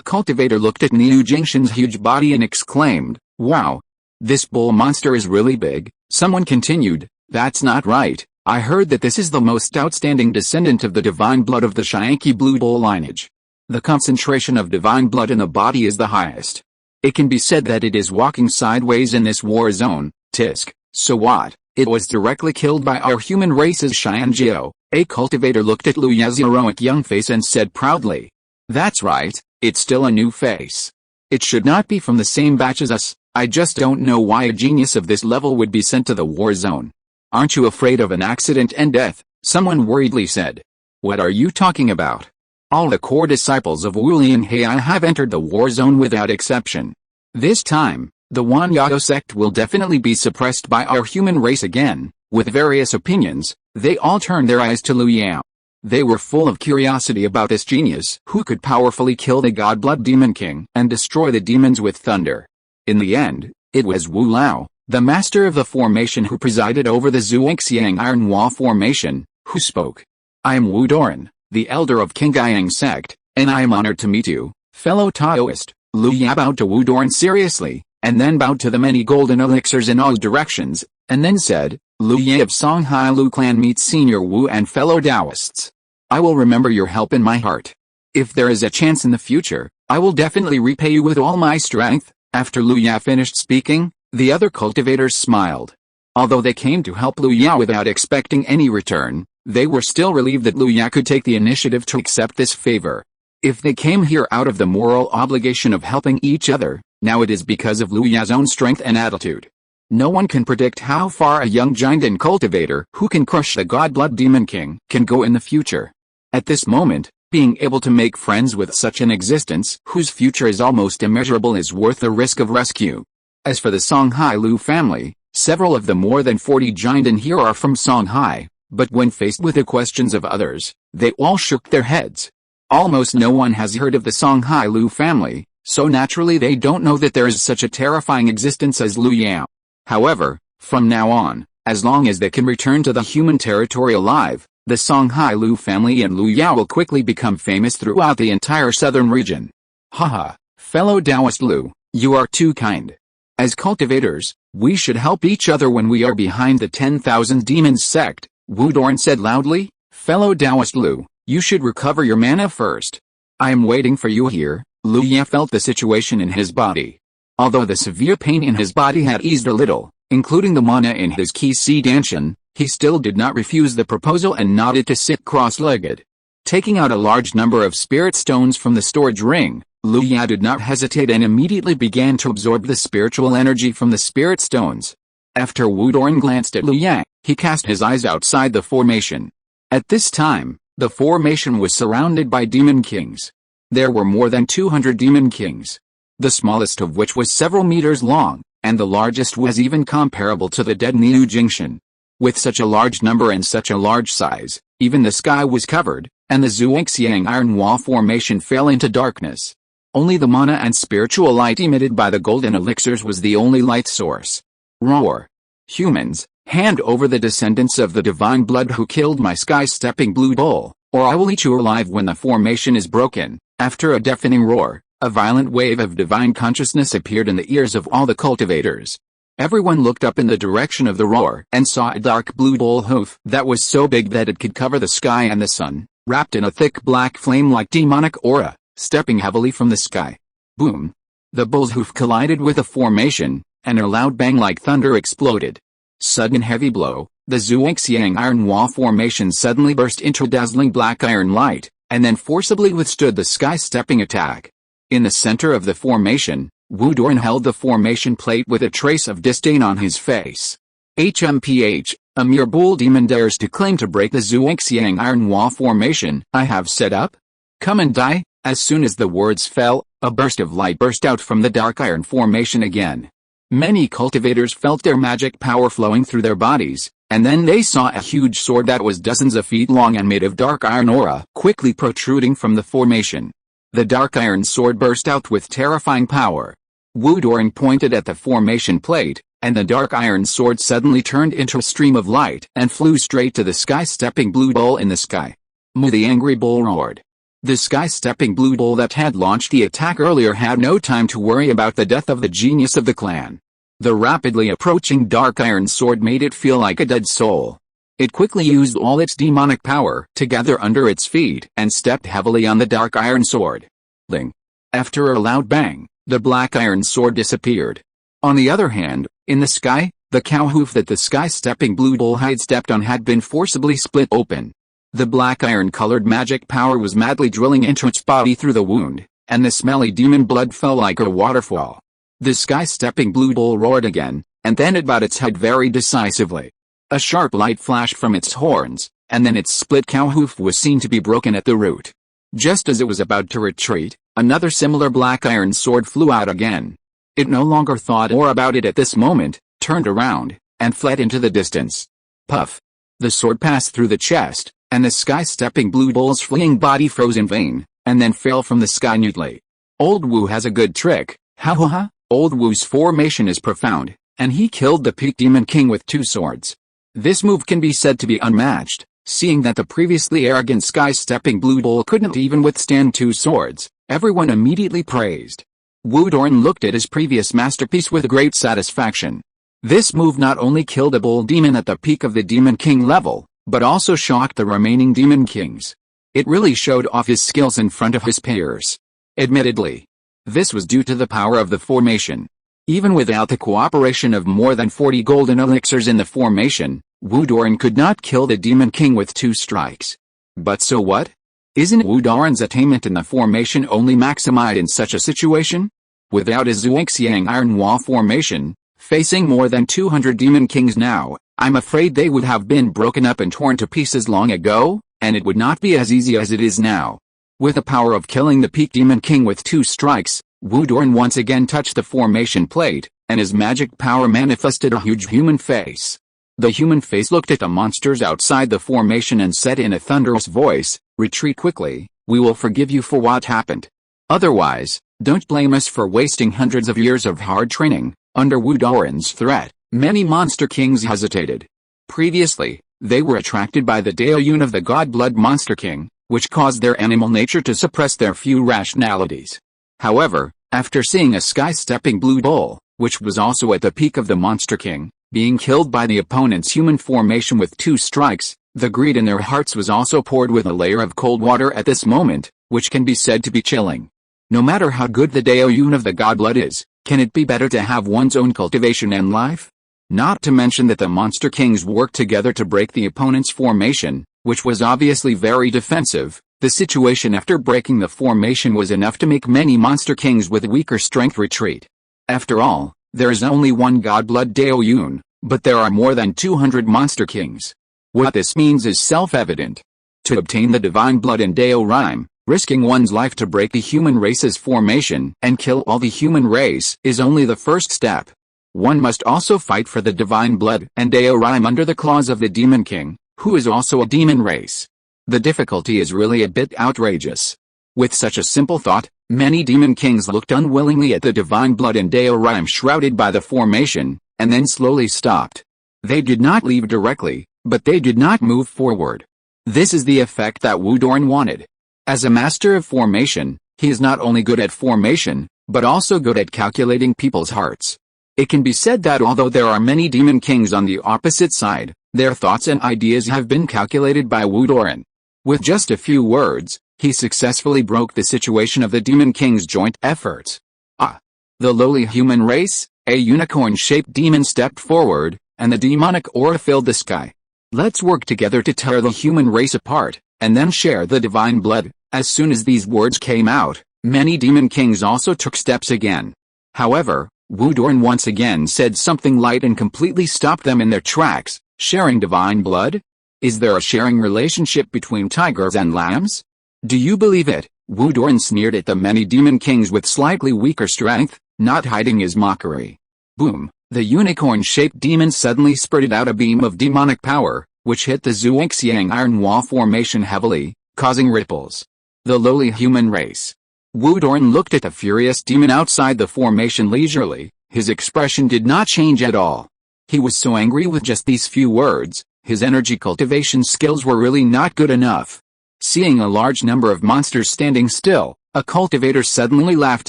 Speaker 1: cultivator looked at Niu Jingshan's huge body and exclaimed, "Wow! This bull monster is really big." Someone continued, "That's not right. I heard that this is the most outstanding descendant of the divine blood of the Xianqi blue bull lineage. The concentration of divine blood in the body is the highest. It can be said that it is walking sideways in this war zone." Tisk. "So what? It was directly killed by our human race's Xianjiao." A cultivator looked at Liu Ya's heroic young face and said proudly, "That's right, it's still a new face. It should not be from the same batch as us. I just don't know why a genius of this level would be sent to the war zone." "Aren't you afraid of an accident and death?" someone worriedly said. "What are you talking about? All the core disciples of Wu Lianhai have entered the war zone without exception. This time, the Wan Yao sect will definitely be suppressed by our human race again." With various opinions, they all turned their eyes to Liu Yao. They were full of curiosity about this genius who could powerfully kill the God-Blood Demon King and destroy the demons with thunder. In the end, it was Wu Lao, the master of the formation who presided over the Zhuangxiang Iron Wall formation, who spoke. "I am Wu Doran, the elder of Qingyang sect, and I am honored to meet you, fellow Taoist." Liu Yao bowed to Wu Doran seriously, and then bowed to the many golden elixirs in all directions, and then said, "Liu Ye of Songhai Lu clan meets Senior Wu and fellow Taoists. I will remember your help in my heart. If there is a chance in the future, I will definitely repay you with all my strength." After Liu Yao finished speaking, the other cultivators smiled. Although they came to help Liu Yao without expecting any return, they were still relieved that Liu Yao could take the initiative to accept this favor. If they came here out of the moral obligation of helping each other, now it is because of Liu Yao's own strength and attitude. No one can predict how far a young giant and cultivator who can crush the God-Blood Demon King can go in the future. At this moment, being able to make friends with such an existence whose future is almost immeasurable is worth the risk of rescue. As for the Songhai Lu family, several of the more than 40 giant and here are from Songhai, but when faced with the questions of others, they all shook their heads. Almost no one has heard of the Songhai Lu family, so naturally they don't know that there is such a terrifying existence as Liu Yao. However, from now on, as long as they can return to the human territory alive, the Songhai Lu family and Liu Yao will quickly become famous throughout the entire southern region. Haha, fellow Taoist Lu, you are too kind. As cultivators, we should help each other when we are behind the 10,000 demons sect, Wu Doran said loudly. Fellow Taoist Lu, you should recover your mana first. I am waiting for you here. Liu Yao felt the situation in his body. Although the severe pain in his body had eased a little, including the mana in his Qi Si Danshan, he still did not refuse the proposal and nodded to sit cross-legged. Taking out a large number of spirit stones from the storage ring, Liu Yao did not hesitate and immediately began to absorb the spiritual energy from the spirit stones. After Wu Doran glanced at Liu Yao, he cast his eyes outside the formation. At this time, the formation was surrounded by demon kings. There were more than 200 demon kings, the smallest of which was several meters long, and the largest was even comparable to the dead Niu Jingshan. With such a large number and such a large size, even the sky was covered, and the Zhuangxiang Iron Wall formation fell into darkness. Only the mana and spiritual light emitted by the golden elixirs was the only light source. Roar! Humans, hand over the descendants of the divine blood who killed my sky-stepping blue bull, or I will eat you alive when the formation is broken. After a deafening roar, a violent wave of divine consciousness appeared in the ears of all the cultivators. Everyone looked up in the direction of the roar and saw a dark blue bull hoof that was so big that it could cover the sky and the sun, wrapped in a thick black flame-like demonic aura, stepping heavily from the sky. Boom! The bull's hoof collided with the formation, and a loud bang like thunder exploded. Sudden heavy blow, The Zhuangxiang iron wall formation suddenly burst into dazzling black iron light, and then forcibly withstood the sky-stepping attack. In the center of the formation, Wu Doran held the formation plate with a trace of disdain on his face. HMPH, a mere bull demon dares to claim to break the Zhuangxiang iron wall formation I have set up? Come and die. As soon as the words fell, a burst of light burst out from the dark iron formation again. Many cultivators felt their magic power flowing through their bodies, and then they saw a huge sword that was dozens of feet long and made of dark iron aura quickly protruding from the formation. The dark iron sword burst out with terrifying power. Wu Doran pointed at the formation plate, and the dark iron sword suddenly turned into a stream of light and flew straight to the sky-stepping blue bull in the sky. Mu, the angry bull roared. The sky-stepping blue bull that had launched the attack earlier had no time to worry about the death of the genius of the clan. The rapidly approaching dark iron sword made it feel like a dead soul. It quickly used all its demonic power to gather under its feet and stepped heavily on the dark iron sword. Ling. After a loud bang, the black iron sword disappeared. On the other hand, in the sky, the cow hoof that the sky-stepping blue bull had stepped on had been forcibly split open. The black iron-colored magic power was madly drilling into its body through the wound, and the smelly demon blood fell like a waterfall. The sky-stepping blue bull roared again, and then it bowed its head very decisively. A sharp light flashed from its horns, and then its split cow hoof was seen to be broken at the root. Just as it was about to retreat, another similar black iron sword flew out again. It no longer thought more about it at this moment, turned around, and fled into the distance. Puff! The sword passed through the chest, and the sky-stepping blue bull's fleeing body froze in vain, and then fell from the sky neatly. Old Wu has a good trick, ha ha ha. Old Wu's formation is profound, and he killed the Peak Demon King with 2 swords. This move can be said to be unmatched, seeing that the previously arrogant sky-stepping blue bull couldn't even withstand 2 swords. Everyone immediately praised. Wu Doran looked at his previous masterpiece with great satisfaction. This move not only killed a bull demon at the peak of the Demon King level, but also shocked the remaining Demon Kings. It really showed off his skills in front of his peers. Admittedly, this was due to the power of the formation. Even without the cooperation of more than 40 golden elixirs in the formation, Wu Doran could not kill the Demon King with 2 strikes. But so what? Isn't Wu Doran's attainment in the formation only maximized in such a situation? Without his Zhuangxiang iron wall formation, facing more than 200 Demon Kings now, I'm afraid they would have been broken up and torn to pieces long ago, and it would not be as easy as it is now. With the power of killing the Peak Demon King with 2 strikes, Wu Doran once again touched the formation plate, and his magic power manifested a huge human face. The human face looked at the monsters outside the formation and said in a thunderous voice, "Retreat quickly, we will forgive you for what happened. Otherwise, don't blame us for wasting hundreds of years of hard training." Under Wu Doran's threat, many monster kings hesitated. Previously, they were attracted by the Daoyun of the God-Blood Monster King, which caused their animal nature to suppress their few rationalities. However, after seeing a sky-stepping blue bull, which was also at the peak of the Monster King, being killed by the opponent's human formation with 2 strikes, the greed in their hearts was also poured with a layer of cold water at this moment, which can be said to be chilling. No matter how good the Daoyun of the God-Blood is, can it be better to have one's own cultivation and life? Not to mention that the Monster Kings worked together to break the opponent's formation, which was obviously very defensive. The situation after breaking the formation was enough to make many Monster Kings with weaker strength retreat. After all, there is only one God-Blood Daoyun, but there are more than 200 Monster Kings. What this means is self-evident. To obtain the divine blood in Dao Rhyme, risking one's life to break the human race's formation and kill all the human race is only the first step. One must also fight for the divine blood and Dao Rhyme under the claws of the Demon King, who is also a demon race. The difficulty is really a bit outrageous. With such a simple thought, many Demon Kings looked unwillingly at the divine blood and Dao Rhyme shrouded by the formation, and then slowly stopped. They did not leave directly, but they did not move forward. This is the effect that Wu Doran wanted. As a master of formation, he is not only good at formation, but also good at calculating people's hearts. It can be said that although there are many Demon Kings on the opposite side, their thoughts and ideas have been calculated by Wu Doran. With just a few words, he successfully broke the situation of the Demon King's joint efforts. The lowly human race, a unicorn-shaped demon stepped forward, and the demonic aura filled the sky. Let's work together to tear the human race apart, and then share the divine blood." As soon as these words came out, many demon kings also took steps again. However, Wu Doran once again said something light and completely stopped them in their tracks. "Sharing divine blood? Is there a sharing relationship between tigers and lambs? Do you believe it?" Wu Doran sneered at the many demon kings with slightly weaker strength, not hiding his mockery. Boom! The unicorn-shaped demon suddenly spurted out a beam of demonic power, which hit the Zhuangxiang iron wall formation heavily, causing ripples. The lowly human race. Wu Doran looked at the furious demon outside the formation leisurely. His expression did not change at all. He was so angry with just these few words. His energy cultivation skills were really not good enough. Seeing a large number of monsters standing still, a cultivator suddenly laughed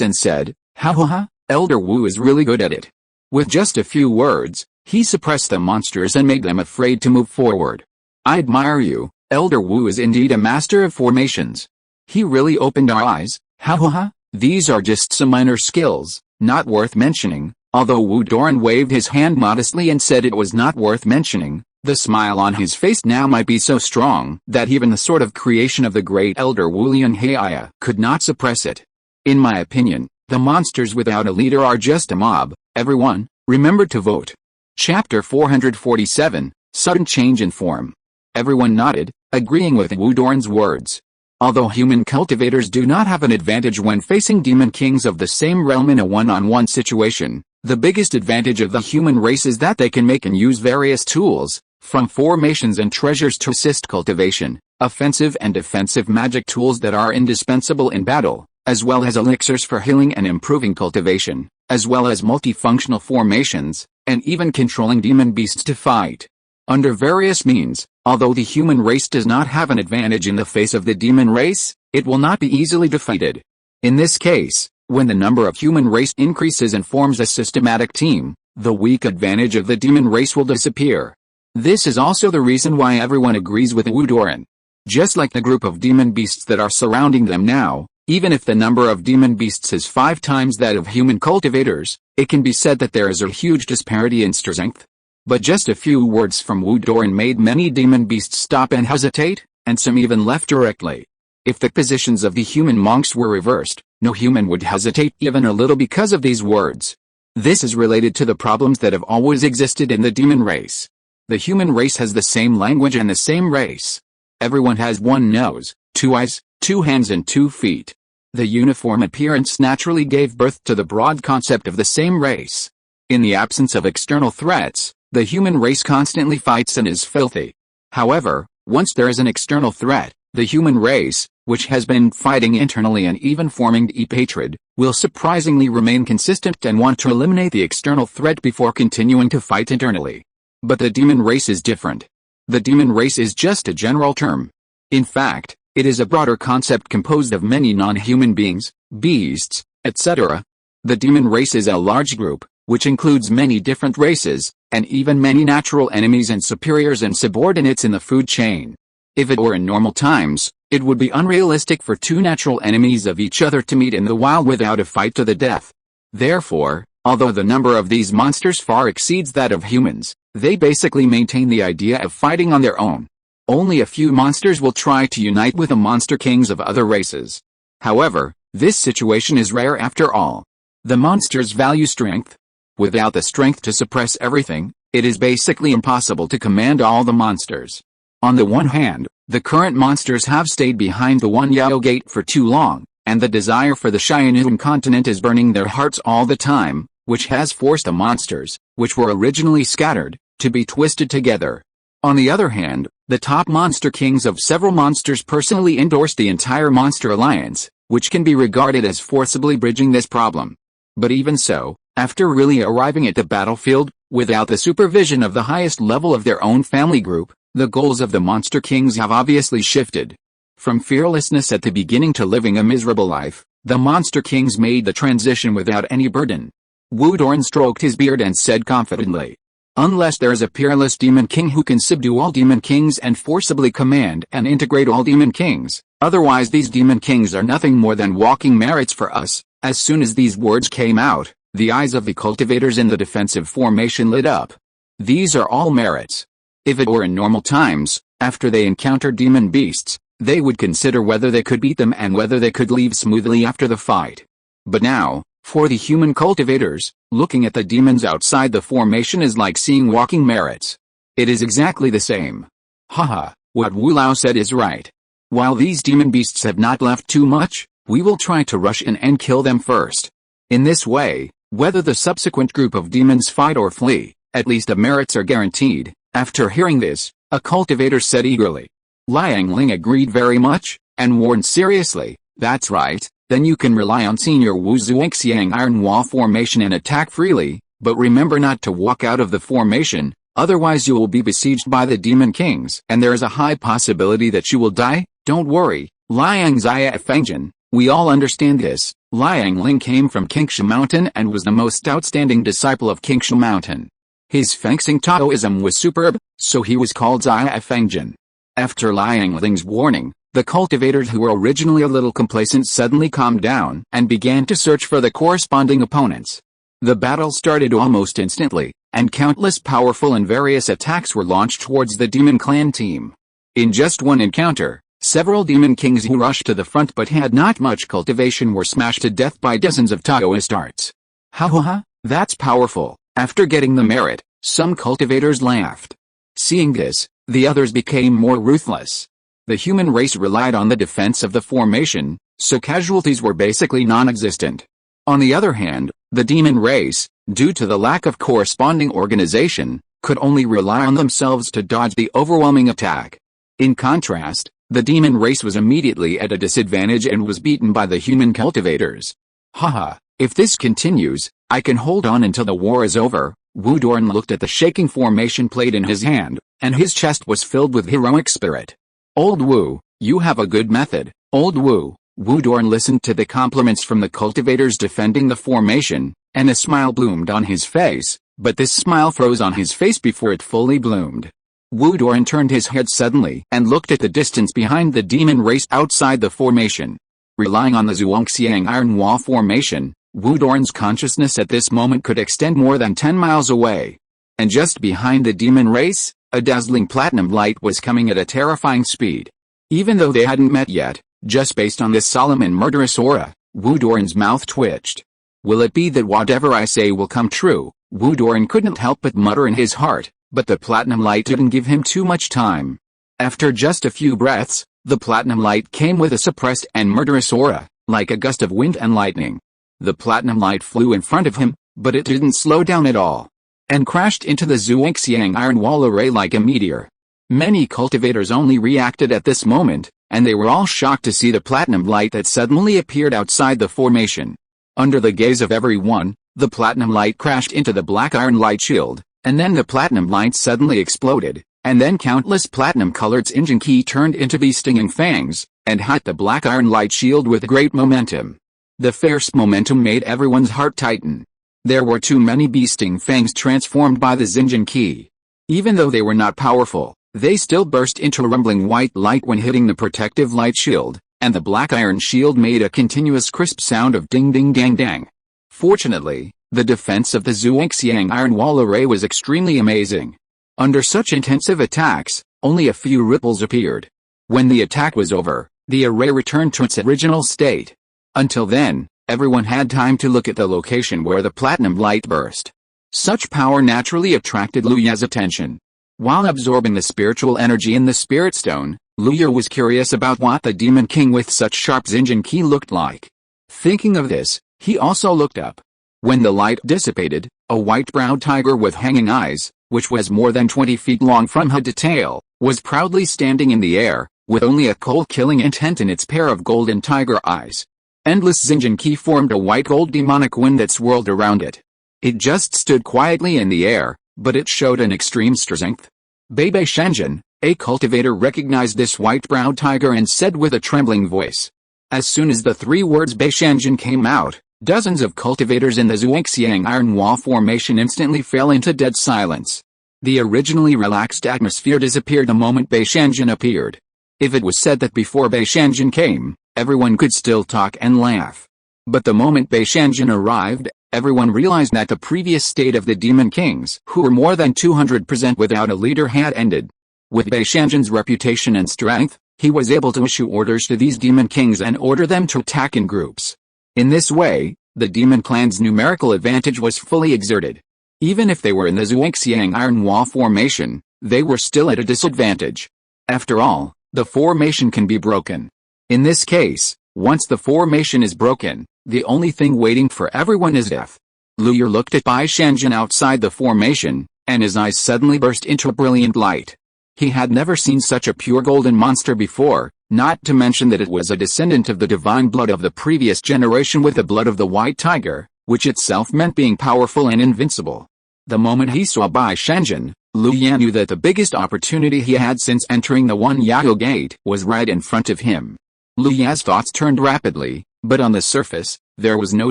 Speaker 1: and said, "Ha ha ha, Elder Wu is really good at it." With just a few words, he suppressed the monsters and made them afraid to move forward. "I admire you, Elder Wu is indeed a master of formations. He really opened our eyes." Ha ha ha, these are just some minor skills, not worth mentioning. Although Wu Doran waved his hand modestly and said it was not worth mentioning, the smile on his face now might be so strong that even the sort of creation of the great Elder Wu Lianheia could not suppress it. "In my opinion, the monsters without a leader are just a mob. Everyone, remember to vote." Chapter 447, Sudden Change in Form. Everyone nodded, agreeing with Wu Doran's words. Although human cultivators do not have an advantage when facing demon kings of the same realm in a one-on-one situation, the biggest advantage of the human race is that they can make and use various tools, from formations and treasures to assist cultivation, offensive and defensive magic tools that are indispensable in battle, as well as elixirs for healing and improving cultivation, as well as multifunctional formations, and even controlling demon beasts to fight. Under various means, although the human race does not have an advantage in the face of the demon race, it will not be easily defeated. In this case, when the number of human race increases and forms a systematic team, the weak advantage of the demon race will disappear. This is also the reason why everyone agrees with Wu Doran. Just like the group of demon beasts that are surrounding them now, even if the number of demon beasts is 5 times that of human cultivators, it can be said that there is a huge disparity in strength. But just a few words from Wu Doran made many demon beasts stop and hesitate, and some even left directly. If the positions of the human monks were reversed, no human would hesitate even a little because of these words. This is related to the problems that have always existed in the demon race. The human race has the same language and the same race. Everyone has one nose, 2 eyes, 2 hands and 2 feet. The uniform appearance naturally gave birth to the broad concept of the same race. In the absence of external threats, the human race constantly fights and is filthy. However, once there is an external threat, the human race, which has been fighting internally and even forming deep hatred, will surprisingly remain consistent and want to eliminate the external threat before continuing to fight internally. But the demon race is different. The demon race is just a general term. In fact, it is a broader concept composed of many non-human beings, beasts, etc. The demon race is a large group, which includes many different races, and even many natural enemies and superiors and subordinates in the food chain. If it were in normal times, it would be unrealistic for 2 natural enemies of each other to meet in the wild without a fight to the death. Therefore, although the number of these monsters far exceeds that of humans, they basically maintain the idea of fighting on their own. Only a few monsters will try to unite with the monster kings of other races. However, this situation is rare after all. The monsters value strength. Without the strength to suppress everything, it is basically impossible to command all the monsters. On the one hand, the current monsters have stayed behind the One Yao Gate for too long, and the desire for the Xianyun continent is burning their hearts all the time, which has forced the monsters, which were originally scattered, to be twisted together. On the other hand, the top monster kings of several monsters personally endorsed the entire monster alliance, which can be regarded as forcibly bridging this problem. But even so, after really arriving at the battlefield, without the supervision of the highest level of their own family group, the goals of the monster kings have obviously shifted. From fearlessness at the beginning to living a miserable life, the monster kings made the transition without any burden. Wu Doran stroked his beard and said confidently, "Unless there is a peerless demon king who can subdue all demon kings and forcibly command and integrate all demon kings, otherwise these demon kings are nothing more than walking merits for us." As soon as these words came out, the eyes of the cultivators in the defensive formation lit up. "These are all merits. If it were in normal times, after they encountered demon beasts, they would consider whether they could beat them and whether they could leave smoothly after the fight. But now, for the human cultivators, looking at the demons outside the formation is like seeing walking merits. It is exactly the same. Haha, what Wu Lao said is right. While these demon beasts have not left too much, we will try to rush in and kill them first. In this way, whether the subsequent group of demons fight or flee, at least the merits are guaranteed. After hearing this, a cultivator said eagerly. Liang Ling agreed very much, and warned seriously, that's right, then you can rely on Senior Wu Zhuangxiang Iron Wall formation and attack freely, but remember not to walk out of the formation, otherwise you will be besieged by the demon kings and there is a high possibility that you will die. Don't worry, Liang Zia Fengjin, we all understand this. Liang Ling came from Qingsha Mountain and was the most outstanding disciple of Qingsha Mountain. His fencing Taoism was superb, so he was called Zia Fengjin. After Liang Ling's warning, the cultivators who were originally a little complacent suddenly calmed down and began to search for the corresponding opponents. The battle started almost instantly, and countless powerful and various attacks were launched towards the demon clan team. In just one encounter, several demon kings who rushed to the front but had not much cultivation were smashed to death by dozens of Taoist arts. Ha ha ha, that's powerful. After getting the merit, some cultivators laughed. Seeing this, the others became more ruthless. The human race relied on the defense of the formation, so casualties were basically non-existent. On the other hand, the demon race, due to the lack of corresponding organization, could only rely on themselves to dodge the overwhelming attack. In contrast, the demon race was immediately at a disadvantage and was beaten by the human cultivators. Haha, if this continues, I can hold on until the war is over. Wu Dorn looked at the shaking formation plate in his hand, and his chest was filled with heroic spirit. Old Wu, you have a good method, Old Wu. Wu Dorn listened to the compliments from the cultivators defending the formation, and a smile bloomed on his face, but this smile froze on his face before it fully bloomed. Wu Dorn turned his head suddenly and looked at the distance behind the demon race outside the formation. Relying on the Zhuangxiang Iron Wall formation, Wu Dorn's consciousness at this moment could extend more than 10 miles away. And just behind the demon race, a dazzling platinum light was coming at a terrifying speed. Even though they hadn't met yet, just based on this solemn and murderous aura, Wu Dorn's mouth twitched. Will it be that whatever I say will come true? Wu Dorn couldn't help but mutter in his heart, but the platinum light didn't give him too much time. After just a few breaths, the platinum light came with a suppressed and murderous aura, like a gust of wind and lightning. The platinum light flew in front of him, but it didn't slow down at all, and crashed into the Zhuangxiang Iron Wall array like a meteor. Many cultivators only reacted at this moment, and they were all shocked to see the platinum light that suddenly appeared outside the formation. Under the gaze of everyone, the platinum light crashed into the black iron light shield, and then the platinum light suddenly exploded, and then countless platinum-colored engine key turned into the stinging fangs, and hit the black iron light shield with great momentum. The fierce momentum made everyone's heart tighten. There were too many bee-sting fangs transformed by the Xinjiang key. Even though they were not powerful, they still burst into rumbling white light when hitting the protective light shield, and the black iron shield made a continuous crisp sound of ding ding dang dang. Fortunately, the defense of the Zhuangxiang Iron Wall array was extremely amazing. Under such intensive attacks, only a few ripples appeared. When the attack was over, the array returned to its original state. Until then, everyone had time to look at the location where the platinum light burst. Such power naturally attracted Lu Ye's attention. While absorbing the spiritual energy in the spirit stone, Lu Ye was curious about what the demon king with such sharp Xinjiang key looked like. Thinking of this, he also looked up. When the light dissipated, a white-browed tiger with hanging eyes, which was more than 20 feet long from head to tail, was proudly standing in the air, with only a cold-killing intent in its pair of golden tiger eyes. Endless Xinjiang Qi formed a white-gold demonic wind that swirled around it. It just stood quietly in the air, but it showed an extreme strength. Bei Shenzhen, a cultivator, recognized this white-browed tiger and said with a trembling voice. As soon as the three words Bei Shenzhen came out, dozens of cultivators in the Zhuangxiang Iron Wall formation instantly fell into dead silence. The originally relaxed atmosphere disappeared the moment Bei Shenzhen appeared. If it was said that before Bei Shenzhen came, everyone could still talk and laugh. But the moment Bei Shenzhen arrived, Everyone realized that the previous state of the Demon Kings, who were more than 200% without a leader, had ended. With Bai Shanjin's reputation and strength, he was able to issue orders to these Demon Kings and order them to attack in groups. In this way, the Demon Clan's numerical advantage was fully exerted. Even if they were in the Zhuangxiang Iron Wall formation, they were still at a disadvantage. After all, the formation can be broken. In this case, once the formation is broken, the only thing waiting for everyone is death. Lu Yue looked at Bai Shanjin outside the formation, and his eyes suddenly burst into a brilliant light. He had never seen such a pure golden monster before, not to mention that it was a descendant of the divine blood of the previous generation with the blood of the white tiger, which itself meant being powerful and invincible. The moment he saw Bai Shanjin, Lu Yan knew that the biggest opportunity he had since entering the Unyielding gate was right in front of him. Lu Yan's thoughts turned rapidly, but on the surface, there was no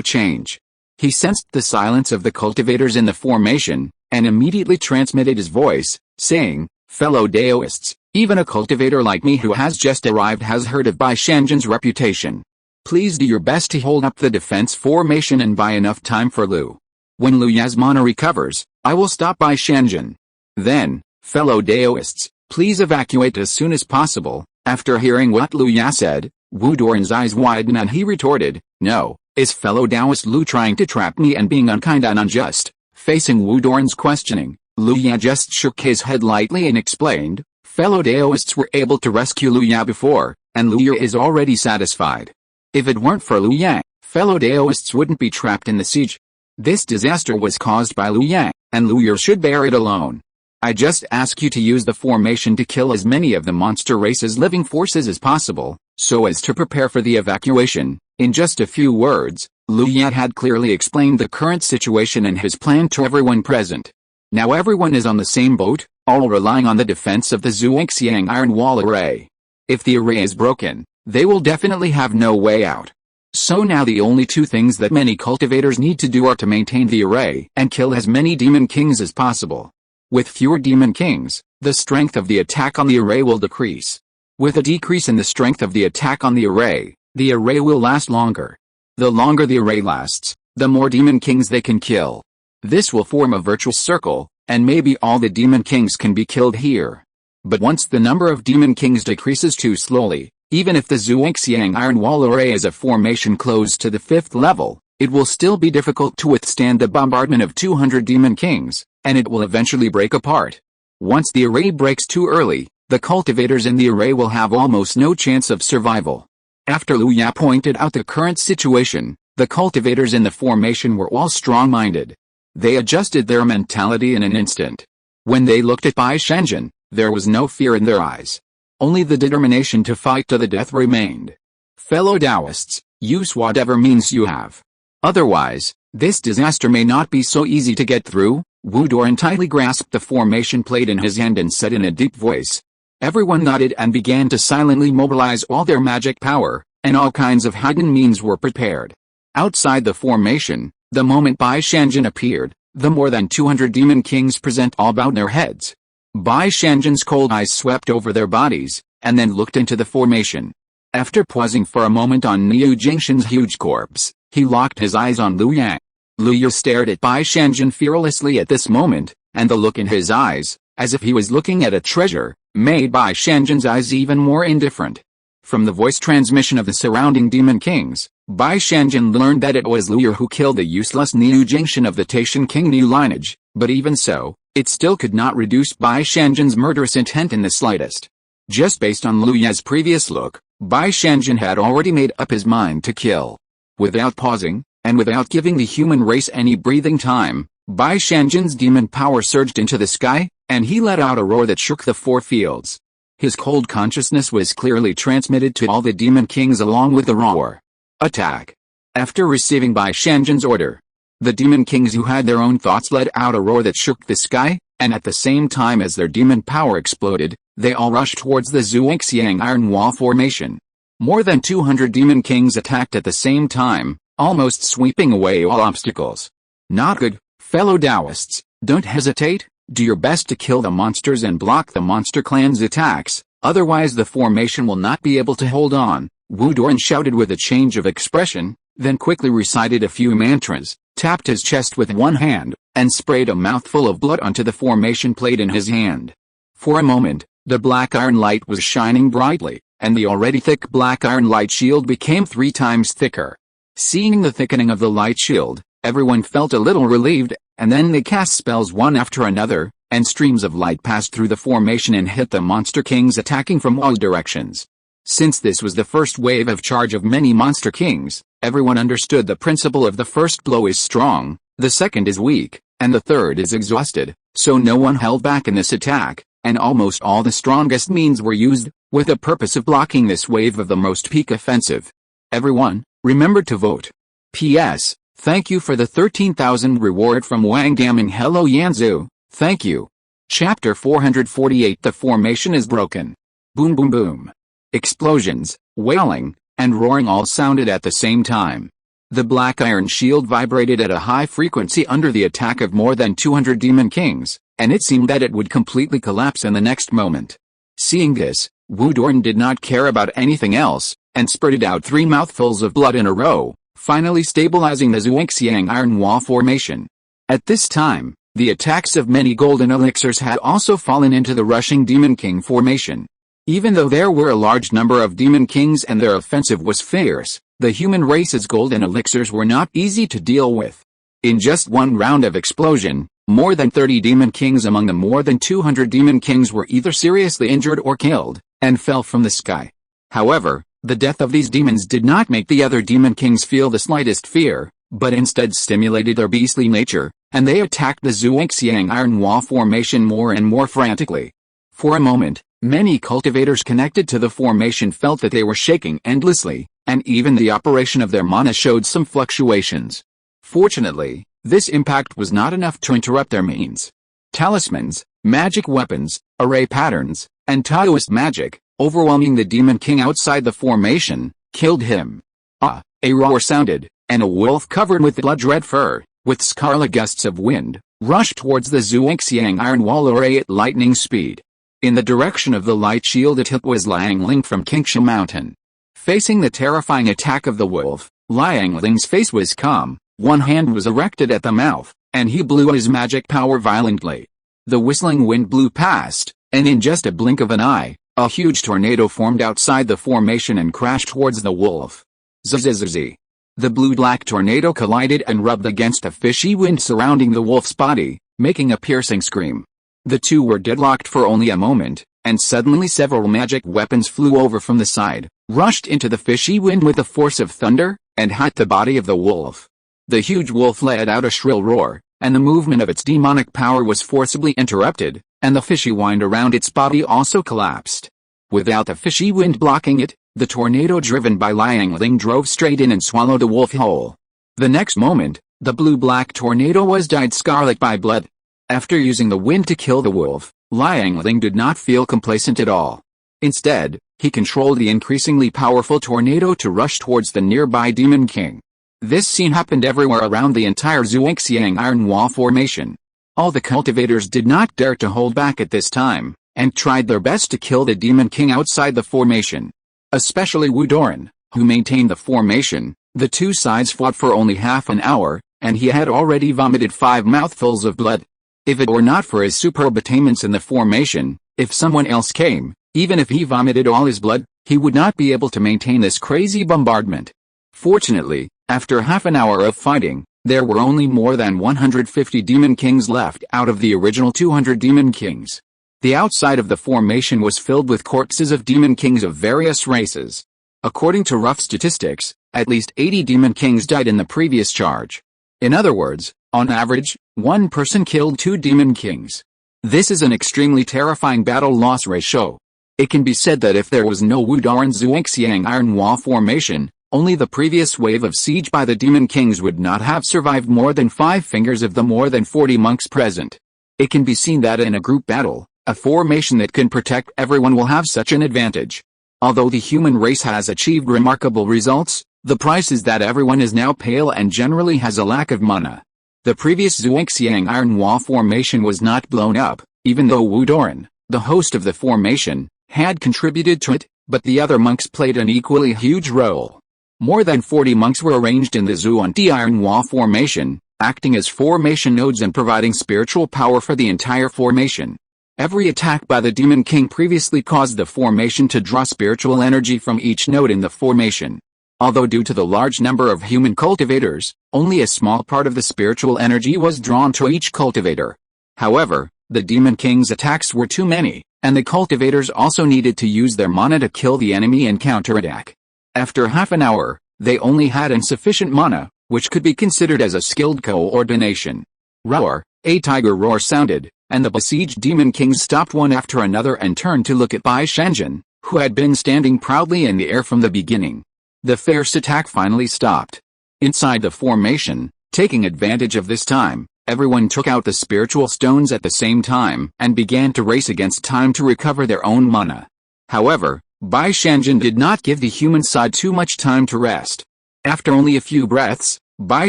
Speaker 1: change. He sensed the silence of the cultivators in the formation, and immediately transmitted his voice, saying, "Fellow Daoists, even a cultivator like me who has just arrived has heard of Bai Shanjin's reputation. Please do your best to hold up the defense formation and buy enough time for Lu. When Lu Ya's mana recovers, I will stop Bai Shanjin. Then, fellow Daoists, please evacuate as soon as possible." After hearing what Lu Ya said, Wu Doran's eyes widened and he retorted, "No, is fellow Taoist Lu trying to trap me and being unkind and unjust?" Facing Wu Doran's questioning, Lu Ya just shook his head lightly and explained, "Fellow Daoists were able to rescue Lu Ya before, and Lu Ya is already satisfied. If it weren't for Lu Ya, fellow Daoists wouldn't be trapped in the siege. This disaster was caused by Lu Ya, and Lu Ya should bear it alone. I just ask you to use the formation to kill as many of the monster race's living forces as possible, so as to prepare for the evacuation." In just a few words, Lu Yan had clearly explained the current situation and his plan to everyone present. Now everyone is on the same boat, all relying on the defense of the Zhuangxiang Iron Wall array. If the array is broken, they will definitely have no way out. So now the only two things that many cultivators need to do are to maintain the array and kill as many Demon Kings as possible. With fewer Demon Kings, the strength of the attack on the array will decrease. With a decrease in the strength of the attack on the array will last longer. The longer the array lasts, the more Demon Kings they can kill. This will form a virtuous circle, and maybe all the Demon Kings can be killed here. But once the number of Demon Kings decreases too slowly, even if the Zhuangxiang Iron Wall array is a formation close to the 5th level, it will still be difficult to withstand the bombardment of 200 Demon Kings, and it will eventually break apart. Once the array breaks too early, the cultivators in the array will have almost no chance of survival. After Lu Ya pointed out the current situation, the cultivators in the formation were all strong-minded. They adjusted their mentality in an instant. When they looked at Bai Shanjin, there was no fear in their eyes. Only the determination to fight to the death remained. Fellow Taoists, use whatever means you have. Otherwise, this disaster may not be so easy to get through. Wu Doran tightly grasped the formation plate in his hand and said in a deep voice. Everyone nodded and began to silently mobilize all their magic power, and all kinds of hidden means were prepared. Outside the formation, the moment Bai Shanjin appeared, the more than 200 Demon Kings present all bowed their heads. Bai Shanjin's cold eyes swept over their bodies, and then looked into the formation. After pausing for a moment on Niu Jingshan's huge corpse, he locked his eyes on Lu Yang. Lu Yu stared at Bai Shanjin fearlessly at this moment, and the look in his eyes, as if he was looking at a treasure, made Bai Shanjin's eyes even more indifferent. From the voice transmission of the surrounding Demon Kings, Bai Shanjin learned that it was Lu Yu who killed the useless Niu Jingshan of the Taishan King Niu lineage, but even so, it still could not reduce Bai Shanjin's murderous intent in the slightest. Just based on Lu Ya's previous look, Bai Shanjin had already made up his mind to kill. Without pausing, and without giving the human race any breathing time, Bai Shanjin's demon power surged into the sky, and he let out a roar that shook the 4 fields. His cold consciousness was clearly transmitted to all the Demon Kings along with the roar. Attack! After receiving Bai Shanjin's order, the Demon Kings who had their own thoughts let out a roar that shook the sky, and at the same time as their demon power exploded, they all rushed towards the Zhuangxiang Iron Wall formation. More than 200 Demon Kings attacked at the same time, almost sweeping away all obstacles. Not good, fellow Taoists, don't hesitate, do your best to kill the monsters and block the monster clan's attacks, otherwise the formation will not be able to hold on, Wu Doran shouted with a change of expression, then quickly recited a few mantras, tapped his chest with one hand, and sprayed a mouthful of blood onto the formation plate in his hand. For a moment, the black iron light was shining brightly, and the already thick black iron light shield became 3 times thicker. Seeing the thickening of the light shield, everyone felt a little relieved, and then they cast spells one after another, and streams of light passed through the formation and hit the monster kings attacking from all directions. Since this was the first wave of charge of many monster kings, everyone understood the principle of the first blow is strong, the second is weak, and the third is exhausted, so no one held back in this attack, and almost all the strongest means were used, with the purpose of blocking this wave of the most peak offensive. Everyone, remember to vote. P.S. Thank you for the 13,000 reward from Wang Gaming. Hello Yanzu, thank you. Chapter 448. The formation is broken. Boom boom boom. Explosions, wailing, and roaring all sounded at the same time. The black iron shield vibrated at a high frequency under the attack of more than 200 demon kings, and it seemed that it would completely collapse in the next moment. Seeing this, Wu Doran did not care about anything else, and spurted out 3 mouthfuls of blood in a row, finally stabilizing the Zhuangxiang iron wall formation. At this time, the attacks of many golden elixirs had also fallen into the rushing demon king formation. Even though there were a large number of demon kings and their offensive was fierce, the human race's golden elixirs were not easy to deal with. In just one round of explosion, more than 30 demon kings among the more than 200 demon kings were either seriously injured or killed, and fell from the sky. However, the death of these demons did not make the other demon kings feel the slightest fear, but instead stimulated their beastly nature, and they attacked the Zhuangxiang iron wall formation more and more frantically. For a moment, many cultivators connected to the formation felt that they were shaking endlessly, and even the operation of their mana showed some fluctuations. Fortunately, this impact was not enough to interrupt their means. Talismans, magic weapons, array patterns, and Taoist magic, overwhelming the demon king outside the formation, killed him. A roar sounded, and a wolf covered with blood-red fur, with scarlet gusts of wind, rushed towards the Zhuangxiang iron wall array at lightning speed. In the direction of the light shield it was Liang Ling from Qingsha Mountain. Facing the terrifying attack of the wolf, Liang Ling's face was calm, one hand was erected at the mouth, and he blew his magic power violently. The whistling wind blew past, and in just a blink of an eye, a huge tornado formed outside the formation and crashed towards the wolf. Zzz. The blue-black tornado collided and rubbed against a fishy wind surrounding the wolf's body, making a piercing scream. The two were deadlocked for only a moment, and suddenly several magic weapons flew over from the side, rushed into the fishy wind with the force of thunder, and hit the body of the wolf. The huge wolf let out a shrill roar, and the movement of its demonic power was forcibly interrupted, and the fishy wind around its body also collapsed. Without the fishy wind blocking it, the tornado driven by Liang Ling drove straight in and swallowed the wolf whole. The next moment, the blue-black tornado was dyed scarlet by blood. After using the wind to kill the wolf, Liang Ling did not feel complacent at all. Instead, he controlled the increasingly powerful tornado to rush towards the nearby demon king. This scene happened everywhere around the entire Zhuangxiang iron wall formation. All the cultivators did not dare to hold back at this time, and tried their best to kill the demon king outside the formation. Especially Wu Doran, who maintained the formation. The two sides fought for only half an hour, and he had already vomited 5 mouthfuls of blood. If it were not for his superb attainments in the formation, if someone else came, even if he vomited all his blood, he would not be able to maintain this crazy bombardment. Fortunately, after half an hour of fighting, there were only more than 150 demon kings left out of the original 200 demon kings. The outside of the formation was filled with corpses of demon kings of various races. According to rough statistics, at least 80 demon kings died in the previous charge. In other words, on average, one person killed 2 demon kings. This is an extremely terrifying battle loss ratio. It can be said that if there was no Wu Doran Zhuangxiang iron wall formation, only the previous wave of siege by the demon kings would not have survived more than 5 fingers of the more than 40 monks present. It can be seen that in a group battle, a formation that can protect everyone will have such an advantage. Although the human race has achieved remarkable results, the price is that everyone is now pale and generally has a lack of mana. The previous Zhuangxiang iron wall formation was not blown up, even though Wu Doran, the host of the formation, had contributed to it, but the other monks played an equally huge role. More than 40 monks were arranged in the Zhuangti iron wall formation, acting as formation nodes and providing spiritual power for the entire formation. Every attack by the Demon King previously caused the formation to draw spiritual energy from each node in the formation. Although due to the large number of human cultivators, only a small part of the spiritual energy was drawn to each cultivator. However, the Demon King's attacks were too many, and the cultivators also needed to use their mana to kill the enemy and counterattack. After half an hour, they only had insufficient mana, which could be considered as a skilled coordination. Roar, a tiger roar sounded, and the besieged Demon Kings stopped one after another and turned to look at Bai Shanjin, who had been standing proudly in the air from the beginning. The fierce attack finally stopped. Inside the formation, taking advantage of this time, everyone took out the spiritual stones at the same time and began to race against time to recover their own mana. However, Bai Shanjin did not give the human side too much time to rest. After only a few breaths, Bai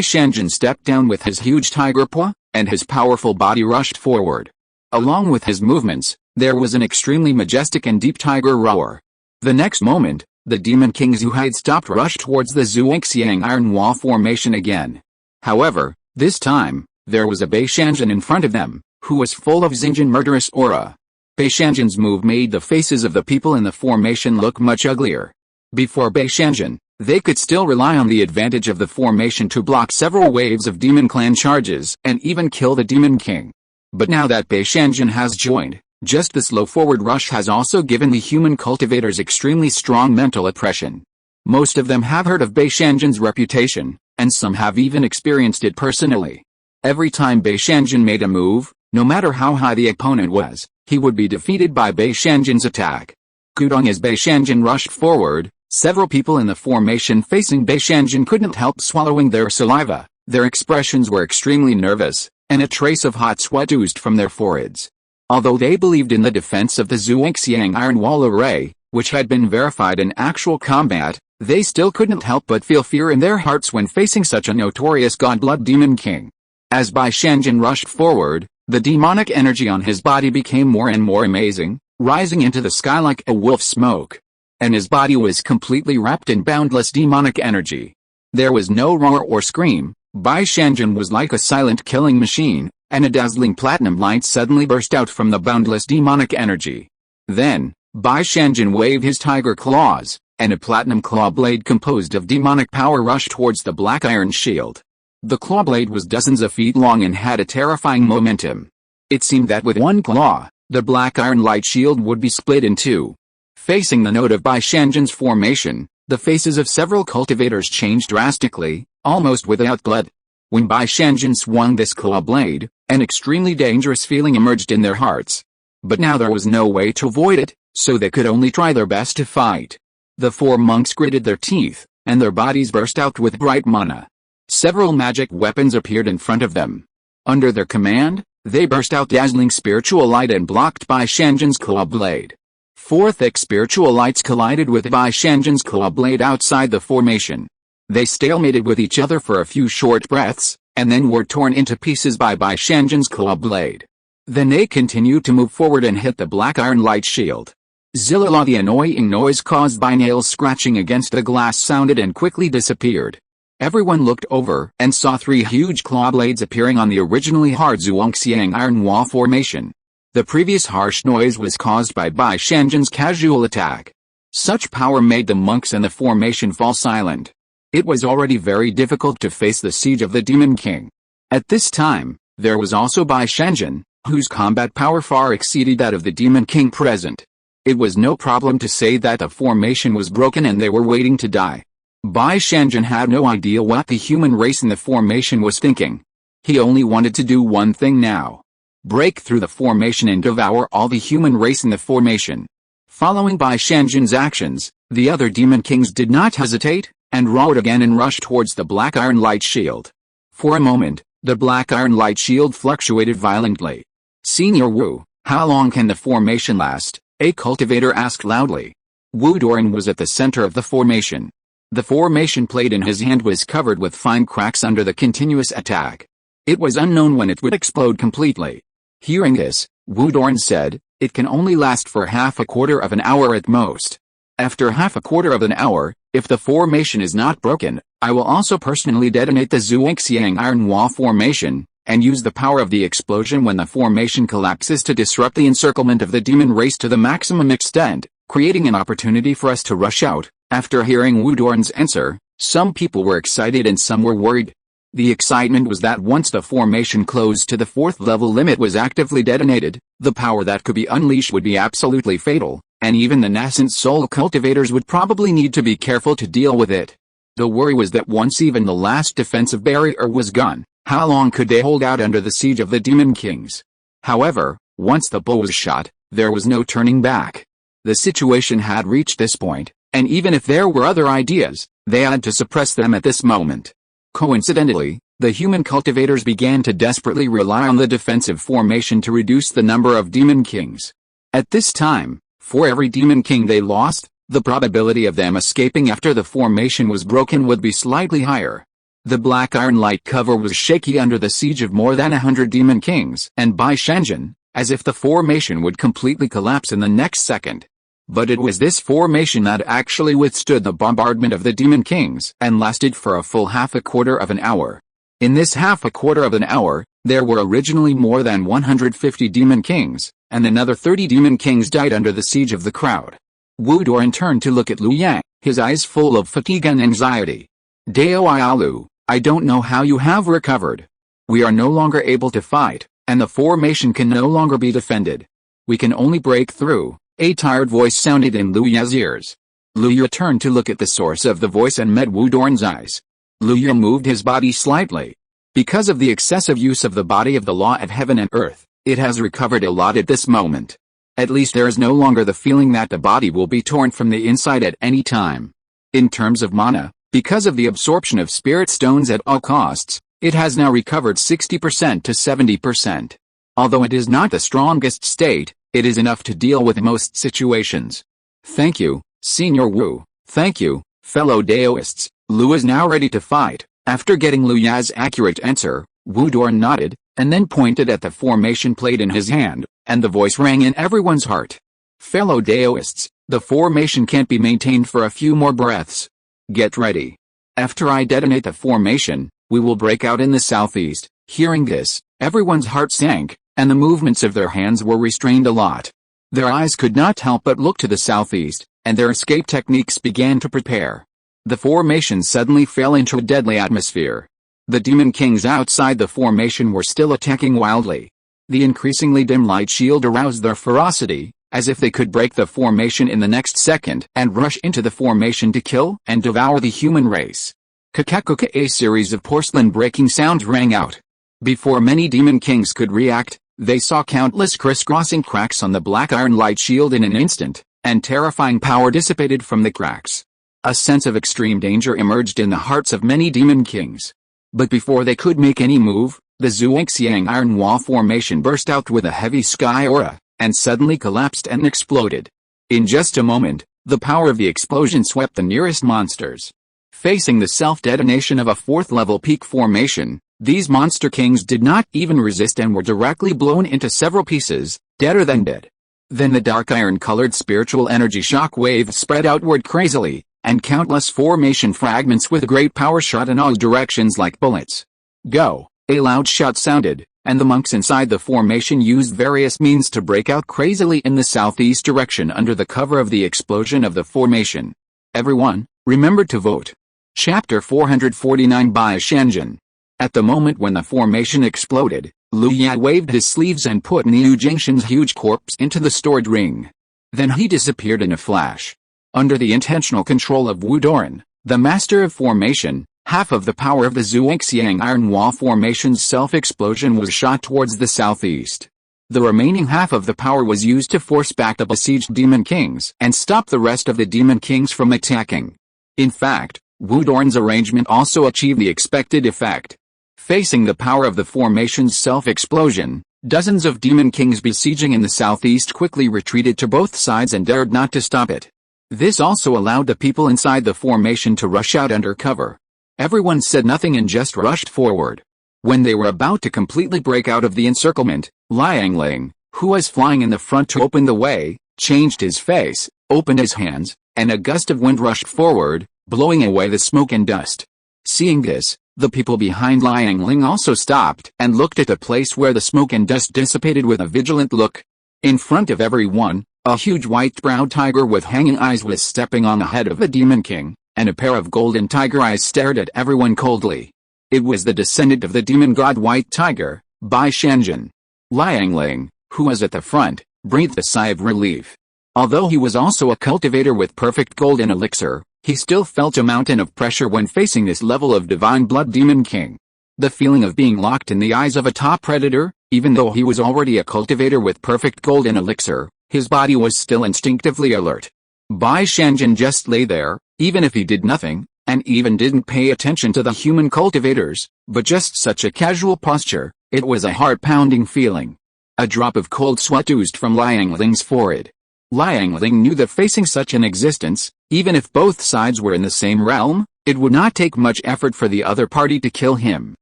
Speaker 1: Shanjin stepped down with his huge tiger paw, and his powerful body rushed forward. Along with his movements, there was an extremely majestic and deep tiger roar. The next moment, the Demon Kings who had stopped rushed towards the Zhuangxiang Iron Wall formation again. However, this time, there was a Bai Shanjin in front of them, who was full of Xinjin murderous aura. Bai Shanjin's move made the faces of the people in the formation look much uglier. Before Bai Shanjin, they could still rely on the advantage of the formation to block several waves of Demon Clan charges and even kill the Demon King. But now that Bai Shanjin has joined, just the slow forward rush has also given the human cultivators extremely strong mental oppression. Most of them have heard of Bai Shanjin's reputation, and some have even experienced it personally. Every time Bai Shanjin made a move, no matter how high the opponent was, he would be defeated by Bai Shanjin's attack. Gudong as Bai Shanjin rushed forward, several people in the formation facing Bai Shanjin couldn't help swallowing their saliva. Their expressions were extremely nervous, and a trace of hot sweat oozed from their foreheads. Although they believed in the defense of the Zhuangxiang Iron Wall array, which had been verified in actual combat, they still couldn't help but feel fear in their hearts when facing such a notorious godblood Demon King. As Bai Shanjin rushed forward, the demonic energy on his body became more and more amazing, rising into the sky like a wolf's smoke. And his body was completely wrapped in boundless demonic energy. There was no roar or scream. Bai Shanjin was like a silent killing machine, and a dazzling platinum light suddenly burst out from the boundless demonic energy. Then, Bai Shanjin waved his tiger claws, and a platinum claw blade composed of demonic power rushed towards the black iron shield. The claw blade was dozens of feet long and had a terrifying momentum. It seemed that with one claw, the black iron light shield would be split in two. Facing the node of Bai Shanjin's formation, the faces of several cultivators changed drastically, almost without blood. When Bai Shanjin swung this claw blade, an extremely dangerous feeling emerged in their hearts. But now there was no way to avoid it, so they could only try their best to fight. The four monks gritted their teeth, and their bodies burst out with bright mana. Several magic weapons appeared in front of them. Under their command, they burst out dazzling spiritual light and blocked Bai Shanjin's claw blade. Four thick spiritual lights collided with Bai Shanjin's claw blade outside the formation. They stalemated with each other for a few short breaths, and then were torn into pieces by Bai Shanjin's claw blade. Then they continued to move forward and hit the black iron light shield. Zilala, the annoying noise caused by nails scratching against the glass, sounded and quickly disappeared. Everyone looked over and saw three huge claw blades appearing on the originally hard Zhuangxiang Iron Wall formation. The previous harsh noise was caused by Bai Shanjin's casual attack. Such power made the monks and the formation fall silent. It was already very difficult to face the siege of the Demon King. At this time, there was also Bai Shanjin, whose combat power far exceeded that of the Demon King present. It was no problem to say that the formation was broken and they were waiting to die. Bai Shanjin had no idea what the human race in the formation was thinking. He only wanted to do one thing now. Break through the formation and devour all the human race in the formation. Following Bai Shanjin's actions, the other Demon Kings did not hesitate, and roared again and rushed towards the black iron light shield. For a moment, the black iron light shield fluctuated violently. "Senior Wu, how long can the formation last?" a cultivator asked loudly. Wu Doran was at the center of the formation. The formation plate in his hand was covered with fine cracks under the continuous attack. It was unknown when it would explode completely. Hearing this, Wu Doran said, "It can only last for half a quarter of an hour at most." After half a quarter of an hour, If the formation is not broken, I will also personally detonate the Zhuangxiang Iron Wall formation, and use the power of the explosion when the formation collapses to disrupt the encirclement of the demon race to the maximum extent, creating an opportunity for us to rush out. After hearing Wu Doran's answer, some people were excited and some were worried. The excitement was that once the formation close to the 4th level limit was actively detonated, the power that could be unleashed would be absolutely fatal, and even the nascent soul cultivators would probably need to be careful to deal with it. The worry was that once even the last defensive barrier was gone, how long could they hold out under the siege of the Demon Kings? However, once the bow was shot, there was no turning back. The situation had reached this point, and even if there were other ideas, they had to suppress them at this moment. Coincidentally, the human cultivators began to desperately rely on the defensive formation to reduce the number of Demon Kings. At this time, for every Demon King they lost, the probability of them escaping after the formation was broken would be slightly higher. The black iron light cover was shaky under the siege of more than 100 Demon Kings, and by Shenzhen, as if the formation would completely collapse in the next second. But it was this formation that actually withstood the bombardment of the Demon Kings and lasted for a full half a quarter of an hour. In this half a quarter of an hour, there were originally more than 150 Demon Kings, and another 30 Demon Kings died under the siege of the crowd. Wu Doran turned to look at Lu Yang, his eyes full of fatigue and anxiety. Dao Ialu, I don't know how you have recovered. We are no longer able to fight, and the formation can no longer be defended. We can only break through. A tired voice sounded in Lu Ya's ears. Lu Ya turned to look at the source of the voice and met Wu Doran's eyes. Lu Ya moved his body slightly. Because of the excessive use of the body of the law of heaven and earth, it has recovered a lot at this moment. At least there is no longer the feeling that the body will be torn from the inside at any time. In terms of mana, because of the absorption of spirit stones at all costs, it has now recovered 60% to 70%. Although it is not the strongest state, it is enough to deal with most situations. Thank you, Senior Wu. Thank you, fellow Daoists. Lu is now ready to fight. After getting Lu Ya's accurate answer, Wu Doran nodded, and then pointed at the formation plate in his hand, and the voice rang in everyone's heart. Fellow Daoists, the formation can't be maintained for a few more breaths. Get ready. After I detonate the formation, we will break out in the southeast. Hearing this, everyone's heart sank, and the movements of their hands were restrained a lot. Their eyes could not help but look to the southeast, and their escape techniques began to prepare. The formation suddenly fell into a deadly atmosphere. The Demon Kings outside the formation were still attacking wildly. The increasingly dim light shield aroused their ferocity, as if they could break the formation in the next second and rush into the formation to kill and devour the human race. Kakakuka, a series of porcelain-breaking sounds rang out. Before many Demon Kings could react, they saw countless crisscrossing cracks on the black iron light shield in an instant, and terrifying power dissipated from the cracks. A sense of extreme danger emerged in the hearts of many Demon Kings. But before they could make any move, the Zhuangxiang Iron Wall formation burst out with a heavy sky aura, and suddenly collapsed and exploded. In just a moment, the power of the explosion swept the nearest monsters. Facing the self-detonation of a 4th-level peak formation, these monster kings did not even resist and were directly blown into several pieces, deader than dead. Then the dark iron-colored spiritual energy shock wave spread outward crazily, and countless formation fragments with great power shot in all directions like bullets. Go! A loud shout sounded, and the monks inside the formation used various means to break out crazily in the southeast direction under the cover of the explosion of the formation. Everyone, remember to vote. Chapter 449 by Shenzhen. At the moment when the formation exploded, Lu Ya waved his sleeves and put Niu Jingshan's huge corpse into the storage ring. Then he disappeared in a flash. Under the intentional control of Wu Doran, the master of formation, half of the power of the Zhuangxiang Iron Wall formation's self-explosion was shot towards the southeast. The remaining half of the power was used to force back the besieged Demon Kings and stop the rest of the Demon Kings from attacking. In fact, Wu Doran's arrangement also achieved the expected effect. Facing the power of the formation's self-explosion, dozens of Demon Kings besieging in the southeast quickly retreated to both sides and dared not to stop it. This also allowed the people inside the formation to rush out under cover. Everyone said nothing and just rushed forward. When they were about to completely break out of the encirclement, Liang Ling, who was flying in the front to open the way, changed his face, opened his hands, and a gust of wind rushed forward, blowing away the smoke and dust. Seeing this, the people behind Liang Ling also stopped and looked at the place where the smoke and dust dissipated with a vigilant look. In front of everyone, a huge white-browed tiger with hanging eyes was stepping on the head of the Demon King, and a pair of golden tiger eyes stared at everyone coldly. It was the descendant of the demon god White Tiger, Bai Shanjin. Liang Ling, who was at the front, breathed a sigh of relief. Although he was also a cultivator with perfect golden elixir, he still felt a mountain of pressure when facing this level of divine blood Demon King. The feeling of being locked in the eyes of a top predator, even though he was already a cultivator with perfect golden elixir, his body was still instinctively alert. Bai Shanjin just lay there, even if he did nothing, and even didn't pay attention to the human cultivators, but just such a casual posture, it was a heart-pounding feeling. A drop of cold sweat oozed from Liang Ling's forehead. Liang Ling knew that facing such an existence, even if both sides were in the same realm, it would not take much effort for the other party to kill him.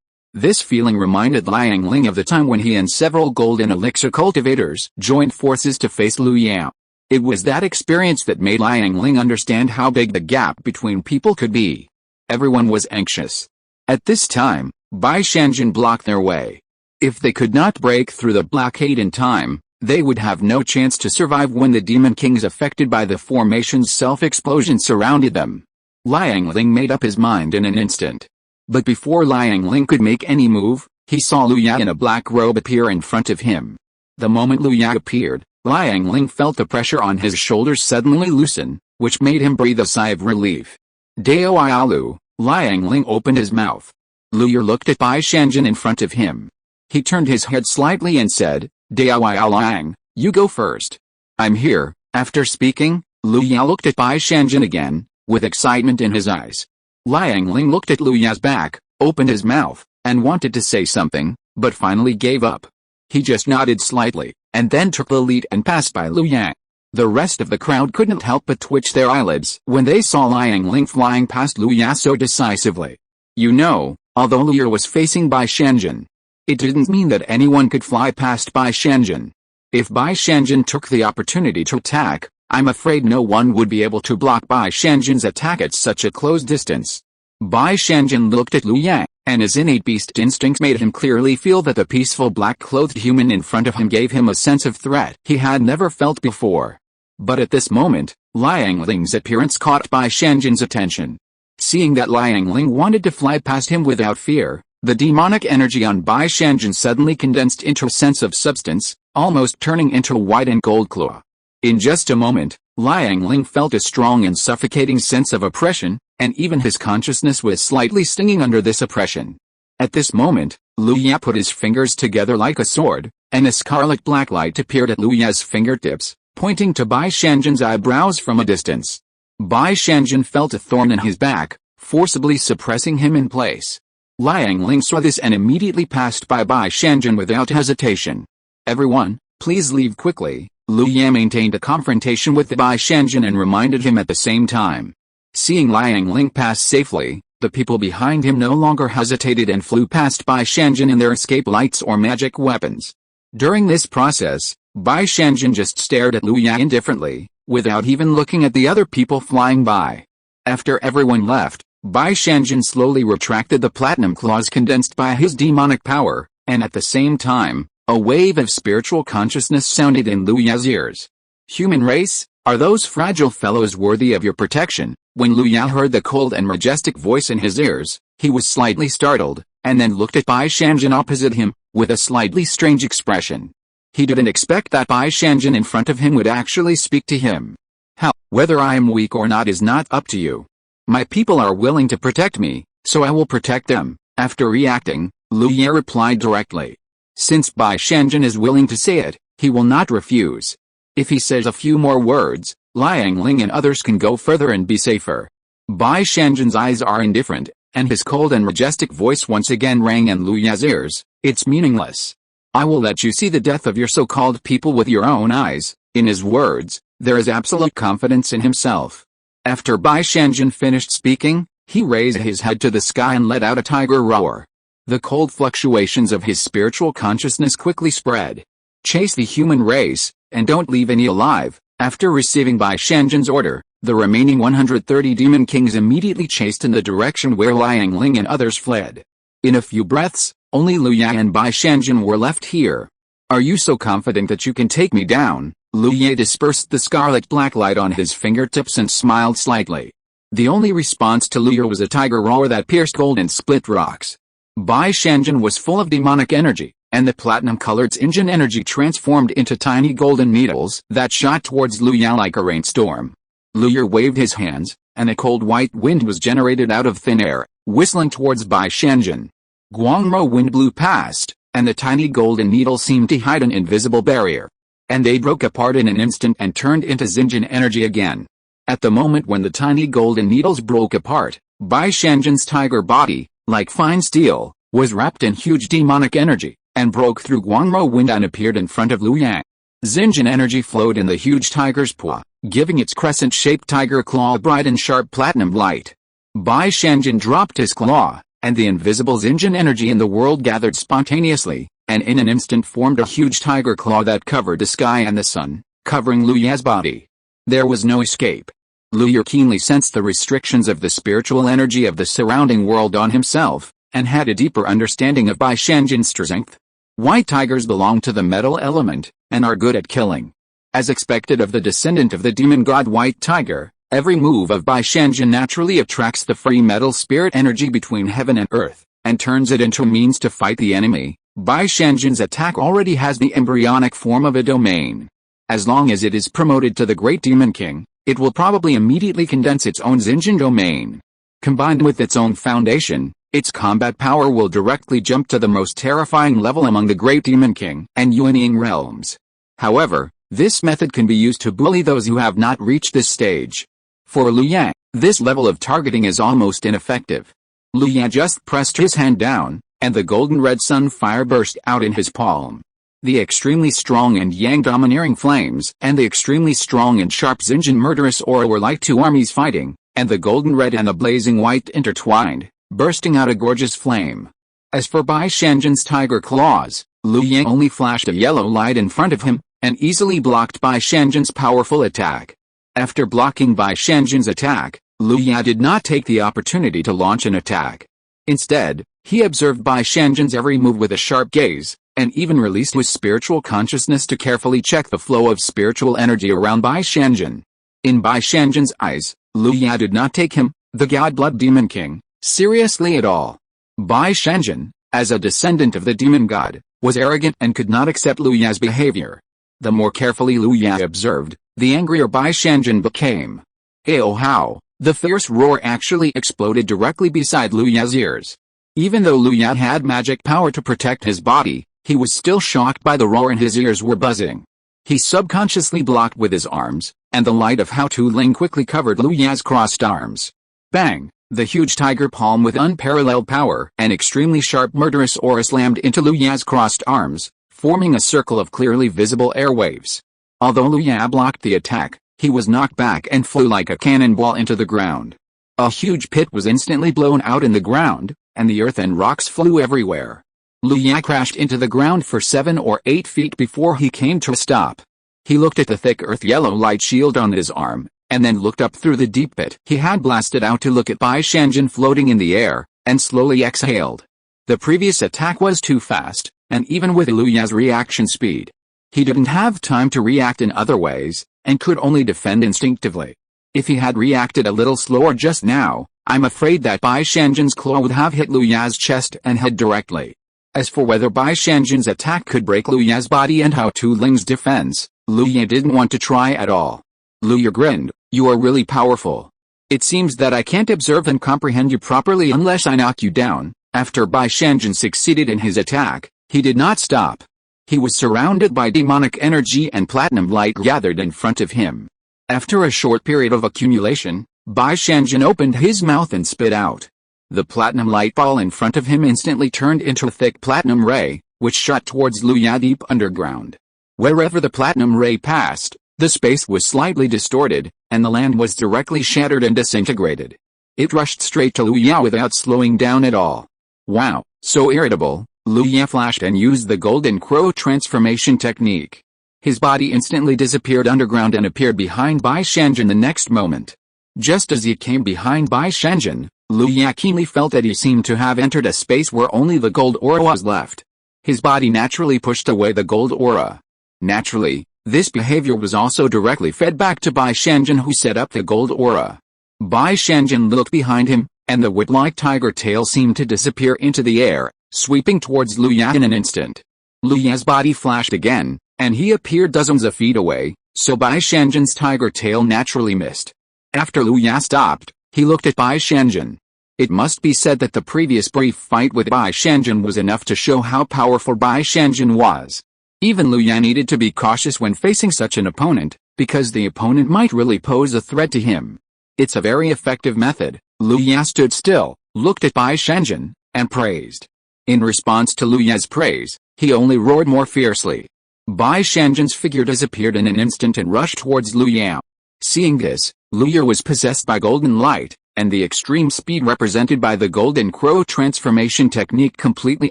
Speaker 1: This feeling reminded Liang Ling of the time when he and several golden elixir cultivators joined forces to face Liu Yao. It was that experience that made Liang Ling understand how big the gap between people could be. Everyone was anxious. At this time, Bai Shanjin blocked their way. If they could not break through the blockade in time, they would have no chance to survive when the Demon Kings affected by the formation's self-explosion surrounded them. Liang Ling made up his mind in an instant. But before Liang Ling could make any move, he saw Liu Yao in a black robe appear in front of him. The moment Liu Yao appeared, Liang Ling felt the pressure on his shoulders suddenly loosen, which made him breathe a sigh of relief. Dao Ayalu, Liang Ling opened his mouth. Liu Yao looked at Bai Shanjin in front of him. He turned his head slightly and said, Dao Ayalang, you go first. I'm here. After speaking, Liu Yao looked at Bai Shanjin again, with excitement in his eyes. Liang Ling looked at Liu Yao's back, opened his mouth, and wanted to say something, but finally gave up. He just nodded slightly, and then took the lead and passed by Liu Yao. The rest of the crowd couldn't help but twitch their eyelids when they saw Liang Ling flying past Liu Yao so decisively. You know, although Liu Yao was facing Bai Shanjin, it didn't mean that anyone could fly past Bai Shanjin. If Bai Shanjin took the opportunity to attack, I'm afraid no one would be able to block Bai Shanjin's attack at such a close distance. Bai Shanjin looked at Liu Yao, and his innate beast instinct made him clearly feel that the peaceful black-clothed human in front of him gave him a sense of threat he had never felt before. But at this moment, Liang Ling's appearance caught Bai Shanjin's attention. Seeing that Liang Ling wanted to fly past him without fear, the demonic energy on Bai Shanjin suddenly condensed into a sense of substance, almost turning into a white and gold claw. In just a moment, Liang Ling felt a strong and suffocating sense of oppression, and even his consciousness was slightly stinging under this oppression. At this moment, Liu Yao put his fingers together like a sword, and a scarlet black light appeared at Liu Yao's fingertips, pointing to Bai Shanjin's eyebrows from a distance. Bai Shanjin felt a thorn in his back, forcibly suppressing him in place. Liang Ling saw this and immediately passed by Bai Shanjin without hesitation. Everyone, please leave quickly. Liu Yao maintained a confrontation with Bai Shanjin and reminded him at the same time. Seeing Liang Ling pass safely, the people behind him no longer hesitated and flew past Bai Shanjin in their escape lights or magic weapons. During this process, Bai Shanjin just stared at Liu Yao indifferently, without even looking at the other people flying by. After everyone left, Bai Shanjin slowly retracted the platinum claws condensed by his demonic power, and at the same time, a wave of spiritual consciousness sounded in Liu Yao's ears. Human race, are those fragile fellows worthy of your protection? When Liu Yao heard the cold and majestic voice in his ears, he was slightly startled, and then looked at Bai Shanjin opposite him, with a slightly strange expression. He didn't expect that Bai Shanjin in front of him would actually speak to him. How, whether I am weak or not is not up to you. My people are willing to protect me, so I will protect them. After reacting, Liu Yao replied directly. Since Bai Shanjin is willing to say it, he will not refuse. If he says a few more words, Liang Ling and others can go further and be safer. Bai Shanjin's eyes are indifferent, and his cold and majestic voice once again rang in Liu Yao's ears. It's meaningless. I will let you see the death of your so-called people with your own eyes. In his words, there is absolute confidence in himself. After Bai Shanjin finished speaking, he raised his head to the sky and let out a tiger roar. The cold fluctuations of his spiritual consciousness quickly spread. Chase the human race, and don't leave any alive. After receiving Bai Shanjin's order, The remaining 130 demon kings immediately chased in the direction where Liang Ling and others fled. In a few breaths, only Lu Ye and Bai Shanjin were left here. Are you so confident that you can take me down? Lu Ye dispersed the scarlet black light on his fingertips and smiled slightly. The only response to Lu Ye was a tiger roar that pierced gold and split rocks. Bai Shanjin was full of demonic energy, and the platinum-colored engine energy transformed into tiny golden needles that shot towards Lu Ye like a rainstorm. Lu Ye waved his hands, and a cold white wind was generated out of thin air, whistling towards Bai Shanjin. Guangmo wind blew past, and the tiny golden needles seemed to hide an invisible barrier. And they broke apart in an instant and turned into Xinjin energy again. At the moment when the tiny golden needles broke apart, Bai Shanjin's tiger body, like fine steel, was wrapped in huge demonic energy, and broke through Guangmo wind and appeared in front of Lu Ye. Xinjin energy flowed in the huge tiger's paw, giving its crescent-shaped tiger claw a bright and sharp platinum light. Bai Shanjin dropped his claw, and the invisible Xinjin energy in the world gathered spontaneously, and in an instant formed a huge tiger claw that covered the sky and the sun, covering Lu Ye's body. There was no escape. Lu Ye keenly sensed the restrictions of the spiritual energy of the surrounding world on himself, and had a deeper understanding of Bai Shanjin's strength. White tigers belong to the metal element, and are good at killing. As expected of the descendant of the demon god White Tiger, every move of Bai Shanjin naturally attracts the free metal spirit energy between heaven and earth, and turns it into a means to fight the enemy. Bai Shanjin's attack already has the embryonic form of a domain. As long as it is promoted to the Great Demon King, it will probably immediately condense its own Xinjin domain. Combined with its own foundation, its combat power will directly jump to the most terrifying level among the Great Demon King and unyielding realms. However, this method can be used to bully those who have not reached this stage. For Lu Ye, this level of targeting is almost ineffective. Lu Ye just pressed his hand down, and the golden red sun fire burst out in his palm. The extremely strong and yang domineering flames and the extremely strong and sharp Xinjin murderous aura were like two armies fighting, and the golden red and the blazing white intertwined, bursting out a gorgeous flame. As for Bai Shanjin's tiger claws, Lu Ye only flashed a yellow light in front of him, and easily blocked Bai Shanjin's powerful attack. After blocking Bai Shanjin's attack, Lu Ye did not take the opportunity to launch an attack. Instead, he observed Bai Shanjin's every move with a sharp gaze, and even released his spiritual consciousness to carefully check the flow of spiritual energy around Bai Shanjin. In Bai Shanjin's eyes, Lu Ye did not take him, the God-Blood Demon King, seriously at all. Bai Shanjin, as a descendant of the demon god, was arrogant and could not accept Lu Ye's behavior. The more carefully Lu Ye observed, the angrier Bai Shanjin became. Oh how! The fierce roar actually exploded directly beside Lu Ye's ears. Even though Lu Ye had magic power to protect his body, he was still shocked by the roar and his ears were buzzing. He subconsciously blocked with his arms, and the light of Hao Tu Ling quickly covered Lu Ye's crossed arms. Bang! The huge tiger palm with unparalleled power and extremely sharp murderous aura slammed into Lu Ye's crossed arms, forming a circle of clearly visible airwaves. Although Lu Ye blocked the attack, he was knocked back and flew like a cannonball into the ground. A huge pit was instantly blown out in the ground, and the earth and rocks flew everywhere. Lu Ye crashed into the ground for 7 or 8 feet before he came to a stop. He looked at the thick earth yellow light shield on his arm, and then looked up through the deep pit he had blasted out to look at Bai Shanjin floating in the air, and slowly exhaled. The previous attack was too fast, and even with Lu Ye's reaction speed, he didn't have time to react in other ways, and could only defend instinctively. If he had reacted a little slower just now, I'm afraid that Bai Shanjin's claw would have hit Lu Ye's chest and head directly. As for whether Bai Shanjin's attack could break Lu Ye's body and Hao Tu Ling's defense, Lu Ye didn't want to try at all. Lu Ye grinned, "You are really powerful. It seems that I can't observe and comprehend you properly unless I knock you down." After Bai Shanjin succeeded in his attack, he did not stop. He was surrounded by demonic energy and platinum light gathered in front of him. After a short period of accumulation, Bai Shanjin opened his mouth and spit out. The platinum light ball in front of him instantly turned into a thick platinum ray, which shot towards Lu Ye deep underground. Wherever the platinum ray passed, the space was slightly distorted, and the land was directly shattered and disintegrated. It rushed straight to Lu Ye without slowing down at all. Wow, so irritable, Lu Ye flashed and used the golden crow transformation technique. His body instantly disappeared underground and appeared behind Bai Shanjin the next moment. Just as he came behind Bai Shanjin, Lu Ya keenly felt that he seemed to have entered a space where only the gold aura was left. His body naturally pushed away the gold aura. Naturally, this behavior was also directly fed back to Bai Shanjin, who set up the gold aura. Bai Shanjin looked behind him, and the whip-like tiger tail seemed to disappear into the air, sweeping towards Lu Ya in an instant. Lu Ya's body flashed again, and he appeared dozens of feet away, so Bai Shanjin's tiger tail naturally missed. After Lu Ya stopped, he looked at Bai Shanjin. It must be said that the previous brief fight with Bai Shanjin was enough to show how powerful Bai Shanjin was. Even Lu Ya needed to be cautious when facing such an opponent, because the opponent might really pose a threat to him. It's a very effective method. Lu Ya stood still, looked at Bai Shanjin, and praised. In response to Lu Ya's praise, he only roared more fiercely. Bai Shanjin's figure disappeared in an instant and rushed towards Lu Ya. Seeing this, Lu Ya was possessed by golden light, and the extreme speed represented by the golden crow transformation technique completely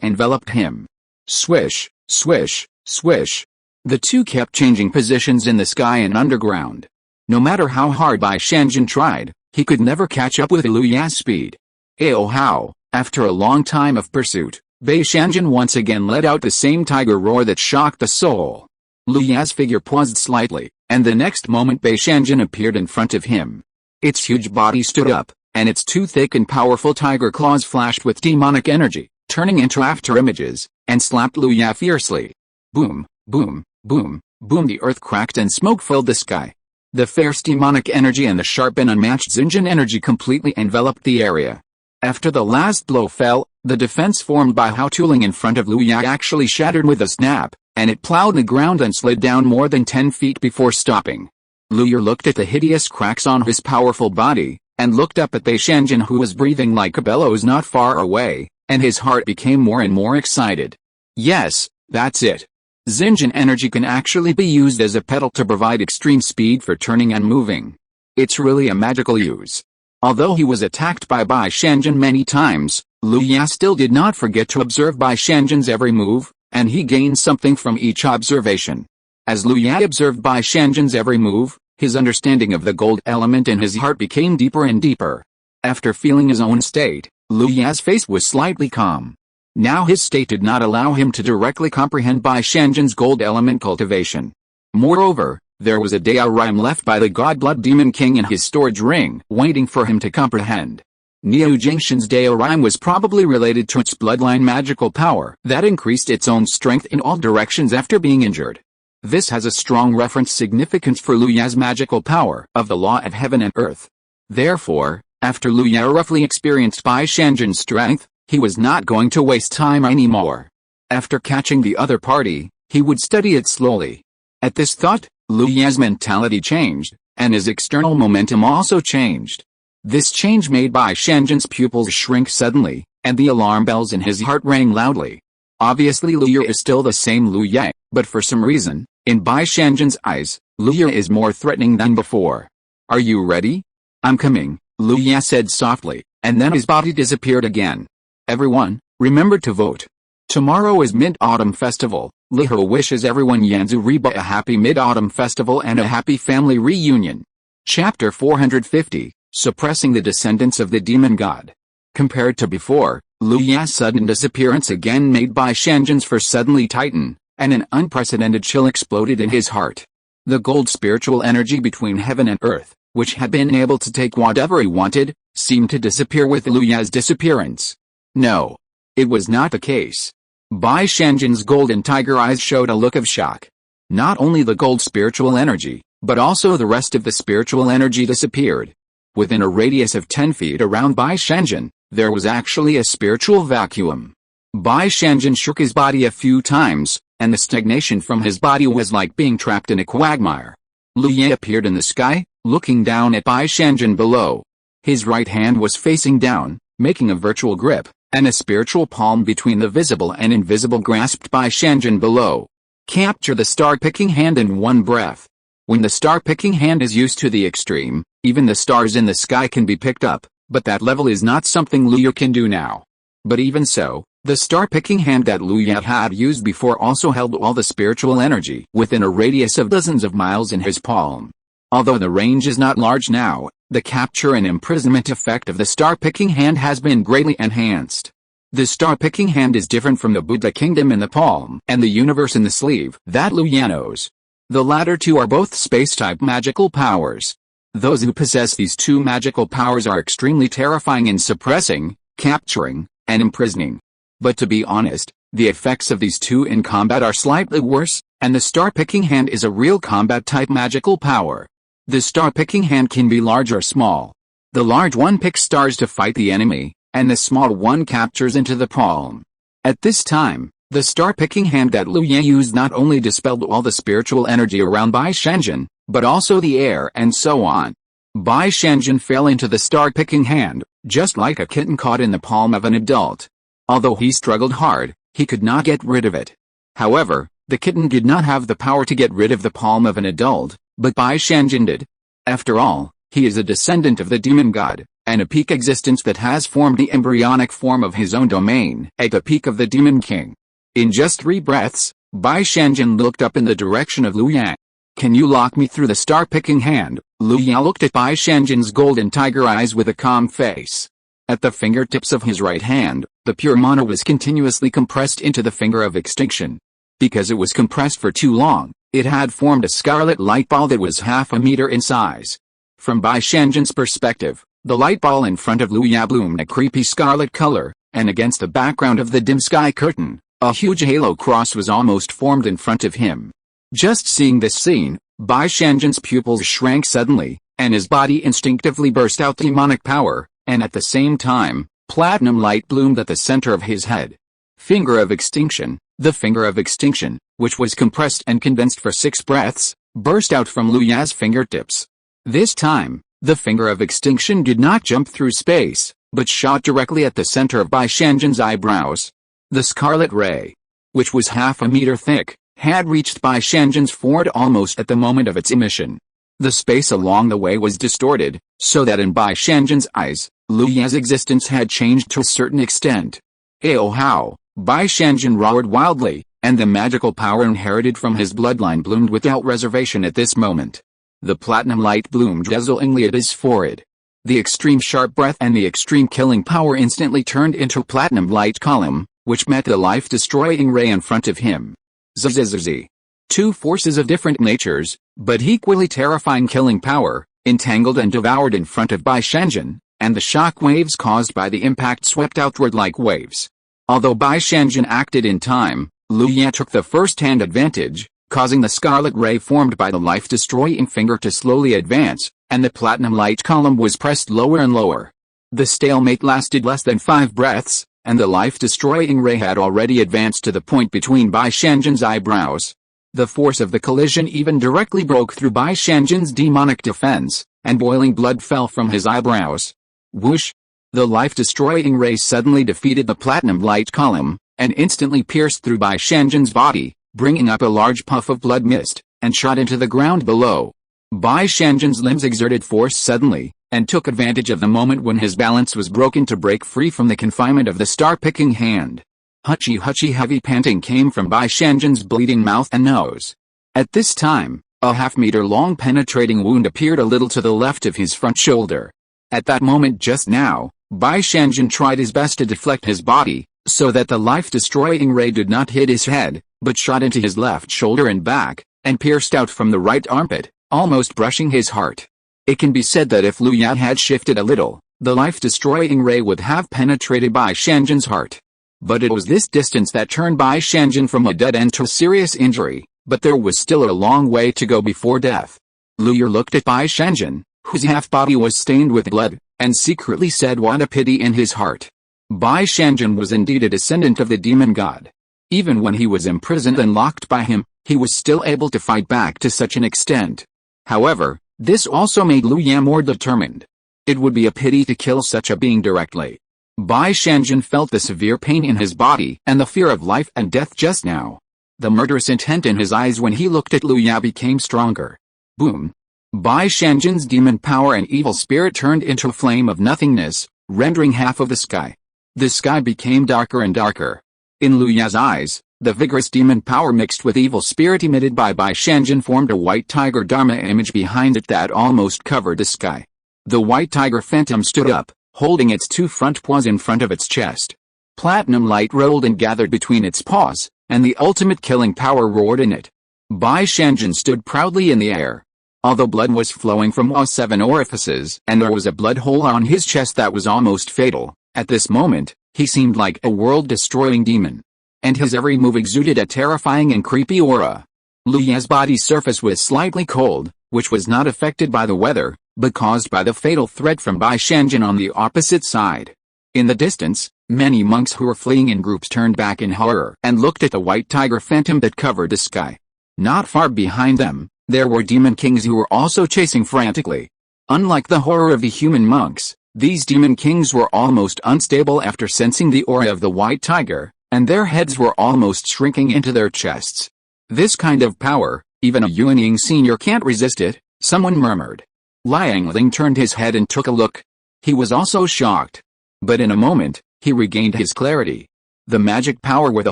Speaker 1: enveloped him. Swish, swish, swish. The two kept changing positions in the sky and underground. No matter how hard Bai Shanjin tried, he could never catch up with Lu Ya's speed. Oh how, after a long time of pursuit, Bai Shanjin once again let out the same tiger roar that shocked the soul. Lu Ya's figure paused slightly, and the next moment Bai Shanjin appeared in front of him. Its huge body stood up, and its two thick and powerful tiger claws flashed with demonic energy, turning into after images, and slapped Lu Ya fiercely. Boom, boom, boom, boom. The earth cracked and smoke filled the sky. The fierce demonic energy and the sharp and unmatched Xinjian energy completely enveloped the area. After the last blow fell, the defense formed by Hao Tuling in front of Lu Ya actually shattered with a snap, and it plowed the ground and slid down more than 10 feet before stopping. Lu Ya looked at the hideous cracks on his powerful body, and looked up at Bai Shanjin, who was breathing like a bellows not far away, and his heart became more and more excited. Yes, that's it. Xinjian energy can actually be used as a pedal to provide extreme speed for turning and moving. It's really a magical use. Although he was attacked by Bai Shanjin many times, Lu Ya still did not forget to observe Bai Shanjin's every move, and he gained something from each observation. As Lu Ya observed Bai Shanjin's every move, his understanding of the gold element in his heart became deeper and deeper. After feeling his own state, Lu Ya's face was slightly calm. Now his state did not allow him to directly comprehend Bai Shanjin's gold element cultivation. Moreover, there was a Dao rhyme left by the God Blood Demon King in his storage ring, waiting for him to comprehend. Niu Jingshan's Dao rhyme was probably related to its bloodline magical power that increased its own strength in all directions after being injured. This has a strong reference significance for Lu Ya's magical power of the law of heaven and earth. Therefore, after Lu Ya roughly experienced Bai Shanjin's strength, he was not going to waste time anymore. After catching the other party, he would study it slowly. At this thought, Lu Ya's mentality changed, and his external momentum also changed. This change made Bai Shanjin's pupils shrink suddenly, and the alarm bells in his heart rang loudly. Obviously Lu Ya is still the same Lu Ya, but for some reason, in Bai Shanjin's eyes, Lu Ya is more threatening than before. Are you ready? I'm coming, Lu Ya said softly, and then his body disappeared again. Everyone, remember to vote. Tomorrow is Mid-Autumn Festival. Liho wishes everyone Yanzu Reba a happy Mid-Autumn Festival and a happy family reunion. Chapter 450, Suppressing the Descendants of the Demon God. Compared to before, Lu Ya's sudden disappearance again made Bai Shanjin's fur suddenly tighten, and an unprecedented chill exploded in his heart. The gold spiritual energy between heaven and earth, which had been able to take whatever he wanted, seemed to disappear with Lu Ya's disappearance. No. It was not the case. Bai Shanjin's golden tiger eyes showed a look of shock. Not only the gold spiritual energy, but also the rest of the spiritual energy disappeared. Within a radius of 10 feet around Bai Shanjin, there was actually a spiritual vacuum. Bai Shanjin shook his body a few times, and the stagnation from his body was like being trapped in a quagmire. Lu Ya appeared in the sky, looking down at Bai Shanjin below. His right hand was facing down, making a virtual grip, and a spiritual palm between the visible and invisible grasped Bai Shanjin below. Capture the star-picking hand in one breath. When the star-picking hand is used to the extreme, even the stars in the sky can be picked up, but that level is not something Lu Ya can do now. But even so, The star-picking hand that Lu Yat had used before also held all the spiritual energy within a radius of dozens of miles in his palm. Although the range is not large now, the capture and imprisonment effect of the star-picking hand has been greatly enhanced. The star-picking hand is different from the Buddha kingdom in the palm and the universe in the sleeve that Lu Yat knows. The latter two are both space-type magical powers. Those who possess these two magical powers are extremely terrifying in suppressing, capturing, and imprisoning. But to be honest, the effects of these two in combat are slightly worse, and the star-picking hand is a real combat-type magical power. The star-picking hand can be large or small. The large one picks stars to fight the enemy, and the small one captures into the palm. At this time, the star-picking hand that Lu Yat used not only dispelled all the spiritual energy around Bai Shanjin, but also the air and so on. Bai Shanjin fell into the star-picking hand, just like a kitten caught in the palm of an adult. Although he struggled hard, he could not get rid of it. However, the kitten did not have the power to get rid of the palm of an adult, but Bai Shanjin did. After all, he is a descendant of the demon god, and a peak existence that has formed the embryonic form of his own domain at the peak of the demon king. In just 3 breaths, Bai Shanjin looked up in the direction of Lu Yat. "Can you lock me through the star-picking hand?" Lu Yat looked at Bai Shanjin's golden tiger eyes with a calm face. At the fingertips of his right hand, the pure mana was continuously compressed into the finger of extinction. Because it was compressed for too long, it had formed a scarlet light ball that was half a meter in size. From Bai Shanjin's perspective, the light ball in front of Lu Yat bloomed a creepy scarlet color, and against the background of the dim sky curtain, a huge halo cross was almost formed in front of him. Just seeing this scene, Bai Shanjin's pupils shrank suddenly, and his body instinctively burst out demonic power, and at the same time, platinum light bloomed at the center of his head. Finger of extinction, the finger of extinction, which was compressed and condensed for 6 breaths, burst out from Lu Yat's fingertips. This time, the finger of extinction did not jump through space, but shot directly at the center of Bai Shanjin's eyebrows. The scarlet ray, which was half a meter thick, had reached Bai Shanjin's forehead almost at the moment of its emission. The space along the way was distorted, so that in Bai Shanjin's eyes, Lu Yat's existence had changed to a certain extent. "Oh how!" Bai Shanjin roared wildly, and the magical power inherited from his bloodline bloomed without reservation at this moment. The platinum light bloomed dazzlingly at his forehead. The extreme sharp breath and the extreme killing power instantly turned into platinum light column, which met the life-destroying ray in front of him. Zzz. 2 forces of different natures, but equally terrifying killing power, entangled and devoured in front of Bai Shanjin, and the shock waves caused by the impact swept outward like waves. Although Bai Shanjin acted in time, Lu Yat took the first-hand advantage, causing the scarlet ray formed by the life-destroying finger to slowly advance, and the platinum light column was pressed lower and lower. The stalemate lasted less than 5 breaths, and the life-destroying ray had already advanced to the point between Bai Shanjin's eyebrows. The force of the collision even directly broke through Bai Shanjin's demonic defense, and boiling blood fell from his eyebrows. Whoosh! The life-destroying ray suddenly defeated the platinum light column, and instantly pierced through Bai Shanjin's body, bringing up a large puff of blood mist, and shot into the ground below. Bai Shanjin's limbs exerted force suddenly, and took advantage of the moment when his balance was broken to break free from the confinement of the star-picking hand. Hutchy heavy panting came from Bai Shanjin's bleeding mouth and nose. At this time, a half-meter-long penetrating wound appeared a little to the left of his front shoulder. At that moment just now, Bai Shanjin tried his best to deflect his body, so that the life-destroying ray did not hit his head, but shot into his left shoulder and back, and pierced out from the right armpit, almost brushing his heart. It can be said that if Lu Yat had shifted a little, the life-destroying ray would have penetrated Bai Shanjin's heart. But it was this distance that turned Bai Shanjin from a dead end to serious injury, but there was still a long way to go before death. Lu Yat looked at Bai Shanjin, whose half-body was stained with blood, and secretly said what a pity in his heart. Bai Shanjin was indeed a descendant of the demon god. Even when he was imprisoned and locked by him, he was still able to fight back to such an extent. However, this also made Lu Yat more determined. It would be a pity to kill such a being directly. Bai Shanjin felt the severe pain in his body and the fear of life and death just now. The murderous intent in his eyes when he looked at Lu Yat became stronger. Boom! Bai Shanjin's demon power and evil spirit turned into a flame of nothingness, rendering half of the sky. The sky became darker and darker. In Lu Ya's eyes, the vigorous demon power mixed with evil spirit emitted by Bai Shanjin formed a white tiger Dharma image behind it that almost covered the sky. The white tiger phantom stood up, holding its two front paws in front of its chest. Platinum light rolled and gathered between its paws, and the ultimate killing power roared in it. Bai Shanjin stood proudly in the air. Although blood was flowing from all 7 orifices and there was a blood hole on his chest that was almost fatal, at this moment, he seemed like a world-destroying demon. And his every move exuded a terrifying and creepy aura. Lu Ya's body surface was slightly cold, which was not affected by the weather, but caused by the fatal threat from Bai Shanjin on the opposite side. In the distance, many monks who were fleeing in groups turned back in horror and looked at the white tiger phantom that covered the sky. Not far behind them, there were demon kings who were also chasing frantically. Unlike the horror of the human monks, these demon kings were almost unstable after sensing the aura of the white tiger, and their heads were almost shrinking into their chests. This kind of power, even a Yuanying senior can't resist it, someone murmured. Liangling turned his head and took a look. He was also shocked. But in a moment, he regained his clarity. The magic power with a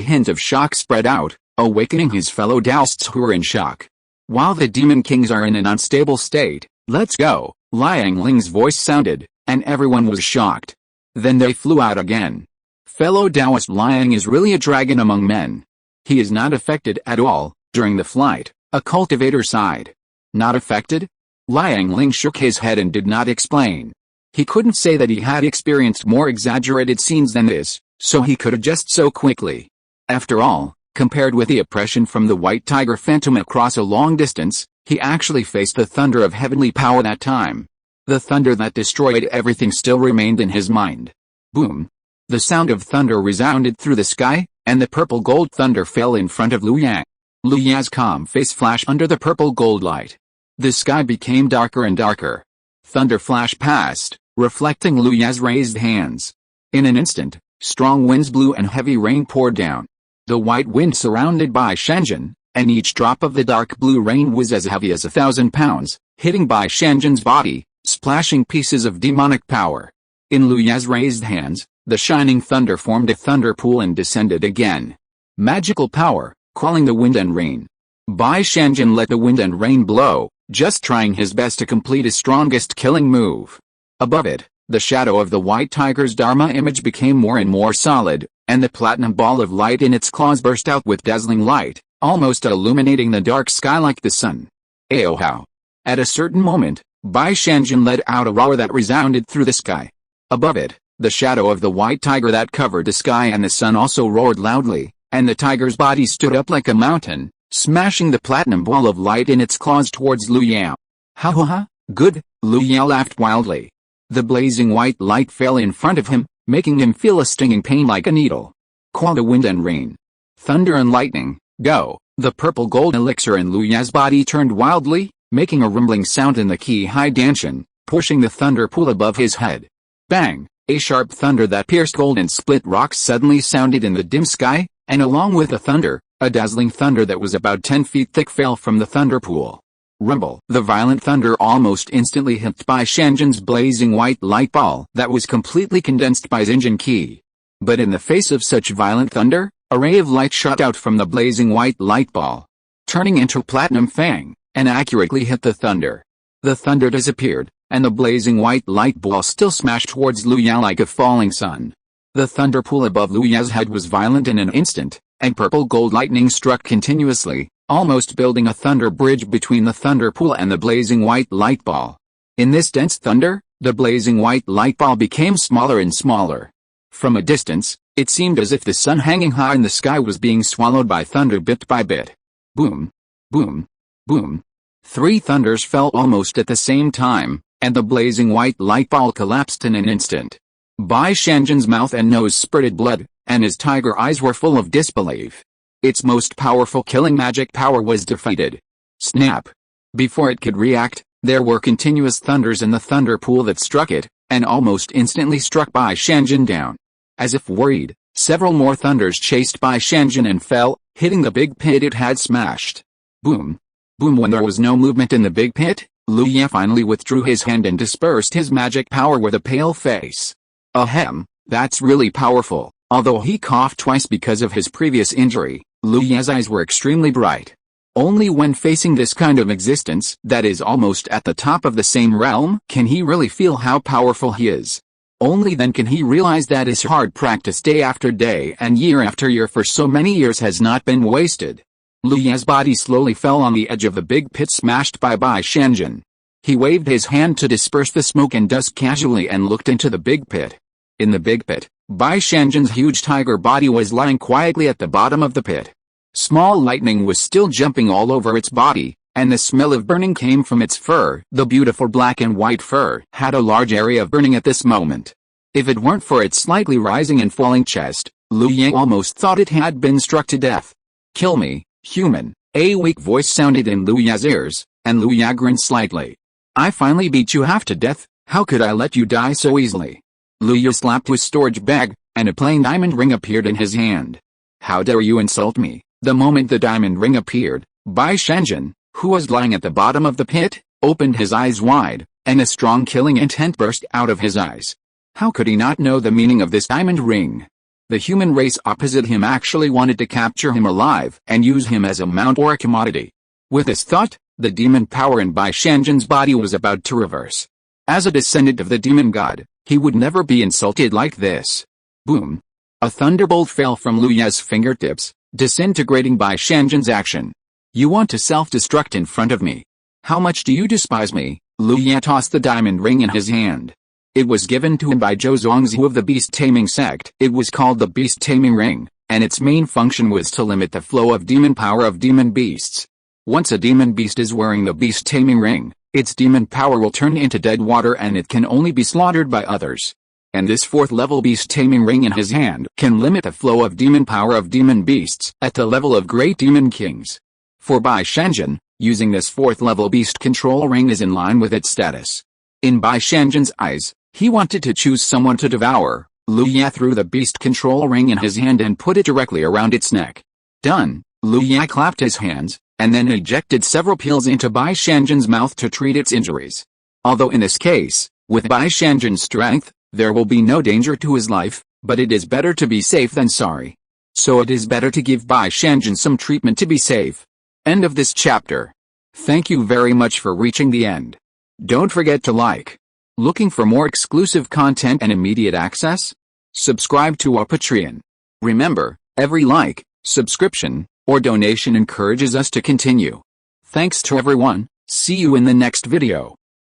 Speaker 1: hint of shock spread out, awakening his fellow Daoists who were in shock. While the demon kings are in an unstable state, let's go, Liangling's voice sounded, and everyone was shocked. Then they flew out again. Fellow Taoist Liang is really a dragon among men. He is not affected at all. During the flight, a cultivator sighed. Not affected? Liangling shook his head and did not explain. He couldn't say that he had experienced more exaggerated scenes than this, so he could adjust so quickly. After all, compared with the oppression from the white tiger phantom across a long distance, he actually faced the thunder of heavenly power that time. The thunder that destroyed everything still remained in his mind. Boom! The sound of thunder resounded through the sky, and the purple gold thunder fell in front of Lu Ya. Lu Ya's calm face flashed under the purple gold light. The sky became darker and darker. Thunder flashed past, reflecting Lu Ya's raised hands. In an instant, strong winds blew and heavy rain poured down. The white wind surrounded Bai Shanjin, and each drop of the dark blue rain was as heavy as 1,000 pounds, hitting Bai Shanjin's body, splashing pieces of demonic power. In Lu Ya's raised hands, the shining thunder formed a thunder pool and descended again. Magical power, quelling the wind and rain. Bai Shanjin let the wind and rain blow, just trying his best to complete his strongest killing move. Above it, the shadow of the white tiger's Dharma image became more and more solid, and the platinum ball of light in its claws burst out with dazzling light, almost illuminating the dark sky like the sun. Aohow! At a certain moment, Bai Shanjin let out a roar that resounded through the sky. Above it, the shadow of the white tiger that covered the sky and the sun also roared loudly, and the tiger's body stood up like a mountain, smashing the platinum ball of light in its claws towards Lu Ya. Ha ha ha, good, Lu Ya laughed wildly. The blazing white light fell in front of him, making him feel a stinging pain like a needle. Call the wind and rain. Thunder and lightning, go. The purple gold elixir in Lu Ya's body turned wildly, making a rumbling sound in the key high danshan, pushing the thunder pool above his head. Bang! A sharp thunder that pierced gold and split rocks suddenly sounded in the dim sky, and along with the thunder, a dazzling thunder that was about 10 feet thick fell from the thunder pool. Rumble! The violent thunder almost instantly hit Bai Shanjin's blazing white light ball that was completely condensed by Xinjin Qi. But in the face of such violent thunder, a ray of light shot out from the blazing white light ball, turning into platinum fang, and accurately hit the thunder. The thunder disappeared, and the blazing white light ball still smashed towards Lu Ya like a falling sun. The thunder pool above Lu Ya's head was violent in an instant, and purple gold lightning struck continuously, almost building a thunder bridge between the thunder pool and the blazing white light ball. In this dense thunder, the blazing white light ball became smaller and smaller. From a distance, it seemed as if the sun hanging high in the sky was being swallowed by thunder bit by bit. Boom! Boom! Boom! 3 thunders fell almost at the same time, and the blazing white light ball collapsed in an instant. Bai Shanjin's mouth and nose spurted blood, and his tiger eyes were full of disbelief. Its most powerful killing magic power was defeated. Snap! Before it could react, there were continuous thunders in the thunder pool that struck it, and almost instantly struck Bai Shanjin down. As if worried, several more thunders chased Bai Shanjin and fell, hitting the big pit it had smashed. Boom! Boom! When there was no movement in the big pit, Lu Ya finally withdrew his hand and dispersed his magic power with a pale face. Ahem, That's really powerful. Although he coughed twice because of his previous injury, Lu Ye's eyes were extremely bright. Only when facing this kind of existence that is almost at the top of the same realm can he really feel how powerful he is. Only then can he realize that his hard practice day after day and year after year for so many years has not been wasted. Lu Ye's body slowly fell on the edge of the big pit smashed by Bai Shanjin. He waved his hand to disperse the smoke and dust casually and looked into the big pit. In the big pit, Bai Shanjin's huge tiger body was lying quietly at the bottom of the pit. Small lightning was still jumping all over its body, and the smell of burning came from its fur. The beautiful black and white fur had a large area of burning at this moment. If it weren't for its slightly rising and falling chest, Lu Ye almost thought it had been struck to death. "Kill me, human," a weak voice sounded in Lu Ye's ears, and Lu Ye grinned slightly. "I finally beat you half to death, how could I let you die so easily?" Lu Ye slapped his storage bag, and a plain diamond ring appeared in his hand. "How dare you insult me?" The moment the diamond ring appeared, Bai Shanjin, who was lying at the bottom of the pit, opened his eyes wide, and a strong killing intent burst out of his eyes. How could he not know the meaning of this diamond ring? The human race opposite him actually wanted to capture him alive and use him as a mount or a commodity. With this thought, the demon power in Bai Shanjin's body was about to reverse. As a descendant of the demon god, he would never be insulted like this. Boom! A thunderbolt fell from Lu Ye's fingertips, disintegrating Bai Shanjin's action. "You want to self-destruct in front of me? How much do you despise me?" Lu Ye tossed the diamond ring in his hand. It was given to him by Zhou Zongzi of the beast-taming sect. It was called the beast-taming ring, and its main function was to limit the flow of demon power of demon beasts. Once a demon beast is wearing the beast-taming ring, its demon power will turn into dead water and it can only be slaughtered by others. And this 4th-level beast-taming ring in his hand can limit the flow of demon power of demon beasts at the level of great demon kings. For Bai Shanjin, using this 4th-level beast control ring is in line with its status. In Bai Shanjin's eyes, he wanted to choose someone to devour. Lu Ye threw the beast control ring in his hand and put it directly around its neck. Done. Lu Ye clapped his hands, and then ejected several pills into Bai Shanjin's mouth to treat its injuries. Although in this case, with Bai Shanjin's strength, there will be no danger to his life, but it is better to be safe than sorry. So it is better to give Bai Shanjin some treatment to be safe. End of this chapter. Thank you very much for reaching the end. Don't forget to like. Looking for more exclusive content and immediate access? Subscribe to our Patreon. Remember, every like, subscription, or donation encourages us to continue. Thanks to everyone, see you in the next video.